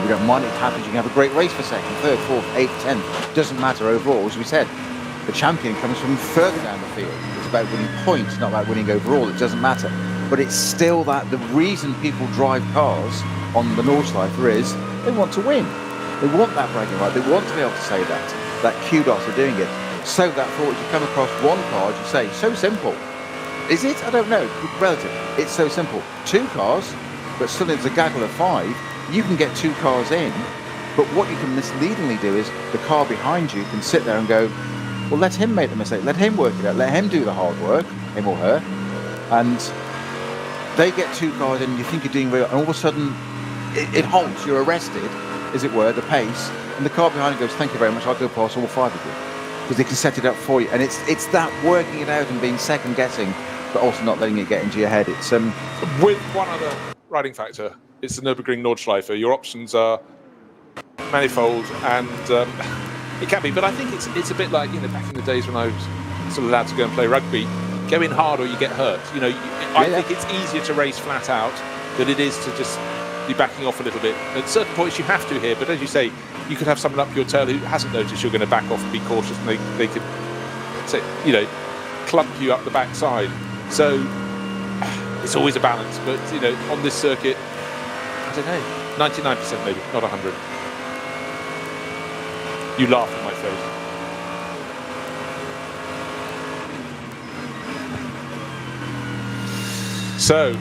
We don't mind it happens. You can have a great race for second, third, fourth, eighth, 10th. Doesn't matter overall. As we said, the champion comes from further down the field. It's about winning points, not about winning overall. It doesn't matter. But it's still that the reason people drive cars on the Nordschleife is they want to win. They want that bragging right. They want to be able to say that kudos for doing it. So that thought, you come across one car, you say, so simple. Is it? I don't know. Relative. It's so simple. 2 cars, but suddenly there's a gaggle of 5. You can get 2 cars in, but what you can misleadingly do is the car behind you can sit there and go, well, let him make the mistake. Let him work it out. Let him do the hard work, him or her. And they get 2 cars in, you think you're doing real, and all of a sudden it halts. You're arrested, as it were, the pace, and the car behind you goes, thank you very much, I'll go past all 5 of you. Because they can set it up for you. And it's that working it out and being second guessing, but also not letting it get into your head. It's with one other riding factor, it's the Nürburgring Nordschleife. Your options are manifold, and it can be. But I think it's a bit like, you know, back in the days when I was sort of allowed to go and play rugby. Go in hard or you get hurt. You know, I think it's easier to race flat out than it is to just be backing off a little bit. At certain points you have to here, but as you say, you could have someone up your tail who hasn't noticed you're going to back off and be cautious, and they could say, you know, clump you up the backside. So it's always a balance, but you know, on this circuit, I don't know, 99% maybe, not 100. You laugh in my face. So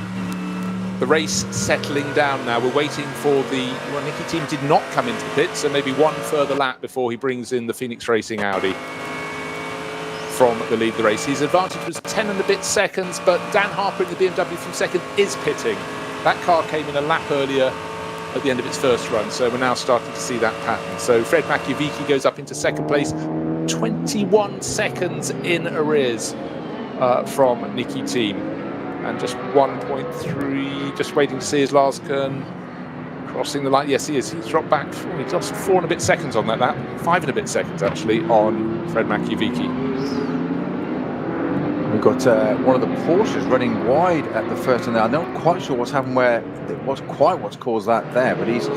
the race settling down now. We're waiting for Niki Team did not come into the pit, so maybe one further lap before he brings in the Phoenix Racing Audi from the lead of the race. His advantage was 10 and a bit seconds, but Dan Harper in the BMW from second is pitting. That car came in a lap earlier at the end of its first run, so we're now starting to see that pattern. So Fred Makiewicz goes up into second place, 21 seconds in arrears from Niki Team. And just 1.3, just waiting to see his last turn crossing the line. Yes, he is. He's dropped back. He's lost 4 and a bit seconds on that lap. 5 and a bit seconds, actually, on Fred Makiewicz. We've got one of the Porsches running wide at the first, and I'm not quite sure what's happened what's caused that there, but he's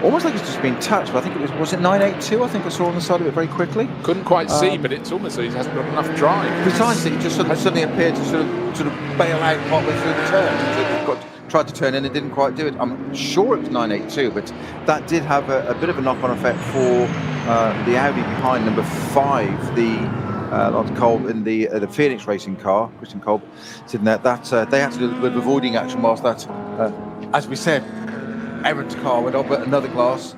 almost like he's just been touched. But I think was it 982? I think I saw on the side of it very quickly. Couldn't quite see, but it's almost like he hasn't got enough drive. Precisely, he just suddenly appeared to sort of bail out partway through the turn. Tried to turn in and didn't quite do it. I'm sure it was 982, but that did have a bit of a knock-on effect for the Audi behind number 5, the Kolb in the Phoenix Racing car, Christian Kolb, sitting there. That they had to do a bit of avoiding action whilst that, as we said, Aaron's car went up at another glass.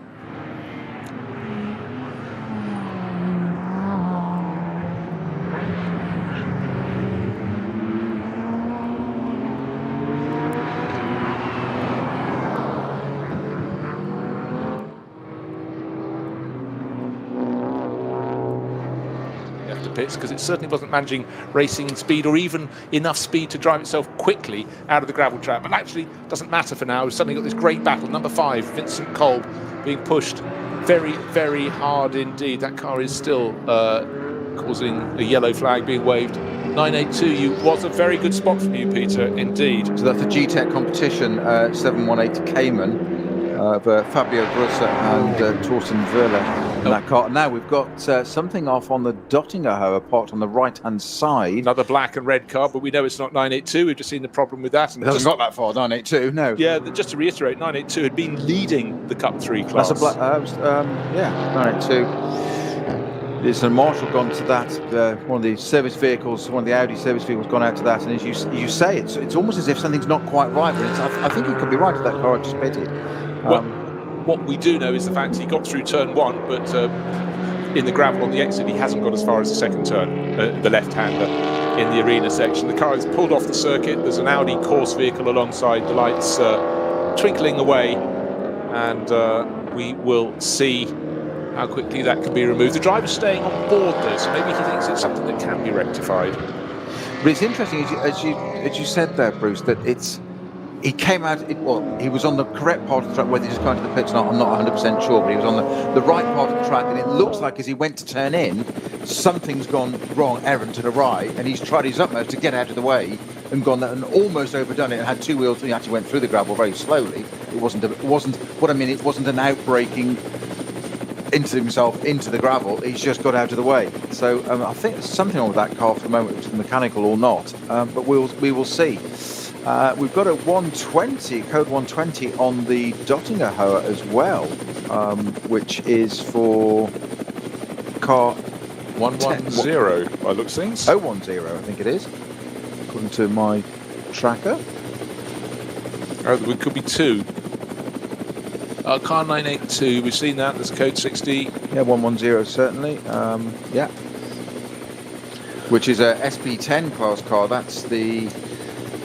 Because it certainly wasn't managing racing speed or even enough speed to drive itself quickly out of the gravel trap. But actually doesn't matter for now. We've suddenly got this great battle. Number 5, Vincent Kolb, being pushed very, very hard indeed. That car is still causing a yellow flag being waved. 982 was a very good spot from you, Peter, indeed. So that's the G-Tech competition, 718 Cayman. Fabio Grossa and Torsten Wöhler in that car. Now we've got something off on the Dottinger Hoher part on the right-hand side. Another black and red car, but we know it's not 982. We've just seen the problem with that. And it hasn't got that far, 982, no. Yeah, just to reiterate, 982 had been leading the Cup 3 class. That's a black, 982. There's a Marshall gone to that, one of the service vehicles, one of the Audi service vehicles gone out to that, and as you say, it's almost as if something's not quite right, but I think it could be right if that car had just pitted. Well, what we do know is the fact he got through turn 1, but in the gravel on the exit, he hasn't got as far as the second turn, the left-hander in the arena section. The car is pulled off the circuit. There's an Audi course vehicle alongside, the lights twinkling away, and we will see how quickly that can be removed. The driver's staying on board though, so maybe he thinks it's something that can be rectified. But it's interesting, as you said there, Bruce, that he came out, he was on the correct part of the track. Whether he just got into the pits or not, I'm not 100% sure, but he was on the right part of the track, and it looks like as he went to turn in, something's gone wrong, errant to the right, and he's tried his utmost to get out of the way and gone and almost overdone it and had two wheels. He actually went through the gravel very slowly. It wasn't an outbreaking into himself into the gravel. He's just got out of the way. So I think there's something wrong with that car for the moment, which is mechanical or not, but we will see. We've got a 120, code 120 on the Dottinger Hoa as well, which is for car 110 by looks of things. 010, I think it is, according to my tracker. Oh, it could be two. Car 982, we've seen that. There's code 60. Yeah, 110 certainly. Yeah, which is a SP10 class car. That's the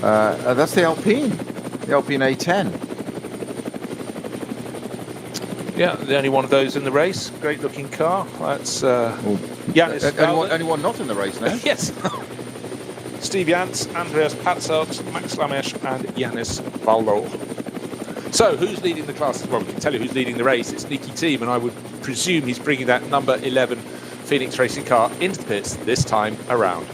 Alpine, the Alpine A10. Yeah, the only one of those in the race. Great looking car. That's only one not in the race now. Yes. Steve Jans, Andreas Patzelt, Max Lamesh, and Yannis Valdo. So, who's leading the class? Well, we can tell you who's leading the race. It's Niki Team, and I would presume he's bringing that number 11 Phoenix Racing car into the pits this time around.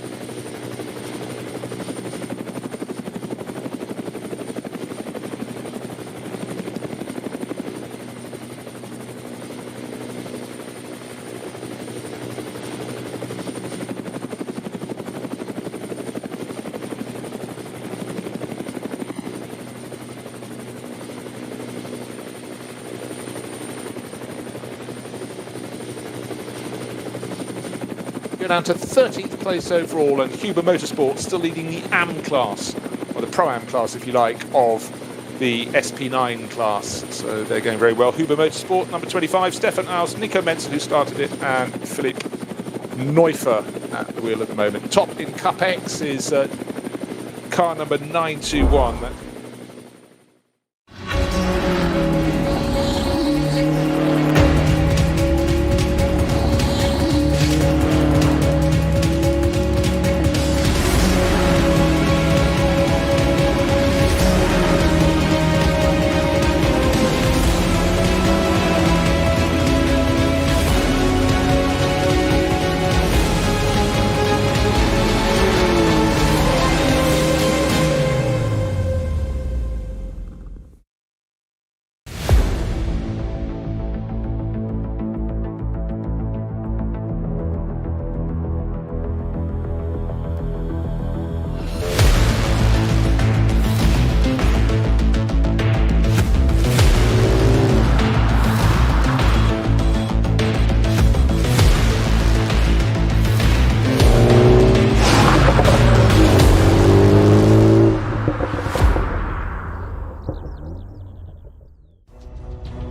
Down to 13th place overall, and Huber Motorsport still leading the AM class, or the Pro-Am class if you like, of the SP9 class. So they're going very well. Huber Motorsport, number 25, Stefan Aus, Nico Menzel, who started it, and Philipp Neufer at the wheel at the moment. Top in Cup X is car number 921.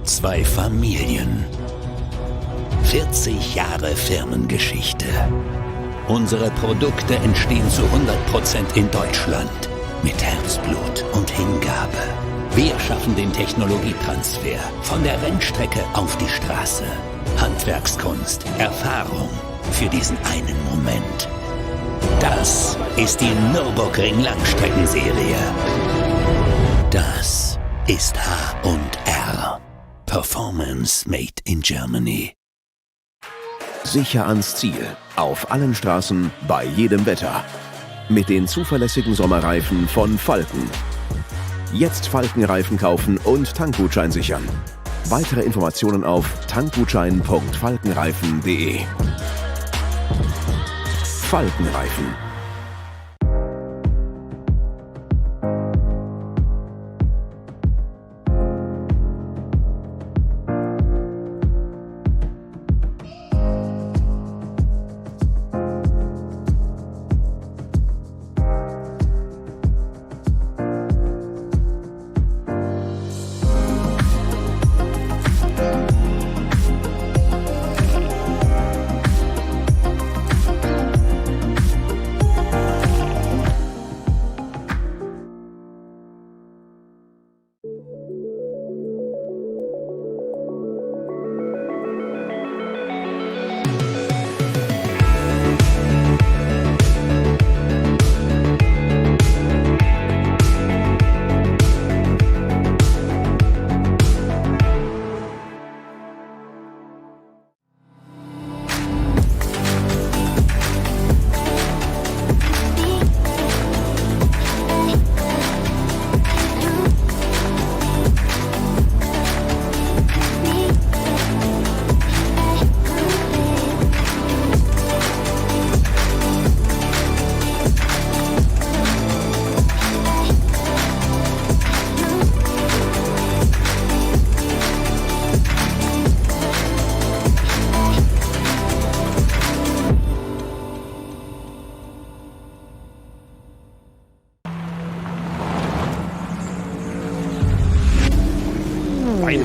Zwei Familien. 40 Jahre Firmengeschichte. Unsere Produkte entstehen zu 100% in Deutschland. Mit Herzblut und Hingabe. Wir schaffen den Technologietransfer von der Rennstrecke auf die Straße. Handwerkskunst, Erfahrung für diesen einen Moment. Das ist die Nürburgring Langstreckenserie. Das ist H&R. Performance made in Germany. Sicher ans Ziel. Auf allen Straßen, bei jedem Wetter. Mit den zuverlässigen Sommerreifen von Falken. Jetzt Falkenreifen kaufen und Tankgutschein sichern. Weitere Informationen auf tankgutschein.falkenreifen.de. Falkenreifen.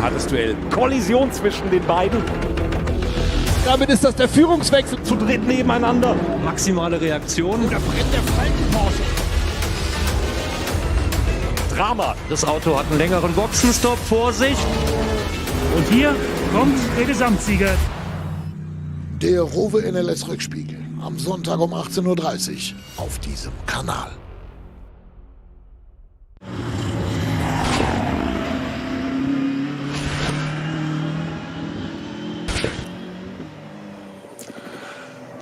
Ein hartes Duell. Kollision zwischen den beiden. Damit ist das der Führungswechsel. Zu dritt nebeneinander. Maximale Reaktion. Da brennt der Falken-Porsche. Drama. Das Auto hat einen längeren Boxenstopp. Vorsicht. Und hier kommt der Gesamtsieger. Der Rowe NLS Rückspiegel am Sonntag um 18:30 Uhr auf diesem Kanal.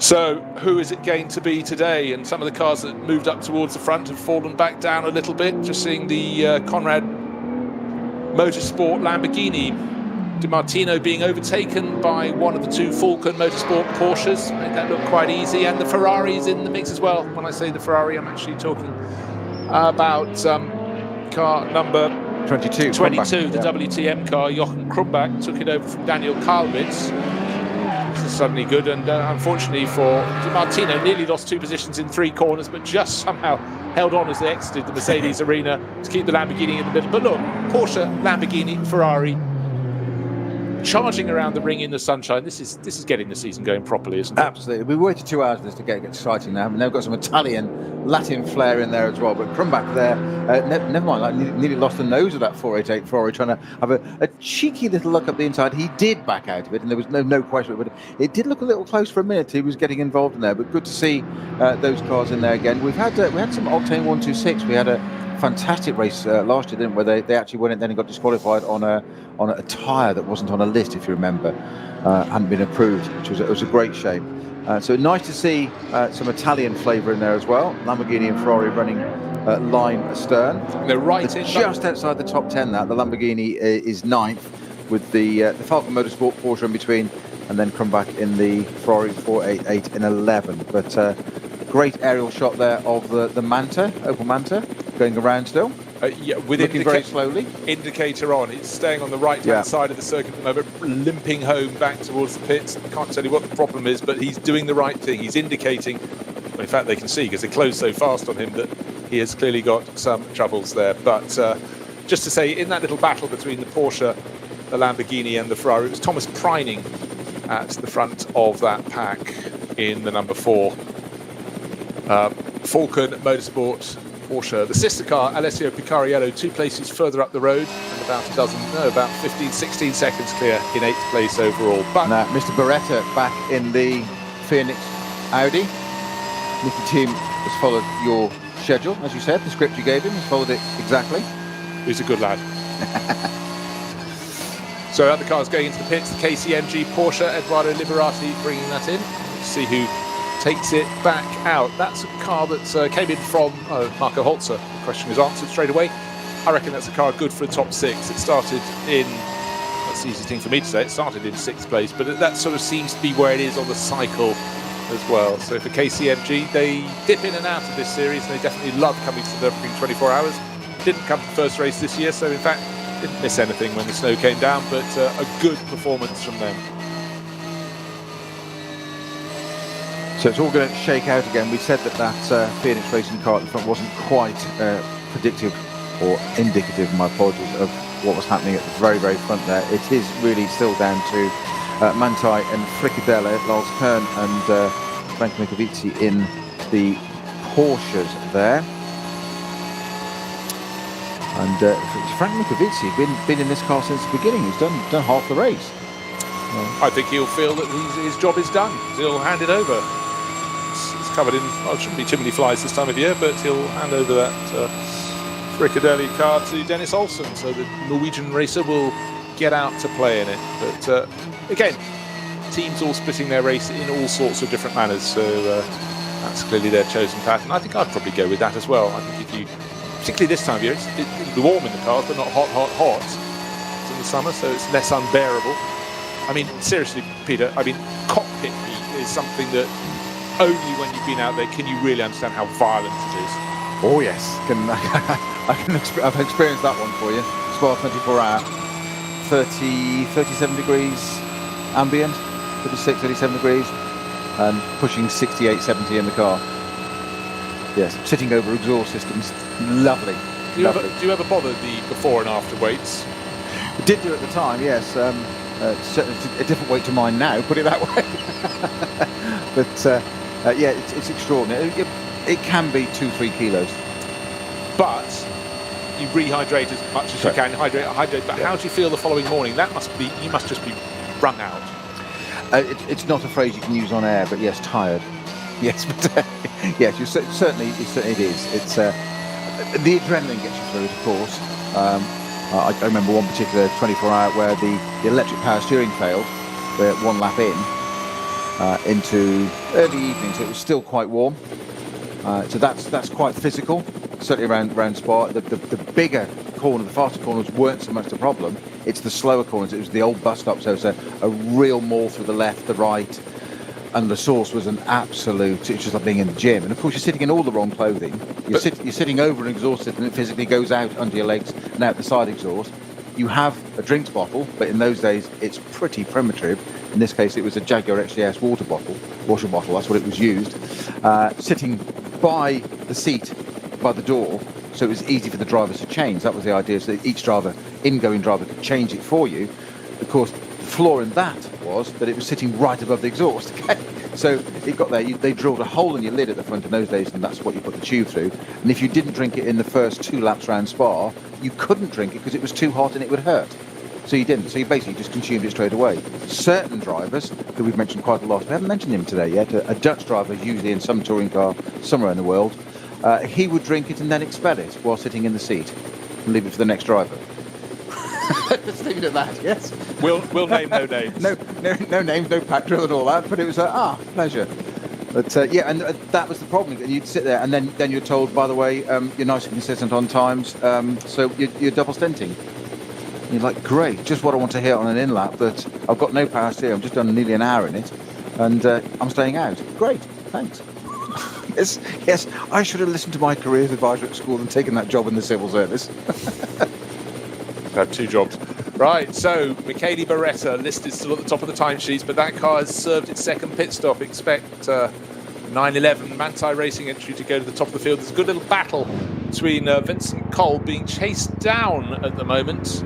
So, who is it going to be today? And some of the cars that moved up towards the front have fallen back down a little bit. Just seeing the Conrad Motorsport Lamborghini Di Martino being overtaken by one of the two Falcon Motorsport Porsches. Made that look quite easy. And the Ferrari's in the mix as well. When I say the Ferrari, I'm actually talking about car number 22, the yeah. WTM car. Jochen Krumbach took it over from Daniel Kalwitz. This is suddenly good, and unfortunately for Di Martino, nearly lost 2 positions in 3 corners, but just somehow held on as they exited the Mercedes arena to keep the Lamborghini in the middle. But look, Porsche, Lamborghini, Ferrari, charging around the ring in the sunshine. This is getting the season going properly, isn't it? Absolutely. We waited 2 hours for this to get exciting now. Now we've got some Italian, Latin flair in there as well. But Krumbach there, never mind, I nearly lost the nose of that 488 Ferrari, trying to have a cheeky little look up the inside. He did back out of it, and there was no question. But it did look a little close for a minute. He was getting involved in there. But good to see those cars in there again. We had some Octane 126. We had a fantastic race last year, didn't we? They actually went it then and got disqualified on a tyre that wasn't on a list, if you remember, hadn't been approved, which was a great shame. So nice to see some Italian flavour in there as well. Lamborghini and Ferrari running line astern. They're right in just outside the top 10. That the Lamborghini is 9th with the Falcon Motorsport Porsche in between, and then come back in the Ferrari 488 in 11. But great aerial shot there of the Manta, Opel Manta, going around still. Yeah, with looking very slowly. Indicator on. It's staying on the right-hand side of the circuit at the moment, limping home back towards the pits. I can't tell you what the problem is, but he's doing the right thing. He's indicating, well, in fact, they can see because they closed so fast on him that he has clearly got some troubles there. But just to say, in that little battle between the Porsche, the Lamborghini and the Ferrari, it was Thomas Preining at the front of that pack in the number 4. Falcon Motorsport Porsche. The sister car, Alessio Picariello, 2 places further up the road and about 15, 16 seconds clear in 8th place overall. But now, Mr. Beretta back in the Phoenix Audi. Nicky Team has followed your schedule, as you said, the script you gave him, he's followed it exactly. He's a good lad. So other cars going into the pits, the KCMG Porsche, Eduardo Liberati bringing that in. Let's see who takes it back out. That's a car that came in from Marco Holzer. The question is answered straight away. I reckon that's a car good for a top 6. It started in, that's the easy thing for me to say, it started in 6th place, but that sort of seems to be where it is on the cycle as well. So for KCMG, they dip in and out of this series, and they definitely love coming to the Nürburgring 24 hours. Didn't come to the first race this year, so in fact, didn't miss anything when the snow came down, but a good performance from them. So it's all going to shake out again. We said that Phoenix racing car at the front wasn't quite predictive or indicative, my apologies, of what was happening at the very, very front there. It is really still down to Manthey and Fricadelle, Lars Kern and Frank Micovici in the Porsches there. And Frank Micovici been in this car since the beginning. He's done half the race. I think he'll feel that his job is done. He'll hand it over. It's covered in, well, it shouldn't be too many flies this time of year, but he'll hand over that Fricadelle car to Dennis Olsen, so the Norwegian racer will get out to play in it. But again, teams all splitting their race in all sorts of different manners, so that's clearly their chosen pattern. I think I'd probably go with that as well. I think if you, particularly this time of year, it'll be warm in the cars, but not hot. It's in the summer, so it's less unbearable. I mean, seriously, Peter, I mean, cockpit heat is something that only when you've been out there can you really understand how violent it is. Oh yes, I've experienced that one for you. Spa 24 hour, 37 degrees ambient, 36, 37 degrees, and pushing 68, 70 in the car. Yes, sitting over exhaust systems, lovely. Do you ever bother the before and after weights? It did do at the time, yes. Certainly a different weight to mine now, put it that way. But yeah, it's extraordinary. It can be 2-3 kilos. But you rehydrate as much as you can, hydrate. But how do you feel the following morning? You must just be wrung out. It's not a phrase you can use on air, but yes, tired. Yes, but yes, certainly it is. It's the adrenaline gets you through it, of course. I remember one particular 24-hour where the electric power steering failed. We're one lap into early evening, so it was still quite warm. So that's quite physical, certainly around Spa. The bigger corner, the faster corners weren't so much the problem. It's the slower corners. It was the old bus stop, so it's a real maul through the left, the right, and the source was an absolute. It's just like being in the gym. And of course, you're sitting in all the wrong clothing. You're sitting over an exhaust system that physically goes out under your legs and out the side exhaust. You have a drinks bottle, but in those days it's pretty primitive. In this case, it was a Jaguar XJS water bottle. That's what it was used. Sitting by the seat, by the door, so it was easy for the drivers to change. That was the idea, so that each incoming driver could change it for you. Of course, the flaw in that was that it was sitting right above the exhaust. Okay? So it got there. They drilled a hole in your lid at the front in those days, and that's what you put the tube through. And if you didn't drink it in the first 2 laps around Spa, you couldn't drink it because it was too hot and it would hurt. So you didn't. So you basically just consumed it straight away. Certain drivers, who we've mentioned quite a lot, we haven't mentioned him today yet, a Dutch driver, usually in some touring car somewhere in the world, he would drink it and then expel it while sitting in the seat and leave it for the next driver. Let's leave it at that, yes? We'll name no names. No names, no pack drill and all that, but it was pleasure. But yeah, and that was the problem. You'd sit there and then you're told, by the way, you're nice and consistent on times, so you're double stinting. And you're like, great, just what I want to hear on an in-lap, but I've got no power steer, I've just done nearly an hour in it, and I'm staying out. Great, thanks. Yes, I should have listened to my careers advisor at school and taken that job in the civil service. Had 2 jobs. Right, so Michele Beretta listed still at the top of the timesheets, but that car has served its second pit stop. Expect 911 Manthey Racing entry to go to the top of the field. There's a good little battle between Vincent Kolb being chased down at the moment.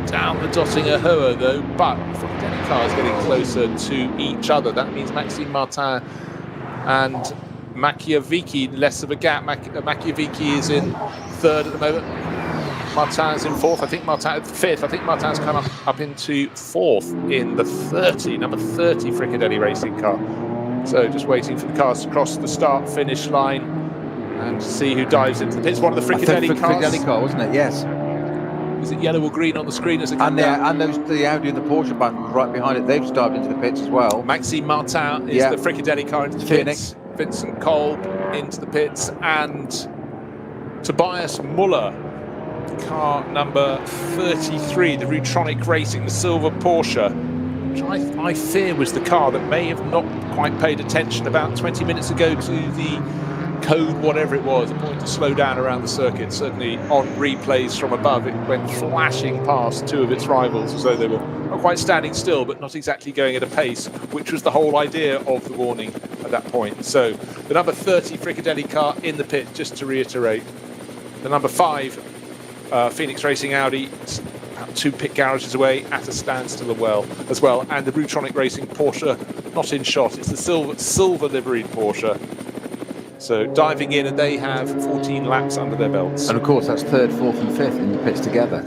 Down the Dottinger Hoa though, but Fricadelli cars getting closer to each other. That means Maxime Martin and Machiavicchi less of a gap. Machiavicchi is in 3rd at the moment. Martin's in 4th. I think Martin's 5th. I think Martin's come up into 4th in the 30, number 30 Fricadelli racing car. So just waiting for the cars to cross the start-finish line and see who dives into the pits. One of the Fricadelli cars. Fricadelli car, wasn't it? Yes. Is it yellow or green on the screen as it comes down? And the Audi and the Porsche buttons right behind it, they've dived into the pits as well. Maxime Martin is the Fricadelli car into the pits. Vincent Kolb into the pits, and Tobias Muller, car number 33, the Rutronic Racing, the silver Porsche, which I fear was the car that may have not quite paid attention about 20 minutes ago to the code, whatever it was, appointed to slow down around the circuit. Certainly on replays from above, it went flashing past 2 of its rivals as though they were not quite standing still, but not exactly going at a pace, which was the whole idea of the warning at that point. So the number 30 Fricadelli car in the pit, just to reiterate. The number 5 Phoenix Racing Audi, about 2 pit garages away at a standstill as well. And the Rutronic Racing Porsche not in shot. It's the silver liveried Porsche. So diving in, and they have 14 laps under their belts. And of course, that's 3rd, 4th and 5th in the pits together.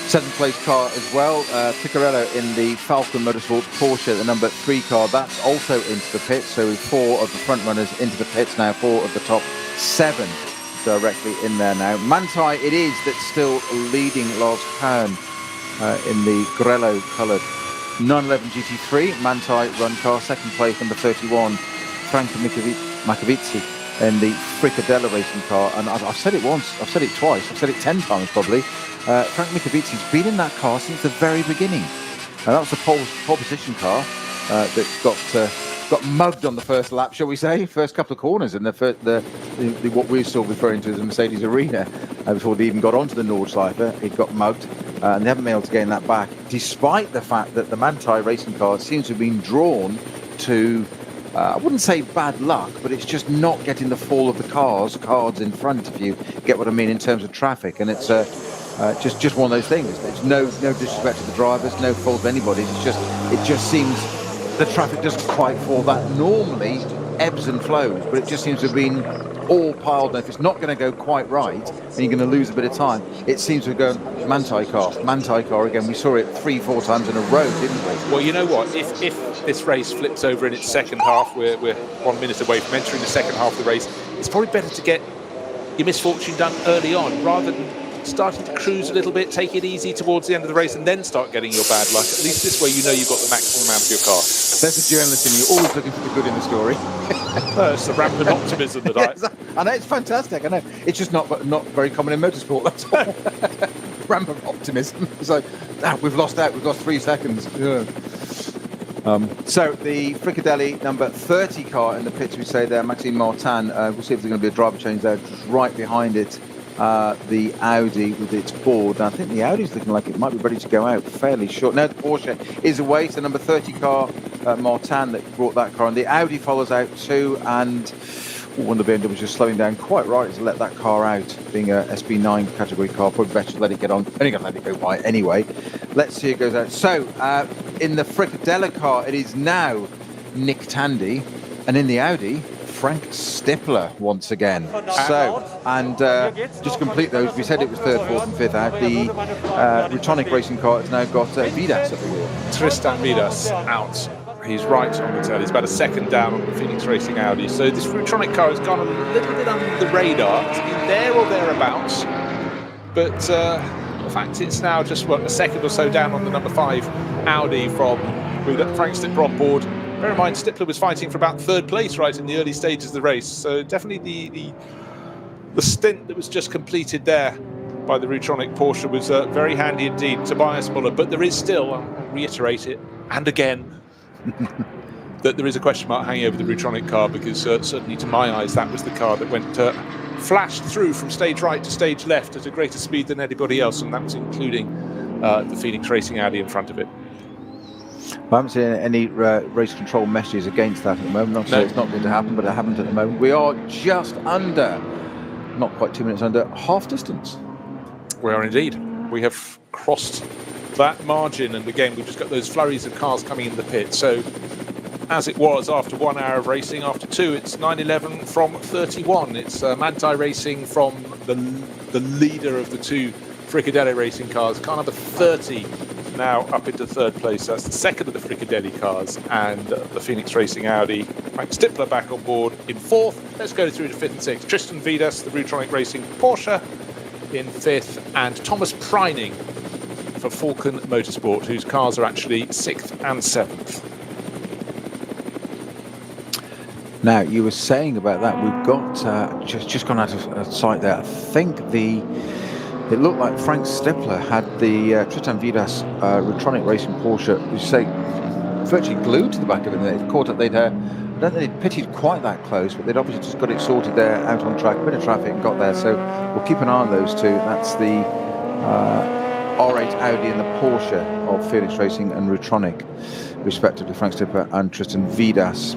7th place car as well, Piccarello in the Falcon Motorsport Porsche, the number 3 car. That's also into the pits. So 4 of the front runners into the pits now, 4 of the top 7 directly in there now. Manthey it is that's still leading Lars Hahn in the Grello coloured 911 GT3 Manthey run car. 2nd place, number 31, Frank Machiavicchi in the Fricadelli racing car. And I've said it once, I've said it twice, I've said it 10 times probably. Frank Machiavicchi's been in that car since the very beginning. That was the pole position car that got mugged on the first lap, shall we say, first couple of corners in the what we're still referring to as the Mercedes Arena. Before they even got onto the Nordschleife, it got mugged, and they haven't been able to gain that back, despite the fact that the Manthey racing car seems to have been drawn to, I wouldn't say bad luck, but it's just not getting the fall of the cards in front, if you get what I mean, in terms of traffic. And it's Just one of those things. It's no disrespect to the drivers, no fault of anybody. It just seems the traffic doesn't quite fall that. Normally ebbs and flows, but it just seems to have been all piled. And if it's not going to go quite right, and you're going to lose a bit of time, it seems to go Manti car again. We saw it 3-4 times in a row, didn't we? Well, you know what? If this race flips over in its second half, we're 1 minute away from entering the second half of the race. It's probably better to get your misfortune done early on rather than starting to cruise a little bit, take it easy towards the end of the race and then start getting your bad luck. At least this way you know you've got the maximum out of your car. There's a journalist in you, always looking for the good in the story. It's the rampant optimism that I know, it's fantastic. I know. It's just not very common in motorsport, that's all. Rampant optimism. It's like, we've lost 3 seconds. Yeah. So the Fricadelli number 30 car in the pits, we say there, Maxime Martin. We'll see if there's going to be a driver change there. Just right behind it, the Audi with its board. I think the Audi's looking like it might be ready to go out fairly short. Now the Porsche is away. So number 30 car, Martin, that brought that car, and the Audi follows out too. And one of the BMWs just slowing down quite right to let that car out, being a SB9 category car. Probably better to let it get on. Only going to let it go by anyway. Let's see it goes out. So in the Fricadella car, it is now Nick Tandy, and in the Audi, Frank Stippler once again. So, and just to complete those, we said it was 3rd, 4th and 5th out. The Rutonic racing car has now got Vidas at the wheel. Tristan Vidas out. He's right on the tail. He's about a second down on the Phoenix Racing Audi. So this Rutonic car has gone a little bit under the radar. It's been there or thereabouts. But the fact it's now just a second or so down on the number 5 Audi from Frank Stippler on board. Bear in mind, Stippler was fighting for about 3rd place right in the early stages of the race. So definitely the stint that was just completed there by the Rutonic Porsche was very handy indeed. Tobias Muller. But there is still, I'll reiterate it, and again, that there is a question mark hanging over the Rutonic car, because certainly to my eyes that was the car that went flashed through from stage right to stage left at a greater speed than anybody else, and that was including the Phoenix Racing Audi in front of it. I haven't seen any race control messages against that at the moment. Not to say it's not going to happen, but it happened at the moment. We are just under, not quite 2 minutes under, half distance. We are indeed. We have crossed that margin, and again we've just got those flurries of cars coming in the pit. So as it was after 1 hour of racing, after 2 it's 9:11 from 31. It's Manti Racing from the leader of the 2 Fricadelli racing cars, car number 30 now up into 3rd place. That's the second of the Fricadelli cars, and the Phoenix Racing Audi, Frank Stippler back on board in 4th. Let's go through to 5th and 6th. Tristan Vidas, the Rutonic Racing Porsche, in 5th, and Thomas Preining for Falcon Motorsport, whose cars are actually 6th and 7th. Now, you were saying about that, we've got just gone out of sight there. I think it looked like Frank Stippler had the Tristan Vidas Rutonic Racing Porsche, you say, virtually glued to the back of it. They'd caught up. I don't think they'd pitted quite that close, but they'd obviously just got it sorted there, out on track, a bit of traffic, and got there. So we'll keep an eye on those two. That's the R8 Audi and the Porsche of Phoenix Racing and Rutonic, respectively, Frank Stippler and Tristan Vidas.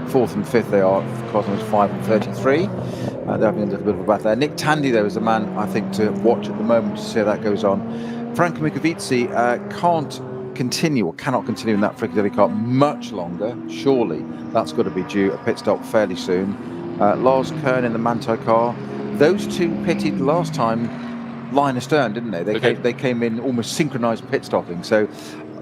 4th and 5th they are, cars numbers 5 and 33. They're having a little bit of a battle there. Nick Tandy, though, is the man, I think, to watch at the moment to see how that goes on. Franco Micovici cannot continue in that Fricadelli car much longer, surely. That's got to be due a pit stop fairly soon. Lars Kern in the Manti car. Those two pitted last time line astern, didn't they? They came in almost synchronised pit stopping. So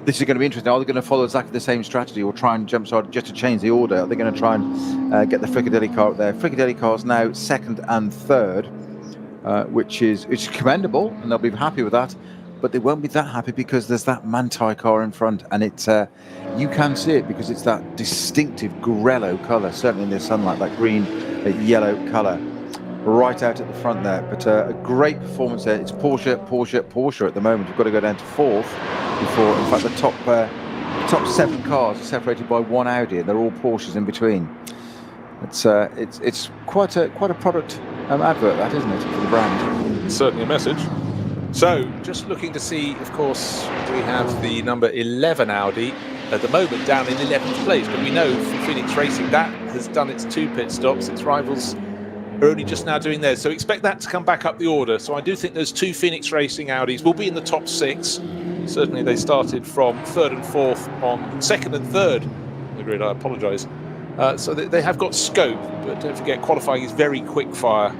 this is going to be interesting. Are they going to follow exactly the same strategy, or try and jumpstart just to change the order? Are they going to try and get the Fricadelli car up there? Fricadelli car's now 2nd and 3rd, which is commendable, and they'll be happy with that. But they won't be that happy because there's that Manti car in front, and it's you can see it because it's that distinctive grello colour, certainly in the sunlight, that green, yellow colour, right out at the front there. But a great performance there. It's Porsche at the moment. We've got to go down to 4th before, in fact, the top 7 cars are separated by 1 Audi, and they're all Porsches in between. It's quite a product advert, that, isn't it, for the brand? It's certainly a message. So, just looking to see, of course, we have the number 11 Audi at the moment down in 11th place, but we know from Phoenix Racing that has done its 2 pit stops. Its rivals are only just now doing theirs. So expect that to come back up the order. So I do think those two Phoenix Racing Audis will be in the top 6. Certainly they started from 3rd and 4th on 2nd and 3rd on the grid. I apologise. So they have got scope, but don't forget qualifying is very quick fire.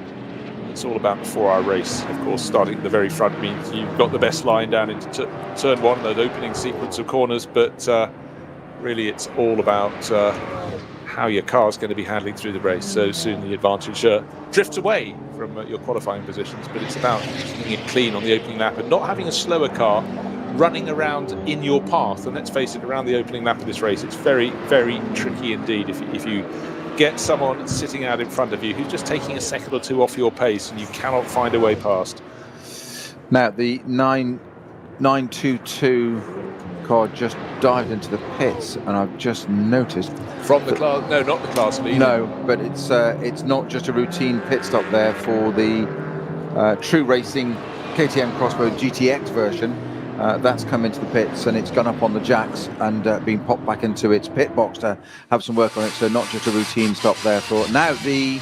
It's all about the 4-hour race. Of course, starting at the very front means you've got the best line down into turn 1, those opening sequence of corners, but really it's all about how your car's going to be handling through the race. So soon the advantage drifts away from your qualifying positions, but it's about keeping it clean on the opening lap and not having a slower car running around in your path. And let's face it, around the opening lap of this race, it's very, very tricky indeed if you get someone sitting out in front of you who's just taking a second or two off your pace and you cannot find a way past. Now, the 922 car just dived into the pits, and I've just noticed from the class, no, not the class leader. No, but it's not just a routine pit stop there for the True Racing KTM Crossroad GTX version. That's come into the pits and it's gone up on the jacks and been popped back into its pit box to have some work on it. So not just a routine stop there for now. The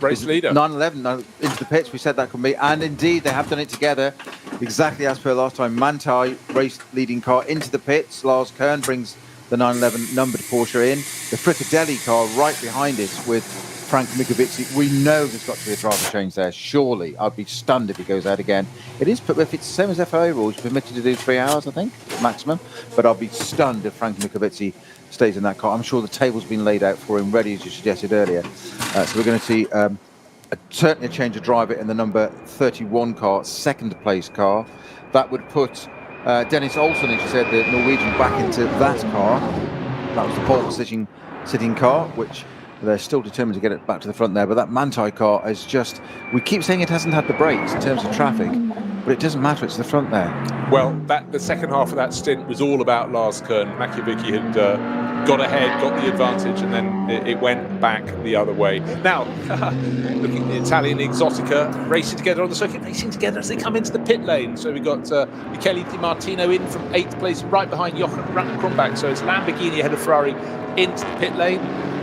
race leader 911 into the pits. We said that could be, and indeed they have done it together, exactly as per last time. Manthey race leading car into the pits. Lars Kern brings the 911 numbered Porsche in. The Fricadelli car right behind it with Frank Mikovici. We know there's got to be a driver change there. Surely, I'd be stunned if he goes out again. It is, if it's the same as FIA rules, you're permitted to do 3 hours, I think, maximum. But I'll be stunned if Frank Mikovici stays in that car. I'm sure the table's been laid out for him, ready as you suggested earlier. So we're going to see certainly a change of driver in the number 31 car, second place car. That would put Dennis Olsen, as you said, the Norwegian, back into that car. That was the pole sitting car, which they're still determined to get it back to the front there. But that Manthey car is just, we keep saying it hasn't had the brakes in terms of traffic, but it doesn't matter, it's the front there. Well, the second half of that stint was all about Lars Kern. Makiewicz had got ahead, got the advantage, and then it went back the other way. Now, looking at the Italian Exotica racing together on the circuit, racing together as they come into the pit lane. So we've got Michele Di Martino in from 8th place, right behind Jochen Krumbach. So it's Lamborghini ahead of Ferrari into the pit lane.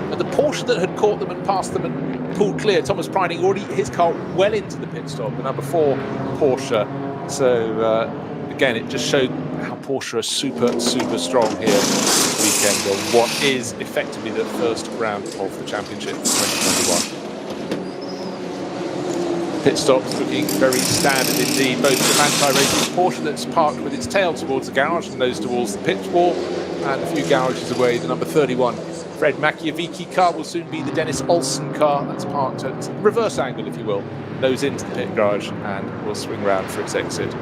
And the Porsche that had caught them and passed them and pulled clear, Thomas Preining, already his car well into the pit stop, the number 4 Porsche. So again, it just showed how Porsche are super, super strong here this weekend on what is effectively the first round of the championship 2021. Pit stops looking very standard indeed. Both the Manthey Racing Porsche that's parked with its tail towards the garage and nose towards the pit wall, and a few garages away, the number 31 Fred Makiewicz car will soon be the Dennis Olsen car that's parked at reverse angle, if you will, nose into the pit garage, and will swing round for its exit.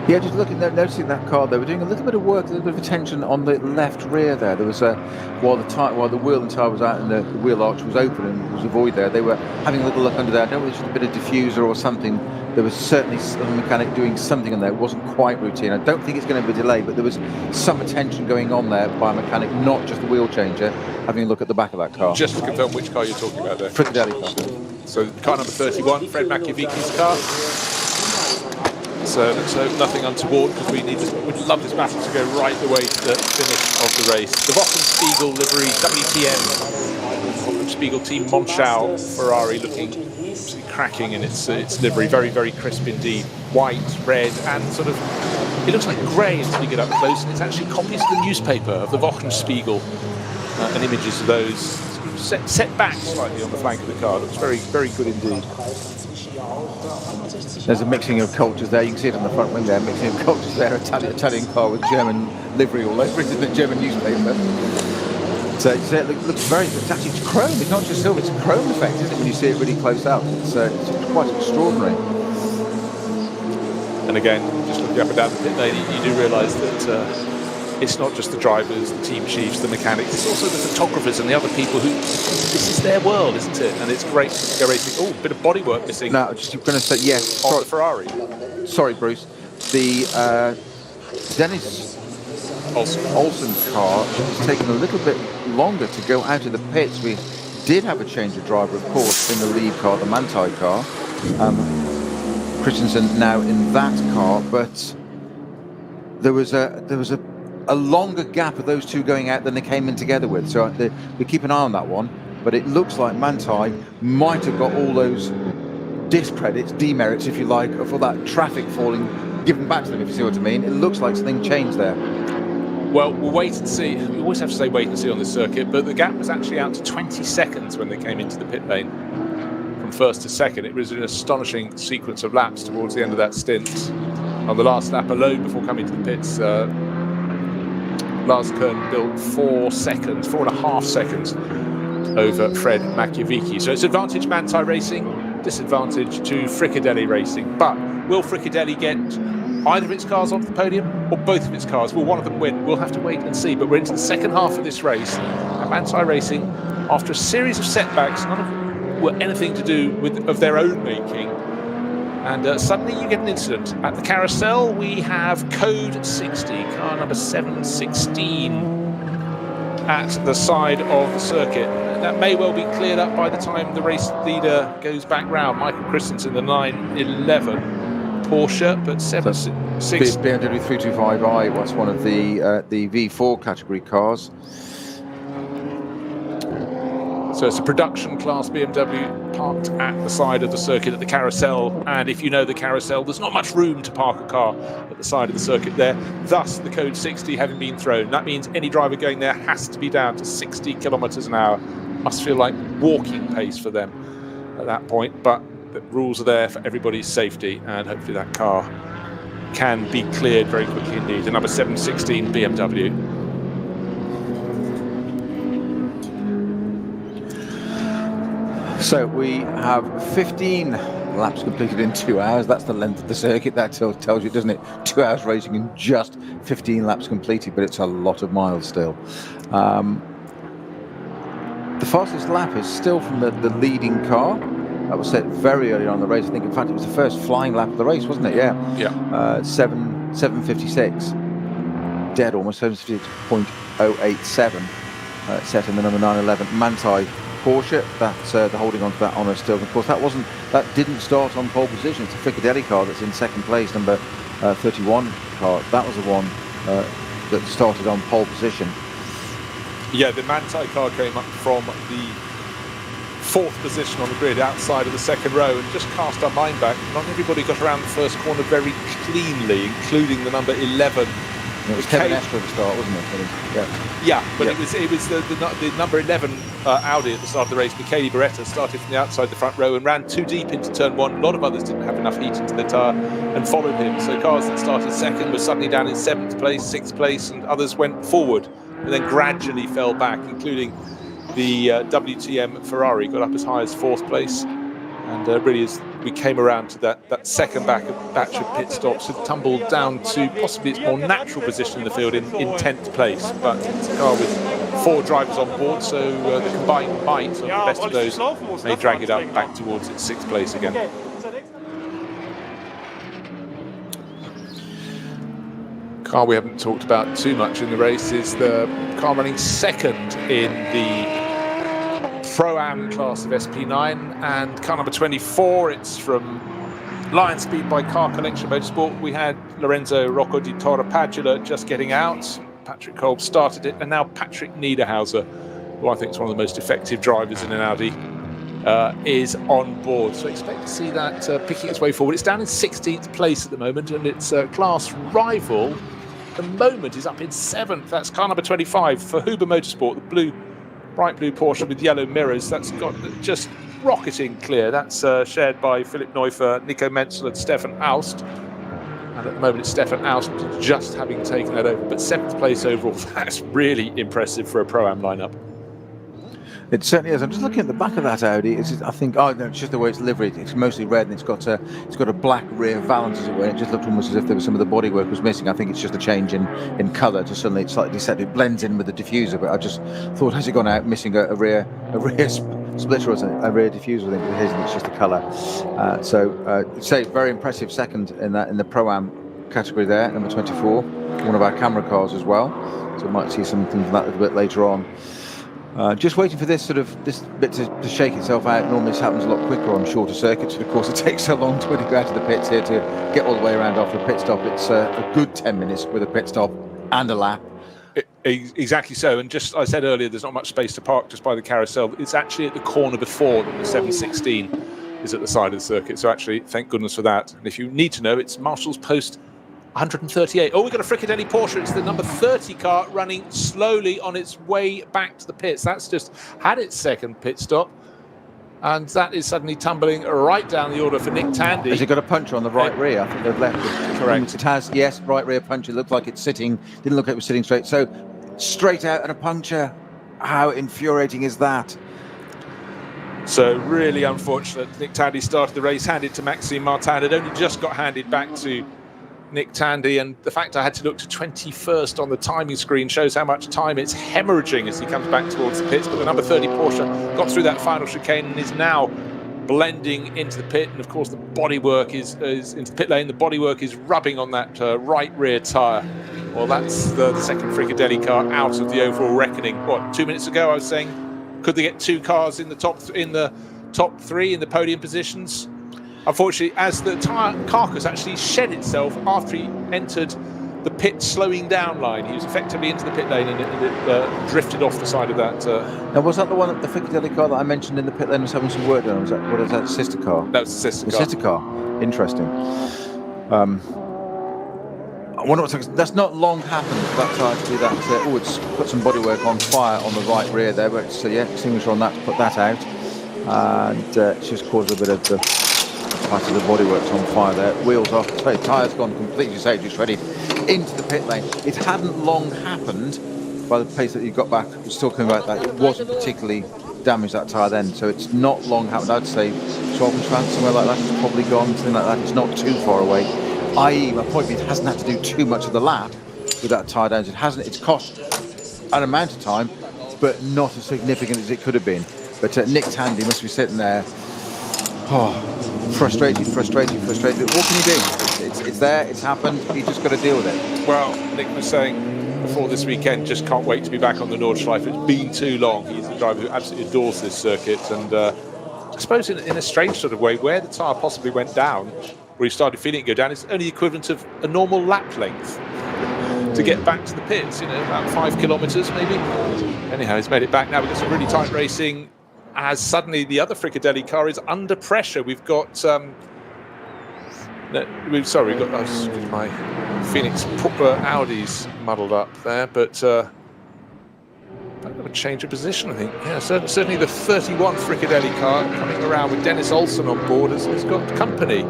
Yeah, just looking there, noticing that car, they were doing a little bit of work, a little bit of attention on the left rear there. There was while the wheel and tyre was out and the wheel arch was open and there was a void there, they were having a little look under there. I don't know whether it was a bit of diffuser or something. There was certainly some mechanic doing something on there. It wasn't quite routine. I don't think it's going to be a delay, but there was some attention going on there by a mechanic, not just the wheel changer, having a look at the back of that car. Just to confirm which car you're talking about there. Fricadelli car. So car number 31, Fred Makiewicz car. So let's hope nothing untoward, because we'd love this battle to go right the way to the finish of the race. The Wochenspiegel livery, WTM, Wochenspiegel team Monschau Ferrari, looking absolutely cracking in its livery, very, very crisp indeed. White, red, and sort of, it looks like grey until you get up close, and it's actually copies of the newspaper of the Wochenspiegel, and images of those set back slightly on the flank of the car. It looks very, very good indeed. There's a mixing of cultures there. You can see it on the front wing there. Mixing of cultures there. Italian car with German livery all over it in the German newspaper. So it looks very. It's actually chrome. It's not just silver. It's a chrome effect, isn't it? When you see it really close up, it's quite extraordinary. And again, just looking up and down the pit lane, you do realise that it's not just the drivers, the team chiefs, the mechanics. It's also the photographers and the other people who. This is their world, isn't it? And it's great to go racing. Oh, a bit of bodywork missing. No, just going to say yes. On the Ferrari. Sorry, Bruce. The Dennis Olsen's car has taken a little bit longer to go out of the pits. We did have a change of driver, of course, in the lead car, the Manthey car. Christensen now in that car, but there was a longer gap of those two going out than they came in together with. So we keep an eye on that one. but it looks like Manthey might have got all those discredits, demerits, if you like, for that traffic falling given back to them, if you see what I mean. It looks like something changed there. Well, we'll wait and see. We always have to say wait and see on this circuit, but the gap was actually out to 20 seconds when they came into the pit lane. From first to second, it was an astonishing sequence of laps towards the end of that stint. On the last lap alone before coming to the pits, Lars Kern built 4.5 seconds over Fred Machiavicki. So it's advantage Manthey Racing, disadvantage to Fricadelli Racing. But will Fricadelli get either of its cars onto the podium or both of its cars? Will one of them win? We'll have to wait and see. But we're into the second half of this race. And Manthey Racing, after a series of setbacks, none of them were anything to do of their own making. And suddenly you get an incident. At the carousel, we have code 60, car number 716, at the side of the circuit. That may well be cleared up by the time the race leader goes back round. Michael Christensen, the 911 Porsche, but 716. BMW 325i was one of the V4 category cars. So it's a production class BMW parked at the side of the circuit at the carousel. And if you know the carousel, there's not much room to park a car at the side of the circuit there. Thus, the code 60 having been thrown. That means any driver going there has to be down to 60 kilometers an hour. Must feel like walking pace for them at that point. But the rules are there for everybody's safety. And hopefully that car can be cleared very quickly indeed. The number 716 BMW. So we have 15 laps completed in 2 hours. That's the length of the circuit. That tells you, doesn't it? 2 hours racing in just 15 laps completed, but it's a lot of miles still. The fastest lap is still from the leading car. That was set very early on in the race. I think, in fact, it was the first flying lap of the race, wasn't it? Yeah. 7:56. Dead almost, 7:56.087. Set in the number 911 Manthey Porsche. That's the holding on to that honour still. And of course, that didn't start on pole position. It's a Fricadelli car that's in second place, number 31 car. That was the one that started on pole position. Yeah, the Manthey car came up from the fourth position on the grid outside of the second row and just cast our mind back. Not everybody got around the first corner very cleanly, including the number 11. It was Kevin Estre at the start, wasn't it? But it was the number 11 Audi at the start of the race. Michele Beretta started from the outside the front row and ran too deep into turn one. A lot of others didn't have enough heat into their tyre and followed him. So cars that started second were suddenly down in 7th place, 6th place, and others went forward and then gradually fell back, including the WTM Ferrari got up as high as 4th place. And really, as we came around to that second batch of pit stops, had tumbled down to possibly its more natural position in the field in 10th place. But it's a car with 4 drivers on board, so the combined might of the best of those may drag it up back towards its 6th place again. Car we haven't talked about too much in the race is the car running second in the Pro-Am class of SP9, and car number 24, it's from Lion Speed by Car Collection Motorsport. We had Lorenzo Rocco di Torrepadula just getting out. Patrick Kolb started it, and now Patrick Niederhauser, who I think is one of the most effective drivers in an Audi, is on board. So expect to see that picking its way forward. It's down in 16th place at the moment, and its class rival at the moment is up in 7th. That's car number 25 for Huber Motorsport, the bright blue Porsche with yellow mirrors. That's got just rocketing clear. That's shared by Philipp Neufer, Nico Menzel and Stefan Aust. And at the moment it's Stefan Aust just having taken that over. But 7th place overall, that's really impressive for a Pro-Am lineup. It certainly is. I'm just looking at the back of that Audi. It's just the way it's liveried. It's mostly red, and it's got a black rear valance, as it were. It just looked almost as if there was some of the bodywork was missing. I think it's just a change in colour. Just suddenly it's slightly set. It blends in with the diffuser. But I just thought, has it gone out missing a rear splitter or something, a rear diffuser? I think it isn't. It's just the colour. Say very impressive second in the Pro-Am category there, number 24. One of our camera cars as well. So we might see something from that a little bit later on. Just waiting for this bit to shake itself out. Normally this happens a lot quicker on shorter circuits, and of course it takes so long when you go out of the pits here to get all the way around after a pit stop. It's a good 10 minutes with a pit stop and a lap. Exactly so. And just, I said earlier, there's not much space to park just by the carousel. It's actually at the corner before that the 716 is at the side of the circuit. So actually, thank goodness for that. And if you need to know, it's Marshall's Post 138. Oh, we've got a Fricadelli Porsche. It's the number 30 car running slowly on its way back to the pits. That's just had its second pit stop. And that is suddenly tumbling right down the order for Nick Tandy. Has it got a puncher on the right rear? I think they've left it. Correct. It has, yes, right rear puncher. It looked like it's sitting, didn't look like it was sitting straight. So straight out and a puncture. How infuriating is that? So really unfortunate. Nick Tandy started the race, handed to Maxime Martin. It only just got handed back to Nick Tandy, and the fact I had to look to 21st on the timing screen shows how much time it's hemorrhaging as he comes back towards the pits. But the number 30 Porsche got through that final chicane and is now blending into the pit. And of course, the bodywork is into the pit lane. The bodywork is rubbing on that right rear tyre. Well, that's the second Fricadelli car out of the overall reckoning. What, 2 minutes ago I was saying, could they get two cars in the top three in the podium positions? Unfortunately, as the tyre carcass actually shed itself after he entered the pit slowing down line, he was effectively into the pit lane and it drifted off the side of that. Now, was that the one, the Fricadelli car that I mentioned in the pit lane was having some work done? Or was that, what is that, sister car? That was the sister car. The sister car. Interesting. I wonder what's that's not long happened for that tyre to be that. It's put some bodywork on fire on the right rear there, but it's extinguisher on that to put that out, and it's just caused a bit of the part of the bodywork's on fire there. Wheels off. So tyre's gone completely safely shredded into the pit lane. It hadn't long happened by the pace that you got back. It was still coming back. That it wasn't particularly damaged, that tyre then. So it's not long happened. I'd say 12 inch fan somewhere like that. It's probably gone something like that. It's not too far away. I.e., my point being, it hasn't had to do too much of the lap with that tyre damage. It hasn't. It's cost an amount of time, but not as significant as it could have been. But Nick Tandy must be sitting there. Oh, frustrated. What can you do? It's there, it's happened, you just got to deal with it. Well, Nick was saying before this weekend, just can't wait to be back on the Nordschleife. It's been too long. He's a driver who absolutely adores this circuit, and I suppose in a strange sort of way, where the tyre possibly went down, where he started feeling it go down, it's only the equivalent of a normal lap length to get back to the pits, about 5 kilometres maybe. Anyhow, he's made it back now. We've got some really tight racing, as suddenly the other Fricadelli car is under pressure. We've got my Phoenix Audi's muddled up there, but I'm going to change of position, I think. Yeah, certainly the 31 Fricadelli car coming around with Dennis Olsen on board has got company.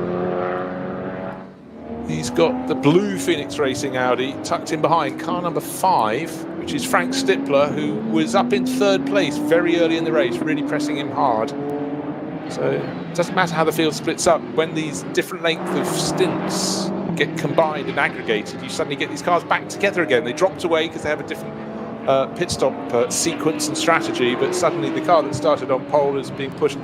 He's got the blue Phoenix Racing Audi tucked in behind car number 5, which is Frank Stippler, who was up in 3rd place very early in the race, really pressing him hard. So it doesn't matter how the field splits up. When these different length of stints get combined and aggregated, you suddenly get these cars back together again. They dropped away because they have a different pit stop sequence and strategy, but suddenly the car that started on pole is being pushed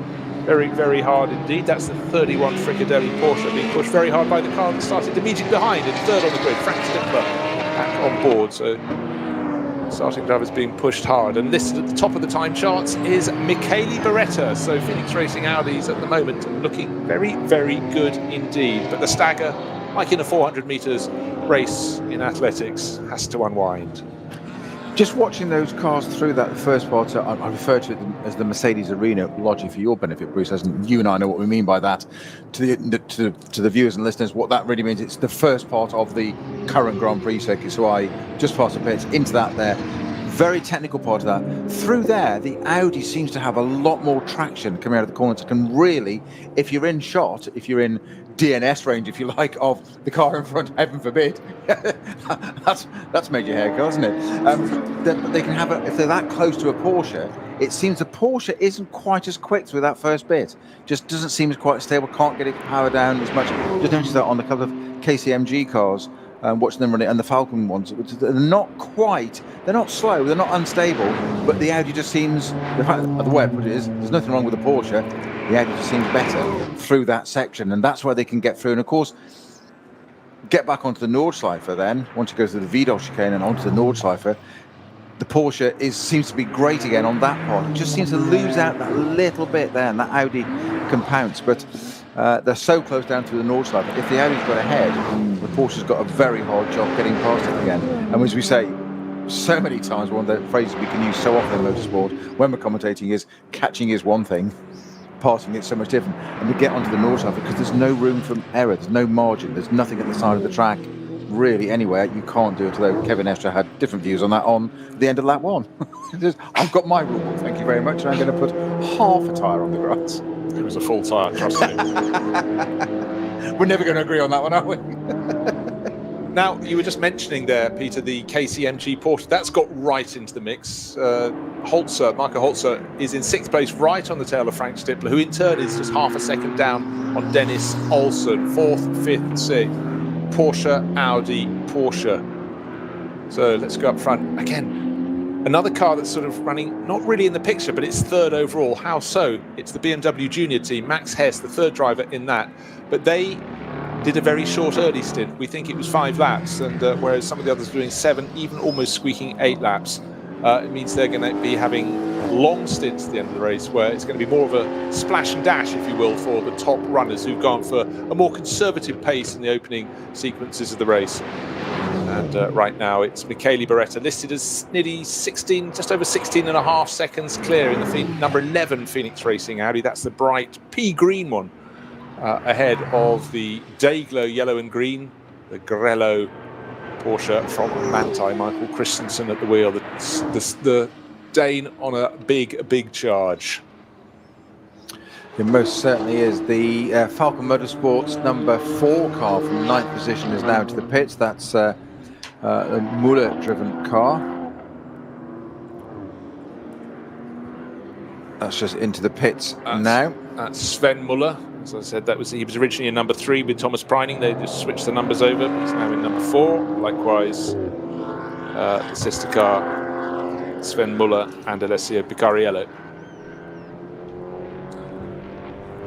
very, very hard indeed. That's the 31 Fricadelli Porsche being pushed very hard by the car that started immediately behind in 3rd on the grid. Frank Stippler back on board. So starting drivers being pushed hard. And listed at the top of the time charts is Michele Beretta. So Phoenix Racing Audis at the moment looking very, very good indeed. But the stagger, like in a 400 metres race in athletics, has to unwind. Just watching those cars through that first part, I refer to it as the Mercedes Arena, largely for your benefit, Bruce, as you and I know what we mean by that. To the viewers and listeners, what that really means, it's the first part of the current Grand Prix circuit. So I just past the pits into that there. Very technical part of that. Through there, the Audi seems to have a lot more traction coming out of the corners. It can really, if you're in shot, if you're in DNS range, if you like, of the car in front, heaven forbid, that's made your hair go, hasn't it? They can have if they're that close to a Porsche, it seems the Porsche isn't quite as quick through that first bit. Just doesn't seem as quite stable, can't get it power down as much. Just noticed that on a couple of KCMG cars, watching them run it, and the Falcon ones, they're not quite, they're not slow, they're not unstable, but the Audi just seems, the fact that the way I put it is, there's nothing wrong with the Porsche, the Audi just seems better through that section, and that's where they can get through. And of course, get back onto the Nordschleife then, once you go through the Wiedel chicane and onto the Nordschleife, the Porsche seems to be great again on that part. It just seems to lose out that little bit there, and that Audi can pounce, but they're so close down to the Nordschleife. If the Audi's got ahead, the Porsche's got a very hard job getting past it again. And as we say, so many times, one of the phrases we can use so often in motorsport when we're commentating is catching is one thing, passing it's so much different. And we get onto the North Side because there's no room for error, there's no margin, there's nothing at the side of the track really anywhere. You can't do it, although Kevin Estre had different views on that on the end of lap 1. I've got my rule book, thank you very much, and I'm going to put half a tyre on the grass. It was a full tyre, trust me. We're never going to agree on that one, are we? Now, you were just mentioning there, Peter, the KCMG Porsche. That's got right into the mix. Marco Holzer is in 6th place, right on the tail of Frank Stippler, who in turn is just half a second down on Dennis Olsen. 4th, 5th, 6th. Porsche, Audi, Porsche. So let's go up front. Again, another car that's sort of running, not really in the picture, but it's 3rd overall. How so? It's the BMW Junior team, Max Hess, the 3rd driver in that. But they did a very short early stint. We think it was 5 laps, and whereas some of the others are doing 7, even almost squeaking 8 laps. It means they're going to be having long stints at the end of the race, where it's going to be more of a splash and dash, if you will, for the top runners who've gone for a more conservative pace in the opening sequences of the race. And right now it's Michele Beretta, listed as nearly 16, just over 16 and a half seconds clear in the number 11 Phoenix Racing Audi. That's the bright pea green one, ahead of the Dayglow yellow and green, the Grello Porsche from Manthey. Michael Christensen at the wheel, the Dane on a big charge. It most certainly is. The Falcon Motorsports number 4 car from 9th position is now to the pits. That's a Muller-driven car. That's just into the pits now. That's Sven Muller. As I said, he was originally in number 3 with Thomas Preining. They just switched the numbers over. He's now in number 4. Likewise, the sister car, Sven Muller and Alessio Picariello.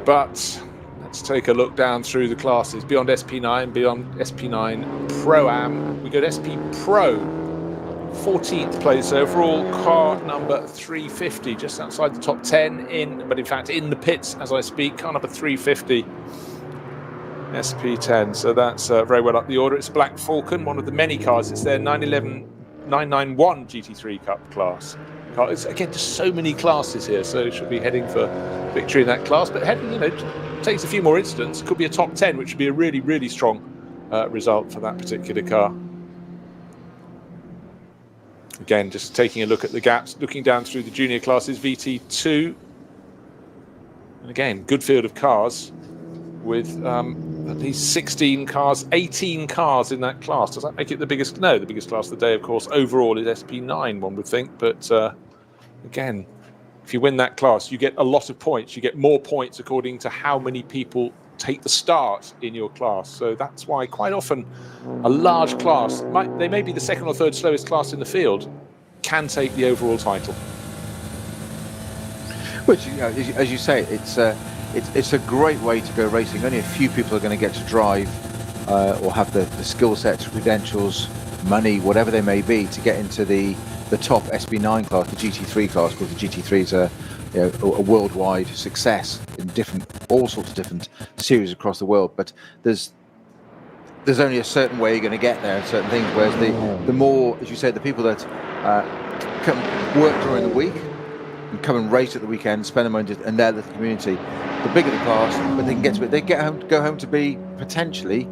But let's take a look down through the classes. Beyond SP9, beyond SP9 Pro-Am, we go to SP Pro. 14th place overall, car number 350, just outside the top 10 but in fact in the pits as I speak, car number 350, SP10. So that's very well up the order. It's Black Falcon, one of the many cars. It's their 991 GT3 Cup class. It's again just so many classes here, so it should be heading for victory in that class. But takes a few more incidents, could be a top 10, which would be a really strong result for that particular car. Again, just taking a look at the gaps, looking down through the junior classes, VT2. And again, good field of cars with at least 16 cars, 18 cars in that class. Does that make it the biggest? No, the biggest class of the day, of course, overall is SP9, one would think. But again, if you win that class, you get a lot of points. You get more points according to how many people take the start in your class. So that's why quite often a large class, they may be the 2nd or 3rd slowest class in the field, can take the overall title. Which, as you say, it's a great way to go racing. Only a few people are going to get to drive or have the skill sets, credentials, money, whatever they may be, to get into the top SP9 class, the GT3 class, because the GT3 is a worldwide success in all sorts of different series across the world. But there's only a certain way you're going to get there, and certain things. Whereas the more, as you say, the people that come work during the week and come and race at the weekend, spend the money in their little community, the bigger the class, but they can get to it. They go home to be potentially,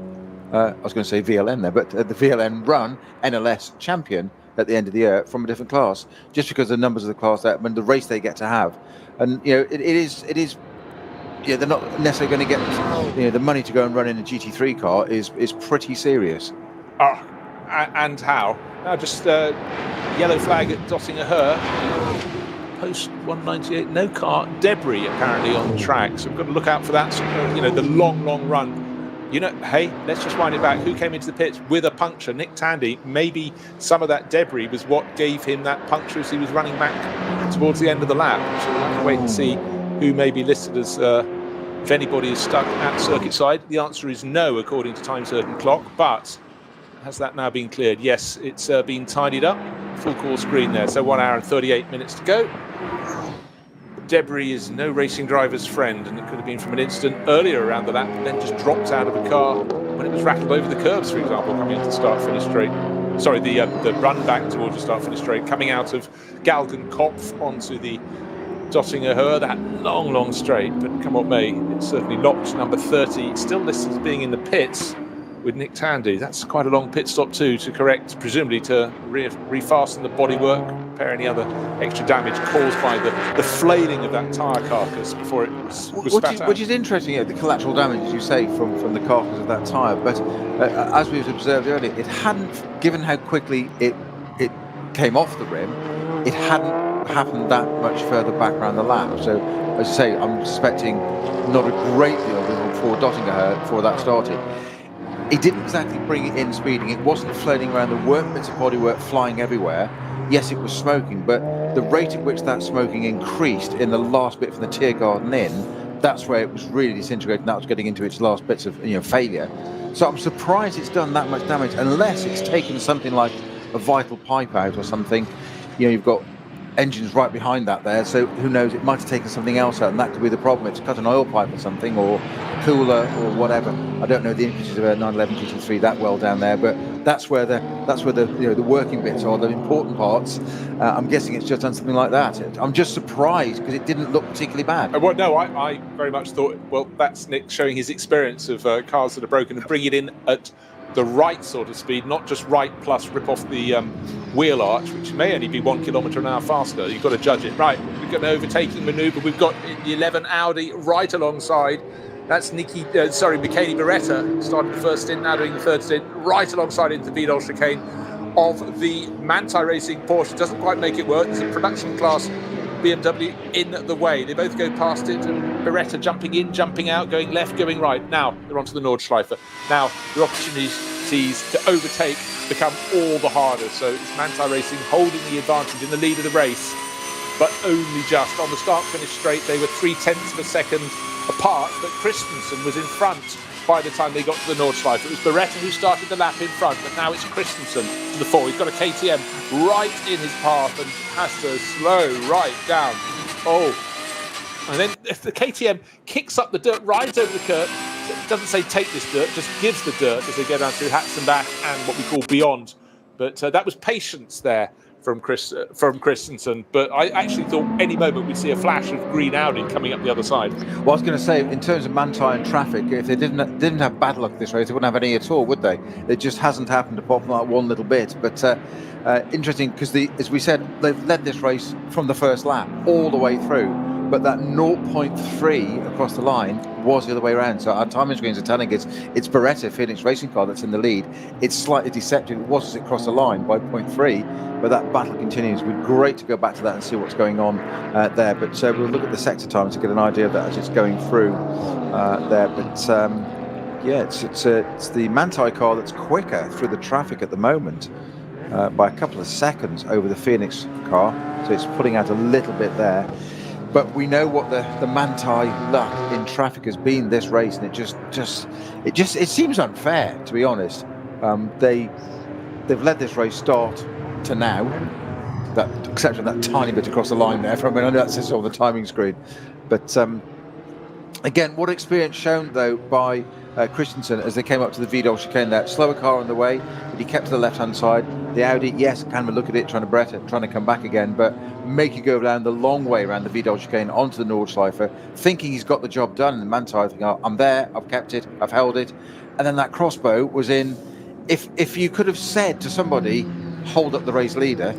I was going to say VLN there, but the VLN run NLS champion at the end of the year from a different class, just because of the numbers of the class that when the race they get to have. And it is they're not necessarily going to get the money to go and run in a GT3 car is pretty serious. And how? Now just yellow flag at Dottinger Her. Post 198, no car debris apparently on the track, so we've got to look out for that. The long run. Hey, let's just wind it back. Who came into the pits with a puncture? Nick Tandy. Maybe some of that debris was what gave him that puncture as he was running back towards the end of the lap. So we'll have to wait and see who may be listed as, if anybody is stuck at circuit side. The answer is no, according to Time Certain Clock, but has that now been cleared? Yes, it's been tidied up. Full course green there, so 1 hour and 38 minutes to go. Debris is no racing driver's friend, and it could have been from an incident earlier around the lap, and then just dropped out of a car when it was rattled over the curbs, for example, coming into start-finish straight. the run back towards the start-finish straight, coming out of Galgenkopf onto the Dottinger Höhe, that long straight. But come what may, it's certainly locked number 30, still listed as being in the pits with Nick Tandy. That's quite a long pit stop too, to correct, presumably to refasten the bodywork, repair any other extra damage caused by the flailing of that tyre carcass before it was spat out. Which is interesting, the collateral damage, as you say, from the carcass of that tyre. But as we've observed earlier, it hadn't, given how quickly it came off the rim, it hadn't happened that much further back around the lap. So, as I say, I'm suspecting not a great deal before Dottinger Höhe before that started. It didn't exactly bring it in speeding. It wasn't floating around the work bits of bodywork flying everywhere. Yes, it was smoking, but the rate at which that smoking increased in the last bit from the Tiergarten in, that's where it was really disintegrating. That was getting into its last bits of failure. So I'm surprised it's done that much damage, unless it's taken something like a vital pipe out or something. You've got engines right behind that there, so who knows, it might have taken something else out, and that could be the problem. It's cut an oil pipe or something, or cooler or whatever. I don't know the intricacies of a 911 GT3 that well down there, but that's where the the working bits are, the important parts. I'm guessing it's just done something like that. I'm just surprised because it didn't look particularly bad. Well, no, I very much thought, well, that's Nick showing his experience of cars that are broken and bring it in at the right sort of speed, not just right plus rip off the wheel arch, which may only be 1 kilometre an hour faster. You've got to judge it. Right, we've got an overtaking manoeuvre. We've got the 11 Audi right alongside. That's Michele Beretta, started the first stint, now doing the third stint, right alongside into the Vidal chicane of the Manthey Racing Porsche. Doesn't quite make it work. It's a production class BMW in the way. They both go past it, and Beretta jumping in, jumping out, going left, going right. Now they're onto the Nordschleife. Now the opportunities to overtake become all the harder. So it's Manthey Racing holding the advantage in the lead of the race, but only just. On the start-finish straight, they were 0.3 of a second apart, but Christensen was in front by the time they got to the Nordschleife. It was Beretta who started the lap in front, but now it's Christensen to the fore. He's got a KTM right in his path and has to slow right down. Oh, and then if the KTM kicks up the dirt, rides over the curb, doesn't say take this dirt, just gives the dirt as they go down through Hatzenbach and what we call beyond. But that was patience there from Christensen, but I actually thought any moment we'd see a flash of green Audi coming up the other side. Well, I was going to say, in terms of Manthey and traffic, if they didn't have bad luck this race, they wouldn't have any at all, would they? It just hasn't happened apart from that one little bit. But interesting, because as we said, they've led this race from the first lap all the way through, but that 0.3 across the line was the other way around. So our timing screens are telling us it's Beretta, Phoenix Racing car, that's in the lead. It's slightly deceptive. It was as it crossed the line by 0.3, but that battle continues. It would be great to go back to that and see what's going on there. But we'll look at the sector times to get an idea of that as it's going through there. But yeah, it's the Manthey car that's quicker through the traffic at the moment by a couple of seconds over the Phoenix car. So it's pulling out a little bit there. But we know what the Manthey luck in traffic has been this race, and it seems unfair, to be honest. They've led this race start to now, that except for that tiny bit across the line there. I know that says on the timing screen, but again, what experience shown though by Christensen as they came up to the Vidal chicane there. Slower car on the way, but he kept to the left-hand side. The Audi, yes, kind of look at it, trying to come back again, but make you go down the long way around the Vidal chicane onto the Nordschleife, thinking he's got the job done. And the Manthey thinking, oh, I'm there, I've kept it, I've held it. And then that crossbow was in. If you could have said to somebody, hold up the race leader,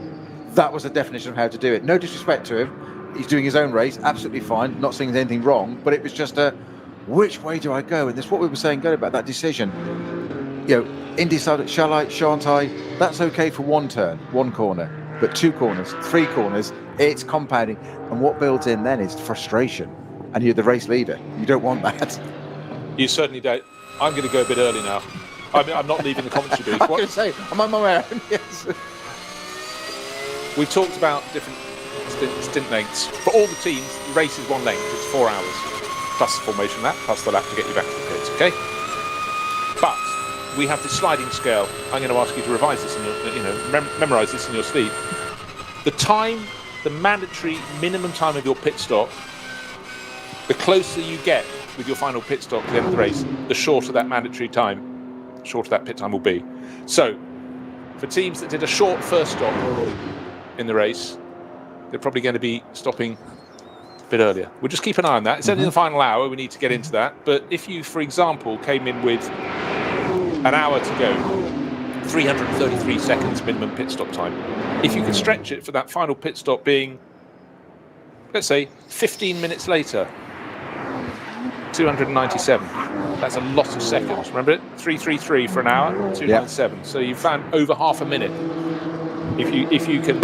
that was the definition of how to do it. No disrespect to him, he's doing his own race, absolutely fine, not saying there's anything wrong, but it was just which way do I go? And that's what we were saying about that decision. Indecisive, shall I, shan't I? That's okay for one turn, one corner, but 2 corners, 3 corners, it's compounding. And what builds in then is frustration. And you're the race leader. You don't want that. You certainly don't. I'm going to go a bit early now. I'm not leaving the commentary booth. I was going to say, I'm on my way out. Yes. We talked about different stint lengths. For all the teams, the race is 1 length. It's 4 hours. Plus the formation lap, plus the lap to get you back to the pits, okay? But we have this sliding scale. I'm going to ask you to revise this and memorize this in your sleep. The mandatory minimum time of your pit stop, the closer you get with your final pit stop to the end of the race, the shorter that mandatory time, shorter that pit time will be. So for teams that did a short first stop in the race, they're probably going to be stopping a bit earlier. We'll just keep an eye on that. It's only the final hour. We need to get into that. But if you, for example, came in with an hour to go, 333 seconds minimum pit stop time, if you could stretch it for that final pit stop being, let's say, 15 minutes later, 297. That's a lot of seconds. Remember it? 333 for an hour, 297. Yep. So you found over half a minute. If you can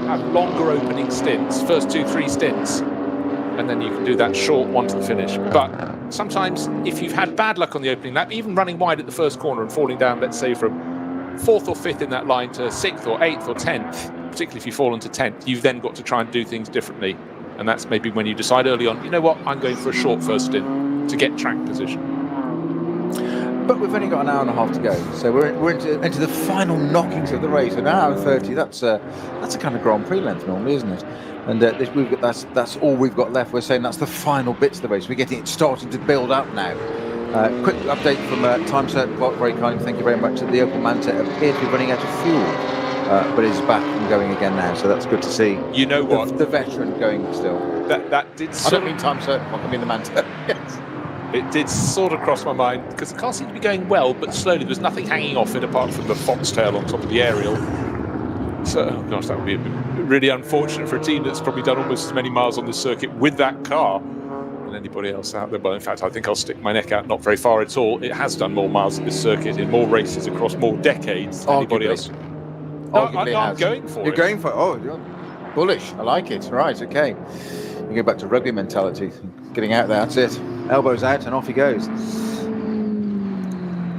have longer opening stints, first 2-3 stints, and then you can do that short one to the finish. But sometimes if you've had bad luck on the opening lap, even running wide at the first corner and falling down, let's say from 4th or 5th in that line to 6th or 8th or 10th, particularly if you fall into 10th, you've then got to try and do things differently. And that's maybe when you decide early on, you know what, I'm going for a short first stint to get track position. But we've only got an hour and a half to go, so we're into the final knockings of the race. An hour and 30, that's a kind of Grand Prix length normally, isn't it? And that's all we've got left. We're saying that's the final bits of the race. We're getting it starting to build up now. Quick update from Time Certain Clock, very kind, thank you very much. The Opel Manta appears to be running out of fuel, but is back and going again now, so that's good to see. You know what? The veteran going still. That did. I don't mean Time Certain Clock, I mean the Manta. Yes. It did sort of cross my mind because the car seemed to be going well, but slowly. There was nothing hanging off it apart from the foxtail on top of the aerial. So, oh gosh, that would be really unfortunate for a team that's probably done almost as many miles on this circuit with that car than anybody else out there. Well, in fact, I think I'll stick my neck out not very far at all. It has done more miles on this circuit in more races across more decades than anybody else. I'm going for it. You're going for it? Oh, you're bullish. I like it. Right, okay. You go back to rugby mentality. Getting out there, that's it. Elbows out and off he goes.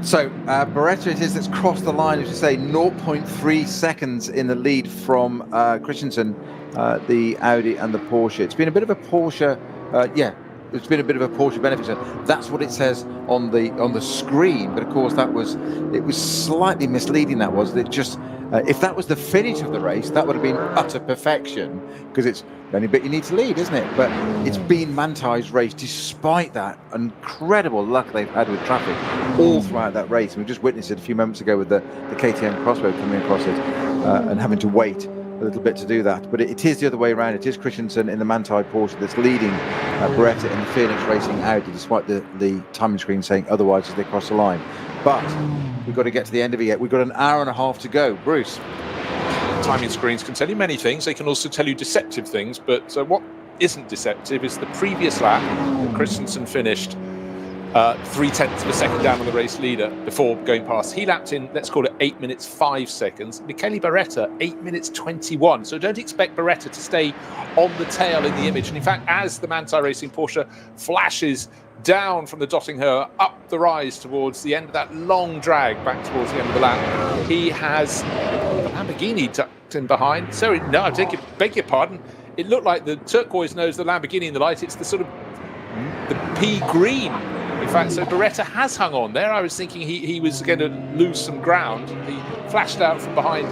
So Beretta it is that's crossed the line, as you say, 0.3 seconds in the lead from Christensen, the Audi and the Porsche. It's been a bit of a Porsche, it's been a bit of a Porsche benefit. So that's what it says on the screen, but of course it was slightly misleading. That was it. Just if that was the finish of the race, that would have been utter perfection, because it's the only bit you need to lead, isn't it? But it's been Mantai's race, despite that incredible luck they've had with traffic all throughout that race. And we just witnessed it a few moments ago with the KTM Crossroad coming across it and having to wait a little bit to do that. But it is the other way around. It is Christensen in the Manthey Porsche that's leading Beretta in the Phoenix Racing Audi, despite the timing screen saying otherwise as they cross the line. But we've got to get to the end of it yet. We've got an hour and a half to go. Bruce. Timing screens can tell you many things. They can also tell you deceptive things. But what isn't deceptive is the previous lap that Christensen finished 0.3 of a second down on the race leader before going past. He lapped in, let's call it 8 minutes 5 seconds. Michele Beretta 8 minutes 21. So don't expect Beretta to stay on the tail in the image. And in fact, as the Manthey Racing Porsche flashes down from the Dottingher up the rise towards the end of that long drag back towards the end of the lap, he has the Lamborghini tucked in behind. Sorry, no, I beg your pardon. It looked like the turquoise nose, the Lamborghini in the light. It's the sort of the pea green. In fact, so Beretta has hung on there. I was thinking he was going to lose some ground. He flashed out from behind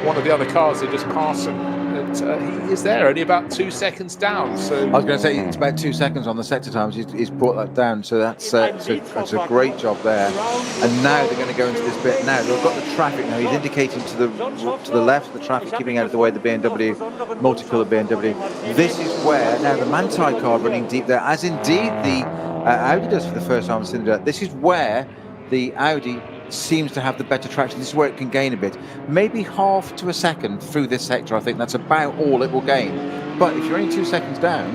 one of the other cars they just passed him. He is there, only about 2 seconds down. So I was going to say it's about 2 seconds on the sector times. He's brought that down, so that's a great job there. And now they're going to go into this bit. Now they've got the traffic. Now he's indicating to the left, the traffic keeping out of the way of the BMW, multicolored BMW. This is where now the Manthey car running deep there, as indeed the Audi does for the first time in Cinder. This is where the Audi seems to have the better traction. This is where it can gain a bit, maybe half to a second through this sector. I think that's about all it will gain. But if you're only 2 seconds down,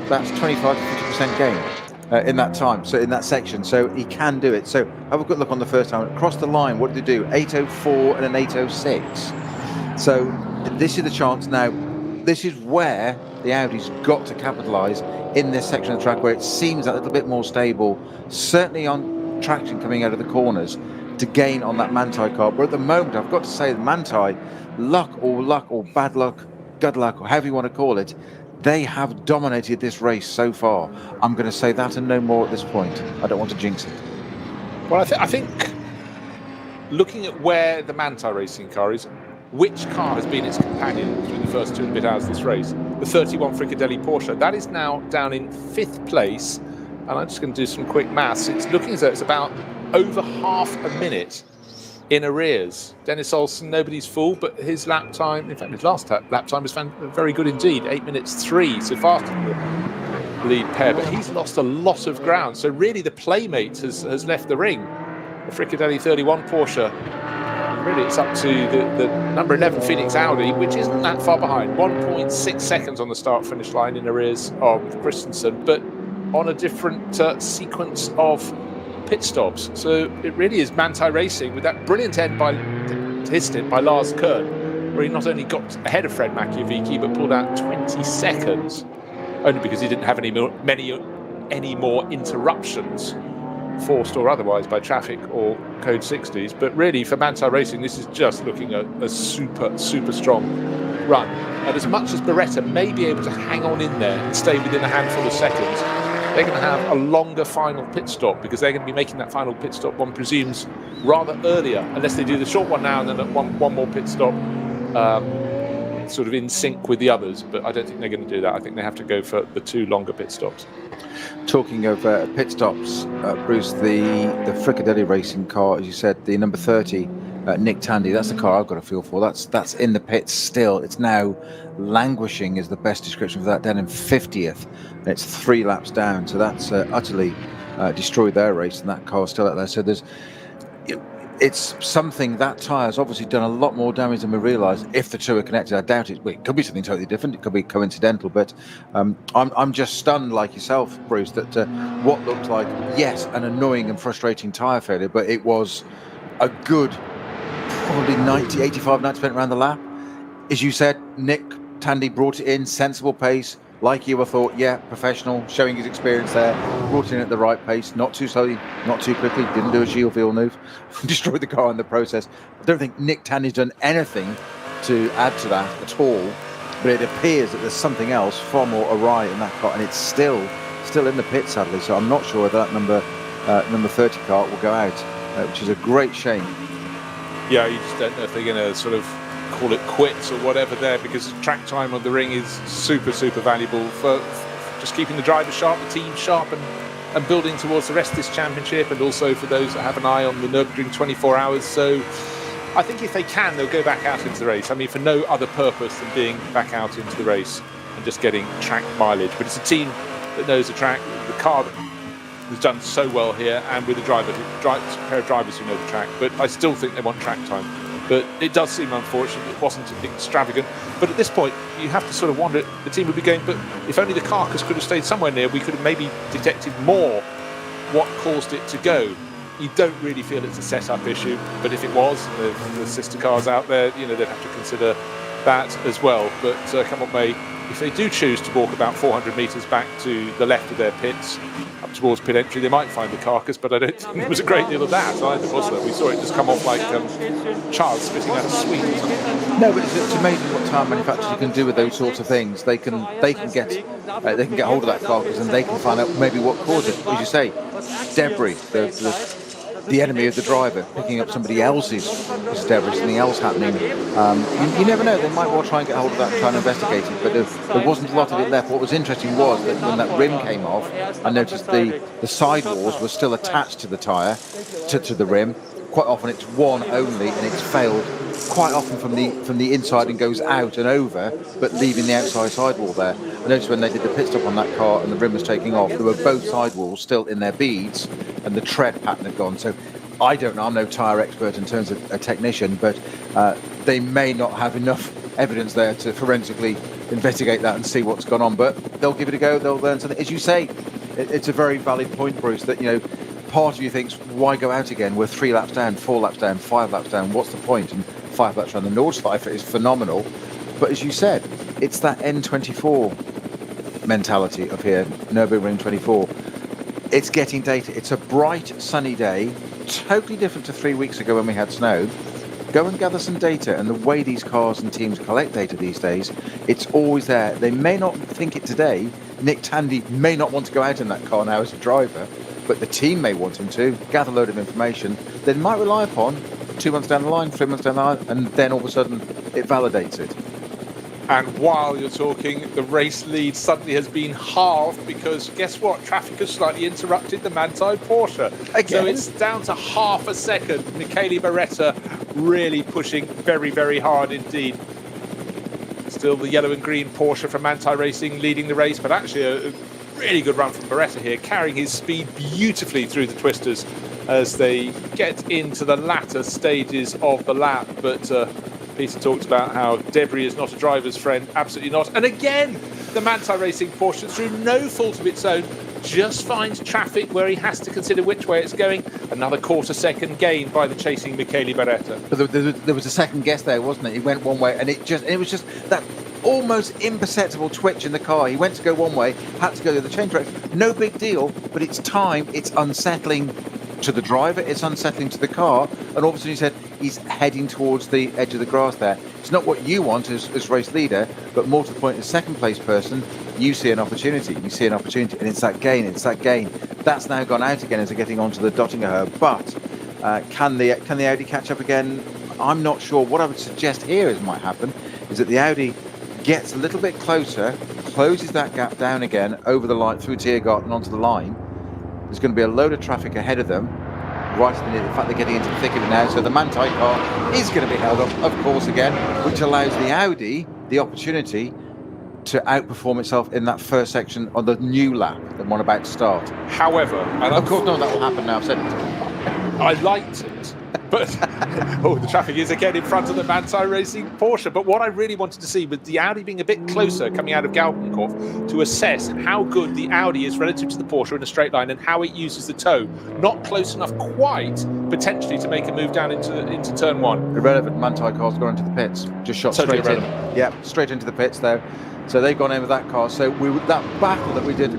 that's 25 to 50% gain in that time. So in that section, so he can do it. So have a good look on the first time. Across the line, what did they do? 8:04 and an 8:06. So this is the chance now. This is where the Audi's got to capitalise in this section of the track where it seems a little bit more stable, certainly on traction coming out of the corners, to gain on that Manthey car. But at the moment, I've got to say that Manthey, luck or bad luck, good luck, or however you want to call it, they have dominated this race so far. I'm going to say that and no more at this point. I don't want to jinx it. Well, I think looking at where the Manthey Racing car is, which car has been its companion through the first 2 and a bit hours of this race? The 31 Fricadelli Porsche. That is now down in 5th place. And I'm just going to do some quick maths. It's looking as though it's about over half a minute in arrears. Dennis Olsen, nobody's fool, but his lap time, in fact, his last lap time was very good indeed, 8 minutes 3, so faster than the lead pair, but he's lost a lot of ground. So really the playmate has left the ring. The Fricadelli 31 Porsche, really it's up to the number 11 Phoenix Audi, which isn't that far behind, 1.6 seconds on the start-finish line in arrears of Christensen, but on a different sequence of pit stops. So it really is Manthey Racing with that brilliant end by his stint by Lars Kern, where he not only got ahead of Fred Machiavicki but pulled out 20 seconds, only because he didn't have any more interruptions, forced or otherwise by traffic or code 60s. But really for Manthey Racing, this is just looking at a super strong run. And as much as Beretta may be able to hang on in there and stay within a handful of seconds, they're going to have a longer final pit stop, because they're going to be making that final pit stop, one presumes, rather earlier, unless they do the short one now and then one more pit stop sort of in sync with the others. But I don't think they're going to do that. I think they have to go for the 2 longer pit stops. Talking of pit stops, Bruce, the Fricadelli Racing car, as you said, the number 30, Nick Tandy, that's the car I've got a feel for. That's in the pits still. It's now languishing is the best description for that, down in 50th. And it's 3 laps down, so that's utterly destroyed their race, and that car's still out there. So it's something, that tyre's obviously done a lot more damage than we realise. If the two are connected, I doubt it. Well, it could be something totally different. It could be coincidental. But I'm just stunned, like yourself, Bruce, that what looked like, yes, an annoying and frustrating tyre failure, but it was a good, probably 85-90% around the lap. As you said, Nick Tandy brought it in, sensible pace. Like you, I thought, yeah, professional, showing his experience there, brought it in at the right pace, not too slowly, not too quickly, didn't do a Gilles Villeneuve, destroyed the car in the process. I don't think Nick Tandy's done anything to add to that at all, but it appears that there's something else far more awry in that car, and it's still in the pit, sadly, so I'm not sure that number 30 car will go out, which is a great shame. Yeah, you just don't know if they're going to sort of call it quits or whatever there, because track time on the ring is super valuable for just keeping the drivers sharp, the team sharp, and building towards the rest of this championship, and also for those that have an eye on the Nürburgring 24 hours. So I think if they can, they'll go back out into the race. I mean, for no other purpose than being back out into the race and just getting track mileage. But it's a team that knows the track, the car that has done so well here, and with a pair of drivers who know the track. But I still think they want track time. But it does seem unfortunate. It wasn't extravagant. But at this point, you have to sort of wonder, the team would be going, but if only the carcass could have stayed somewhere near, we could have maybe detected more what caused it to go. You don't really feel it's a setup issue, but if it was, the sister cars out there, they'd have to consider that as well. But come what may, if they do choose to walk about 400 metres back to the left of their pits, up towards pit entry, they might find the carcass, but I don't think there was a great deal of that either, was there? We saw it just come off like Charles spitting out a sweet or something. No, but it's amazing what tyre manufacturers can do with those sorts of things. They can get hold of that carcass, and they can find out maybe what caused it. As you say, debris, the enemy of the driver, picking up somebody else's debris, something else happening. You never know, they might well try and get hold of that and try and investigate it, but there wasn't a lot of it left. What was interesting was that when that rim came off, I noticed the sidewalls were still attached to the tyre, to the rim. Quite often it's one only, and it's failed quite often from the inside and goes out and over, but leaving the outside sidewall there. I noticed when they did the pit stop on that car and the rim was taking off, there were both sidewalls still in their beads, and the tread pattern had gone. So I don't know, I'm no tyre expert in terms of a technician, but they may not have enough evidence there to forensically investigate that and see what's gone on, but they'll give it a go, they'll learn something. As you say, it's a very valid point, Bruce, that part of you thinks, why go out again? We're 3 laps down, 4 laps down, 5 laps down, what's the point? And 5 laps around the Nordschleife is phenomenal, but as you said, it's that N24 mentality of here, Nürburgring 24. It's getting data. It's a bright, sunny day, totally different to 3 weeks ago when we had snow. Go and gather some data, and the way these cars and teams collect data these days, it's always there. They may not think it today. Nick Tandy may not want to go out in that car now as a driver, but the team may want him to gather a load of information. They might rely upon 2 months down the line, 3 months down the line, and then all of a sudden it validates it. And while you're talking, the race lead suddenly has been halved because guess what? Traffic has slightly interrupted the Manthey Porsche. Again? So it's down to half a second. Michele Beretta really pushing very, very hard indeed. Still the yellow and green Porsche from Manthey Racing leading the race, but actually a really good run from Beretta here, carrying his speed beautifully through the twisters as they get into the latter stages of the lap. But Peter talked about how debris is not a driver's friend. Absolutely not. And again, the Manthey Racing Porsche, through no fault of its own, just finds traffic where he has to consider which way it's going. Another quarter-second gain by the chasing Michele Beretta. But there was a second guess there, wasn't it? He went one way, and it was just that almost imperceptible twitch in the car. He went to go one way, had to go the other, change direction. No big deal, but it's time. It's unsettling to the driver, it's unsettling to the car, and all of a sudden he said he's heading towards the edge of the grass there. It's not what you want as race leader, but more to the point, as second place person, you see an opportunity, and it's that gain. That's now gone out again as they're getting onto the Dottinger. But can the Audi catch up again? I'm not sure. What I would suggest here might happen is that the Audi gets a little bit closer, closes that gap down again over the line through Tiergarten onto the line. There's going to be a load of traffic ahead of them. Right at the minute, in fact, they're getting into the thick of it now. So the Manthey car is going to be held up, of course, again, which allows the Audi the opportunity to outperform itself in that first section on the new lap, the one about to start. However, and of course, no, that will happen now. I've said it. I liked it, but the traffic is again in front of the Manthey Racing Porsche. But what I really wanted to see was the Audi being a bit closer coming out of Galgenkopf to assess how good the Audi is relative to the Porsche in a straight line and how it uses the toe. Not close enough quite, potentially, to make a move down into turn one. Irrelevant, Manthey car's gone into the pits. Just shot Totally straight irrelevant. in. Yeah, straight into the pits, though. So they've gone in with that car. So that battle that we did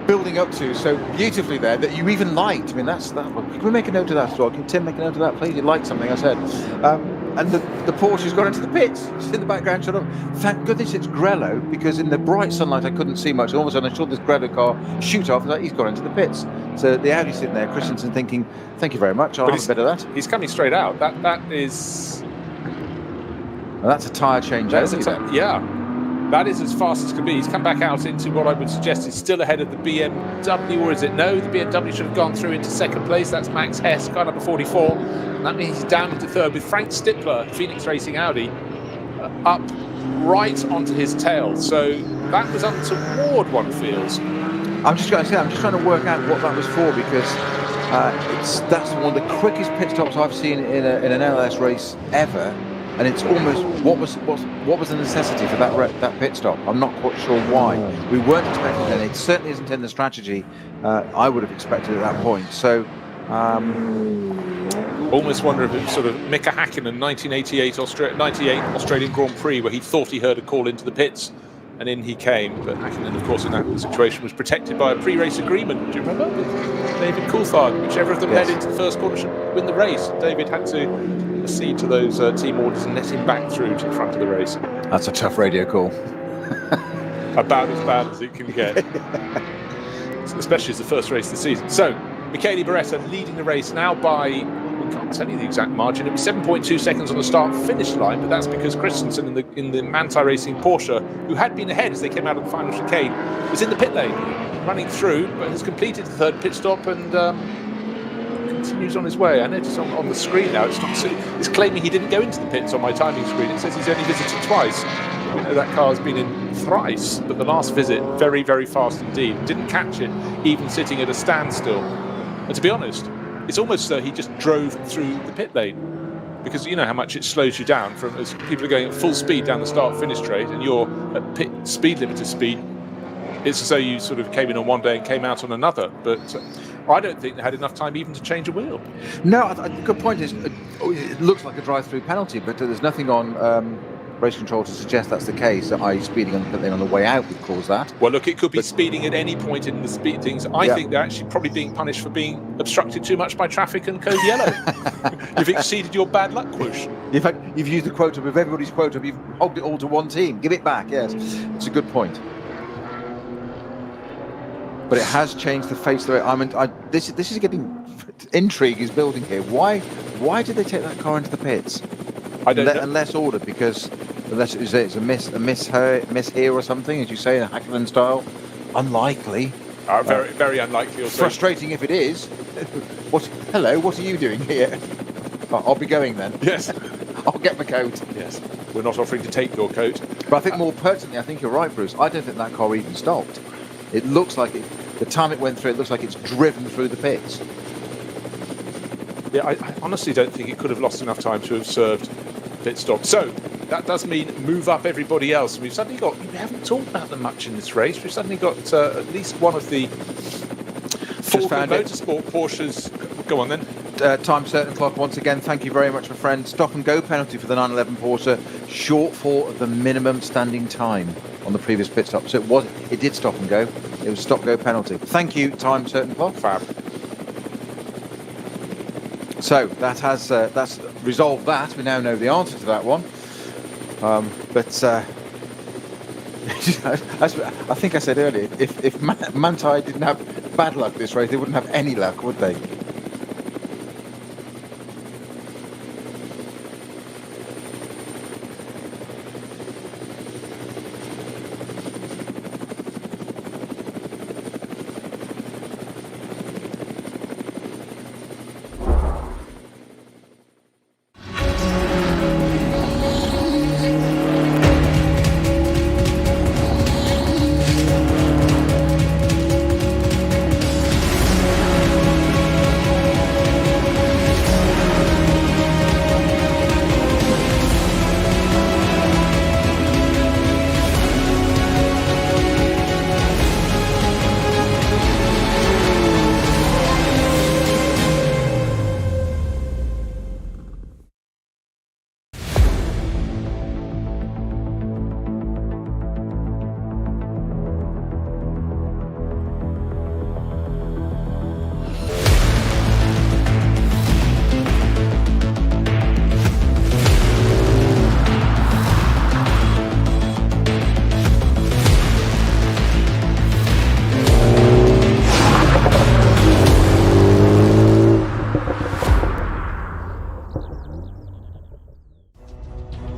building up to so beautifully there that you even liked. I mean, that's that. Can we make a note of that as well? Can Tim make a note of that, please? You liked something I said. And the Porsche's gone into the pits. It's in the background, shut up. Thank goodness it's Grello, because in the bright sunlight I couldn't see much. And all of a sudden I saw this Grello car shoot off. Like, he's gone into the pits. So the Audi's sitting there, Christensen thinking, thank you very much. I'll have a bit of that. He's coming straight out. That is. Well, that's a tyre change. Yeah. That is as fast as can be. He's come back out into what I would suggest is still ahead of the BMW, or is it? No, the BMW should have gone through into second place. That's Max Hess, car number 44. And that means he's down into third with Frank Stippler, Phoenix Racing Audi, up right onto his tail. So that was up toward, one feels. I'm just trying to work out what that was for, because that's one of the quickest pit stops I've seen in an NLS race ever. And it's almost what was the necessity for that pit stop? I'm not quite sure why. We weren't expecting that. It certainly isn't in the strategy I would have expected at that point. So almost wonder if it was sort of Mika Hakkinen 1998 Australian Grand Prix, where he thought he heard a call into the pits, and in he came. But Hakkinen, of course, in that situation was protected by a pre-race agreement. Do you remember? With David Coulthard, whichever of them led into the first corner should win the race. David had to accede to those team orders and let him back through to the front of the race. That's a tough radio call. About as bad as it can get. Especially as the first race of the season. So, Michele Beretta leading the race now by, we can't tell you the exact margin, it was 7.2 seconds on the start-finish line, but that's because Christensen in the Manthey Racing Porsche, who had been ahead as they came out of the final chicane, was in the pit lane, running through, but has completed the third pit stop and continues on his way. I notice on the screen now, it's claiming he didn't go into the pits on my timing screen. It says he's only visited twice. We know that car has been in thrice, but the last visit, very, very fast indeed. Didn't catch it, even sitting at a standstill. And to be honest, it's almost as though he just drove through the pit lane, because you know how much it slows you down from as people are going at full speed down the start-finish straight, and you're at pit speed limiter speed. It's as though you sort of came in on one day and came out on another, but I don't think they had enough time even to change a wheel. No, the good point is, it looks like a drive-through penalty, but there's nothing on race control to suggest that's the case, i.e. speeding on the pit lane on the way out would cause that. Well, look, it could be speeding at any point in the speed things. I think they're actually probably being punished for being obstructed too much by traffic and code yellow. You've exceeded your bad luck push. In fact, you've used the quota of everybody's quota, you've hogged it all to one team. Give it back, yes. It's a good point. But it has changed the face of it. This is getting... Intrigue is building here. Why did they take that car into the pits? I don't know. Unless ordered, because Is it a miss here or something, as you say, in a Hackman style? Unlikely. Very, very unlikely. Also. Frustrating if it is. Hello, what are you doing here? I'll be going then. Yes. I'll get my coat. Yes. We're not offering to take your coat. But I think more pertinently, I think you're right, Bruce. I don't think that car even stopped. It looks like the time it went through, it looks like it's driven through the pits. Yeah, I honestly don't think it could have lost enough time to have served pit stop. So that does mean move up everybody else. We've suddenly got, we haven't talked about them much in this race. We've suddenly got at least one of the Ford Motorsport Porsches. Go on then. Time certain clock once again. Thank you very much, my friend. Stop and go penalty for the 911 Porsche, short for the minimum standing time on the previous pit stop. So it did stop and go. It was stop go penalty. Thank you, time certain clock. Fab. So that's resolved that. We now know the answer to that one. I think I said earlier, if Manthey didn't have bad luck this race, they wouldn't have any luck, would they?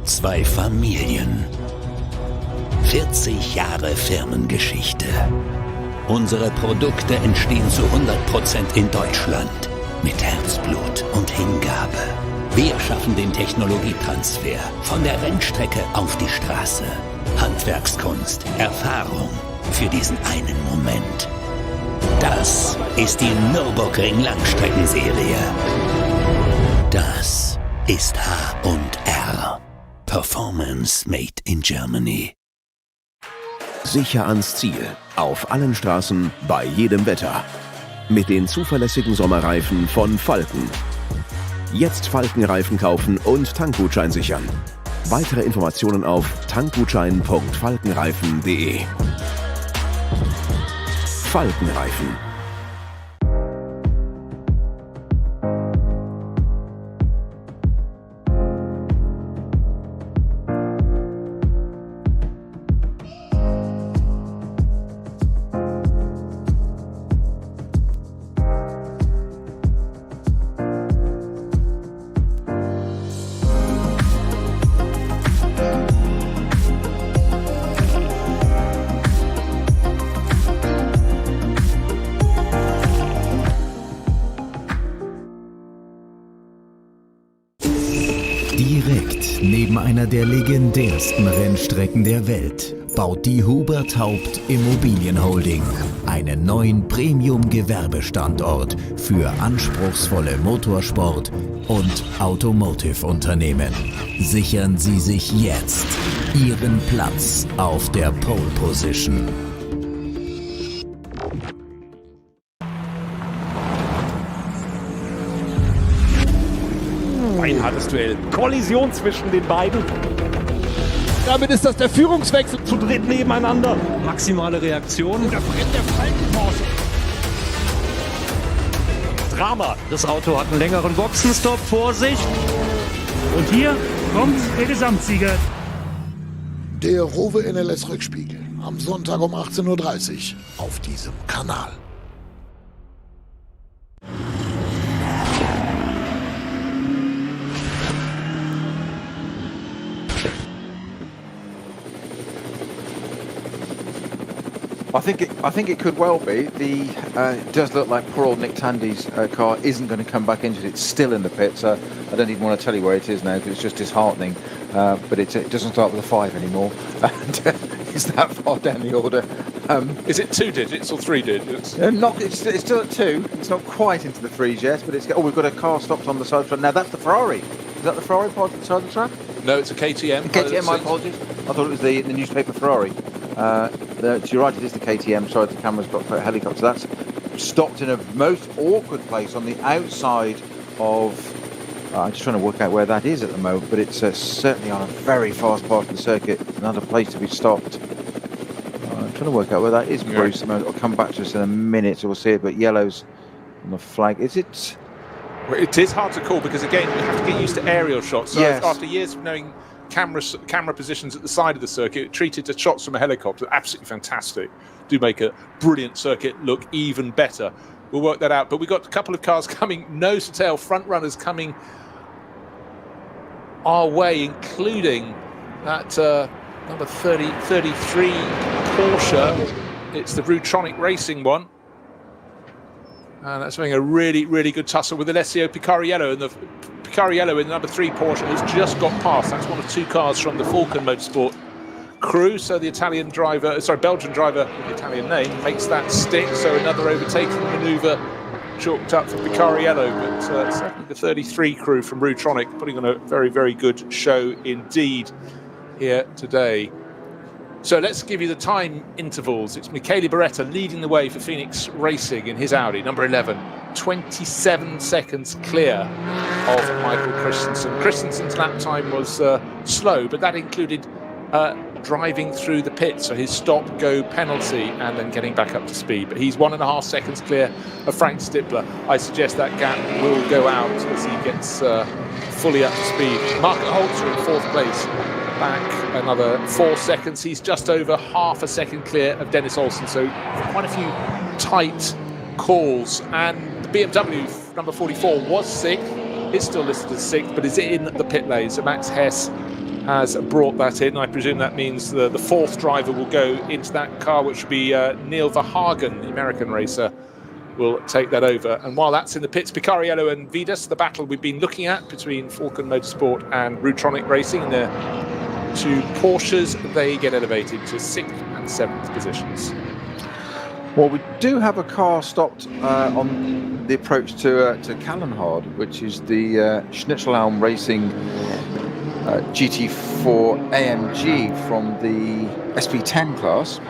Zwei Familien. 40 Jahre Firmengeschichte. Unsere Produkte entstehen zu 100% in Deutschland. Mit Herzblut und Hingabe. Wir schaffen den Technologietransfer von der Rennstrecke auf die Straße. Handwerkskunst, Erfahrung für diesen einen Moment. Das ist die Nürburgring-Langstreckenserie. Das ist H&R. Performance made in Germany. Sicher ans Ziel. Auf allen Straßen, bei jedem Wetter. Mit den zuverlässigen Sommerreifen von Falken. Jetzt Falkenreifen kaufen und Tankgutschein sichern. Weitere Informationen auf tankgutschein.falkenreifen.de. Falkenreifen. Direkt neben einer der legendärsten Rennstrecken der Welt baut die Hubert Haupt Immobilienholding einen neuen Premium-Gewerbestandort für anspruchsvolle Motorsport- und Automotive-Unternehmen. Sichern Sie sich jetzt Ihren Platz auf der Pole Position. Ein hartes Duell. Kollision zwischen den beiden. Damit ist das der Führungswechsel. Zu dritt nebeneinander. Maximale Reaktion. Da brennt der Falken Porsche. Drama. Das Auto hat einen längeren Boxenstopp. Vorsicht. Und hier kommt der Gesamtsieger. Der Rowe NLS Rückspiegel. Am Sonntag um 18:30 Uhr auf diesem Kanal. I think it could well be. It does look like poor old Nick Tandy's car isn't going to come back into it. It's still in the pit, so I don't even want to tell you where it is now because it's just disheartening. But it doesn't start with a 5 anymore, and it's that far down the order. Is it 2 digits or 3 digits? It's still at 2. It's not quite into the 3s yet, but it's. Oh, we've got a car stopped on the side of the track. Now that's the Ferrari. Is that the Ferrari part of the side of the track? No, it's a KTM. KTM, my apologies. I thought it was the newspaper Ferrari. You're right, it is the KTM. Sorry, the camera's got a helicopter. That's stopped in a most awkward place on the outside of. I'm just trying to work out where that is at the moment, but it's certainly on a very fast part of the circuit. Another place to be stopped. I'm trying to work out where that is, Bruce. I'll come back to us in a minute, so we'll see it. But yellow's on the flag. Is it? Well, it is hard to call because again you have to get used to aerial shots. So yes. After years of knowing camera positions at the side of the circuit, treated to shots from a helicopter, absolutely fantastic. Do make a brilliant circuit look even better. We'll work that out. But we've got a couple of cars coming nose to tail, front runners coming our way, including that number 33 Porsche. It's the Rutronic Racing one. And that's having a really, really good tussle with Alessio Picariello. And the Picariello in the number 3 Porsche has just got past. That's one of 2 cars from the Falcon Motorsport crew. So the Belgian driver with the Italian name makes that stick. So another overtaking manoeuvre chalked up for Picariello. But certainly the 33 crew from Rutronic putting on a very, very good show indeed here today. So let's give you the time intervals. It's Michele Beretta leading the way for Phoenix Racing in his Audi, number 11. 27 seconds clear of Michael Christensen. Christensen's lap time was slow, but that included driving through the pit, so his stop-go penalty and then getting back up to speed. But he's 1.5 seconds clear of Frank Stippler. I suggest that gap will go out as he gets fully up to speed. Marco Holzer in 4th place. Back another 4 seconds. He's just over half a second clear of Dennis Olsen, so quite a few tight calls. And the BMW number 44 was 6th. It's still listed as 6th, but is in the pit lane. So Max Hess has brought that in. I presume that means the 4th driver will go into that car, which will be Neil Verhagen, the American racer, will take that over. And while that's in the pits, Picariello and Vidas, the battle we've been looking at between Falcon Motorsport and Rutronic Racing in their 2 Porsches, they get elevated to 6th and 7th positions. Well, we do have a car stopped on the approach to Kallenhard, which is the Schnitzelhelm Racing GT4 AMG from the SP10 class,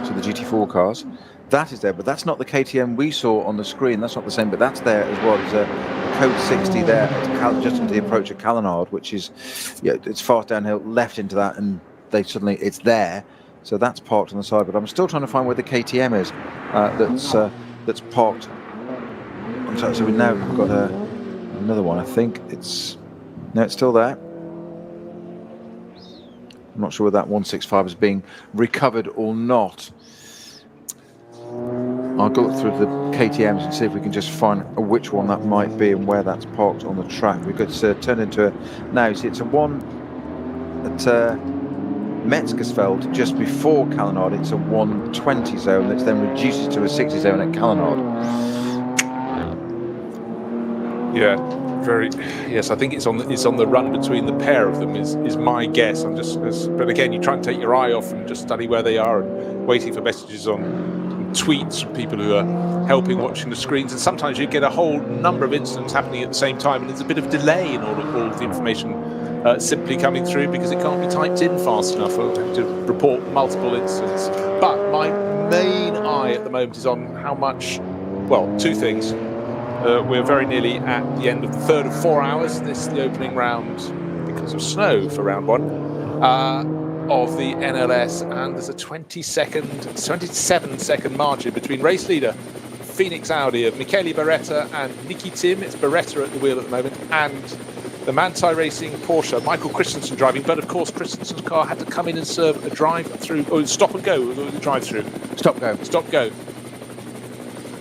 so the GT4 cars. That is there, but that's not the KTM we saw on the screen. That's not the same, but that's there as well. There's a code 60 there, just into the approach of Kallenhard, which is, it's fast downhill, left into that, and it's there. So that's parked on the side. But I'm still trying to find where the KTM is that's parked. So we've now got another one. I think it's still there. I'm not sure whether that 165 is being recovered or not. I'll go through the KTMs and see if we can just find which one that might be and where that's parked on the track. We've got to turn into now. You see, it's a one at Metzgersfeld just before Kallenhard. It's a 120 zone that's then reduces to a 60 zone at Kallenhard. Yes, I think it's on the run between the pair of them is my guess. But again, you try and take your eye off and just study where they are and waiting for messages on tweets from people who are helping watching the screens, and sometimes you get a whole number of incidents happening at the same time, and there's a bit of delay in all of the information simply coming through because it can't be typed in fast enough. I'll have to report multiple incidents. But my main eye at the moment is on how much, well, 2 things. We're very nearly at the end of the 3rd of 4 hours. This is the opening round because of snow for round 1. Of the NLS, and there's a 27 second margin between race leader Phoenix Audi of Michele Beretta and Nicky Tim. It's Beretta at the wheel at the moment, and the Manthey Racing Porsche, Michael Christensen driving. But of course, Christensen's car had to come in and serve a drive through, or stop and go, the drive through. Stop go.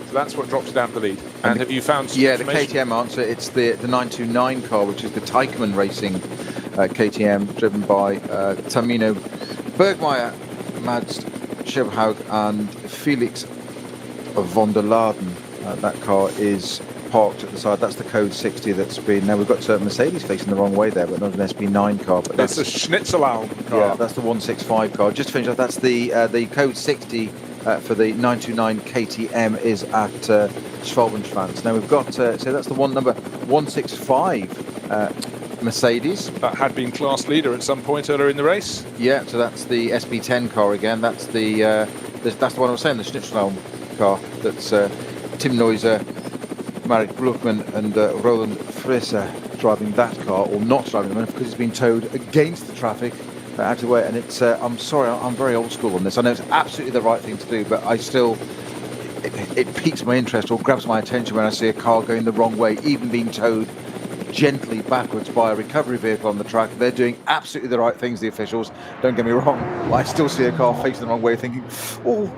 So that's what drops down to the lead. And have you found some information? The KTM answer, it's the 929 car, which is the Teichmann Racing KTM, driven by Tamino Bergmeier, Mads Schevhaug and Felix von der Laden. That car is parked at the side. That's the code 60 that's been... Now we've got Mercedes facing the wrong way there, but not an SB9 car. But that's a Schnitzelau car. Yeah, that's the 165 car. Just to finish off, that's the code 60 for the 929 KTM is at Schwalbenschwanz. Now we've got, so that's the number 165 Mercedes. That had been class leader at some point earlier in the race. Yeah, so that's the SB10 car again. That's the one I was saying, the Schnitzelau car. That's Tim Neuser, Marek Bluchmann and Roland Frisser driving that car, or not driving them, because it's been towed against the traffic out of the way. And it's, I'm sorry, I'm very old school on this. I know it's absolutely the right thing to do, but I still, it piques my interest or grabs my attention when I see a car going the wrong way, even being towed gently backwards by a recovery vehicle on the track. They're doing absolutely the right things, the officials, don't get me wrong. I still see a car facing the wrong way thinking, you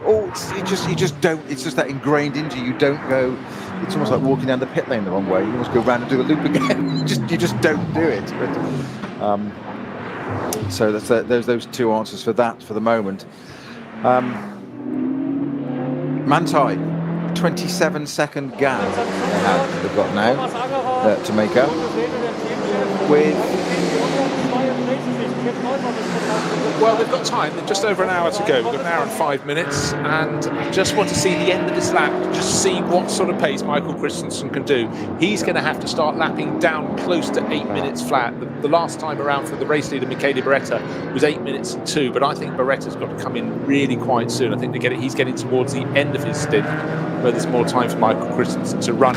just don't, it's just that ingrained into you. You don't go, it's almost like walking down the pit lane the wrong way. You almost go round and do a loop again. you just don't do it. But, so that's there's those two answers for that for the moment. Manthey, 27-second gap they've got now to make up with. Well, they've got time. They've just over an hour to go. We've got an hour and 5 minutes, and I just want to see the end of this lap, just see what sort of pace Michael Christensen can do. He's going to have to start lapping down close to 8 minutes flat. The last time around for the race leader, Michele Beretta, was 8 minutes and 2, but I think Beretta's got to come in really quite soon. I think he's getting towards the end of his stint, where there's more time for Michael Christensen to run.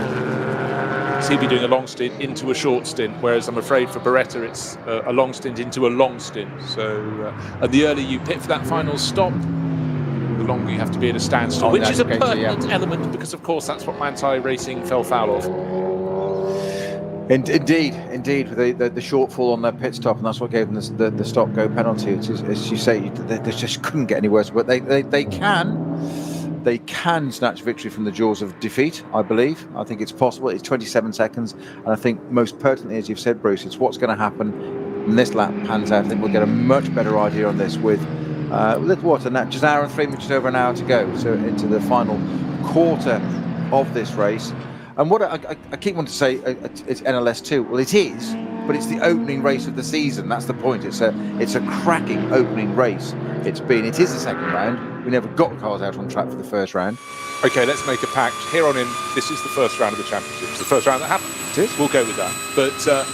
He'll be doing a long stint into a short stint, whereas I'm afraid for Beretta it's a long stint into a long stint. So and the earlier you pit for that final stop, the longer you have to be at a standstill, which is a pertinent element, because of course that's what Manthey Racing fell foul of. Indeed, the shortfall on their pit stop, and that's what gave them the stop-go penalty. It's, as you say, they just couldn't get any worse, but they can snatch victory from the jaws of defeat, I believe. I think it's possible. It's 27 seconds. And I think most pertinently, as you've said, Bruce, it's what's going to happen when this lap pans out. I think we'll get a much better idea on this with just an hour and 3 minutes, just over an hour to go. So into the final quarter of this race. And what I keep wanting to say, it's NLS 2. Well, it is, but it's the opening race of the season. That's the point. It's a cracking opening race. It is the second round. We never got cars out on track for the first round. Okay, let's make a pact. Here on in, this is the first round of the championship. It's the first round that happened. It is. We'll go with that. But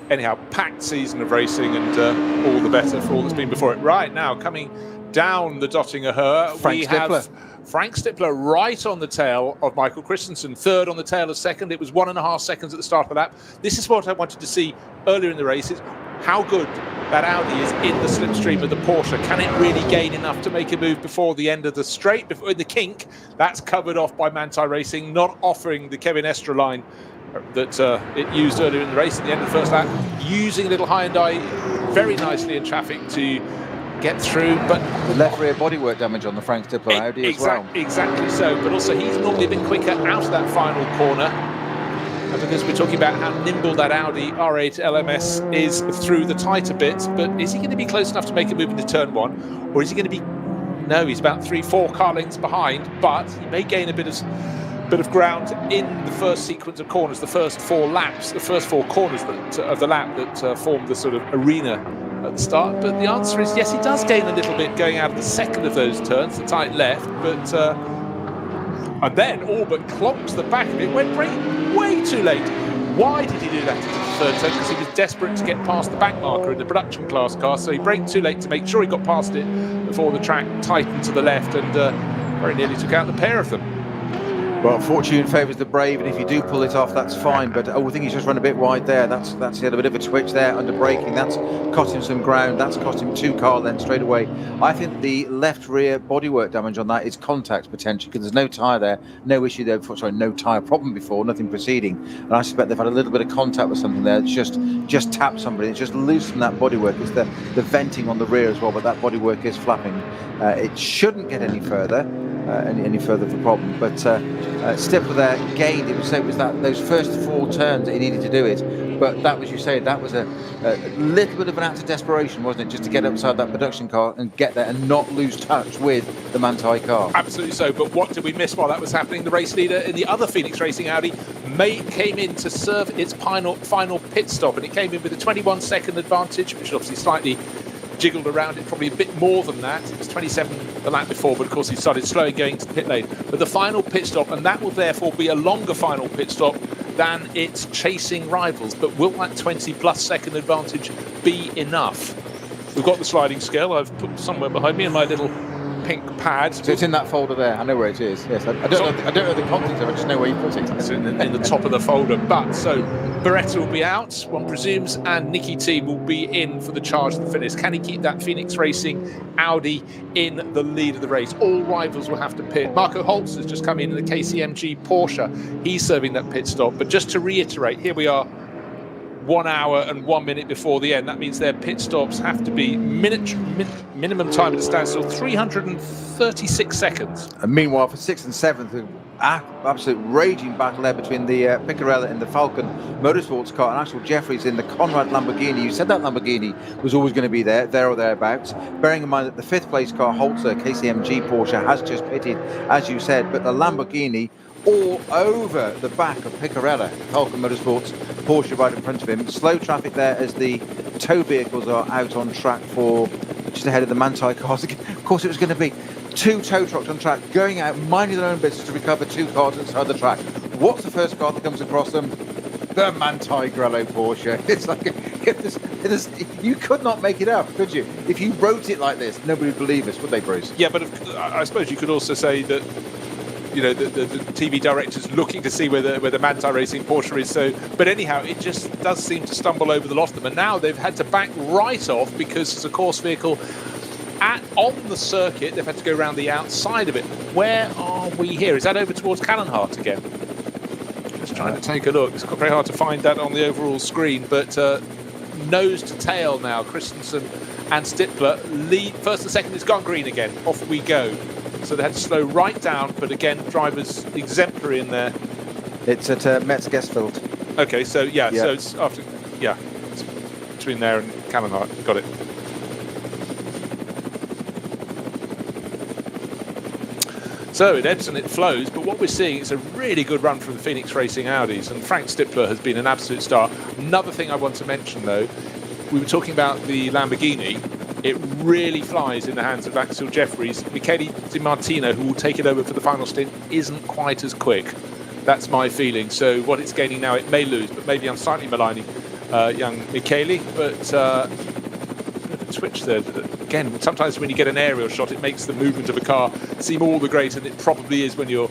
anyhow, packed season of racing, and all the better for all that's been before it. Right now, coming down the Dottinger Höhe, we have Frank Stippler right on the tail of Michael Christensen, third on the tail of second. It was 1.5 seconds at the start of the lap. This is what I wanted to see earlier in the race, is how good that Audi is in the slipstream of the Porsche. Can it really gain enough to make a move before the end of the straight, before the kink? That's covered off by Manthey Racing, not offering the Kevin Estre line that it used earlier in the race at the end of the first lap, using a little Hyundai very nicely in traffic to get through, but the left rear bodywork damage on the Frank Stippler Audi as well. Exactly so, but also he's normally a bit quicker out of that final corner. And because we're talking about how nimble that Audi R8 LMS is through the tighter bits, but is he going to be close enough to make a move into turn one, or is he going to be? No, he's about 3-4 car lengths behind, but he may gain a bit of ground in the first sequence of corners, the first 4 laps, the first 4 corners of the lap that form the sort of arena at the start. But the answer is yes, he does gain a little bit going out of the second of those turns, the tight left, but and then all but clonked the back of it, went way too late. Why did he do that into the third turn? Because he was desperate to get past the back marker in the production class car, so he braked too late to make sure he got past it before the track tightened to the left, and very nearly took out the pair of them. Well, fortune favours the brave, and if you do pull it off, that's fine. But I think he's just run a bit wide there. That's he had a bit of a twitch there under braking. That's cost him some ground. That's cost him 2 car lengths straight away. I think the left rear bodywork damage on that is contact potentially, because there's no tyre there, no issue there before. Sorry, no tyre problem before, nothing preceding. And I suspect they've had a little bit of contact with something there. It's just tapped somebody. It's just loosened that bodywork. It's the venting on the rear as well, but that bodywork is flapping. It shouldn't get any further. any further of a problem. But Stippler there gained. It was that those first 4 turns that he needed to do it. But that was, you say, that was a little bit of an act of desperation, wasn't it? Just to get upside that production car and get there and not lose touch with the Manthey car. Absolutely so. But what did we miss while that was happening? The race leader in the other Phoenix Racing Audi came in to serve its final pit stop, and it came in with a 21-second advantage, which obviously slightly jiggled around it, probably a bit more than that. It was 27 the lap before, but of course he started slowing going to the pit lane. But the final pit stop, and that will therefore be a longer final pit stop than its chasing rivals. But will that 20-plus second advantage be enough? We've got the sliding scale. I've put somewhere behind me in my little pink pad. So it's in that folder there. I know where it is. Yes, I don't know the contents of it. I just know where you put it. It's in the top of the folder. But so Beretta will be out, one presumes, and Nicky Team will be in for the charge to the finish. Can he keep that Phoenix Racing Audi in the lead of the race? All rivals will have to pit. Marco Holtz has just come in the KCMG Porsche. He's serving that pit stop. But just to reiterate, here we are 1 hour and 1 minute before the end. That means their pit stops have to be minimum time at a standstill, 336 seconds. And meanwhile, for 6th and 7th, absolute raging battle there between the Piccarella in the Falcon Motorsports car and Axel Jeffries in the Conrad Lamborghini. You said that Lamborghini was always going to be there or thereabouts. Bearing in mind that the 5th place car, Holzer KCMG Porsche, has just pitted, as you said, but the Lamborghini all over the back of Piccarella, Falcon Motorsports Porsche right in front of him. Slow traffic there as the tow vehicles are out on track for just ahead of the Manthey cars. Of course, it was going to be 2 tow trucks on track going out, minding their own business to recover 2 cars inside the track. What's the first car that comes across them? The Manthey Grello Porsche. It's like you could not make it up, could you? If you wrote it like this, nobody would believe us, would they, Bruce? Yeah, but I suppose you could also say that, you know, the TV director's looking to see where the Manthey Racing Porsche is. So, but anyhow, it just does seem to stumble over the lot of them. And now they've had to back right off because it's a course vehicle on the circuit. They've had to go around the outside of it. Where are we here? Is that over towards Cannonhart again? Just trying to take a look. It's very hard to find that on the overall screen. But nose to tail now, Christensen and Stippler lead. First and second, it's gone green again. Off we go. So they had to slow right down, but again, drivers exemplary in there. It's at Metz Gesfeld. Okay, so yeah, so it's after, it's between there and Cannonhart. Got it. So it ebbs and it flows, but what we're seeing is a really good run from the Phoenix Racing Audis, and Frank Stippler has been an absolute star. Another thing I want to mention, though, we were talking about the Lamborghini. It really flies in the hands of Axel Jeffries. Michele Di Martino, who will take it over for the final stint, isn't quite as quick. That's my feeling. So what it's gaining now, it may lose, but maybe I'm slightly maligning young Michele. But a bit of a twitch there. Again, sometimes when you get an aerial shot, it makes the movement of a car seem all the greater than it probably is when you're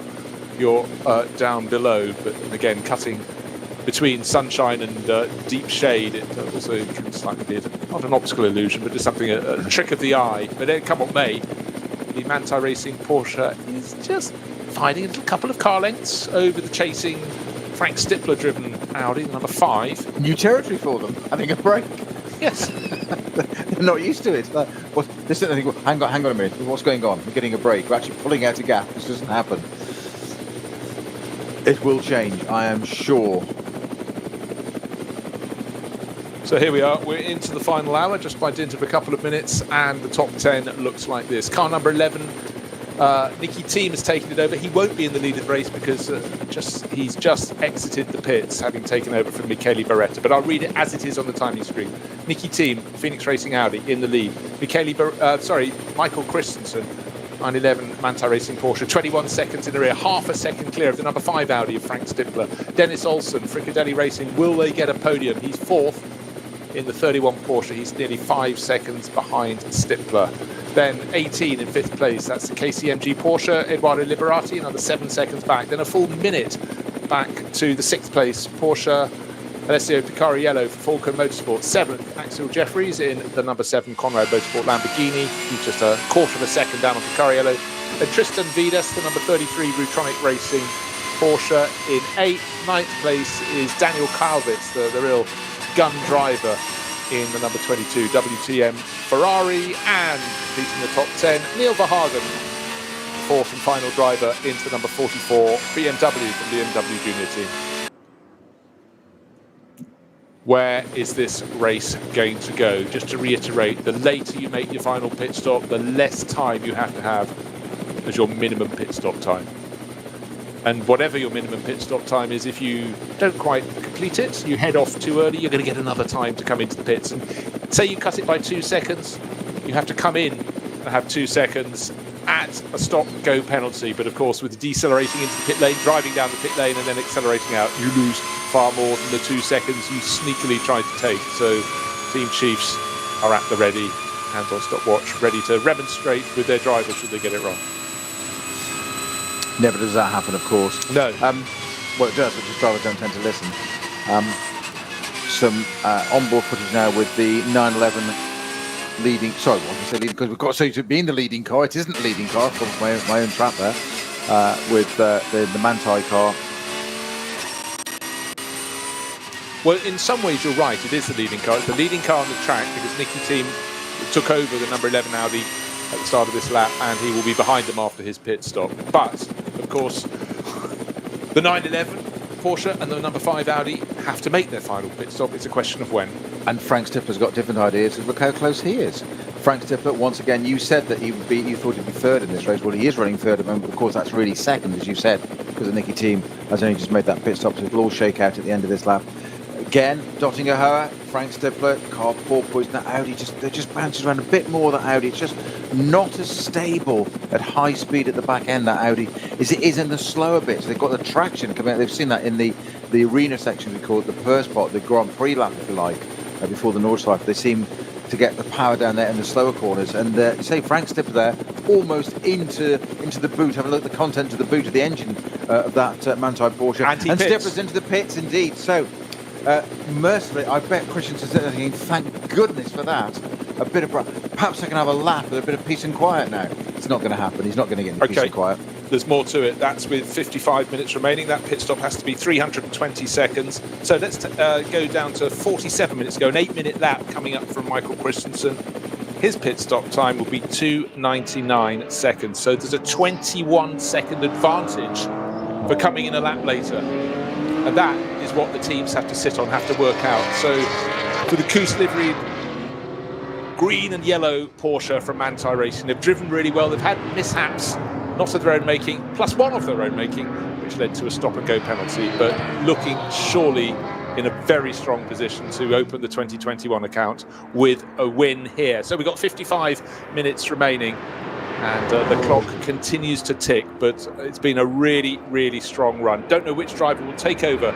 down below. But again, cutting between sunshine and deep shade, it also can slightly be not an optical illusion, but just something, a trick of the eye. But then, come what may, the Manthey Racing Porsche is just finding a little couple of car lengths over the chasing Frank Stippler driven Audi, number 5. New territory for them, having a break. Yes. They're not used to it. Hang on a minute, what's going on? We're getting a break, we're actually pulling out a gap. This doesn't happen. It will change, I am sure. So here we are, we're into the final hour, just by dint of a couple of minutes, and the top 10 looks like this. Car number 11, Nicky Team has taken it over. He won't be in the lead of the race because he's just exited the pits, having taken over from Michele Beretta. But I'll read it as it is on the timing screen. Nicky Team, Phoenix Racing Audi, in the lead. Michael Christensen, 911 Manthey Racing Porsche, 21 seconds in the rear, half a second clear of the number 5 Audi of Frank Stippler. Dennis Olsen, Fricadelli Racing, will they get a podium? He's 4th. In the 31 Porsche, he's nearly 5 seconds behind Stippler. Then 18 in 5th place, that's the KCMG Porsche, Edoardo Liberati, another 7 seconds back. Then a full minute back to the 6th place Porsche, Alessio Picariello for Falcon Motorsport. 7th, Axel Jeffries in the number 7 Conrad Motorsport Lamborghini. He's just a quarter of a second down on Picariello. Then Tristan Vidas, the number 33 Rutronic Racing Porsche in 8th. 9th place is Daniel Kalvitz, the real gun driver in the number 22 WTM Ferrari, and beating the top 10, Neil Verhagen fourth and final driver into the number 44 BMW from the BMW Junior team. Where is this race going to go? Just to reiterate, the later you make your final pit stop, the less time you have to have as your minimum pit stop time. And whatever your minimum pit stop time is, if you don't quite complete it, you head off too early, you're going to get another time to come into the pits. And say you cut it by 2 seconds, you have to come in and have 2 seconds at a stop-go penalty. But of course, with decelerating into the pit lane, driving down the pit lane and then accelerating out, you lose far more than the 2 seconds you sneakily tried to take. So Team Chiefs are at the ready, hands on stopwatch, ready to remonstrate with their drivers should they get it wrong. Never does that happen, of course. No. Well, it does, but just drivers don't tend to listen. Some onboard footage now with the 911 leading. Sorry, what did I say leading? Because we've got so to be in the leading car. It isn't the leading car. Of course, my own trap there with the Manthey car. Well, in some ways, you're right. It is the leading car. It's the leading car on the track because Nicky Team took over the number 11 Audi at the start of this lap, and he will be behind them after his pit stop. But, of course, the 911 Porsche and the number 5 Audi have to make their final pit stop. It's a question of when. And Frank Stippler's got different ideas. Look how close he is. Frank Stippler, once again, you said that you thought he'd be third in this race. Well, he is running third at the moment, but of course that's really second, as you said, because the Nicky Team has only just made that pit stop, so it'll all shake out at the end of this lap. Again, dotting a Hoa, Frank Stippler, car porpoise, that Audi, they just bounces around a bit more, that Audi. It's just not as stable at high speed at the back end, that Audi, as it is in the slower bits. They've got the traction coming out. They've seen that in the arena section, we call it the purse pot, the Grand Prix lap, if you like, before the Nordschleife. They seem to get the power down there in the slower corners. And say Frank Stippler there, almost into the boot. Have a look at the content of the boot of the engine of that Manthey Porsche. And Stippler's into the pits, indeed. So, mercifully, I bet Christensen's thinking, thank goodness for that. A bit of perhaps I can have a lap with a bit of peace and quiet now. It's not going to happen. He's not going to get any peace and quiet. There's more to it. That's with 55 minutes remaining. That pit stop has to be 320 seconds. So let's go down to 47 minutes ago. An 8-minute lap coming up from Michael Christensen. His pit stop time will be 2:99 seconds. So there's a 21-second advantage for coming in a lap later. And that is what the teams have to sit on, have to work out. So for the Coos liveried green and yellow Porsche from Manthey Racing, they've driven really well. They've had mishaps, not of their own making, plus one of their own making, which led to a stop-and-go penalty, but looking surely in a very strong position to open the 2021 account with a win here. So we've got 55 minutes remaining. And the clock continues to tick, but it's been a really, really strong run. Don't know which driver will take over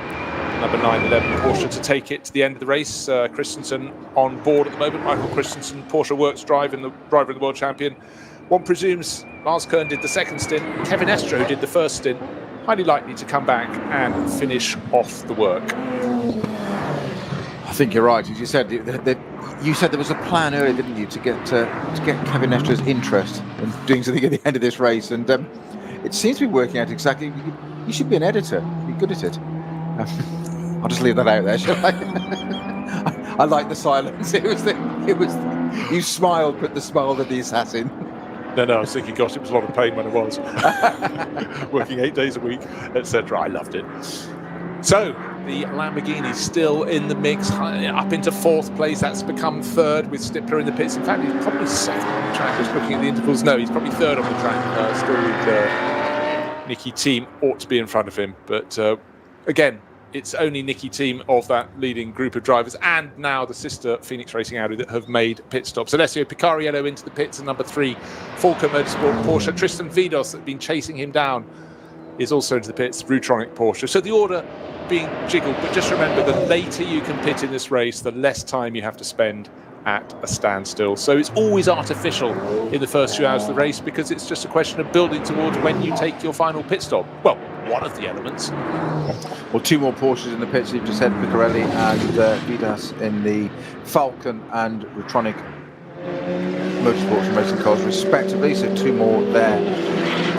number 911 Porsche to take it to the end of the race. Christensen on board at the moment. Michael Christensen, Porsche Works driver and the world champion. One presumes Lars Kern did the second stint. Kevin Estro did the first stint. Highly likely to come back and finish off the work. I think you're right. As you said, you said there was a plan earlier, didn't you, to get Kevin Estro's interest in doing something at the end of this race, and it seems to be working out exactly. You should be an editor. Be good at it. I'll just leave that out there, shall I? I like the silence. It was you smiled, but the smile of the assassin. No, I was thinking, gosh, it was a lot of pain when I was working 8 days a week, etc. I loved it. So the Lamborghini still in the mix, up into fourth place. That's become third with Stippler in the pits. In fact, he's probably second on the track. Just looking at the intervals, no, he's probably third on the track. Still with Nicky Team, ought to be in front of him. But again, it's only Nicky Team of that leading group of drivers, and now the sister Phoenix Racing Audi that have made pit stops. Alessio Picariello into the pits, and number 3, Falco Motorsport Porsche. Tristan Vidos, that had been chasing him down, is also into the pits, Rutronic Porsche. So the order being jiggled, but just remember, the later you can pit in this race, the less time you have to spend at a standstill. So it's always artificial in the first few hours of the race, because it's just a question of building towards when you take your final pit stop. Well, one of the elements. Well, 2 more Porsches in the pits. You've just said Picarelli and Vidas in the Falcon and Rutronic Motorsports and Racing cars respectively. So 2 more there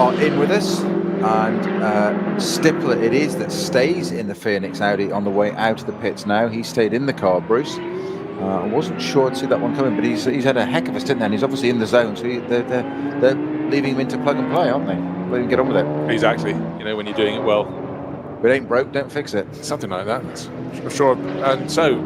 are in with us. And Stippler it is that stays in the Phoenix Audi on the way out of the pits now. He stayed in the car, Bruce. I wasn't sure to see that one coming, but he's had a heck of a stint there, and he's obviously in the zone. So they're leaving him into plug and play, aren't they? Let him get on with it. Exactly. You know, when you're doing it well. If it ain't broke, don't fix it. Something like that, that's for sure. And so,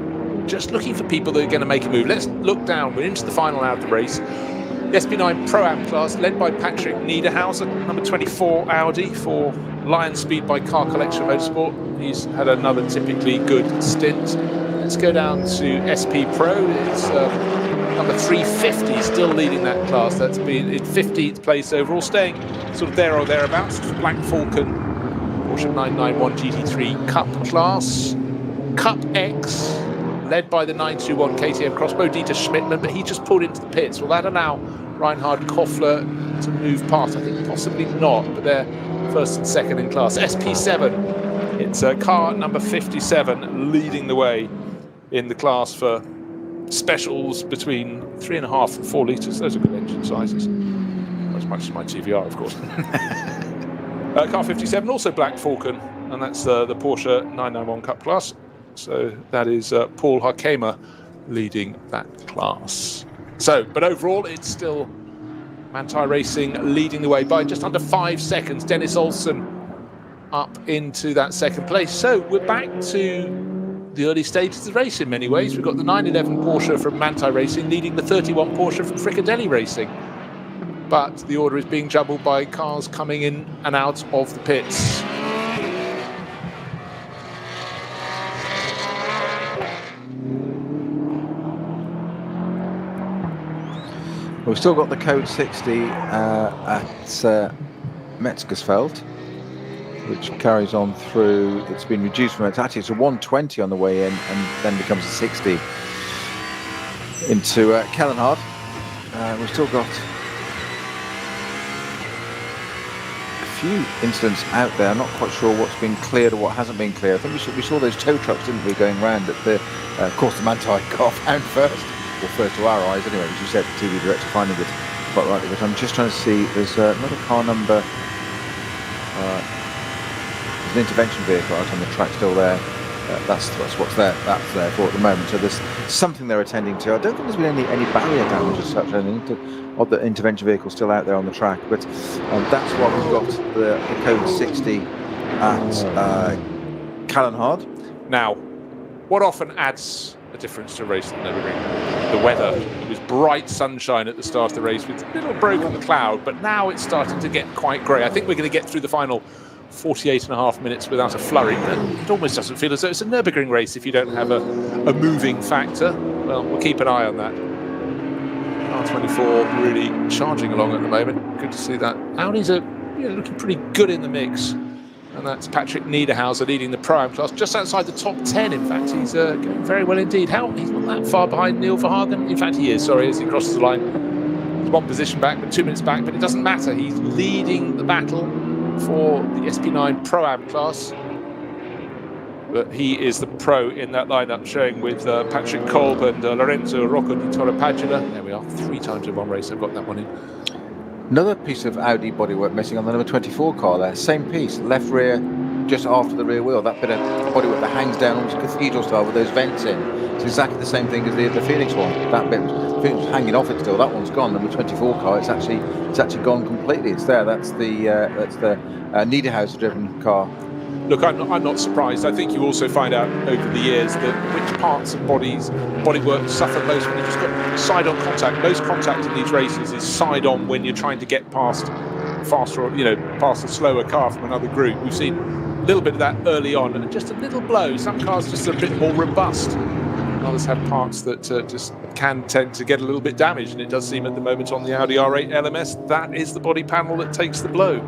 just looking for people that are going to make a move. Let's look down. We're into the final hour of the race. The SP9 Pro-Am class, led by Patrick Niederhauser, number 24 Audi for Lion Speed by Car Collection Motorsport. He's had another typically good stint. Let's go down to SP Pro. It's number 350 still leading that class. That's been in 15th place overall, staying sort of there or thereabouts. Black Falcon, Porsche 991 GT3 Cup class. Cup X, led by the 921 KTM Crossbow, Dieter Schmidtmann, but he just pulled into the pits. Will that allow Reinhard Koffler to move past? I think possibly not, but they're first and second in class. SP7, it's car number 57 leading the way in the class for specials between 3.5 and 4 litres. Those are good engine sizes. Not as much as my TVR, of course. Car 57, also Black Falcon, and that's the Porsche 991 Cup class. So that is Paul Harkamer leading that class. So, but overall, it's still Manthey Racing leading the way by just under 5 seconds. Dennis Olsen up into that second place. So we're back to the early stages of the race in many ways. We've got the 911 Porsche from Manthey Racing leading the 31 Porsche from Fricadelli Racing. But the order is being jumbled by cars coming in and out of the pits. We've still got the code 60 at Metzgersfeld, which carries on through. It's been reduced from it's a 120 on the way in, and then becomes a 60 into Kellenhard. We've still got a few incidents out there. I'm not quite sure what's been cleared or what hasn't been cleared. I think we saw those tow trucks, didn't we, going round at the, of course, the Manthey car found first. Or first to our eyes anyway, as you said, the TV director finding it quite rightly. But I'm just trying to see, there's another car number, there's an intervention vehicle out on the track still there. That's what's there, that's there for at the moment. So there's something they're attending to. I don't think there's been any barrier damage as such, I think, of the intervention vehicle still out there on the track. But that's why we've got the code 60 at Kellenhard. Now, what often adds a difference to a race at Nürburgring? The weather. It was bright sunshine at the start of the race with a little broken cloud, but now it's starting to get quite grey. I think we're going to get through the final 48.5 minutes without a flurry. It almost doesn't feel as though it's a Nürburgring race if you don't have a moving factor. Well, we'll keep an eye on that. R24 really charging along at the moment. Good to see that. Audis are looking pretty good in the mix. And that's Patrick Niederhauser leading the Pro-Am class, just outside the top 10, in fact. He's going very well indeed. He's not that far behind Neil Verhagen. In fact, he is, as he crosses the line. He's 1 position back, but 2 minutes back, but it doesn't matter. He's leading the battle for the SP9 Pro-Am class. But he is the pro in that lineup, showing with Patrick Kolb and Lorenzo Rocco di Torrepadula. There we are, 3 times in one race. I've got that one in. Another piece of Audi bodywork missing on the number 24 car there. Same piece, left rear, just after the rear wheel. That bit of bodywork that hangs down almost cathedral style with those vents in. It's exactly the same thing as the Phoenix one. That bit was hanging off it still. That one's gone. Number 24 car. It's actually gone completely. It's there. That's the Niederhauser driven car. Look, I'm not surprised. I think you also find out over the years that which parts of bodywork suffer most when you've just got side-on contact. Most contact in these races is side-on when you're trying to get past faster, past a slower car from another group. We've seen a little bit of that early on, and just a little blow. Some cars just a bit more robust. Others have parts that just can tend to get a little bit damaged, and it does seem at the moment on the Audi R8 LMS that is the body panel that takes the blow.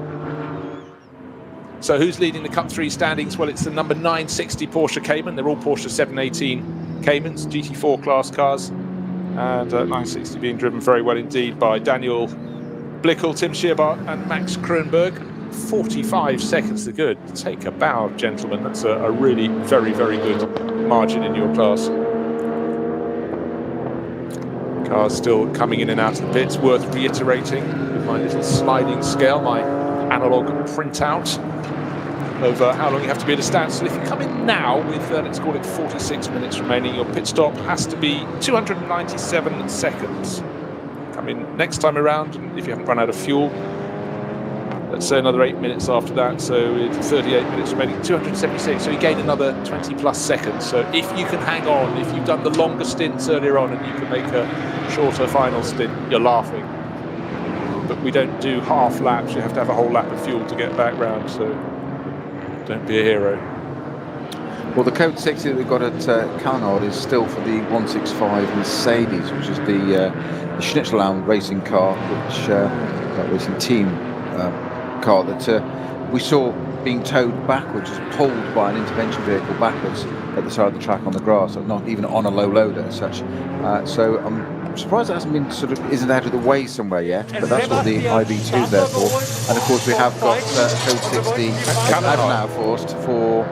So who's leading the Cup 3 standings? Well, it's the number 960 Porsche Cayman. They're all Porsche 718 Caymans, GT4 class cars. And 960 being driven very well indeed by Daniel Blickel, Tim Scheerbart and Max Kronberg. 45 seconds to good. Take a bow, gentlemen. That's a really very, very good margin in your class. Cars still coming in and out of the pits. Worth reiterating with my little sliding scale, my analog printout of how long you have to be at a standstill. If you come in now with, let's call it 46 minutes remaining, your pit stop has to be 297 seconds. come in next time around, and if you haven't run out of fuel, let's say another 8 minutes after that, so it's 38 minutes remaining, 276, so you gain another 20 plus seconds. So if you can hang on, if you've done the longer stints earlier on and you can make a shorter final stint, you're laughing. But we don't do half laps, you have to have a whole lap of fuel to get back round, so don't be a hero. Well, the code 60 that we've got at Calnard is still for the 165 Mercedes, which is the Schnitzellaum racing car, which racing team car that we saw being towed backwards, just pulled by an intervention vehicle backwards at the side of the track on the grass, not even on a low loader as such. So I'm surprised it hasn't been isn't out of the way somewhere yet, but that's what the IB2 is there for. And of course we have got code 60 now forced for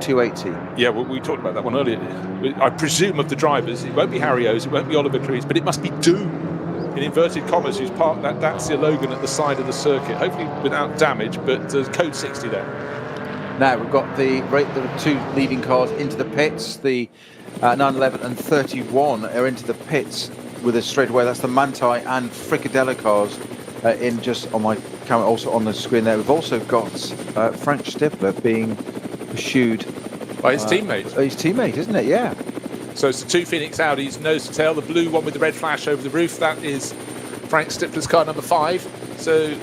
280. Yeah, well, we talked about that one earlier. I presume of the drivers, it won't be Harry O's, it won't be Oliver Cruz, but it must be Doom, in inverted commas, who's parked that Dacia Logan at the side of the circuit, hopefully without damage, but there's code 60 there. Now we've got the two leading cars into the pits. The 911 and 31 are into the pits with us straight away. That's the Manthey and Fricadella cars in just on my camera, also on the screen there. We've also got Frank Stippler being pursued by his teammate. His teammate, isn't it? Yeah. So it's the two Phoenix Audis, nose to tail. The blue one with the red flash over the roof, that is Frank Stippler's car number 5. So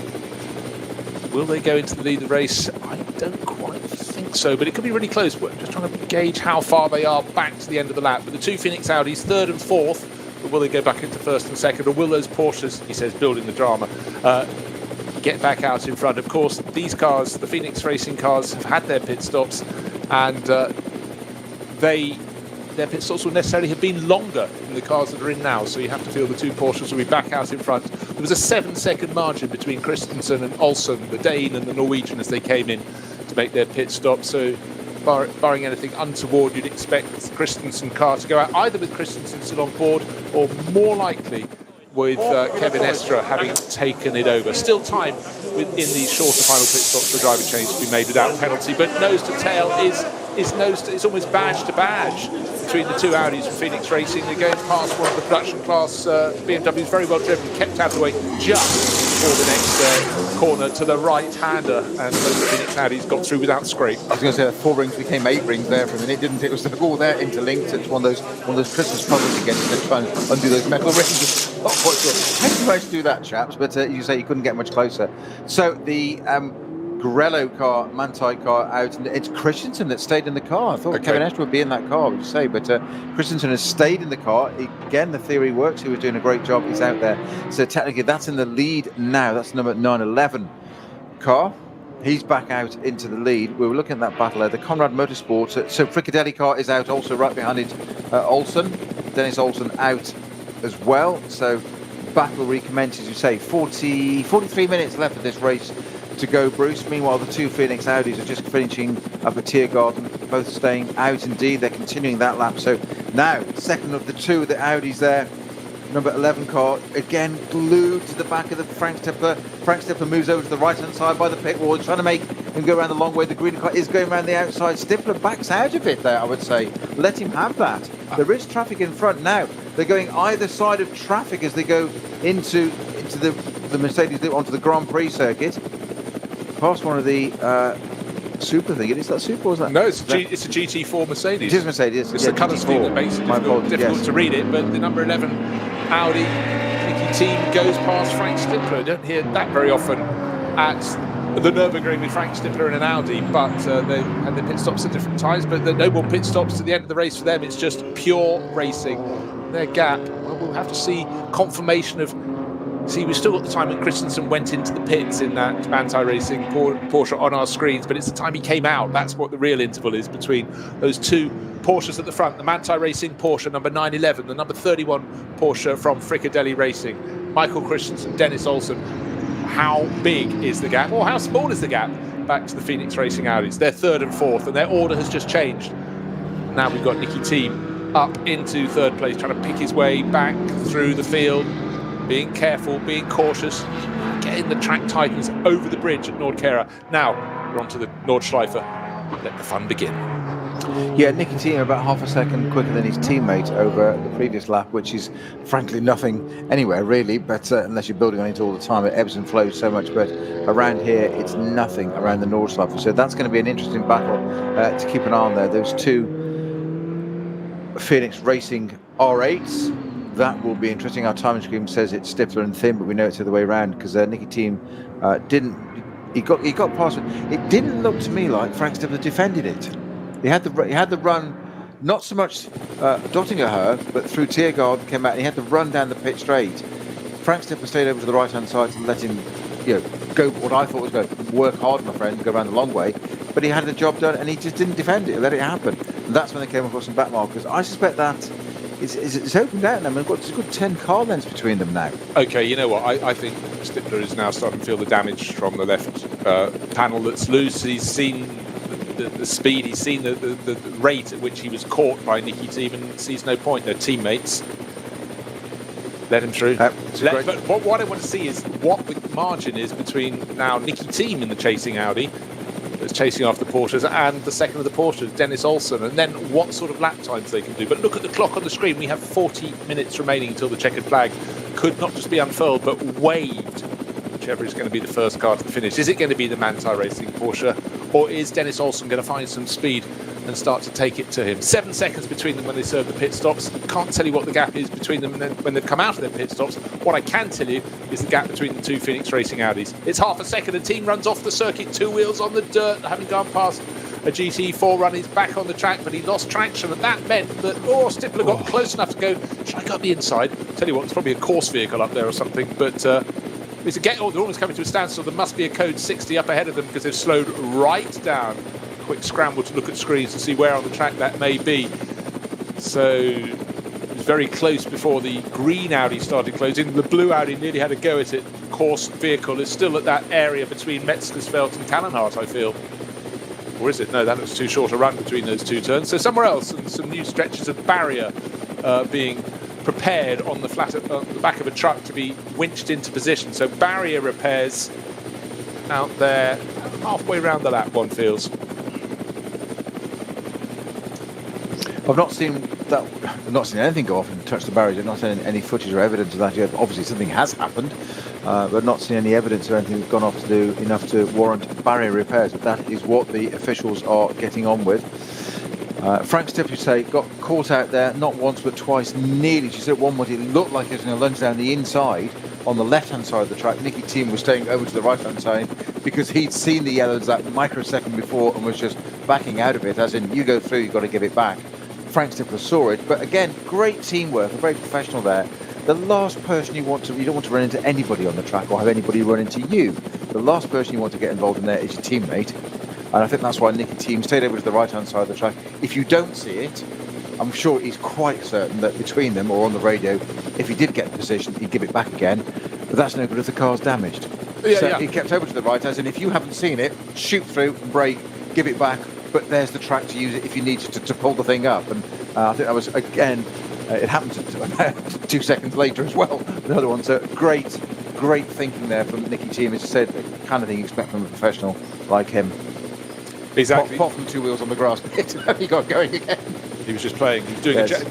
will they go into the lead of the race? I don't quite think so, but it could be really close. We're just trying to gauge how far they are back to the end of the lap. But the two Phoenix Audis, 3rd and 4th, but will they go back into 1st and 2nd? Or will those Porsches, he says, building the drama, get back out in front? Of course, these cars, the Phoenix Racing cars, have had their pit stops, and their pit stops will necessarily have been longer than the cars that are in now, so you have to feel the two Porsches will be back out in front. There was a 7-second margin between Christensen and Olsen, the Dane and the Norwegian, as they came in to make their pit stop, so barring anything untoward, you'd expect the Christensen car to go out either with Christensen still on board, or more likely with Kevin Estra having taken it over. Still time in these shorter final pit stops for driver change to be made without penalty, but nose to tail is it's almost badge to badge between the two Audis from Phoenix Racing. They're going past one of the production class BMWs, very well driven, kept out of the way just before the next corner to the right-hander, and both the Phoenix Audis got through without scrape. I was going to say 4 rings became 8 rings there for a minute, didn't it? It was all there interlinked. It's one of those Christmas puzzles again, to try and undo those metal rings. Not quite sure how you managed to do that, chaps, but you say you couldn't get much closer. So the Grello car, Manthey car out, and it's Christensen that stayed in the car. I thought Kevin Estra would be in that car, would you say? But Christensen has stayed in the car. Again, the theory works. He was doing a great job. He's out there. So technically, that's in the lead now. That's number 911 car. He's back out into the lead. We were looking at that battle there. The Conrad Motorsport. So Fricadelli car is out also right behind it. Olsen, Dennis Olsen out as well. So battle recommences, you say. 43 minutes left of this race to go, Bruce. Meanwhile, the two Phoenix Audis are just finishing up a Tiergarten, both staying out indeed. They're continuing that lap. So now, second of the two, the Audis there. Number 11 car, again glued to the back of the Frank Stippler. Frank Stippler moves over to the right-hand side by the pit wall, trying to make him go around the long way. The green car is going around the outside. Stippler backs out of it there, I would say. Let him have that. There is traffic in front now. They're going either side of traffic as they go into the Mercedes, onto the Grand Prix circuit. Past one of the Super thing. Is that Super or is that? No, it's a GT4 Mercedes. It is Mercedes. It's the colour scheme that makes it difficult to read it, but the number 11 Audi Nicky team goes past Frank Stippler. I don't hear that very often at the Nürburgring with Frank Stippler in an Audi, but they had their pit stops at different times, but no more pit stops to the end of the race for them. It's just pure racing. Their gap, well, we'll have to see confirmation of. See, we've still got the time when Christensen went into the pits in that Manthey Racing Porsche on our screens, but it's the time he came out. That's what the real interval is between those two Porsches at the front. The Manthey Racing Porsche number 911, the number 31 Porsche from Fricadelli Racing. Michael Christensen, Dennis Olsen. How big is the gap, or how small is the gap back to the Phoenix Racing Audis? They're 3rd and 4th, and their order has just changed. Now we've got Nicky Thiem up into 3rd place, trying to pick his way back through the field. Being careful, being cautious, getting the track tightens over the bridge at Nordkera. Now we're on to the Nordschleife. Let the fun begin. Yeah, Nicky Team about half a second quicker than his teammate over the previous lap, which is frankly nothing anywhere really, but unless you're building on it all the time, it ebbs and flows so much, but around here it's nothing around the Nordschleife. So that's going to be an interesting battle to keep an eye on there. Those two Phoenix Racing R8s, that will be interesting. Our timing screen says it's Stippler and thin, but we know it's the other way around because Nicky Team he got past it. It didn't look to me like Frank Stippler defended it. He had the run, not so much dotting at her, but through Tiergaard came out and he had the run down the pit straight. Frank Stippler stayed over to the right-hand side and let him, go what I thought was going to work hard, my friend, go around the long way. But he had the job done and he just didn't defend it, let it happen. And that's when they came across some back markers. I suspect that it's opened out now. We've got a good 10 car lengths between them now. Okay, you know what? I think Stippler is now starting to feel the damage from the left panel that's loose. He's seen the speed, he's seen the rate at which he was caught by Nicky Team and sees no point. Their teammates let him through. But what I want to see is what the margin is between now Nicky Team in the chasing Audi that's chasing after the Porsches and the second of the Porsches, Dennis Olsen, and then what sort of lap times they can do. But look at the clock on the screen. We have 40 minutes remaining until the checkered flag could not just be unfurled but waved, whichever is going to be the first car to the finish. Is it going to be the Manthey Racing Porsche, or is Dennis Olsen going to find some speed and start to take it to him? 7 seconds between them when they serve the pit stops. Can't tell you what the gap is between them when they've come out of their pit stops. What I can tell you is the gap between the two Phoenix Racing Audis. It's half a second. The team runs off the circuit, two wheels on the dirt, having gone past a GT4 run. He's back on the track, but he lost traction, and that meant that Stippler got close enough to go, should I go up the inside? Tell you what, it's probably a course vehicle up there or something, but they're almost coming to a standstill. There must be a code 60 up ahead of them because they've slowed right down. Quick scramble to look at screens to see where on the track that may be. So it was very close before the green Audi started closing. The blue Audi nearly had a go at it. Course vehicle is still at that area between Metzgersfeld and Kallenhardt, I feel. Or is it? No, that looks too short a run between those two turns. So somewhere else, and some new stretches of barrier being prepared on the back of a truck to be winched into position. So barrier repairs out there halfway around the lap, one feels. I've not seen anything go off and touch the barriers. I've not seen any footage or evidence of that yet. Obviously something has happened, but not seen any evidence of anything that's gone off to do enough to warrant barrier repairs. But that is what the officials are getting on with. Frank Stippler got caught out there, not once but twice, nearly. She said at one point it looked like he was going to lunge down the inside on the left-hand side of the track. Nicky Team was staying over to the right-hand side because he'd seen the yellows that microsecond before and was just backing out of it, as in, you go through, you've got to give it back. Frank Stippler saw it, but again, great teamwork, very professional there. The last person you don't want to run into anybody on the track or have anybody run into you. The last person you want to get involved in there is your teammate. And I think that's why Nicky Team stayed over to the right-hand side of the track. If you don't see it, I'm sure he's quite certain that between them or on the radio, if he did get the position, he'd give it back again. But that's no good if the car's damaged. He kept over to the right, as in if you haven't seen it, shoot through, brake, give it back. But there's the track to use it if you need to pull the thing up. And I think that was, again, it happened about 2 seconds later as well. The other one, so great thinking there from Nicky Team. As I said, the kind of thing you expect from a professional like him. Exactly. Apart from two wheels on the grass pit, he got going again. He was just playing. He was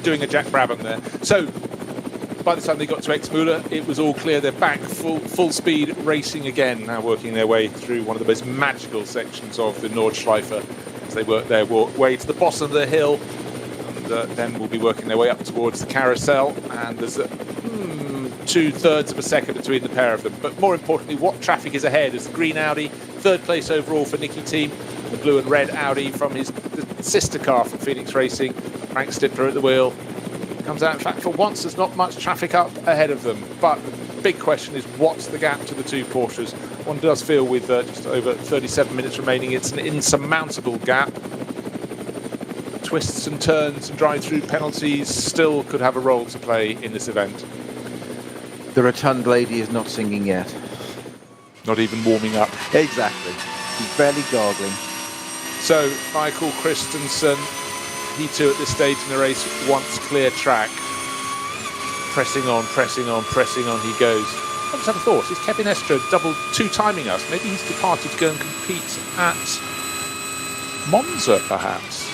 doing a Jack Brabham there. So by the time they got to Exmüller, it was all clear. They're back full speed racing again, now working their way through one of the most magical sections of the Nordschleife as they work their way to the bottom of the hill. And then we'll be working their way up towards the carousel. And there's 2/3 of a second between the pair of them. But more importantly, what traffic is ahead is the green Audi, third place overall for Nicky Team, the blue and red Audi from the sister car from Phoenix Racing, Frank Stippler at the wheel. Comes out, in fact, for once there's not much traffic up ahead of them. But the big question is, what's the gap to the two Porsches? One does feel with just over 37 minutes remaining, it's an insurmountable gap. Twists and turns and drive-through penalties still could have a role to play in this event. The rotund lady is not singing yet. Not even warming up. Exactly. He's barely gargling. So, Michael Christensen, he too at this stage in the race wants clear track. Pressing on he goes. I just had a thought, is Kevin Estre two timing us? Maybe he's departed to go and compete at Monza, perhaps.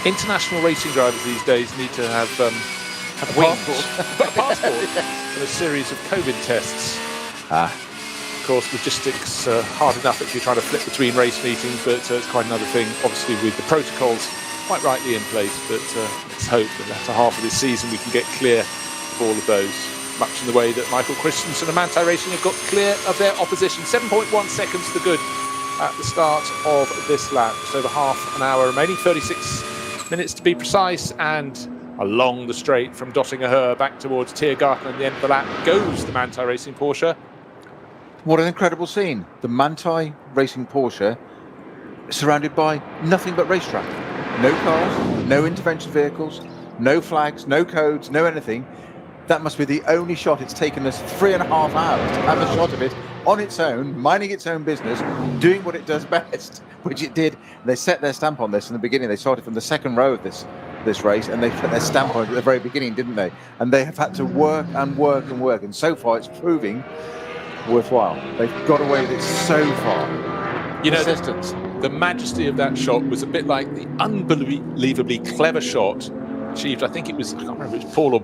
International racing drivers these days need to have a passport and a series of COVID tests. Of course, logistics hard enough if you're trying to flip between race meetings, but it's quite another thing, obviously, with the protocols quite rightly in place. But let's hope that latter half of this season we can get clear of all of those, much in the way that Michael Christensen and Manthey Racing have got clear of their opposition. 7.1 seconds to the good at the start of this lap. Just over half an hour remaining, 36 minutes to be precise, and along the straight from Dottingerhöhe back towards Tiergarten and the end of the lap goes the Manthey Racing Porsche. What an incredible scene. The Manthey Racing Porsche surrounded by nothing but racetrack. No cars, no intervention vehicles, no flags, no codes, no anything. That must be the only shot. It's taken us 3.5 hours to have a shot of it on its own, minding its own business, doing what it does best, which it did. They set their stamp on this in the beginning. They started from the second row of this race, and they put their stamp on it at the very beginning, didn't they? And they have had to work and work and work, and so far it's proving worthwhile. They've got away with it so far. You know, the majesty of that shot was a bit like the unbelievably clever shot achieved, I think it was, I can't remember, it was Paul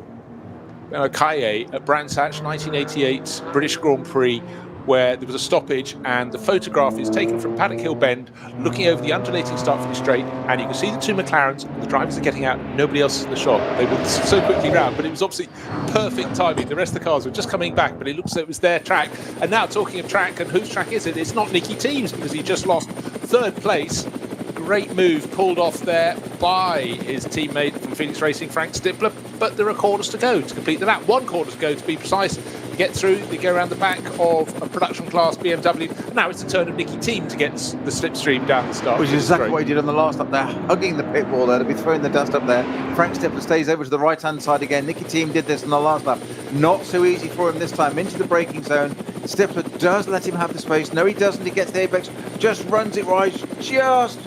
or Kaye at Brands Hatch 1988 British Grand Prix, where there was a stoppage and the photograph is taken from Paddock Hill Bend, looking over the undulating start-finish straight, and you can see the two McLarens, and the drivers are getting out, nobody else is in the shot. They were so quickly round, but it was obviously perfect timing. The rest of the cars were just coming back, but it looks like it was their track. And now, talking of track, and whose track is it? It's not Nicky Team's, because he just lost third place. Great move pulled off there by his teammate from Phoenix Racing, Frank Stippler, but there are quarters to go to complete the lap. 1 quarter to go, to be precise. Get through, they go around the back of a production class BMW. Now it's the turn of Nicky Team to get the slipstream down the start. Which is exactly what he did on the last lap there, hugging the pit wall there, to be throwing the dust up there. Frank Stippler stays over to the right-hand side again. Nicky Team did this on the last lap. Not so easy for him this time, into the braking zone. Stippler does let him have the space. No, he doesn't. He gets the apex, just runs it right, just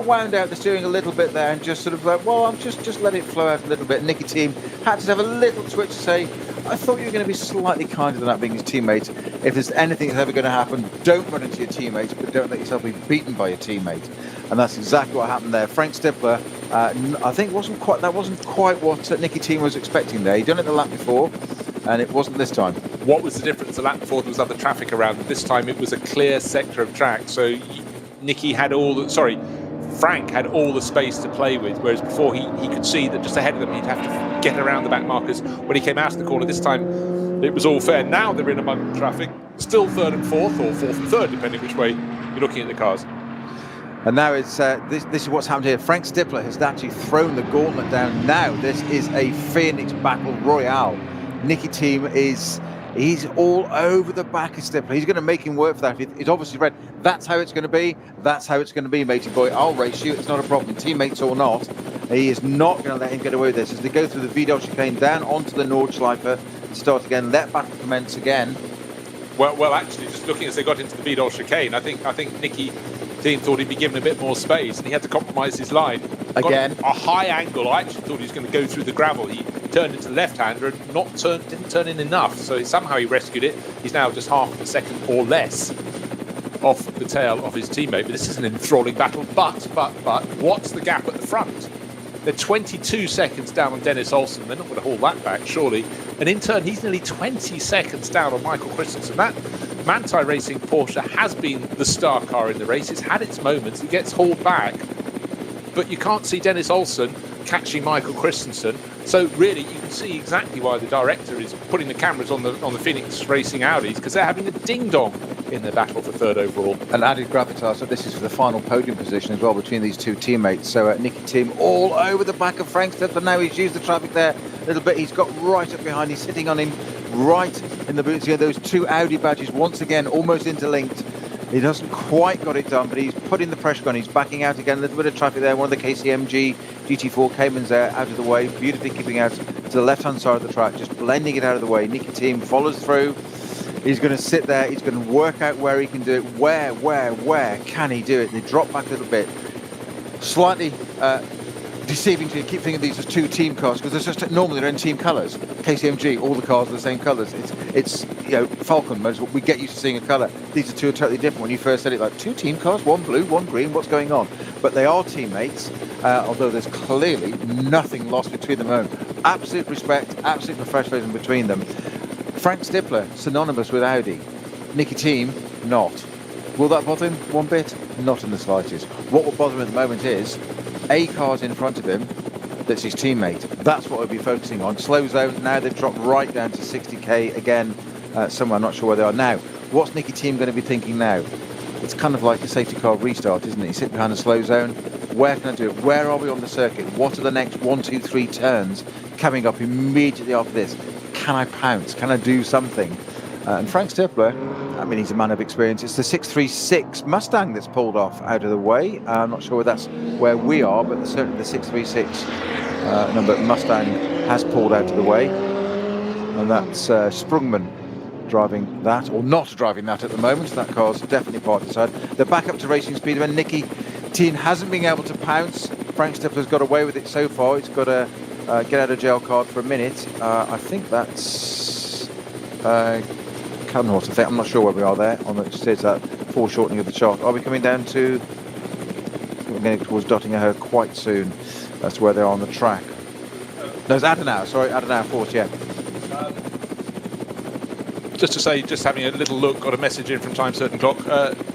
wound out the steering a little bit there, and just sort of like, well, I'm just let it flow out a little bit. Nicky Team had to have a little twitch to say, I thought you were going to be slightly kinder than that, being his teammate. If there's anything that's ever going to happen, don't run into your teammates, but don't let yourself be beaten by your teammate. And that's exactly what happened there. Frank Stippler, I think that wasn't quite what Nicky Team was expecting there. He'd done it the lap before, and it wasn't this time. What was the difference? The lap before there was other traffic around. This time it was a clear sector of track, so Frank had all the space to play with, whereas before he could see that just ahead of them he'd have to get around the back markers when he came out of the corner. This time it was all fair. Now they're in among traffic, still third and fourth, or fourth and third, depending which way you're looking at the cars. And now it's this is what's happened here. Frank Stippler has actually thrown the gauntlet down. Now this is a Phoenix battle royale. Nicky Team he's all over the back of Stippler. He's going to make him work for that. He's obviously read, that's how it's going to be. That's how it's going to be, matey boy. I'll race you. It's not a problem. Teammates or not. He is not going to let him get away with this. As they go through the Vidal chicane down onto the Nordschleife, start again, let battle commence again. Well, actually, just looking as they got into the Vidal chicane, I think Nicky Team thought he'd be given a bit more space, and he had to compromise his line. Again, got a high angle. I actually thought he was going to go through the gravel. He turned into the left-hander and didn't turn in enough. So somehow he rescued it. He's now just half a second or less off the tail of his teammate. But this is an enthralling battle. But what's the gap at the front? They're 22 seconds down on Dennis Olsen. They're not going to haul that back, surely. And in turn, he's nearly 20 seconds down on Michael Christensen. That Manthey Racing Porsche has been the star car in the race. It's had its moments. It gets hauled back. But you can't see Dennis Olsen catching Michael Christensen. So really, you can see exactly why the director is putting the cameras on the Phoenix Racing Audis, because they're having a ding-dong in their battle for third overall. And added gravitas, so this is for the final podium position as well between these two teammates. So Nicky Team all over the back of Frank Stippler. Now he's used the traffic there a little bit. He's got right up behind. He's sitting on him right in the boots. Those two Audi badges once again almost interlinked. He doesn't quite got it done, but he's putting the pressure on. He's backing out again. A little bit of traffic there. One of the KCMG GT4 Caymans there out of the way, beautifully keeping out to the left-hand side of the track, just blending it out of the way. Nicky Team follows through. He's going to sit there. He's going to work out where he can do it. Where can he do it? They drop back a little bit. Slightly deceiving to keep thinking these as two team cars, because they're just normally they're in team colours. KCMG, all the cars are the same colours. It's Falcon, we get used to seeing a colour. These are two are totally different. When you first said it, like two team cars, one blue, one green, what's going on? But they are teammates, although there's clearly nothing lost between them. Absolute respect, absolute professionalism between them. Frank Stippler, synonymous with Audi. Nicky Thiem, not. Will that bother him one bit? Not in the slightest. What will bother him at the moment is a car's in front of him that's his teammate. That's what we'll be focusing on. Slow zone, now they've dropped right down to 60k again, somewhere, I'm not sure where they are now. What's Nicky Thiem going to be thinking now? It's kind of like a safety car restart, isn't it? You sit behind a slow zone. Where can I do it? Where are we on the circuit? What are the next 1, 2, 3 turns coming up immediately after this? Can I pounce? Can I do something? And Frank Stippler, I mean, he's a man of experience. It's the 636 Mustang that's pulled off out of the way. I'm not sure that's where we are, but certainly the 636 number Mustang has pulled out of the way. And that's Sprungman driving that, or not driving that at the moment. That car's definitely parked aside. They're back up to racing speed when Nicky Thiem hasn't been able to pounce. Frank Stippler's got away with it so far. He's got a get out of jail card for a minute. I think that's Canhorse, I think. I'm not sure where we are there. On it says that foreshortening of the chart. Are we coming down to? We're going towards Dottingham quite soon. That's where they are on the track. No, it's Adenauer. Sorry, Adenauer Force. Yeah. Just to say, just having a little look, got a message in from Time Certain Clock.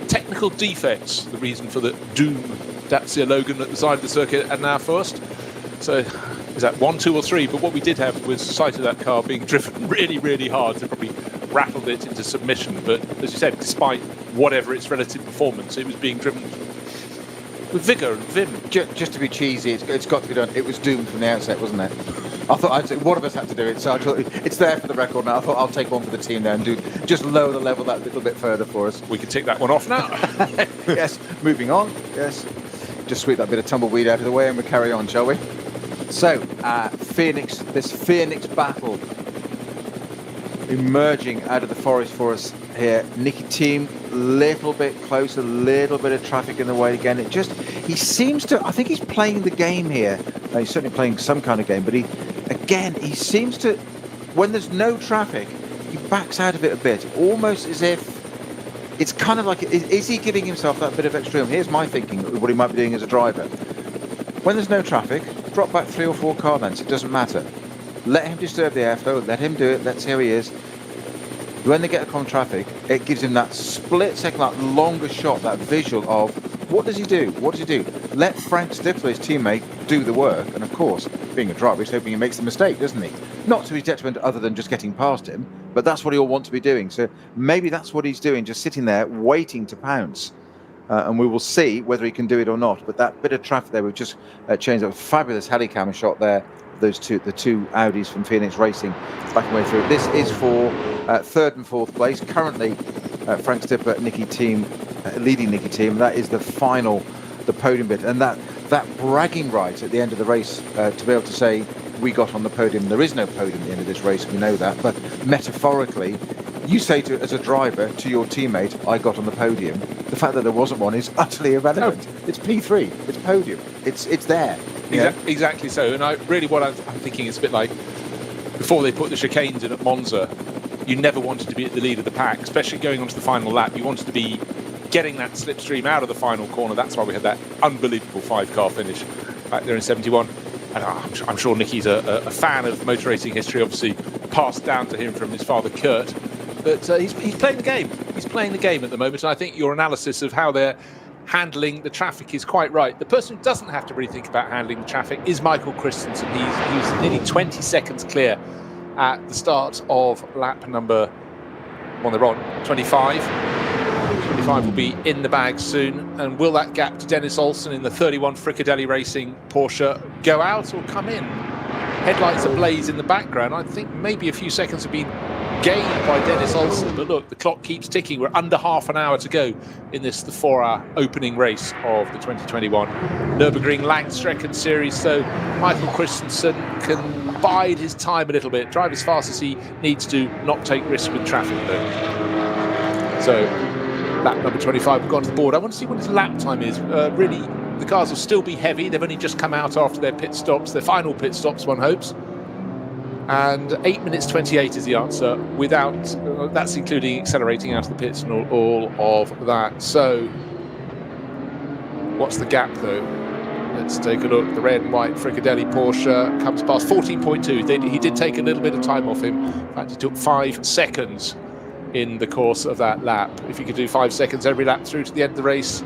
Technical defects, the reason for the Doom Dacia Logan at the side of the circuit and now first. So is that 1, 2 or 3? But what we did have was sight of that car being driven really, really hard. So probably rattled it into submission. But as you said, despite whatever its relative performance, it was being driven with vigour and vim. Just to be cheesy, it's got to be done. It was doomed from the outset, wasn't it? I thought one of us had to do it, so I thought it's there for the record now. I thought I'll take one for the team there and just lower the level that little bit further for us. We can tick that one off now. Yes, moving on. Yes, just sweep that bit of tumbleweed out of the way and we carry on, shall we? So, this Phoenix battle emerging out of the forest for us here. Nicky Thiem, little bit closer, little bit of traffic in the way again. He seems to, I think he's playing the game here. He's certainly playing some kind of game, but he seems to, when there's no traffic, he backs out of it a bit, almost as if it's kind of like, is he giving himself that bit of extra room? Here's my thinking of what he might be doing as a driver. When there's no traffic, drop back 3 or 4 car lengths, it doesn't matter. Let him disturb the airflow, let him do it, let's see how he is. When they get on traffic, it gives him that split second, that longer shot, that visual of what does he do? What does he do? Let Frank Stippler, his teammate, do the work. And of course, being a driver, he's hoping he makes the mistake, doesn't he? Not to his detriment other than just getting past him, but that's what he'll want to be doing. So maybe that's what he's doing, just sitting there waiting to pounce. And we will see whether he can do it or not. But that bit of traffic there, we've just changed up. Fabulous helicam shot there. The two Audis from Phoenix Racing backing way through. This is for 3rd and 4th place. Currently, Frank Stippler, Nicky Thiem, leading Nicky Thiem. That is the podium bit, and that bragging right at the end of the race to be able to say we got on the podium. There is no podium at the end of this race. We know that, but metaphorically, you say as a driver to your teammate, "I got on the podium." The fact that there wasn't one is utterly irrelevant. No. It's P3. It's podium. It's there. Exactly so. And what I'm thinking is a bit like before they put the chicanes in at Monza, you never wanted to be at the lead of the pack, especially going onto the final lap. You wanted to be getting that slipstream out of the final corner. That's why we had that unbelievable 5-car finish back there in 71. And I'm sure Nicky's a fan of motor racing history, obviously passed down to him from his father Kurt. But he's playing the game. He's playing the game at the moment. And I think your analysis of how they're handling the traffic is quite right. The person who doesn't have to really think about handling the traffic is Michael Christensen. He's nearly 20 seconds clear at the start of lap number 25. 25 will be in the bag soon. And will that gap to Dennis Olsen in the 31 Fricadelli Racing Porsche go out or come in? Headlights ablaze in the background. I think maybe a few seconds have been gained by Dennis Olsen, but look, the clock keeps ticking. We're under half an hour to go in the 4-hour opening race of the 2021 Nürburgring Langstrecken Series. So Michael Christensen can bide his time a little bit, drive as fast as he needs to, not take risks with traffic though. So lap number 25 we've gone to the board. I want to see what his lap time is. Really, the cars will still be heavy. They've only just come out after their pit stops, their final pit stops, one hopes. And 8 minutes 28 is the answer, without that's including accelerating out of the pits and all of that. So what's the gap though? Let's take a look. The red and white Fricadelli Porsche comes past 14.2. He did take a little bit of time off him. In fact, he took 5 seconds in the course of that lap. If you could do 5 seconds every lap through to the end of the race,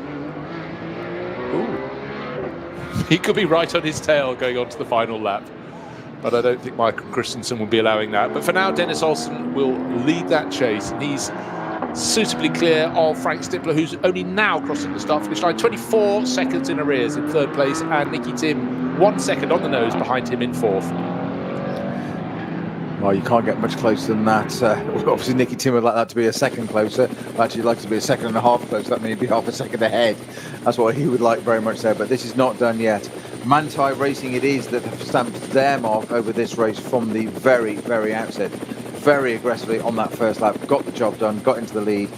he could be right on his tail going on to the final lap. But I don't think Michael Christensen will be allowing that. But for now, Dennis Olsen will lead that chase, and he's suitably clear of Frank Stippler, who's only now crossing the start-finish line. 24 seconds in arrears in 3rd place, and Nicky Tim 1 second on the nose behind him in 4th. Well, you can't get much closer than that. Obviously, Nicky Tim would like that to be a second closer. Actually, he'd like it to be a second and a half closer. That means he'd be half a second ahead. That's what he would like very much so. But this is not done yet. Manthey Racing it is that have stamped their mark over this race from the very, very outset. Very aggressively on that first lap, got the job done, got into the lead.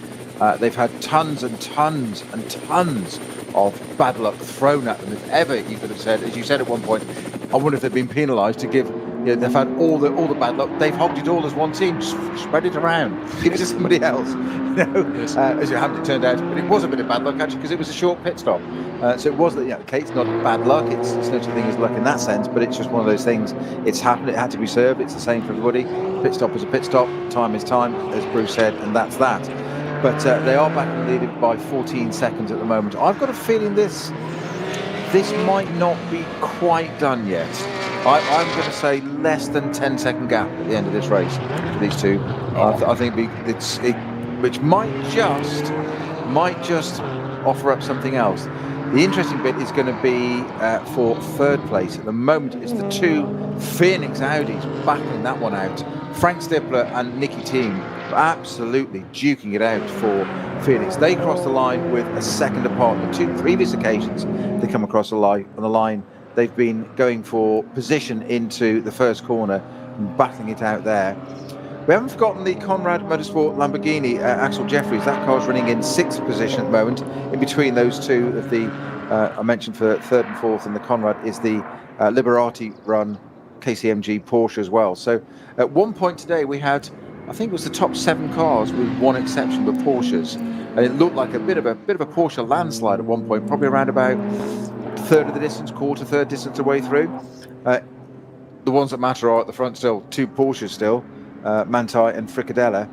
They've had tons and tons and tons of bad luck thrown at them. If ever you could have said, as you said at one point, I wonder if they've been penalised to give. You know, they've had all the bad luck. They've hogged it all as one team. Just spread it around. Give it to somebody else. You know, yes. As it happened, it turned out. But it was a bit of bad luck actually because it was a short pit stop. So it was that. Yeah, okay, it's not bad luck. It's no such thing as luck in that sense. But it's just one of those things. It's happened. It had to be served. It's the same for everybody. Pit stop is a pit stop. Time is time, as Bruce said, and that's that. But they are back in the lead by 14 seconds at the moment. I've got a feeling this might not be quite done yet. I'm going to say less than 10-second gap at the end of this race for these two. I think which might just offer up something else. The interesting bit is going to be for 3rd place. At the moment, it's the 2 Phoenix Audis battling that one out. Frank Stippler and Nicky Tim absolutely duking it out for Phoenix. They crossed the line with a second apart. The 2 previous occasions they come across on the line, they've been going for position into the first corner and battling it out there. We haven't forgotten the Conrad Motorsport Lamborghini, Axel Jeffries. That car's running in 6th position at the moment. In between those two of the, I mentioned for 3rd and 4th, and the Conrad is the Liberati run KCMG Porsche as well. So at one point today we had, I think it was the top 7 cars with one exception, the Porsches. And it looked like a bit of a Porsche landslide at one point, probably around about 1/3 of the distance, 1/4 distance away through. The ones that matter are at the front still, 2 Porsches still, Manthey and Fricadelli.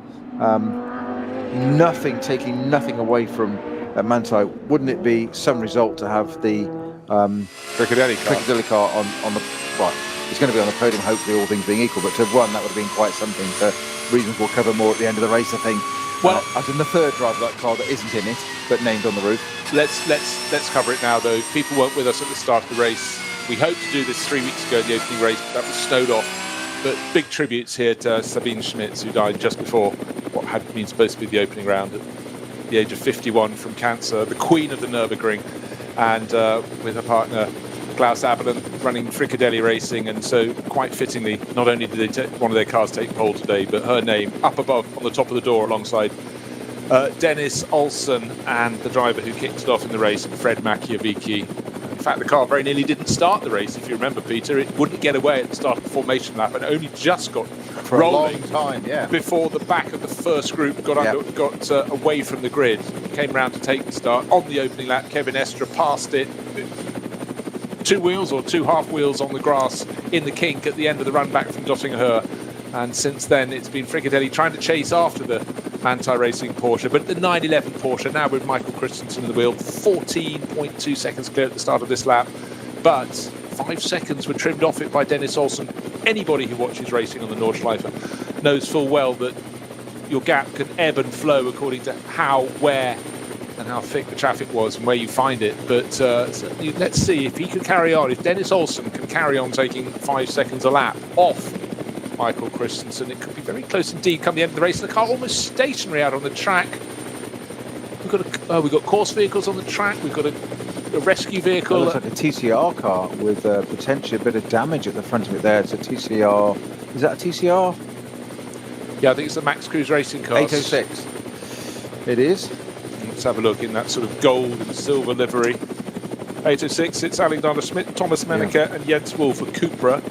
Taking nothing away from Manthey. Wouldn't it be some result to have the Fricadelli car on the, well, it's going to be on the podium, hopefully all things being equal, but to have won, that would have been quite something. For reasons we'll cover more at the end of the race, I think. Well, as in the 3rd driver of that car that isn't in it, but named on the roof. Let's cover it now, though. People weren't with us at the start of the race. We hoped to do this 3 weeks ago in the opening race, but that was snowed off. But big tributes here to Sabine Schmitz, who died just before what had been supposed to be the opening round at the age of 51 from cancer, the queen of the Nürburgring, and with her partner Klaus Abelen running Fricadelli Racing. And so quite fittingly, not only did one of their cars take pole today, but her name up above on the top of the door alongside Dennis Olsen and the driver who kicked it off in the race, Fred Machiavicki. In fact, the car very nearly didn't start the race, if you remember, Peter. It wouldn't get away at the start of the formation lap and only just got rolling a long time, yeah, before the back of the first group got away from the grid. Came round to take the start on the opening lap. Kevin Estra passed it. 2 wheels or 2 half wheels on the grass in the kink at the end of the run back from Dottinghur. And since then, it's been Fricadelli trying to chase after the Manthey Racing Porsche. But the 911 Porsche, now with Michael Christensen in the wheel, 14.2 seconds clear at the start of this lap. But 5 seconds were trimmed off it by Dennis Olsen. Anybody who watches racing on the Nordschleife knows full well that your gap can ebb and flow according to how, where, and how thick the traffic was and where you find it. But certainly, let's see if he can carry on. If Dennis Olsen can carry on taking 5 seconds a lap off Michael Christensen, it could be very close indeed come the end of the race. The car almost stationary out on the track. We've got course vehicles on the track. We've got a rescue vehicle. It looks like a TCR car with potentially a bit of damage at the front of it there. It's a TCR. Is that a TCR? Yeah, I think it's the Max Cruise Racing car. 806. It is. Let's have a look in that sort of gold and silver livery. 806, it's Alexander Schmidt, Thomas Menneke and Jens Wolf for Cupra.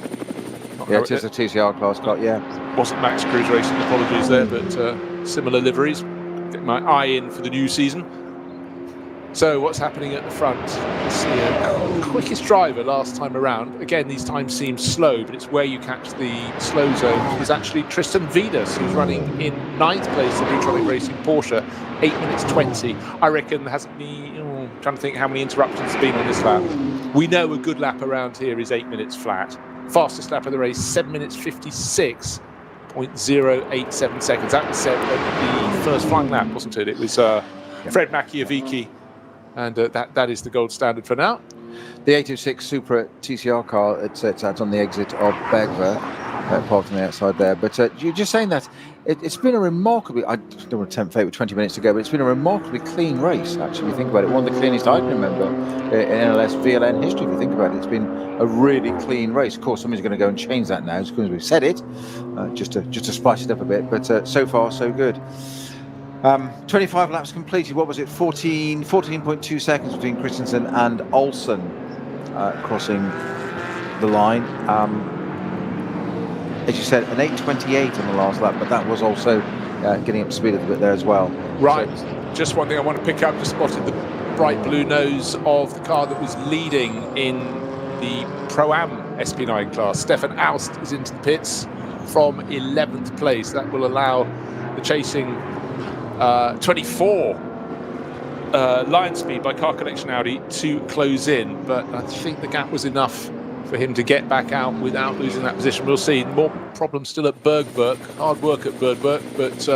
Yeah, it is a TCR class car, yeah. Wasn't Max Cruise Racing, apologies there, but similar liveries. Get my eye in for the new season. So what's happening at the front? Let's see, quickest driver last time around. Again, these times seem slow, but it's where you catch the slow zone. Is actually Tristan Vidas, who's running in 9th place in Neutronic Racing Porsche, 8 minutes 20. I reckon there hasn't been, trying to think how many interruptions have been on this lap. We know a good lap around here is 8 minutes flat. Fastest lap of the race, 7 minutes 56.087 seconds. That was set at the first flying lap, wasn't it? It was Fred Makiaviki. And that is the gold standard for now. The 806 Supra TCR car, it's out on the exit of Bergver, parked on the outside there. But you're just saying that it's been a remarkably, I don't want to tempt fate with 20 minutes to go, but it's been a remarkably clean race, actually, if you think about it. One of the cleanest I can remember in NLS VLN history, if you think about it. It's been a really clean race. Of course, somebody's going to go and change that now, as soon as we've said it, just to spice it up a bit. But so far, so good. 25 laps completed. What was it? 14.2 seconds between Christensen and Olsen crossing the line. As you said, an 8:28 on the last lap, but that was also getting up to speed a little bit there as well. Right. So, just one thing I want to pick up. Just spotted the bright blue nose of the car that was leading in the Pro-Am SP9 class. Stefan Aust is into the pits from 11th place. That will allow the chasing 24 line speed by Car Collection Audi to close in, but I think the gap was enough for him to get back out without losing that position. We'll see. More problems still at Bergwerk. Hard work at Bergwerk, but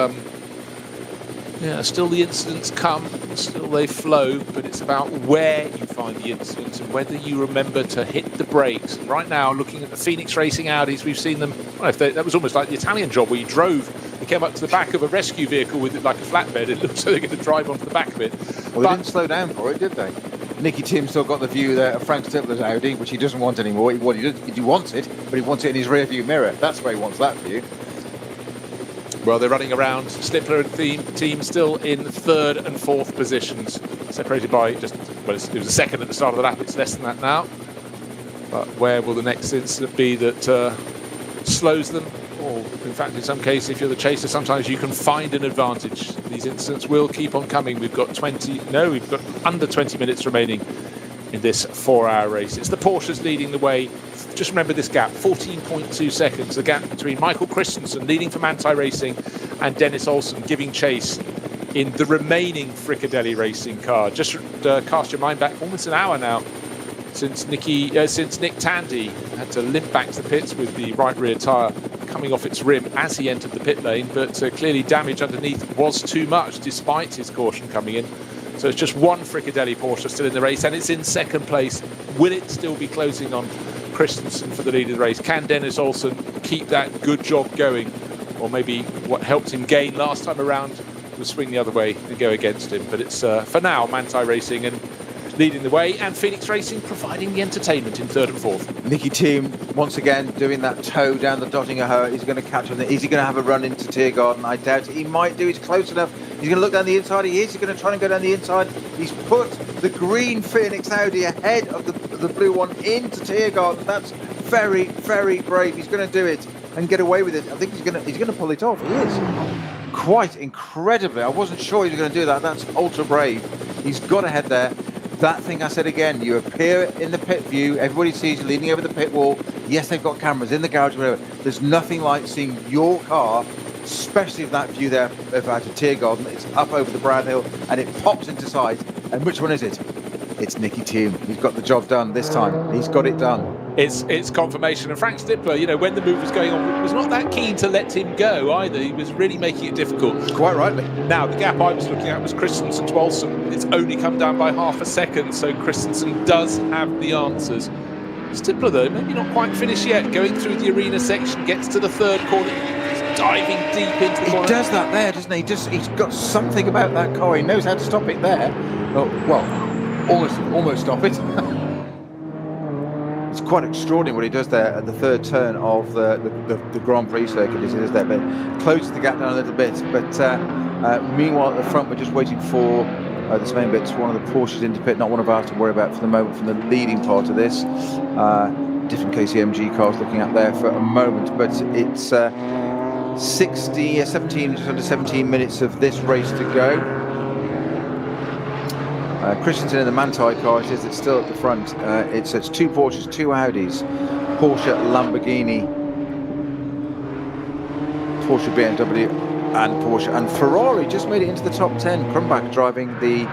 yeah, still the incidents come, still they flow, but it's about where you find the incidents and whether you remember to hit the brakes. Right now, looking at the Phoenix Racing Audis, we've seen them, that was almost like the Italian job where you drove, they came up to the back of a rescue vehicle with it like a flatbed. It looks like they're going to drive onto the back of it. Well, they didn't slow down for it, did they? Nicky Tim still got the view there of Frank Stippler's Audi, which he doesn't want anymore. He wants it, but he wants it in his rear view mirror. That's where he wants that view. Well, they're running around. Stippler and team still in 3rd and 4th positions, separated by just, well, it was a second at the start of the lap. It's less than that now. But where will the next incident be that slows them? Or, in fact, in some cases, if you're the chaser, sometimes you can find an advantage. These incidents will keep on coming. We've got under 20 minutes remaining in this 4-hour race. It's the Porsches leading the way. Just remember this gap, 14.2 seconds, the gap between Michael Christensen leading for Manthey Racing and Dennis Olsen giving chase in the remaining Fricadelli Racing car. Just cast your mind back almost an hour now since Nick Tandy had to limp back to the pits with the right rear tyre coming off its rim as he entered the pit lane, but clearly damage underneath was too much despite his caution coming in. So it's just one Fricadelli Porsche still in the race, and it's in 2nd place. Will it still be closing on Christensen for the lead of the race? Can Dennis Olsen keep that good job going? Or maybe what helped him gain last time around was swing the other way and go against him. But it's, for now, Manthey Racing and leading the way, and Phoenix Racing providing the entertainment in 3rd and 4th. Nicky Team once again doing that toe down the Dottinger. He's going to catch on it. Is he going to have a run into Tiergarten? I doubt it. He might do. He's close enough. He's going to look down the inside. He is. He's going to try and go down the inside. He's put the green Phoenix Audi ahead of the blue one into Tiergarten. That's very, very brave. He's going to do it and get away with it. I think he's going to pull it off. He is. Quite incredibly. I wasn't sure he was going to do that. That's ultra brave. He's got ahead there. That thing I said again, you appear in the pit view, everybody sees you leaning over the pit wall. Yes, they've got cameras in the garage, whatever. There's nothing like seeing your car, especially if that view there of out of Tiergarten. It's up over the Brown Hill and it pops into sight. And which one is it? It's Nicky Team. He's got the job done this time. He's got it done. It's confirmation. And Frank Stippler, when the move was going on, was not that keen to let him go either. He was really making it difficult. Quite rightly. Now, the gap I was looking at was Christensen to Olsen. It's only come down by half a second, so Christensen does have the answers. Stippler, though, maybe not quite finished yet. Going through the arena section, gets to the 3rd corner. He's diving deep into the corner. He does that there, doesn't he? He's got something about that car. He knows how to stop it there. Well, almost stop it. It's quite extraordinary what he does there at the 3rd turn of the Grand Prix circuit as he does there, but closes the gap down a little bit. But meanwhile at the front we're just waiting for this main bit. One of the Porsches into pit, not one of ours to worry about for the moment from the leading part of this. Different KCMG cars looking at there for a moment, but it's 17 minutes of this race to go. Christensen in the Manthey car, it is. It's still at the front. It's 2 Porsches, 2 Audis, Porsche, Lamborghini, Porsche, BMW, and Porsche. And Ferrari just made it into the top 10. Krumbach driving the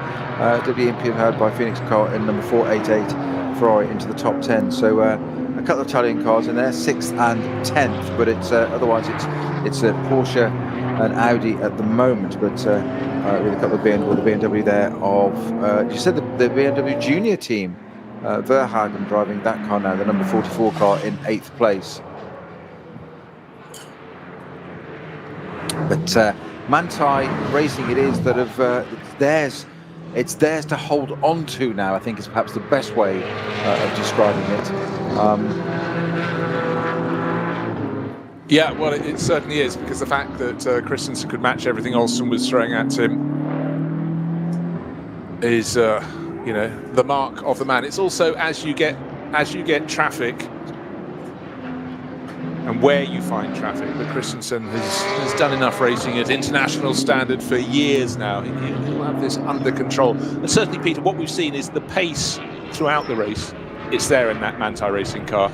WMP powered by Phoenix car in number 488 Ferrari into the top 10. So a couple of Italian cars in there, 6th and 10th. But it's otherwise it's a Porsche and Audi at the moment. But with a couple of BMW there of you said the BMW Junior team, Verhagen driving that car now, the number 44 car in 8th place. But Manthey Racing, it is that it's theirs to hold on to now, I think is perhaps the best way of describing it. Yeah, well, it certainly is, because the fact that Christensen could match everything Olsen was throwing at him is, the mark of the man. It's also as you get traffic and where you find traffic, that Christensen has done enough racing at international standard for years now. He'll have this under control. And certainly, Peter, what we've seen is the pace throughout the race. It's there in that Manthey Racing car.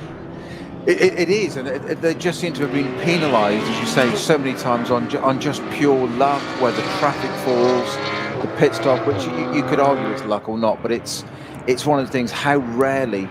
It is, and they just seem to have been penalised, as you say, so many times on just pure luck, where the traffic falls, the pit stop, which you could argue it's luck or not, but it's one of the things, how rarely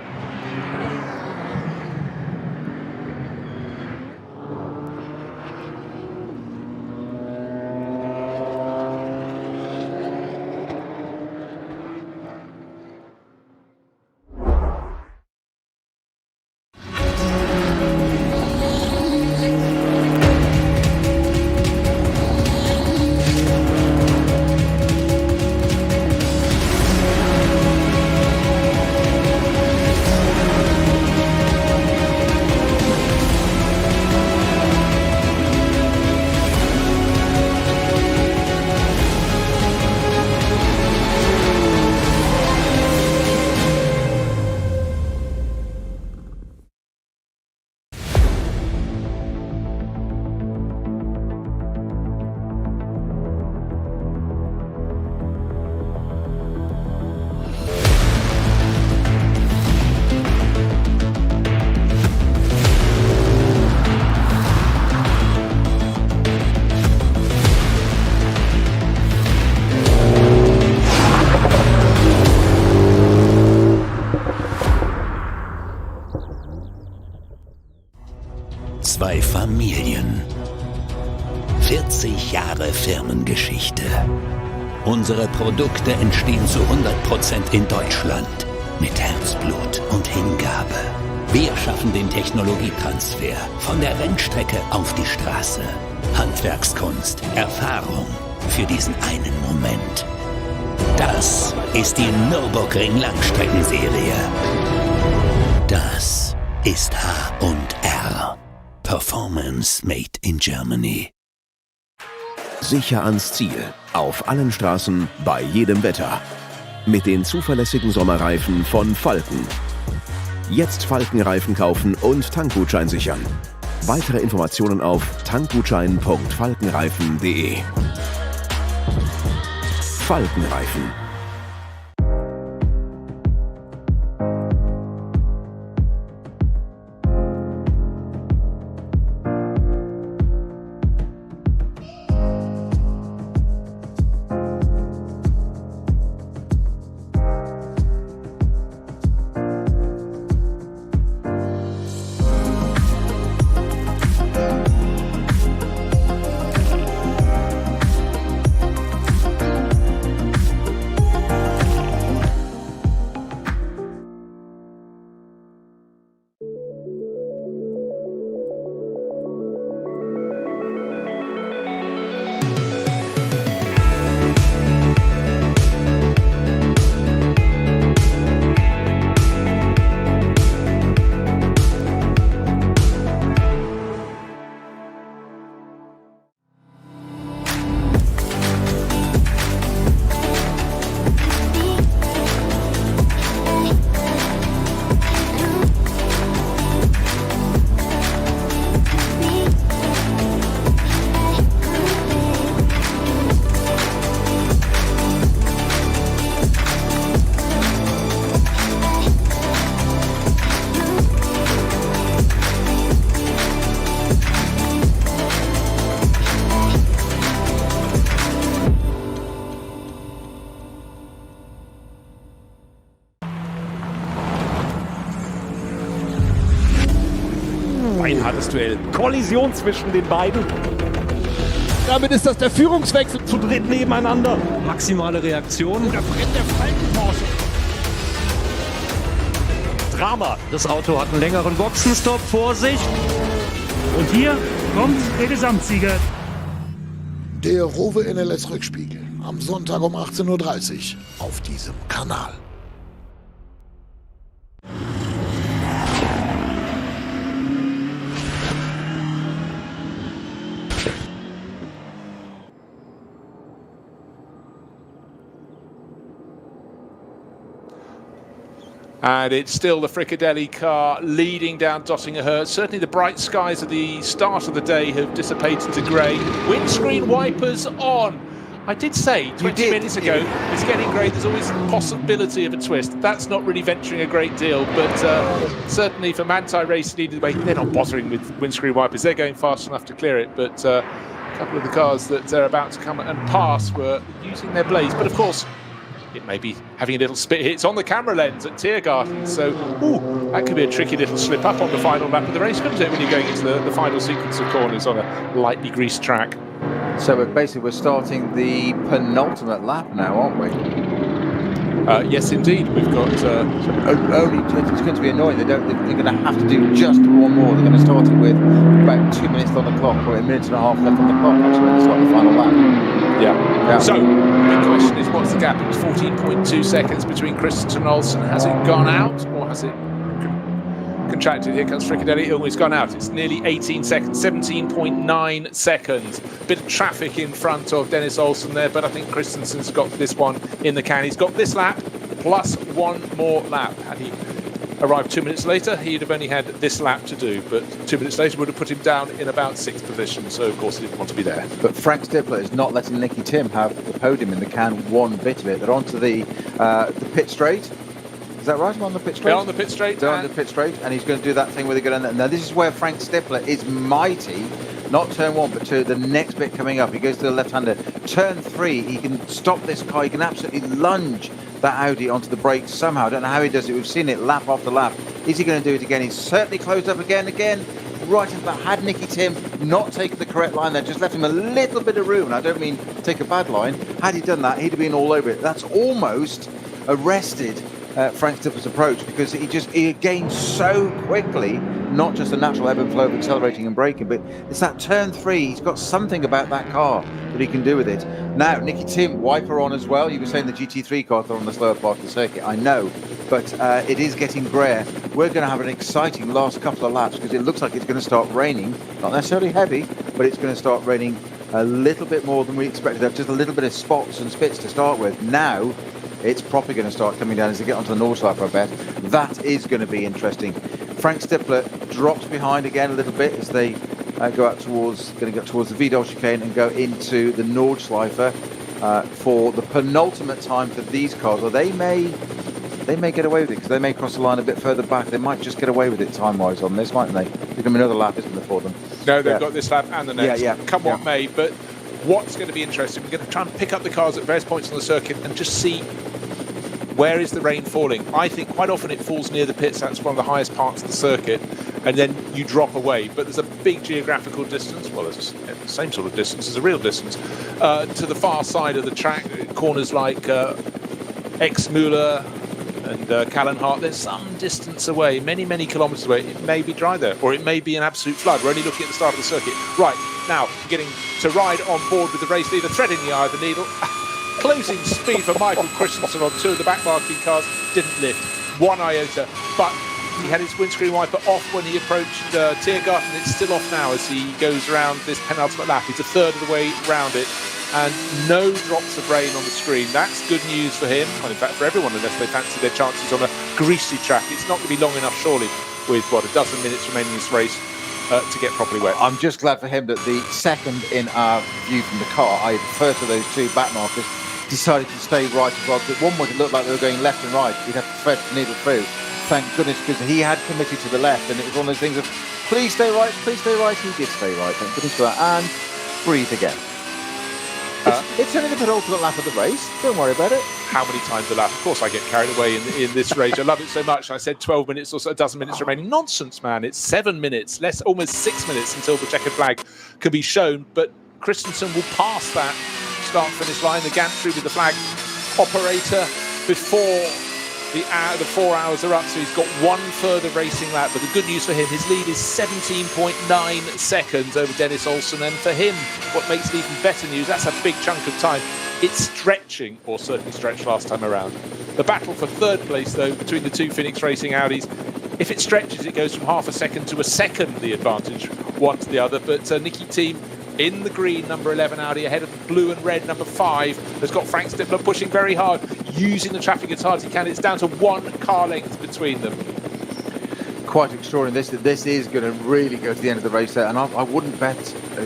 Zwei Familien. 40 Jahre Firmengeschichte. Unsere Produkte entstehen zu 100% in Deutschland. Mit Herzblut und Hingabe. Wir schaffen den Technologietransfer von der Rennstrecke auf die Straße. Handwerkskunst, Erfahrung für diesen einen Moment. Das ist die Nürburgring Langstreckenserie. Das ist H&R. Performance made in Germany. Sicher ans Ziel. Auf allen Straßen, bei jedem Wetter. Mit den zuverlässigen Sommerreifen von Falken. Jetzt Falkenreifen kaufen und Tankgutschein sichern. Weitere Informationen auf tankgutschein.falkenreifen.de. Falkenreifen. Ein hartes Duell. Kollision zwischen den beiden. Damit ist das der Führungswechsel. Zu dritt nebeneinander. Maximale Reaktion. Da brennt der Falken-Porsche. Drama. Das Auto hat einen längeren Boxenstopp. Vorsicht. Und hier kommt der Gesamtsieger. Der Rowe NLS Rückspiegel am Sonntag um 18:30 Uhr auf diesem Kanal. And it's still the Fricadelli car leading down Dottinghurst. Certainly the bright skies at the start of the day have dissipated to grey. Windscreen wipers on. I did say 20 minutes ago, it's getting grey. There's always the possibility of a twist. That's not really venturing a great deal, but certainly for Manthey Racing leading the way, they're not bothering with windscreen wipers. They're going fast enough to clear it, but a couple of the cars that they're about to come and pass were using their blades. But of course, it may be having a little spit hits on the camera lens at Tiergarten, so that could be a tricky little slip up on the final lap of the race, couldn't it, when you're going into the final sequence of corners on a lightly greased track. So we're starting the penultimate lap now, aren't we? Yes, indeed. We've got only. It's going to be annoying. They're going to have to do just one more. They're going to start it with about 2 minutes on the clock, or a minute and a half left on the clock. Actually, when they start the final lap. Yeah. So the question is, what's the gap? It's 14.2 seconds between Christensen and Olsen. Has it gone out, or has it contracted? Here comes Fricadelli. Oh, it's gone out. It's nearly 18 seconds, 17.9 seconds. Bit of traffic in front of Dennis Olsen there, but I think Christensen's got this one in the can. He's got this lap plus one more lap. Had he arrived 2 minutes later, he'd have only had this lap to do, but 2 minutes later would have put him down in about sixth position, so of course he didn't want to be there. But Frank Stippler is not letting Nicky Tim have the podium in the can one bit of it. They're onto the pit straight. Is that right? On the pit straight? They're on the pit straight. They're on the pit straight, and he's going to do that thing where they're going to... Now, this is where Frank Stippler is mighty. Not turn one, but to the next bit coming up. He goes to the left-hander. Turn three, he can stop this car. He can absolutely lunge that Audi onto the brakes somehow. I don't know how he does it. We've seen it lap after lap. Is he going to do it again? He's certainly closed up again. Right into that. Had Nicky Tim not taken the correct line there, just left him a little bit of room. And I don't mean take a bad line. Had he done that, he'd have been all over it. That's almost arrested Frank Stippler's approach, because he gained so quickly, not just the natural ebb and flow of accelerating and braking, but it's that turn three. He's got something about that car that he can do with it. Now, Nicky Tim, wiper on as well. You were saying the GT3 cars are on the slower part of the circuit. I know, but it is getting grayer. We're going to have an exciting last couple of laps, because it looks like it's going to start raining. Not necessarily heavy, but it's going to start raining a little bit more than we expected. Just a little bit of spots and spits to start with. Now, it's probably going to start coming down as they get onto the north side, I bet. That is going to be interesting. Frank Stippler drops behind again a little bit as they go towards the Vidal chicane and go into the Nordschleife for the penultimate time for these cars. Or they may get away with it, because they may cross the line a bit further back. They might just get away with it time-wise on this, mightn't they? There's going to be another lap, isn't there, for them? No, they've got this lap and the next. Come what yeah. may. But what's going to be interesting, we're going to try and pick up the cars at various points on the circuit and just see where is the rain falling. I think quite often it falls near the pits. That's one of the highest parts of the circuit, and then you drop away. But there's a big geographical distance, well, it's the same sort of distance as a real distance, to the far side of the track. Corners like Exmüller and Callenhart, there's some distance away, many kilometres away. It may be dry there, or it may be an absolute flood. We're only looking at the start of the circuit. Right, now, getting to ride on board with the race leader, threading the eye of the needle. Closing speed for Michael Christensen on two of the back-marking cars. Didn't lift one iota, but he had his windscreen wiper off when he approached Tiergarten. It's still off now as he goes around this penultimate lap. He's a third of the way round it, and no drops of rain on the screen. That's good news for him, and in fact for everyone, unless they fancy their chances on a greasy track. It's not going to be long enough, surely, with, a dozen minutes remaining in this race to get properly wet. I'm just glad for him that the second in our view from the car, i.e. the first of those two back markers, decided to stay right as well. At one point it looked like they were going left and right. He'd have to thread the needle through. Thank goodness, because he had committed to the left, and it was one of those things of, please stay right, please stay right. He did stay right, thank goodness for that. And breathe again. It's only the penultimate lap of the race. Don't worry about it. How many times a lap? Of course, I get carried away in this race. I love it so much. I said 12 minutes or so, a dozen minutes remaining. Nonsense, man. It's 7 minutes, almost 6 minutes until the checkered flag can be shown. But Christensen will pass that start-finish line. The gantry with the flag operator before the 4 hours are up, so he's got one further racing lap. But the good news for him, his lead is 17.9 seconds over Dennis Olsen, and for him, what makes it even better news, that's a big chunk of time. It's stretching, or certainly stretched last time around. The battle for third place, though, between the two Phoenix Racing Audis, if it stretches, it goes from half a second to a second, the advantage, one to the other. But Nicky Team in the green, number 11 Audi, ahead of the blue and red, number 5, has got Frank Stippler pushing very hard, using the traffic as hard as he can. It's down to 1 car length between them. Quite extraordinary. This is going to really go to the end of the race there, and I wouldn't bet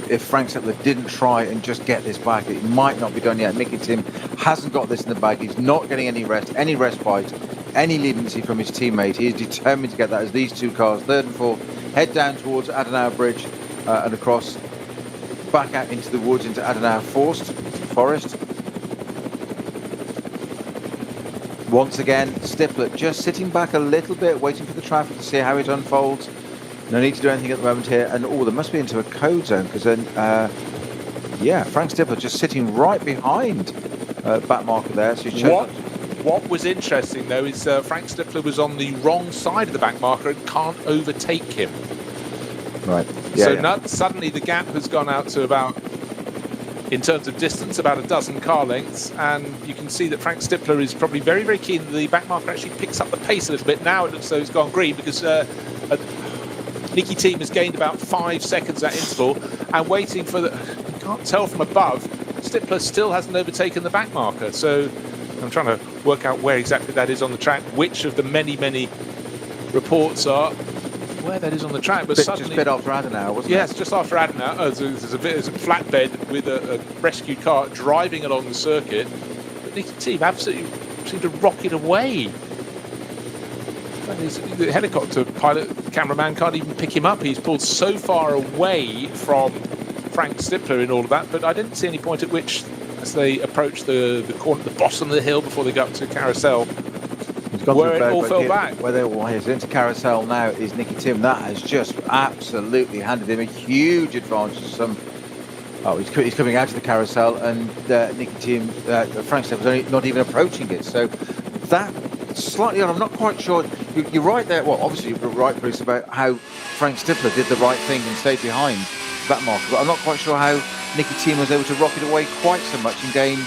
if Frank Stippler didn't try and just get this back. It might not be done yet. Nicky Tim hasn't got this in the bag. He's not getting any respite, any leniency from his teammate. He is determined to get that as these two cars, third and fourth, head down towards Adenauer Bridge and across back out into the woods, into Adenauer Forest. Once again, Stippler just sitting back a little bit, waiting for the traffic to see how it unfolds. No need to do anything at the moment here. And there must be into a code zone, because then, Frank Stippler just sitting right behind back marker there. So What was interesting, though, is Frank Stippler was on the wrong side of the back marker and can't overtake him. Right. Suddenly the gap has gone out to about, in terms of distance, about a dozen car lengths, and you can see that Frank Stippler is probably very, very keen that the back marker actually picks up the pace a little bit. Now it looks as though it's gone green, because Nicky Team has gained about 5 seconds at interval, and waiting for you can't tell from above, Stippler still hasn't overtaken the back marker. So I'm trying to work out where exactly that is on the track, which of the many, many reports are where that is on the track. But suddenly, just a bit after Adenauer, wasn't it? Yes, just after Adenauer. There's a flatbed with a rescued car driving along the circuit. But Nicky Team absolutely seemed to rocket away. The helicopter pilot, cameraman, can't even pick him up. He's pulled so far away from Frank Stippler in all of that. But I didn't see any point at which, as they approached the corner, the bottom of the hill before they got to Carousel, where it all fell back. Where he's into Carousel now is Nicky Tim. That has just absolutely handed him a huge advantage. He's coming out of the Carousel, and Nicky Tim, Frank Stippler's not even approaching it. So that slightly on. I'm not quite sure. You're right there. Well, obviously you're right, Bruce, about how Frank Stippler did the right thing and stayed behind that marker. But I'm not quite sure how Nicky Tim was able to rocket away quite so much and gain.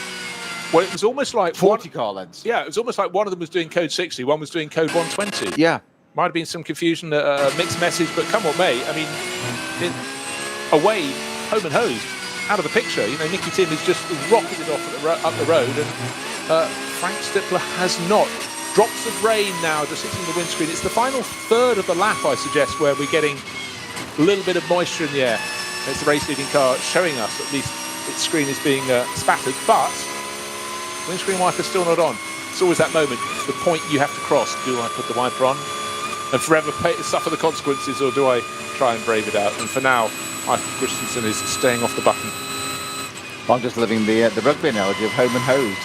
Well, it was almost like 40 car lengths. Yeah, it was almost like one of them was doing code 60, one was doing code 120. Yeah. Might have been some confusion, mixed message, but come what may. I mean, away, home and hosed, out of the picture. You know, Nicky Tim has just rocketed off up the road, and Frank Stippler has not. Drops of rain now just hitting the windscreen. It's the final third of the lap, I suggest, where we're getting a little bit of moisture in the air. It's the race-leading car showing us at least its screen is being spattered, but windscreen wiper's still not on. It's always that moment, the point you have to cross. Do I put the wiper on and forever suffer the consequences, or do I try and brave it out? And for now, Michael Christensen is staying off the button. I'm just living the rugby analogy of home and hosed.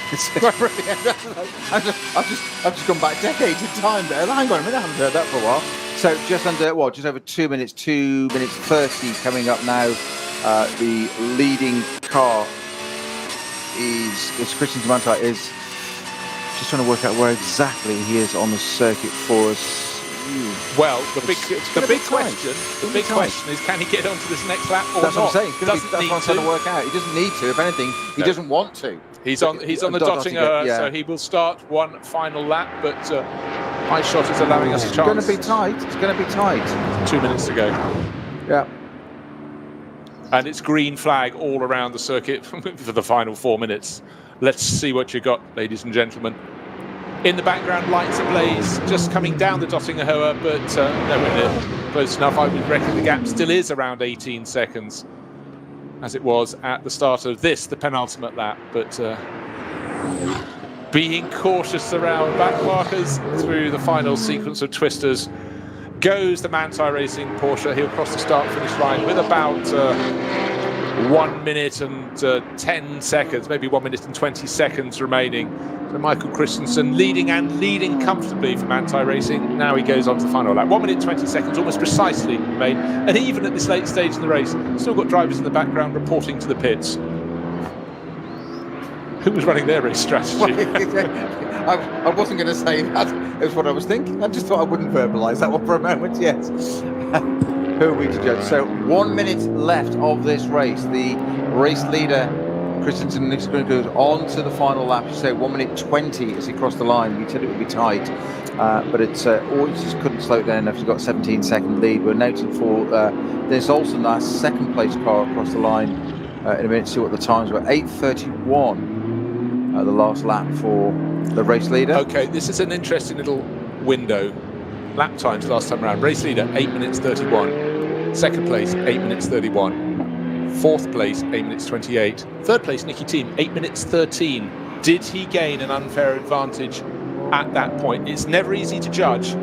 I've just gone back decades in time there. Hang on a minute, I haven't heard that for a while. So just over 2 minutes, 2 minutes 30 coming up now. The leading car is Christian Dumantai is just trying to work out where exactly he is on the circuit for us. Well, the big question is, can he get onto this next lap or not? That's what I'm saying. That's what I'm trying to work out. He doesn't need to. If anything, he doesn't want to. He's on the dotting, so he will start one final lap. But my shot is allowing us a chance. It's going to be tight. 2 minutes to go. Yeah. And it's green flag all around the circuit for the final 4 minutes. Let's see what you got, ladies and gentlemen. In the background, lights ablaze, just coming down the Dottingerhohe, but nowhere near close enough. I would reckon the gap still is around 18 seconds, as it was at the start of the penultimate lap. But being cautious around back markers through the final sequence of twisters goes the Manthey Racing Porsche. He'll cross the start-finish line with about 1 minute and 10 seconds, maybe 1 minute and 20 seconds remaining. So Michael Christensen leading comfortably from anti-racing. Now he goes on to the final lap. 1 minute 20 seconds, almost precisely remain. And even at this late stage in the race, still got drivers in the background reporting to the pits. Who was running their race strategy? I wasn't going to say that. It was what I was thinking. I just thought I wouldn't verbalise that one for a moment. Yes. Who are we to judge? So 1 minute left of this race. The race leader, Christensen, is going to go on to the final lap. You say 1 minute 20 as he crossed the line. We said it would be tight, but it's always just couldn't slow it down enough. He's got a 17-second lead. We're noting for Dennis Olsen, that second place car across the line in a minute. See what the times were. 8:31. The last lap for the race leader. Okay, this is an interesting little window. Lap times last time around. Race leader, 8 minutes 31. Second place, 8 minutes 31. Fourth place, 8 minutes 28. Third place, Nicky Thiem, 8 minutes 13. Did he gain an unfair advantage at that point? It's never easy to judge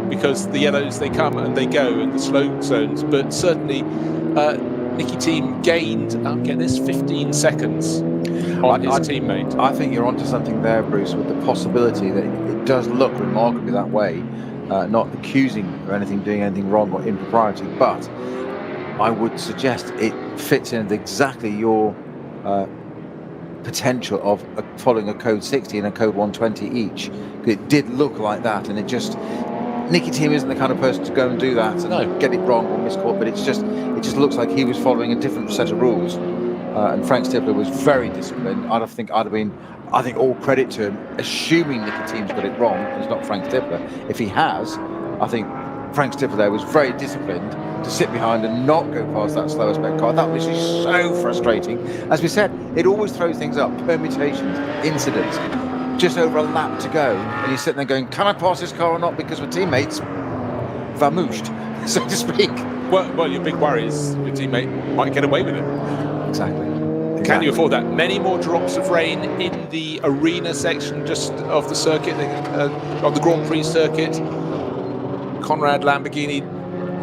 because the yellows, they come and they go in the slow zones, but certainly Nicky Thiem gained, get this, 15 seconds on his teammate. I think you're onto something there, Bruce, with the possibility that it does look remarkably that way. Not accusing of anything, doing anything wrong or impropriety, but I would suggest it fits in exactly your potential of following a code 60 and a code 120 each. It did look like that, and it just, Nicky Thiem isn't the kind of person to go and do that and get it wrong or misquote, but it just looks like he was following a different set of rules. And Frank Stippler was very disciplined. I think all credit to him, assuming Nicky Thiem's got it wrong. It's not Frank Stippler. If he has, I think Frank Stippler there was very disciplined to sit behind and not go past that slower spec car. That was just so frustrating. As we said, it always throws things up, permutations, incidents. Just over a lap to go, and you're sitting there going, can I pass this car or not? Because my teammates vamooshed, so to speak. Well, your big worry is your teammate might get away with it. Exactly. Can you afford that? Many more drops of rain in the arena section just of the circuit, on the Grand Prix circuit. Conrad Lamborghini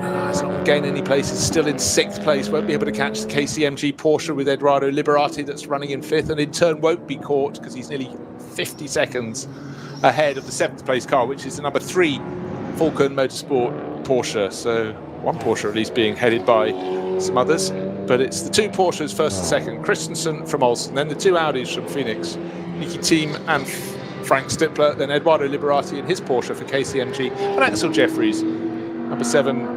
has not gained any places, still in 6th place, won't be able to catch the KCMG Porsche with Eduardo Liberati that's running in 5th, and in turn won't be caught because he's nearly 50 seconds ahead of the 7th place car, which is the number 3 Falcon Motorsport Porsche. So one Porsche at least being headed by some others, but it's the 2 Porsches first and second, Christensen from Olsen, then the 2 Audis from Phoenix, Nicky Thiem and Frank Stippler, then Eduardo Liberati in his Porsche for KCMG, and Axel Jeffries, number 7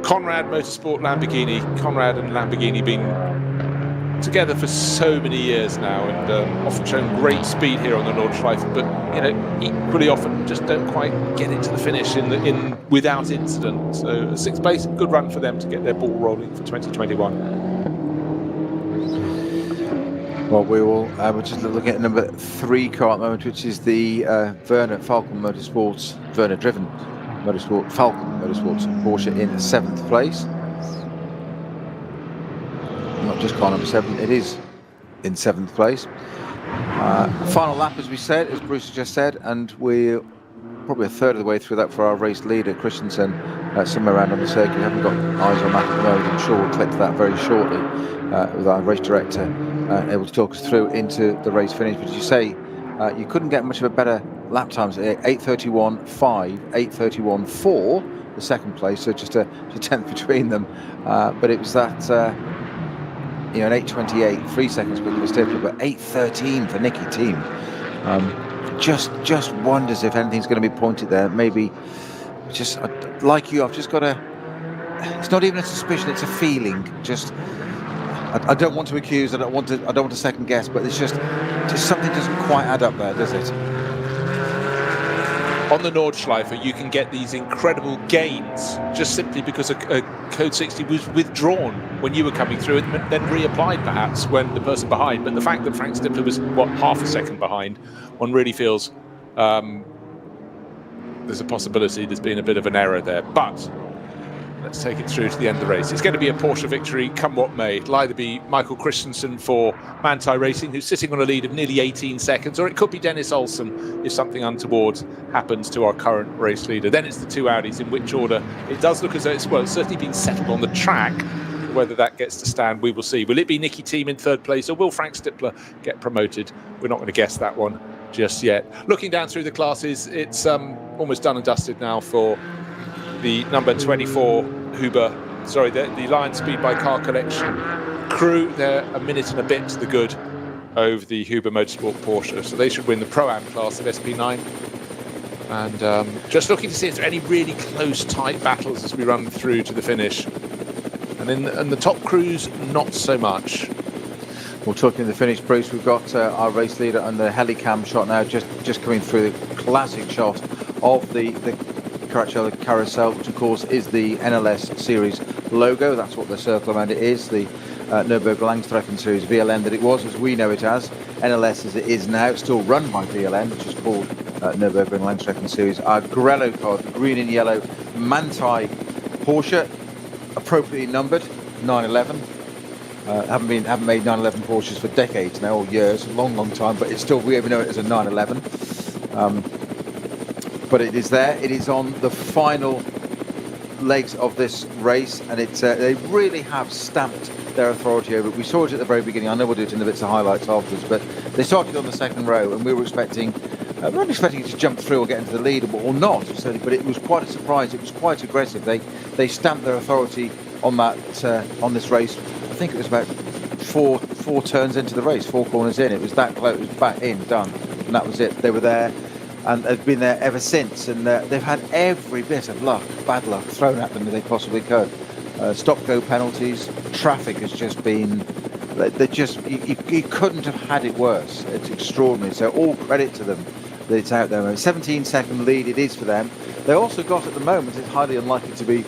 Conrad Motorsport Lamborghini. Conrad and Lamborghini been together for so many years now, and often shown great speed here on the Nordschleife, but equally often just don't quite get into the finish without incident. So a 6th place, good run for them to get their ball rolling for 2021. Well, we're just looking at number 3 car at the moment, which is the Werner Falcon Motorsports, Werner driven Motorsport Falcon Motorsports Porsche in 7th place. Not just car number 7, it is in 7th place. Final lap, as we said, as Bruce just said, and we're probably a third of the way through that for our race leader, Christensen, somewhere around on the circuit. We haven't got eyes on that at the moment. I'm sure we'll click to that very shortly with our race director able to talk us through into the race finish. But as you say, you couldn't get much of a better lap times. 8:31.5, 8:31.4, the 2nd place, so just a 10th between them. But it was that, an 8:28, 3 seconds quicker for Stippler, but 8:13 for Nicky Thiem. Just wonders if anything's going to be pointed there. Maybe just like you, I've just got it's not even a suspicion, it's a feeling. I don't want to accuse, I don't want to second guess, but it's just something doesn't quite add up there, does it? On the Nordschleife, you can get these incredible gains just simply because a code 60 was withdrawn when you were coming through and then reapplied perhaps when the person behind. But the fact that Frank Stippler was, half a second behind, one really feels there's a possibility there's been a bit of an error there. But let's take it through to the end of the race. It's going to be a Porsche victory, come what may. It'll either be Michael Christensen for Manthey Racing, who's sitting on a lead of nearly 18 seconds, or it could be Dennis Olsen if something untoward happens to our current race leader. Then it's the 2 Audis, in which order it does look as though it's certainly been settled on the track whether that gets to stand, we will see. Will it be Nicky Team in third place, or will Frank Stippler get promoted? We're not going to guess that one just yet. Looking down through the classes, it's almost done and dusted now for the number 24 the Lion Speed by Car Collection crew. They're a minute and a bit to the good over the Huber Motorsport Porsche, so they should win the Pro-Am class of SP9. And just looking to see if there are any really close, tight battles as we run through to the finish. And in the top crews, not so much. We're talking the finish, Bruce. We've got our race leader and the helicam shot now, just coming through. The classic shot of the Caracciolo carousel, which of course is the NLS series logo. That's what the circle around it is. The Nürburgring Series VLN that it was, as we know it as. NLS as it is now. It's still run by VLN, which is called Nürburgring Series. Our Grello car, the green and yellow Manthey Porsche, appropriately numbered 911. Haven't made 911 Porsches for decades now, or years, a long time, but it's still, we know it as a 911. But it is there. It is on the final legs of this race, and it's they really have stamped their authority over it. We saw it at the very beginning. I know we'll do it in the bits of highlights afterwards, but they started on the second row, and we were expecting, not expecting it to jump through or get into the lead, or not, but it was quite a surprise. It was quite aggressive. They stamped their authority on that on this race. I think it was about four turns into the race, 4 corners in. It was that close. It was back in, done, and that was it. They were there, and they've been there ever since. And they've had every bit of luck, bad luck, thrown at them that they possibly could. Stop-go penalties. Traffic has just been. You couldn't have had it worse. It's extraordinary. So all credit to them that it's out there. A 17-second lead it is for them. They also got at the moment, it's highly unlikely to be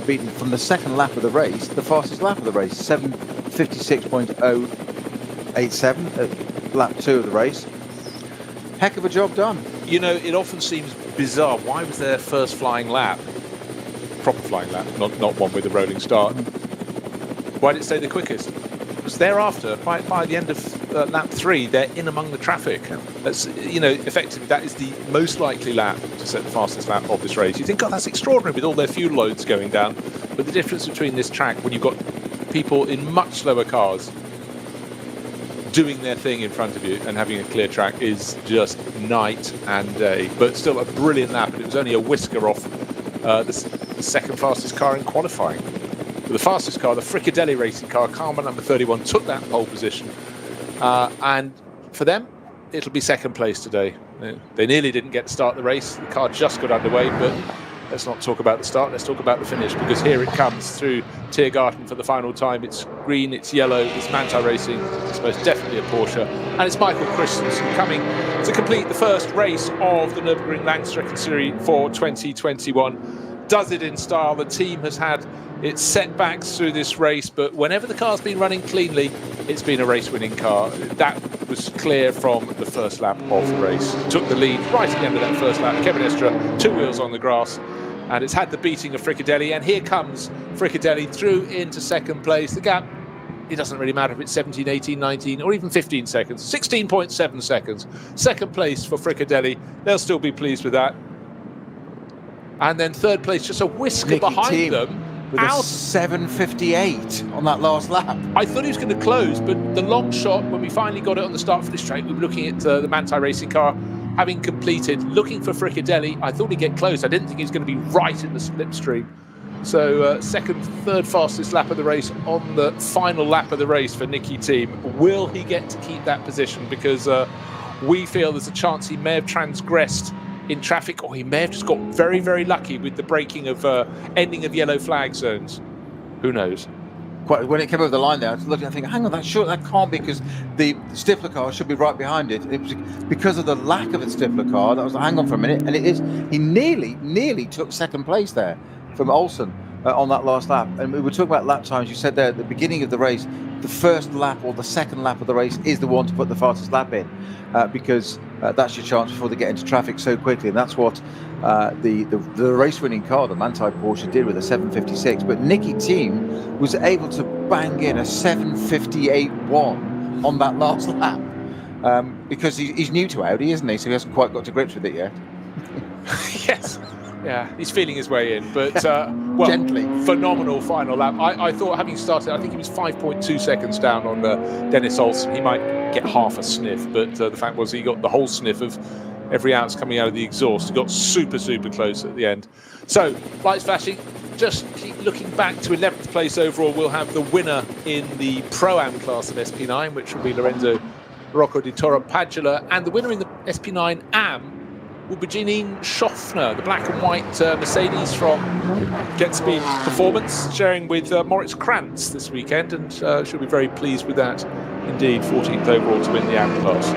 beaten from the second lap of the race, the fastest lap of the race, 7:56.087 at lap 2 of the race. Heck of a job done. You know, it often seems bizarre. Why was their first flying lap, proper flying lap, not one with a rolling start? Why did it stay the quickest? Because thereafter, by the end of lap 3, they're in among the traffic. That's, you know, effectively that is the most likely lap to set the fastest lap of this race. You think, God, that's extraordinary with all their fuel loads going down. But the difference between this track, when you've got people in much slower cars doing their thing in front of you and having a clear track, is just night and day. But still a brilliant lap, and it was only a whisker off the second fastest car in qualifying. But the fastest car, the Fricadelli racing car, Karma number 31, took that pole position. And for them, it'll be second place today. They nearly didn't get to start the race. The car just got underway, but let's not talk about the start. Let's talk about the finish, because here it comes through Tiergarten for the final time. It's green, it's yellow, it's Manthey Racing. It's most definitely a Porsche. And it's Michael Christensen coming to complete the first race of the Nürburgring Langstreckenserie Series for 2021. Does it in style. The team has had its setbacks through this race, but whenever the car's been running cleanly, it's been a race-winning car. That was clear from the first lap of the race. Took the lead right at the end of that first lap. Kevin Estra, 2 wheels on the grass, and it's had the beating of Fricadelli, and here comes Fricadelli through into second place. The gap, it doesn't really matter if it's 17, 18, 19, or even 15 seconds. 16.7 seconds. Second place for Fricadelli. They'll still be pleased with that. And then third place, just a whisker behind them. With a 7:58 on that last lap. I thought he was going to close, but the long shot, when we finally got it on the start finish straight, we were looking at the Manthey Racing car having completed, looking for Fricadelli. I thought he'd get close. I didn't think he was going to be right in the slipstream. So second, third fastest lap of the race on the final lap of the race for Nicky Team. Will he get to keep that position? Because we feel there's a chance he may have transgressed in traffic, or he may have just got very, very lucky with the breaking of ending of yellow flag zones. Who knows? Quite, when it came over the line there, I was looking, I think, hang on, that can't be, because the Stifler car should be right behind it. It was because of the lack of the Stifler car. That was, hang on for a minute, and it is. He nearly took second place there from Olsen on that last lap. And we were talking about lap times. You said there at the beginning of the race, the first lap or the second lap of the race is the one to put the fastest lap in, because that's your chance before they get into traffic so quickly. And that's what the race-winning car, the Manthey Porsche, did with a 7:56. But Nicky Team was able to bang in a 7:58.1 on that last lap, because he's new to Audi, isn't he? So he hasn't quite got to grips with it yet. Yes. Yeah, he's feeling his way in, but well, Gently. phenomenal final lap. I thought, having started, I think he was 5.2 seconds down on Dennis Olsen. He might get half a sniff, but the fact was he got the whole sniff of every ounce coming out of the exhaust. He got super close at the end. So, lights flashing. Just keep looking back to 11th place overall. We'll have the winner in the Pro-Am class of SP9, which will be Lorenzo Rocco di Torre-Padula, and the winner in the SP9 AM will be Janine Schaffner, the black and white Mercedes from Get Speed Performance, sharing with Moritz Krantz this weekend, and she'll be very pleased with that indeed. 14th overall to win the AM class.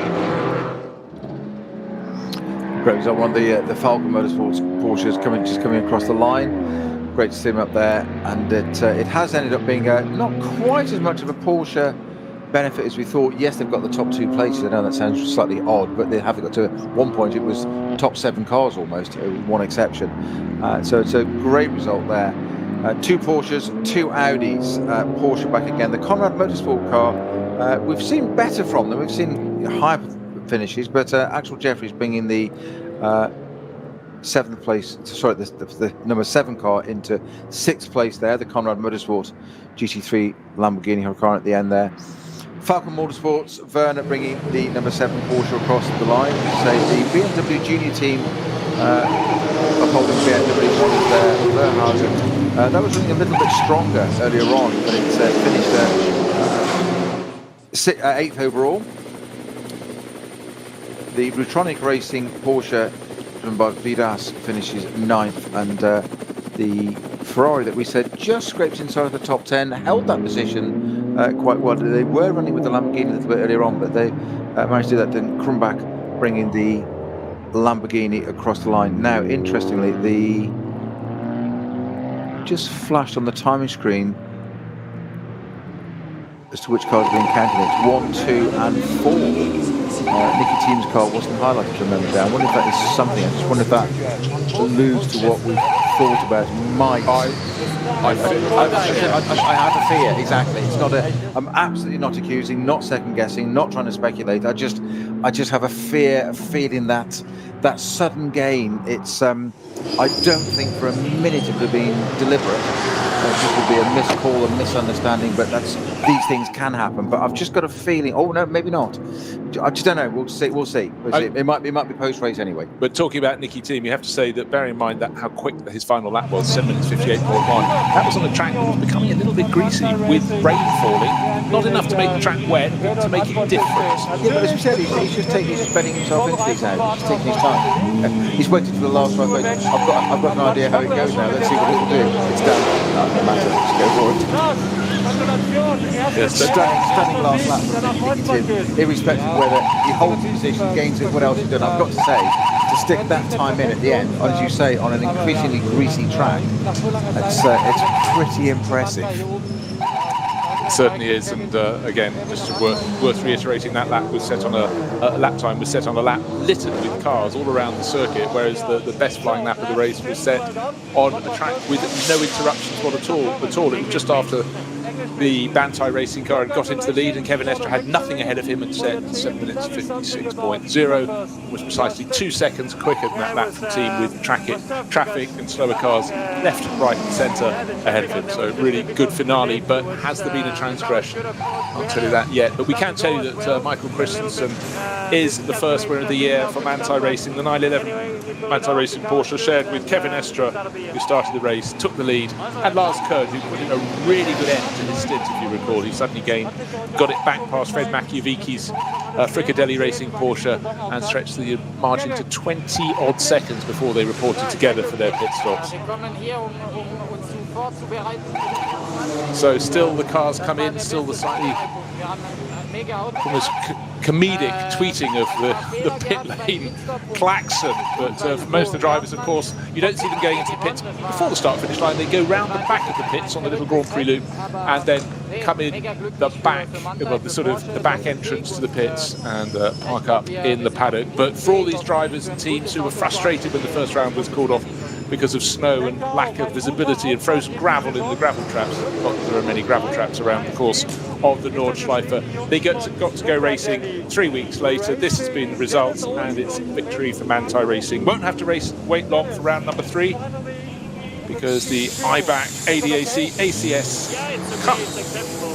Great result. One of the Falcon Motorsports Porsches coming across the line. Great to see him up there, and it has ended up being not quite as much of a Porsche benefit as we thought. Yes, they've got the top 2 places. I know that sounds slightly odd, but they haven't got to one point. It was top 7 cars almost, with one exception. So it's a great result there. 2 Porsches, 2 Audis. Porsche back again. The Conrad Motorsport car, we've seen better from them. We've seen higher finishes, but Axel Jeffries bringing the 7th place, sorry, the number 7 car into 6th place there. The Conrad Motorsport GT3 Lamborghini Huracan at the end there. Falcon Motorsports, Werner bringing the number 7 Porsche across the line. So the BMW Junior team upholding BMW one is there, Verhagen. That was running a little bit stronger earlier on, but it's finished 8th overall. The Rutronic Racing Porsche driven by Vidas finishes 9th, and the Ferrari that we said just scraped inside the top 10 held that position quite well. They were running with the Lamborghini a little bit earlier on, but they managed to do that. Then Krumbach bringing the Lamborghini across the line. Now, interestingly, the just flashed on the timing screen as to which cars are being counted. It's 1, 2, and 4. Nicky Team's car wasn't highlighted, to remember there. I wonder if that is something. I just wonder if that alludes to what we've thought about might. I have a fear, exactly. It's not I'm absolutely not accusing, not second guessing, not trying to speculate. I just have a feeling that sudden gain, it's I don't think for a minute it could have been deliberate. It just would be a miscall, a misunderstanding, but these things can happen. But I've just got a feeling, oh no, maybe not. I just don't know. We'll see. It might be post-race anyway. But talking about Nicky Team, you have to say that, bearing in mind that how quick his final lap was, 7 minutes 58.1, that was on a track that was becoming a little bit greasy with rain falling. Not enough to make the track wet, but to make it different. Yeah, but as you said, he's bedding himself into these now. He's taking his time. He's waited for the last one. I've got an idea how it goes now. Let's see what it'll do. It's done. No matter. Just go for it. Yes, stunning last lap from Nicky Tim, irrespective of whether he holds the position, gains it, what else he's done. I've got to say, to stick that time in at the end, as you say, on an increasingly greasy track, it's pretty impressive. It certainly is, and again, just worth reiterating, that lap was set on a lap time was set on a lap littered with cars all around the circuit, whereas the best flying lap of the race was set on a track with no interruptions at all. It was just after the Bantai racing car had got into the lead, and Kevin Estre had nothing ahead of him and set 7 minutes 56.0, was precisely 2 seconds quicker than that lap for the team, with traffic and slower cars left, right and centre ahead of him. So really good finale, but has there been a transgression? I'll tell you that yet, but we can tell you that Michael Christensen is the first winner of the year for Bantai Racing. The 911 Bantai Racing Porsche shared with Kevin Estre, who started the race, took the lead, and Lars Kurd, who put in a really good end to his stint, if you recall. He suddenly got it back past Fred Machiavicchi's Fricadelli Racing Porsche and stretched the margin to 20 odd seconds before they reported together for their pit stops. So still the cars come in, still the slightly almost comedic tweeting of the pit lane klaxon, but for most of the drivers, of course, you don't see them going into the pits before the start finish line. They go round the back of the pits on the little Grand Prix loop and then come in the back, the back entrance to the pits and park up in the paddock. But for all these drivers and teams who were frustrated when the first round was called off, because of snow and lack of visibility and frozen gravel in the gravel traps. Not that there are many gravel traps around the course of the Nordschleife. They got to go racing 3 weeks later. This has been the result, and it's victory for Manthey Racing. Won't have to wait long for round number 3, because the IBAC ADAC ACS Cup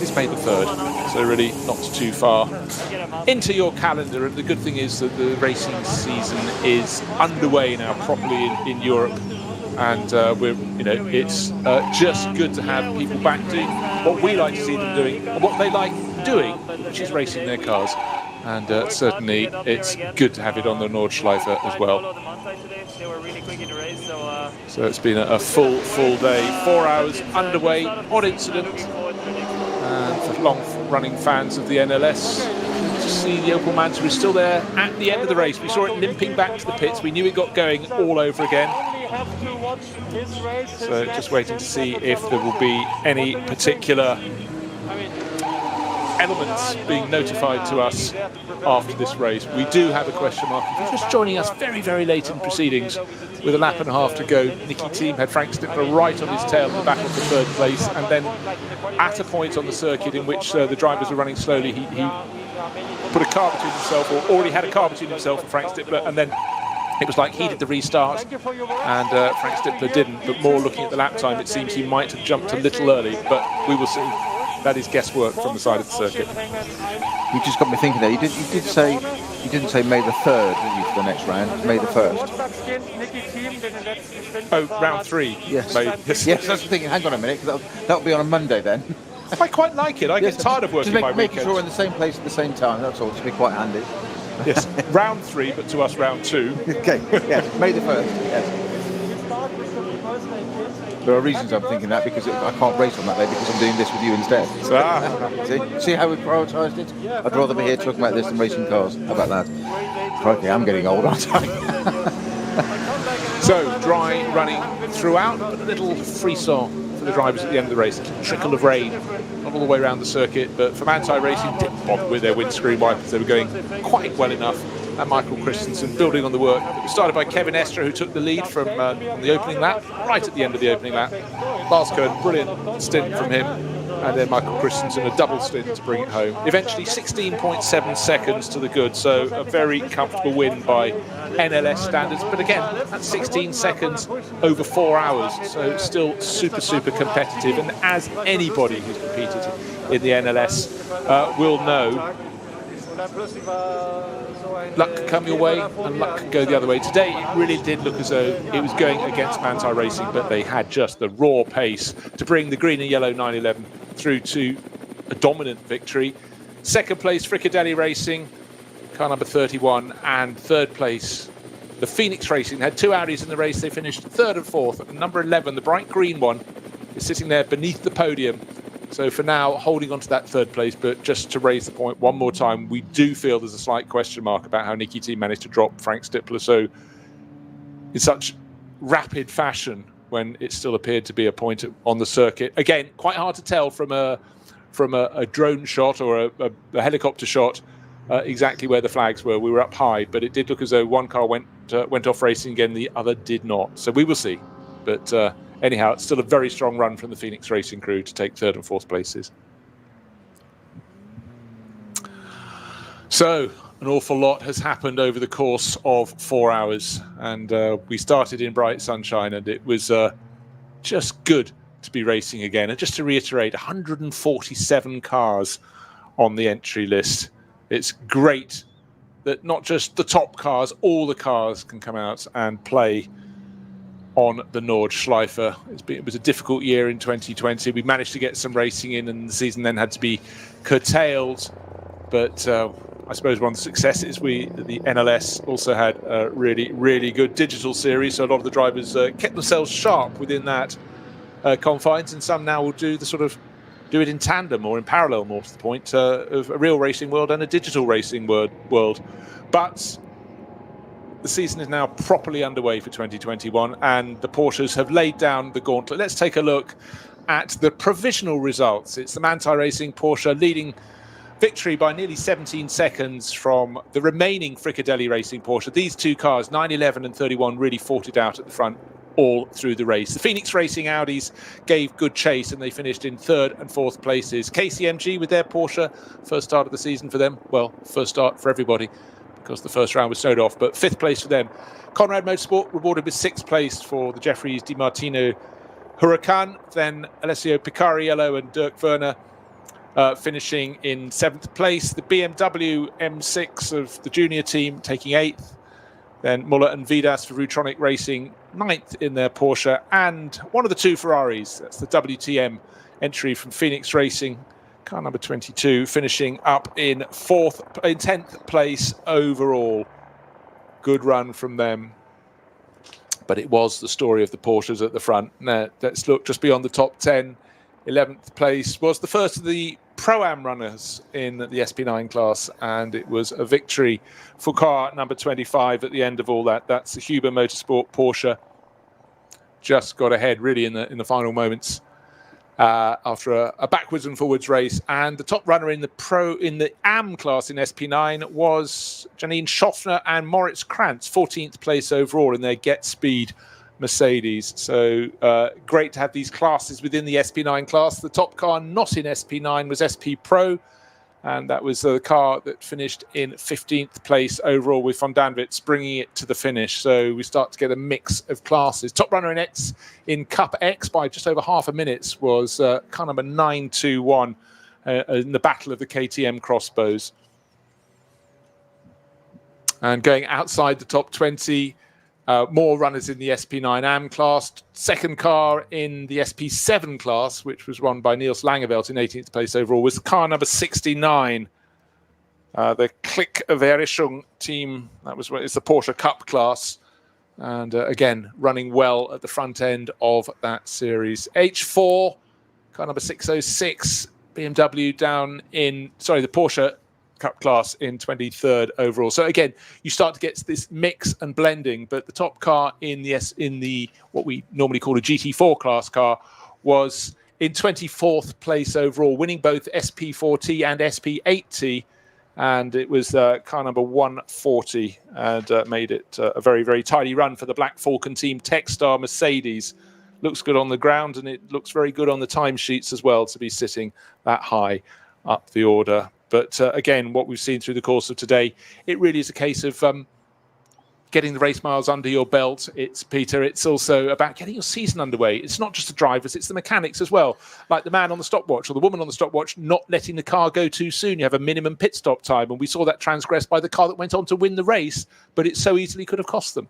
is May the 3rd, so really not too far into your calendar. And the good thing is that the racing season is underway now properly in Europe, and it's just good to have people back doing what we like to see them doing and what they like doing, which is racing their cars. And certainly it's good to have it on the Nordschleife as well. So it's been a full day, 4 hours underway on incident. And for long-running fans of the NLS, to see the Opel Manta is still there at the end of the race. We saw it limping back to the pits. We knew it got going all over again. So just waiting to see if there will be any particular elements being notified to us after this race. We do have a question mark. If you're just joining us very, very late in proceedings, with a lap and a half to go, Nicky Thiem had Frank Stippler right on his tail in the battle for 3rd place, and then at a point on the circuit in which the drivers were running slowly, he put a car between himself, or already had a car between himself and Frank Stippler, and then it was like he did the restart and Frank Stippler didn't. But more looking at the lap time, it seems he might have jumped a little early, but we will see. That is guesswork from the side of the circuit. You just got me thinking there. You didn't say May the 3rd, did you, for the next round? May the 1st. Oh, round 3. Yes. Yes, that's the thing. Hang on a minute, because that'll be on a Monday then. I quite like it. I get tired of working my weekends. Making sure we're in the same place at the same time. That's all. It should be quite handy. Yes, round 3, but to us round 2. Okay. Yes. May the 1st. Yes. There are reasons I'm thinking that, because I can't race on that day because I'm doing this with you instead. See how we prioritised it? I'd rather be here talking about this than racing cars. How about that? Crikey, I'm getting old, aren't I? So, dry running throughout, but a little frisson for the drivers at the end of the race. A trickle of rain, not all the way around the circuit, but for Manthey Racing, didn't bother with their windscreen wipers. They were going quite well enough. And Michael Christensen building on the work. It was started by Kevin Estre, who took the lead from on the opening lap, right at the end of the opening lap. Lars Cohen, brilliant stint from him. And then Michael Christensen, a double stint to bring it home. Eventually 16.7 seconds to the good, so a very comfortable win by NLS standards. But again, that's 16 seconds over 4 hours, so still super competitive. And as anybody who's competed in the NLS will know, luck can come your way and luck can go the other way. Today it really did look as though it was going against Manthey Racing, but they had just the raw pace to bring the green and yellow 911 through to a dominant victory. 2nd place Fricadelli Racing, car number 31, and 3rd place the Phoenix Racing. They had 2 Audis in the race. They finished 3rd and 4th. And number 11, the bright green one, is sitting there beneath the podium. So for now, holding on to that 3rd place, but just to raise the point one more time, we do feel there's a slight question mark about how Nicky Thiem managed to drop Frank Stippler so in such rapid fashion when it still appeared to be a point on the circuit. Again, quite hard to tell from a drone shot or a helicopter shot exactly where the flags were. We were up high, but it did look as though one car went off racing again, the other did not. So we will see. But anyhow, it's still a very strong run from the Phoenix Racing crew to take 3rd and 4th places. So, an awful lot has happened over the course of 4 hours. And we started in bright sunshine, and it was just good to be racing again. And just to reiterate, 147 cars on the entry list. It's great that not just the top cars, all the cars can come out and play on the Nordschleife. It was a difficult year in 2020. We managed to get some racing in, and the season then had to be curtailed. But I suppose one of the successes, the NLS also had a really good digital series. So a lot of the drivers kept themselves sharp within that confines, and some now will do it in tandem or in parallel, more to the point, of a real racing world and a digital racing world. But the season is now properly underway for 2021, and the Porsches have laid down the gauntlet. Let's take a look at the provisional results. It's the Manthey Racing Porsche leading victory by nearly 17 seconds from the remaining Fricadelli Racing Porsche. These 2 cars, 911 and 31, really fought it out at the front. all through the race. The Phoenix Racing Audis gave good chase and they finished in 3rd and 4th places. KCMG with their Porsche, first start of the season for them. Well, first start for everybody because the first round was snowed off, but 5th place for them. Conrad Motorsport rewarded with 6th place for the Jeffries Di Martino Huracan, then Alessio Picariello and Dirk Werner finishing in 7th place. The BMW M6 of the junior team taking 8th. Then Muller and Vidas for Rutronic Racing 9th in their Porsche, and one of the 2 Ferraris, that's the WTM entry from Phoenix Racing, car number 22, finishing up in 10th place overall. Good run from them. But it was the story of the Porsches at the front. Now, let's look just beyond the top 10. 11th place was the first of the Pro-Am runners in the SP9 class, and it was a victory for car number 25 at the end of all that. That's the Huber Motorsport Porsche. Just got ahead really in the final moments after a backwards and forwards race. And the top runner in the AM class in SP9 was Janine Schaffner and Moritz Krantz, 14th place overall in their Get Speed Mercedes. So great to have these classes within the SP9 class. The top car not in SP9 was SP Pro, and that was the car that finished in 15th place overall, with Von Danwitz bringing it to the finish. So we start to get a mix of classes. Top runner in Cup X by just over half a minute was car number 921 in the battle of the KTM crossbows. And going outside the top 20, more runners in the SP9 AM class. Second car in the SP7 class, which was run by Niels Langeveld in 18th place overall, was car number 69. The Klick Verischung team, it's the Porsche Cup class. And again, running well at the front end of that series. H4, car number 606, BMW the Porsche Cup class in 23rd overall. So again, you start to get this mix and blending, but the top car in the what we normally call a GT4 class car was in 24th place overall, winning both SP4T and SP8T, and it was car number 140, and made it a very, very tidy run for the Black Falcon team. Techstar Mercedes looks good on the ground, and it looks very good on the timesheets as well to be sitting that high up the order. But again, what we've seen through the course of today, it really is a case of getting the race miles under your belt. It's also about getting your season underway. It's not just the drivers, it's the mechanics as well. Like the man on the stopwatch or the woman on the stopwatch not letting the car go too soon. You have a minimum pit stop time, and we saw that transgressed by the car that went on to win the race, but it so easily could have cost them.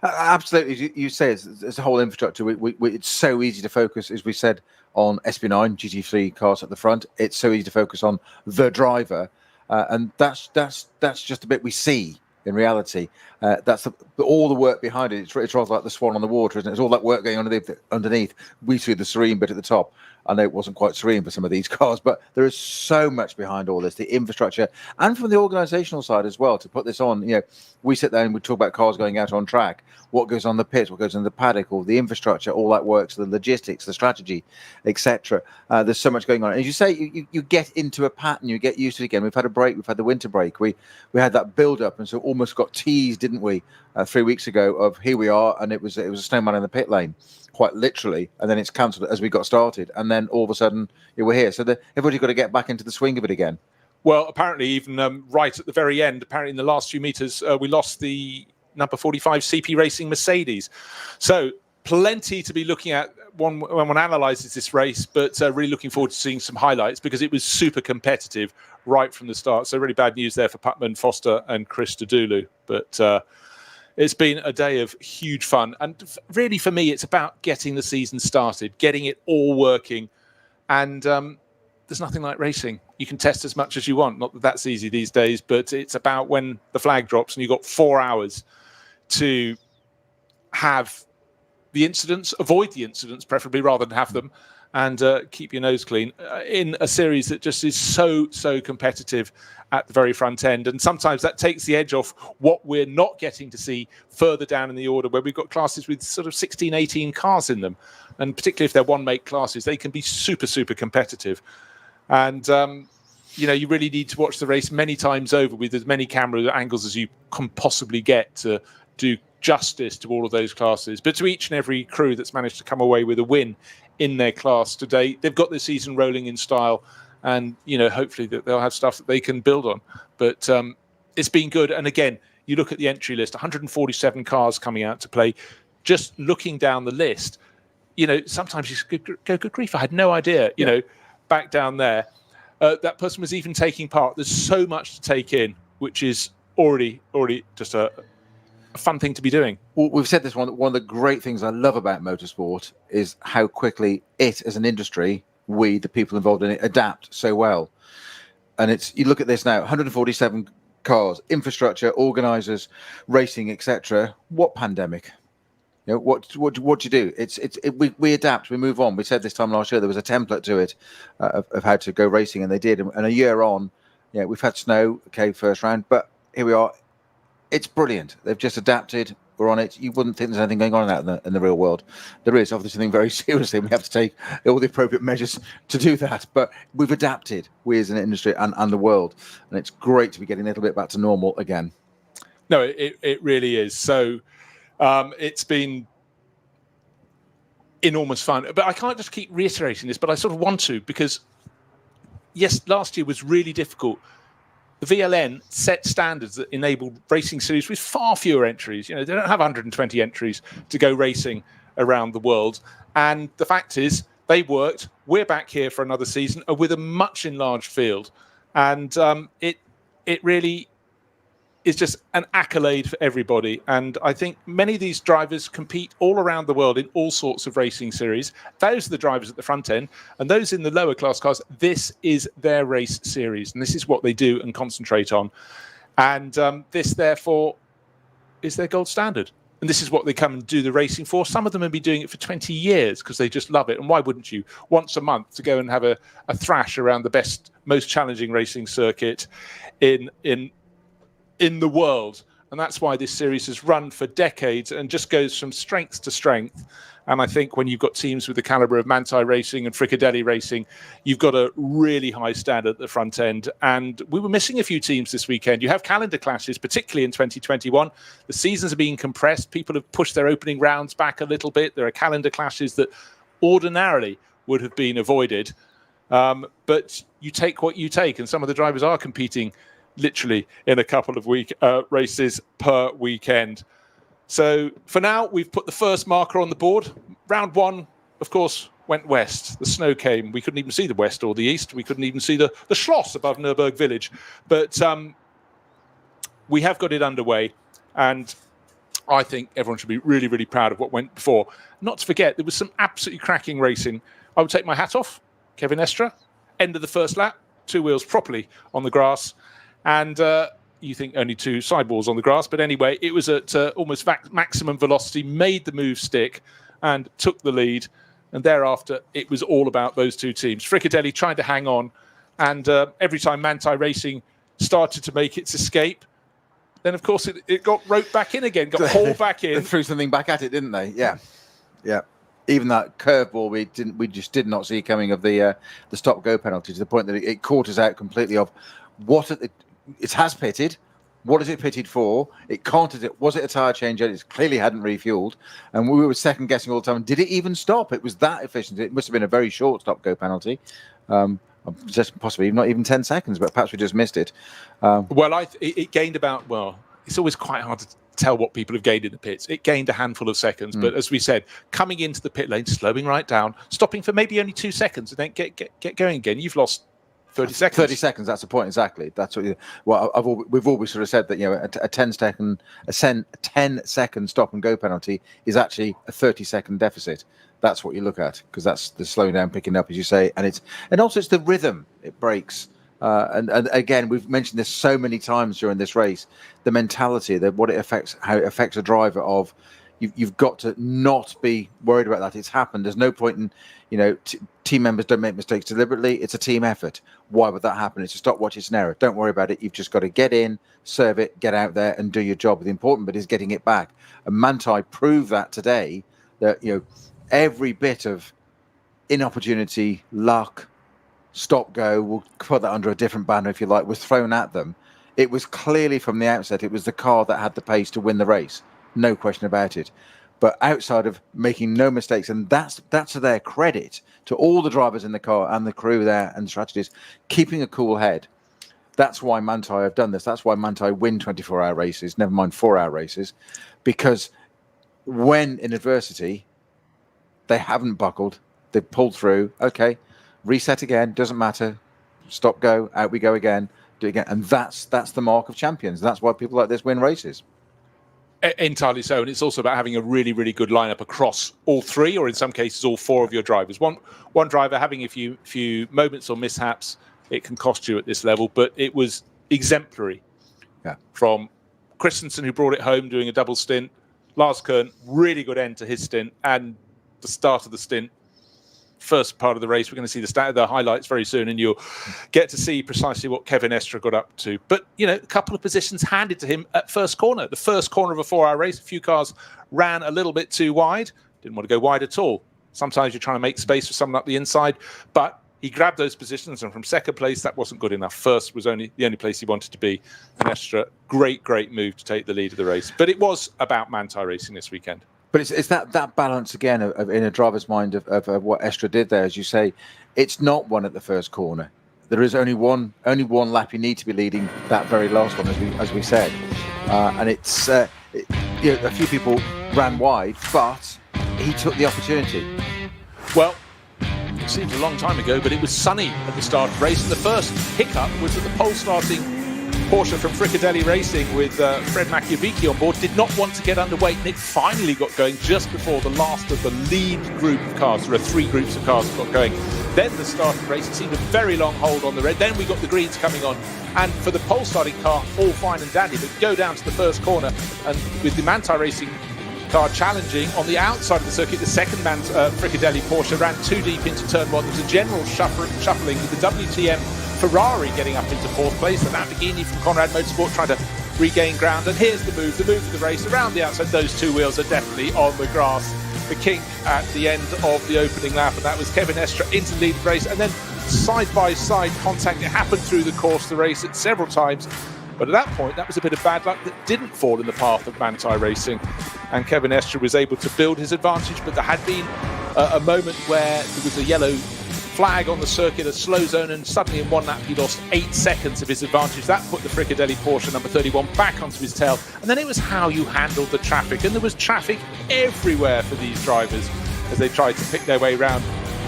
Absolutely. You say it's a whole infrastructure. It's so easy to focus, as we said, on SP9 GT3 cars at the front. It's so easy to focus on the driver, and that's just a bit we see in reality. That's all the work behind it. It's rather like the swan on the water, isn't it? It's all that work going on underneath. We see the serene bit at the top. I know it wasn't quite serene for some of these cars, but there is so much behind all this, the infrastructure, and from the organisational side as well, to put this on. You know, we sit there and we talk about cars going out on track, what goes on the pits, what goes in the paddock, all the infrastructure, all that works, the logistics, the strategy, etc. There's so much going on. And as you say, you get into a pattern, you get used to it again. We've had a break, we've had the winter break. We had that build-up, and so almost got teased, didn't we, 3 weeks ago, of here we are, and it was a snowman in the pit lane, quite literally, and then it's cancelled as we got started, and then all of a sudden we're here. So everybody's got to get back into the swing of it again. Well, apparently, even right at the very end, apparently in the last few meters, we lost the number 45 CP Racing Mercedes. So plenty to be looking at when one analyses this race, but really looking forward to seeing some highlights, because it was super competitive right from the start. So really bad news there for Putman, Foster and Chris Dudulu. But it's been a day of huge fun. And really, for me, it's about getting the season started, getting it all working. And there's nothing like racing. You can test as much as you want. Not that that's easy these days, but it's about when the flag drops and you've got 4 hours to have the incidents, avoid the incidents, preferably, rather than have them, and keep your nose clean in a series that just is so competitive at the very front end. And sometimes that takes the edge off what we're not getting to see further down in the order, where we've got classes with sort of 16, 18 cars in them. And particularly if they're one-make classes, they can be super competitive. And, you really need to watch the race many times over with as many camera angles as you can possibly get to do justice to all of those classes, but to each and every crew that's managed to come away with a win in their class today. They've got the season rolling in style, and hopefully that they'll have stuff that they can build on. But it's been good. And again, you look at the entry list, 147 cars coming out to play. Just looking down the list, sometimes you go, good grief, I had no idea, back down there. That person was even taking part. There's so much to take in, which is already just a fun thing to be doing. Well, we've said this one of the great things I love about motorsport is how quickly it, as an industry, we, the people involved in it, adapt so well. And you look at this now, 147 cars, infrastructure, organisers, racing, etc. What pandemic? What do you do? We adapt, we move on. We said this time last year there was a template to it of how to go racing, and they did. And a year on, we've had snow, first round, but here we are. It's brilliant. They've just adapted. We're on it. You wouldn't think there's anything going on out in the real world. There is obviously something very seriously. We have to take all the appropriate measures to do that. But we've adapted, we as an industry and the world. And it's great to be getting a little bit back to normal again. No, it really is. So it's been enormous fun. But I can't just keep reiterating this, but I sort of want to, because, yes, last year was really difficult. The VLN set standards that enabled racing series with far fewer entries. They don't have 120 entries to go racing around the world. And the fact is, they worked. We're back here for another season with a much enlarged field. And it really is just an accolade for everybody. And I think many of these drivers compete all around the world in all sorts of racing series. Those are the drivers at the front end, and those in the lower class cars, this is their race series, and this is what they do and concentrate on. And this, therefore, is their gold standard. And this is what they come and do the racing for. Some of them have been doing it for 20 years because they just love it. And why wouldn't you? Once a month to go and have a thrash around the best, most challenging racing circuit in the world. And that's why this series has run for decades and just goes from strength to strength. And I think when you've got teams with the caliber of Manthey Racing and Fricadelli Racing, you've got a really high standard at the front end. And we were missing a few teams this weekend. You have calendar clashes, particularly in 2021. The seasons are being compressed. People have pushed their opening rounds back a little bit. There are calendar clashes that ordinarily would have been avoided. But you take what you take. And some of the drivers are competing literally in a couple of races per weekend. So for now, we've put the first marker on the board. Round one, of course, went west. The snow came. We couldn't even see the west or the east. We couldn't even see the Schloss above Nürburg village. But we have got it underway. And I think everyone should be really, really proud of what went before. Not to forget, there was some absolutely cracking racing. I would take my hat off. Kevin Estra, end of the first lap, 2 wheels properly on the grass. And you think only 2 sidewalls on the grass. But anyway, it was at almost maximum velocity, made the move stick and took the lead. And thereafter, it was all about those 2 teams. Fricadelli trying to hang on. And every time Manthey Racing started to make its escape, then, of course, it got roped back in again, got hauled back in. They threw something back at it, didn't they? Yeah. Yeah. Even that curveball we just did not see coming of the stop-go penalty, to the point that it caught us out completely of what it has pitted. What is it pitted for? It can't. Was it a tyre change? It clearly hadn't refueled, and we were second guessing all the time. Did it even stop? It was that efficient. It must have been a very short stop-go penalty, just possibly not even 10 seconds. But perhaps we just missed it. It gained about. Well, it's always quite hard to tell what people have gained in the pits. It gained a handful of seconds, but as we said, coming into the pit lane, slowing right down, stopping for maybe only 2 seconds, and then get going again. You've lost 30 seconds. 30 seconds. That's the point exactly. That's what we've always sort of said, that a 10 second stop and go penalty is actually a 30-second deficit. That's what you look at, because that's the slowing down, picking up, as you say, and also it's the rhythm it breaks. And again, we've mentioned this so many times during this race, the mentality, how it affects a driver of. You've got to not be worried about that. It's happened. There's no point in, team members don't make mistakes deliberately. It's a team effort. Why would that happen? It's a stopwatch. It's an error. Don't worry about it. You've just got to get in, serve it, get out there and do your job. The important bit is getting it back. And Manthey proved that today, that, every bit of inopportunity, luck, stop, go, we'll put that under a different banner if you like, was thrown at them. It was clearly from the outset, it was the car that had the pace to win the race. no question about it. But outside of making no mistakes, and that's to their credit, to all the drivers in the car and the crew there and the strategists, keeping a cool head. That's why Manthey have done this. That's why Manthey win 24-hour races, never mind 4-hour races, because when in adversity, they haven't buckled. They've pulled through. Okay, reset again. Doesn't matter. Stop, go, out we go again. Do it again. And that's the mark of champions. That's why people like this win races. Entirely so. And it's also about having a really, really good lineup across all three, or in some cases, all four of your drivers. One driver having a few moments or mishaps, it can cost you at this level, but it was exemplary. Yeah. From Christensen, who brought it home doing a double stint, Lars Kern, really good end to his stint, and the start of the stint, first part of the race. We're going to see the highlights very soon, and you'll get to see precisely what Kevin Estre got up to. But, a couple of positions handed to him at first corner. The first corner of a 4-hour race, a few cars ran a little bit too wide. Didn't want to go wide at all. Sometimes you're trying to make space for someone up the inside, but he grabbed those positions, and from second place, that wasn't good enough. First was the only place he wanted to be. And Estre, great move to take the lead of the race. But it was about Manthey racing this weekend. But it's that balance again of in a driver's mind of what Estre did there. As you say, it's not one at the first corner. There is only one lap you need to be leading that very last one, as we said. And it's a few people ran wide, but he took the opportunity. Well, it seems a long time ago, but it was sunny at the start of the race. And the first hiccup was that the pole starting Porsche from Fricadelli Racing with Fred Machiavicchi on board did not want to get underway, and it finally got going just before the last of the lead group of cars. There are 3 groups of cars that got going. Then the start of the race, it seemed a very long hold on the red. Then we got the greens coming on, and for the pole starting car, all fine and dandy, but go down to the first corner, and with the Manthey Racing car challenging on the outside of the circuit, the second Fricadelli Porsche ran too deep into turn 1. There was a general shuffling with the WTM Ferrari getting up into 4th place, the Lamborghini from Conrad Motorsport trying to regain ground. And here's the move of the race around the outside. Those 2 wheels are definitely on the grass. The kink at the end of the opening lap, and that was Kevin Estre into the lead of the race. And then side-by-side contact. It happened through the course of the race at several times. But at that point, that was a bit of bad luck that didn't fall in the path of Manthey Racing. And Kevin Estre was able to build his advantage. But there had been a moment where there was a yellow flag on the circuit, a slow zone, and suddenly in one lap he lost 8 seconds of his advantage. That put the Fricadelli Porsche number 31 back onto his tail. And then it was how you handled the traffic. And there was traffic everywhere for these drivers as they tried to pick their way around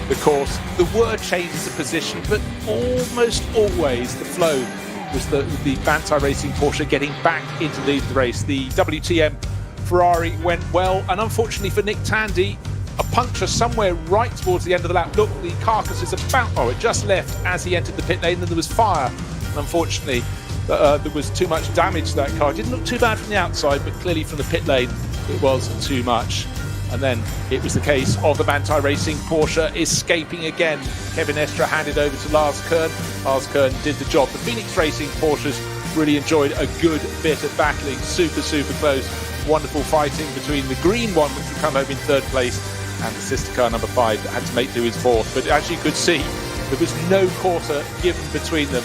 the course. There were changes of position, but almost always the flow was the Manthey Racing Porsche getting back into the lead of the race. The WTM Ferrari went well, and unfortunately for Nick Tandy, a puncture somewhere right towards the end of the lap. Look, the carcass is it just left as he entered the pit lane, and there was fire. And unfortunately, there was too much damage to that car. It didn't look too bad from the outside, but clearly from the pit lane, it was too much. And then it was the case of the Manthey Racing Porsche escaping again. Kevin Estre handed over to Lars Kern. Lars Kern did the job. The Phoenix Racing Porsches really enjoyed a good bit of battling. Super close. Wonderful fighting between the green one, which would come home in 3rd place, and the sister car number 5 that had to make do his 4th. But as you could see, there was no quarter given between them.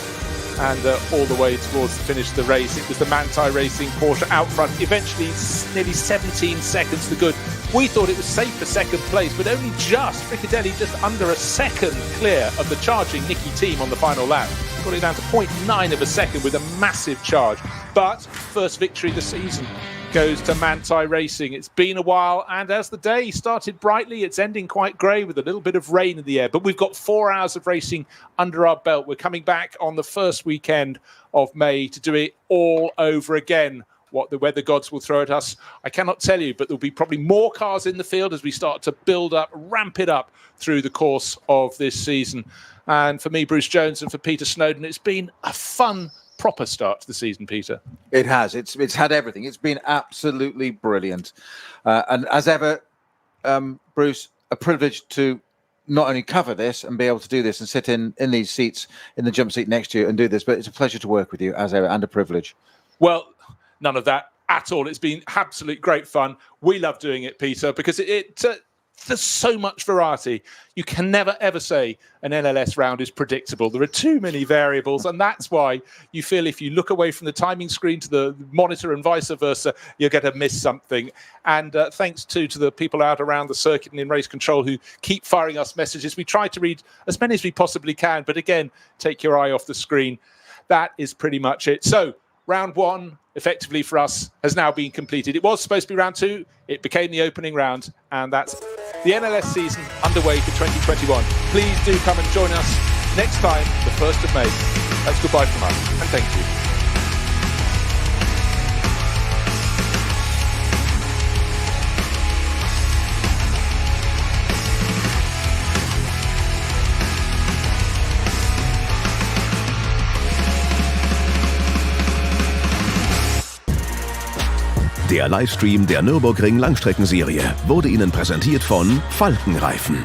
And all the way towards the finish of the race, it was the Manthey Racing Porsche out front. Eventually, nearly 17 seconds to good. We thought it was safe for 2nd place, but only just. Fricadelli just under a second clear of the charging Nicky team on the final lap. Got it down to 0.9 of a second with a massive charge. But first victory of the season goes to Manthey Racing. It's been a while, and as the day started brightly, it's ending quite grey with a little bit of rain in the air. But we've got 4 hours of racing under our belt. We're coming back on the first weekend of May to do it all over again. What the weather gods will throw at us, I cannot tell you, but there'll be probably more cars in the field as we start to build up, ramp it up through the course of this season. And for me, Bruce Jones, and for Peter Snowden, it's been a fun, proper start to the season, Peter. It has. It's had everything. It's been absolutely brilliant. And as ever, Bruce, a privilege to not only cover this and be able to do this and sit in these seats, in the jump seat next to you and do this, but it's a pleasure to work with you as ever, and a privilege. Well, none of that at all. It's been absolute great fun. We love doing it, Peter, because it there's so much variety. You can never, ever say an NLS round is predictable. There are too many variables, and that's why you feel if you look away from the timing screen to the monitor and vice versa, you're going to miss something. And thanks to the people out around the circuit and in race control who keep firing us messages. We try to read as many as we possibly can, but again, take your eye off the screen. That is pretty much it. So round one, effectively for us, has now been completed. It was supposed to be round two. It became the opening round, and that's the NLS season underway for 2021. Please do come and join us next time, the 1st of May. That's goodbye from us, and thank you. Der Livestream der Nürburgring Langstreckenserie wurde Ihnen präsentiert von Falkenreifen.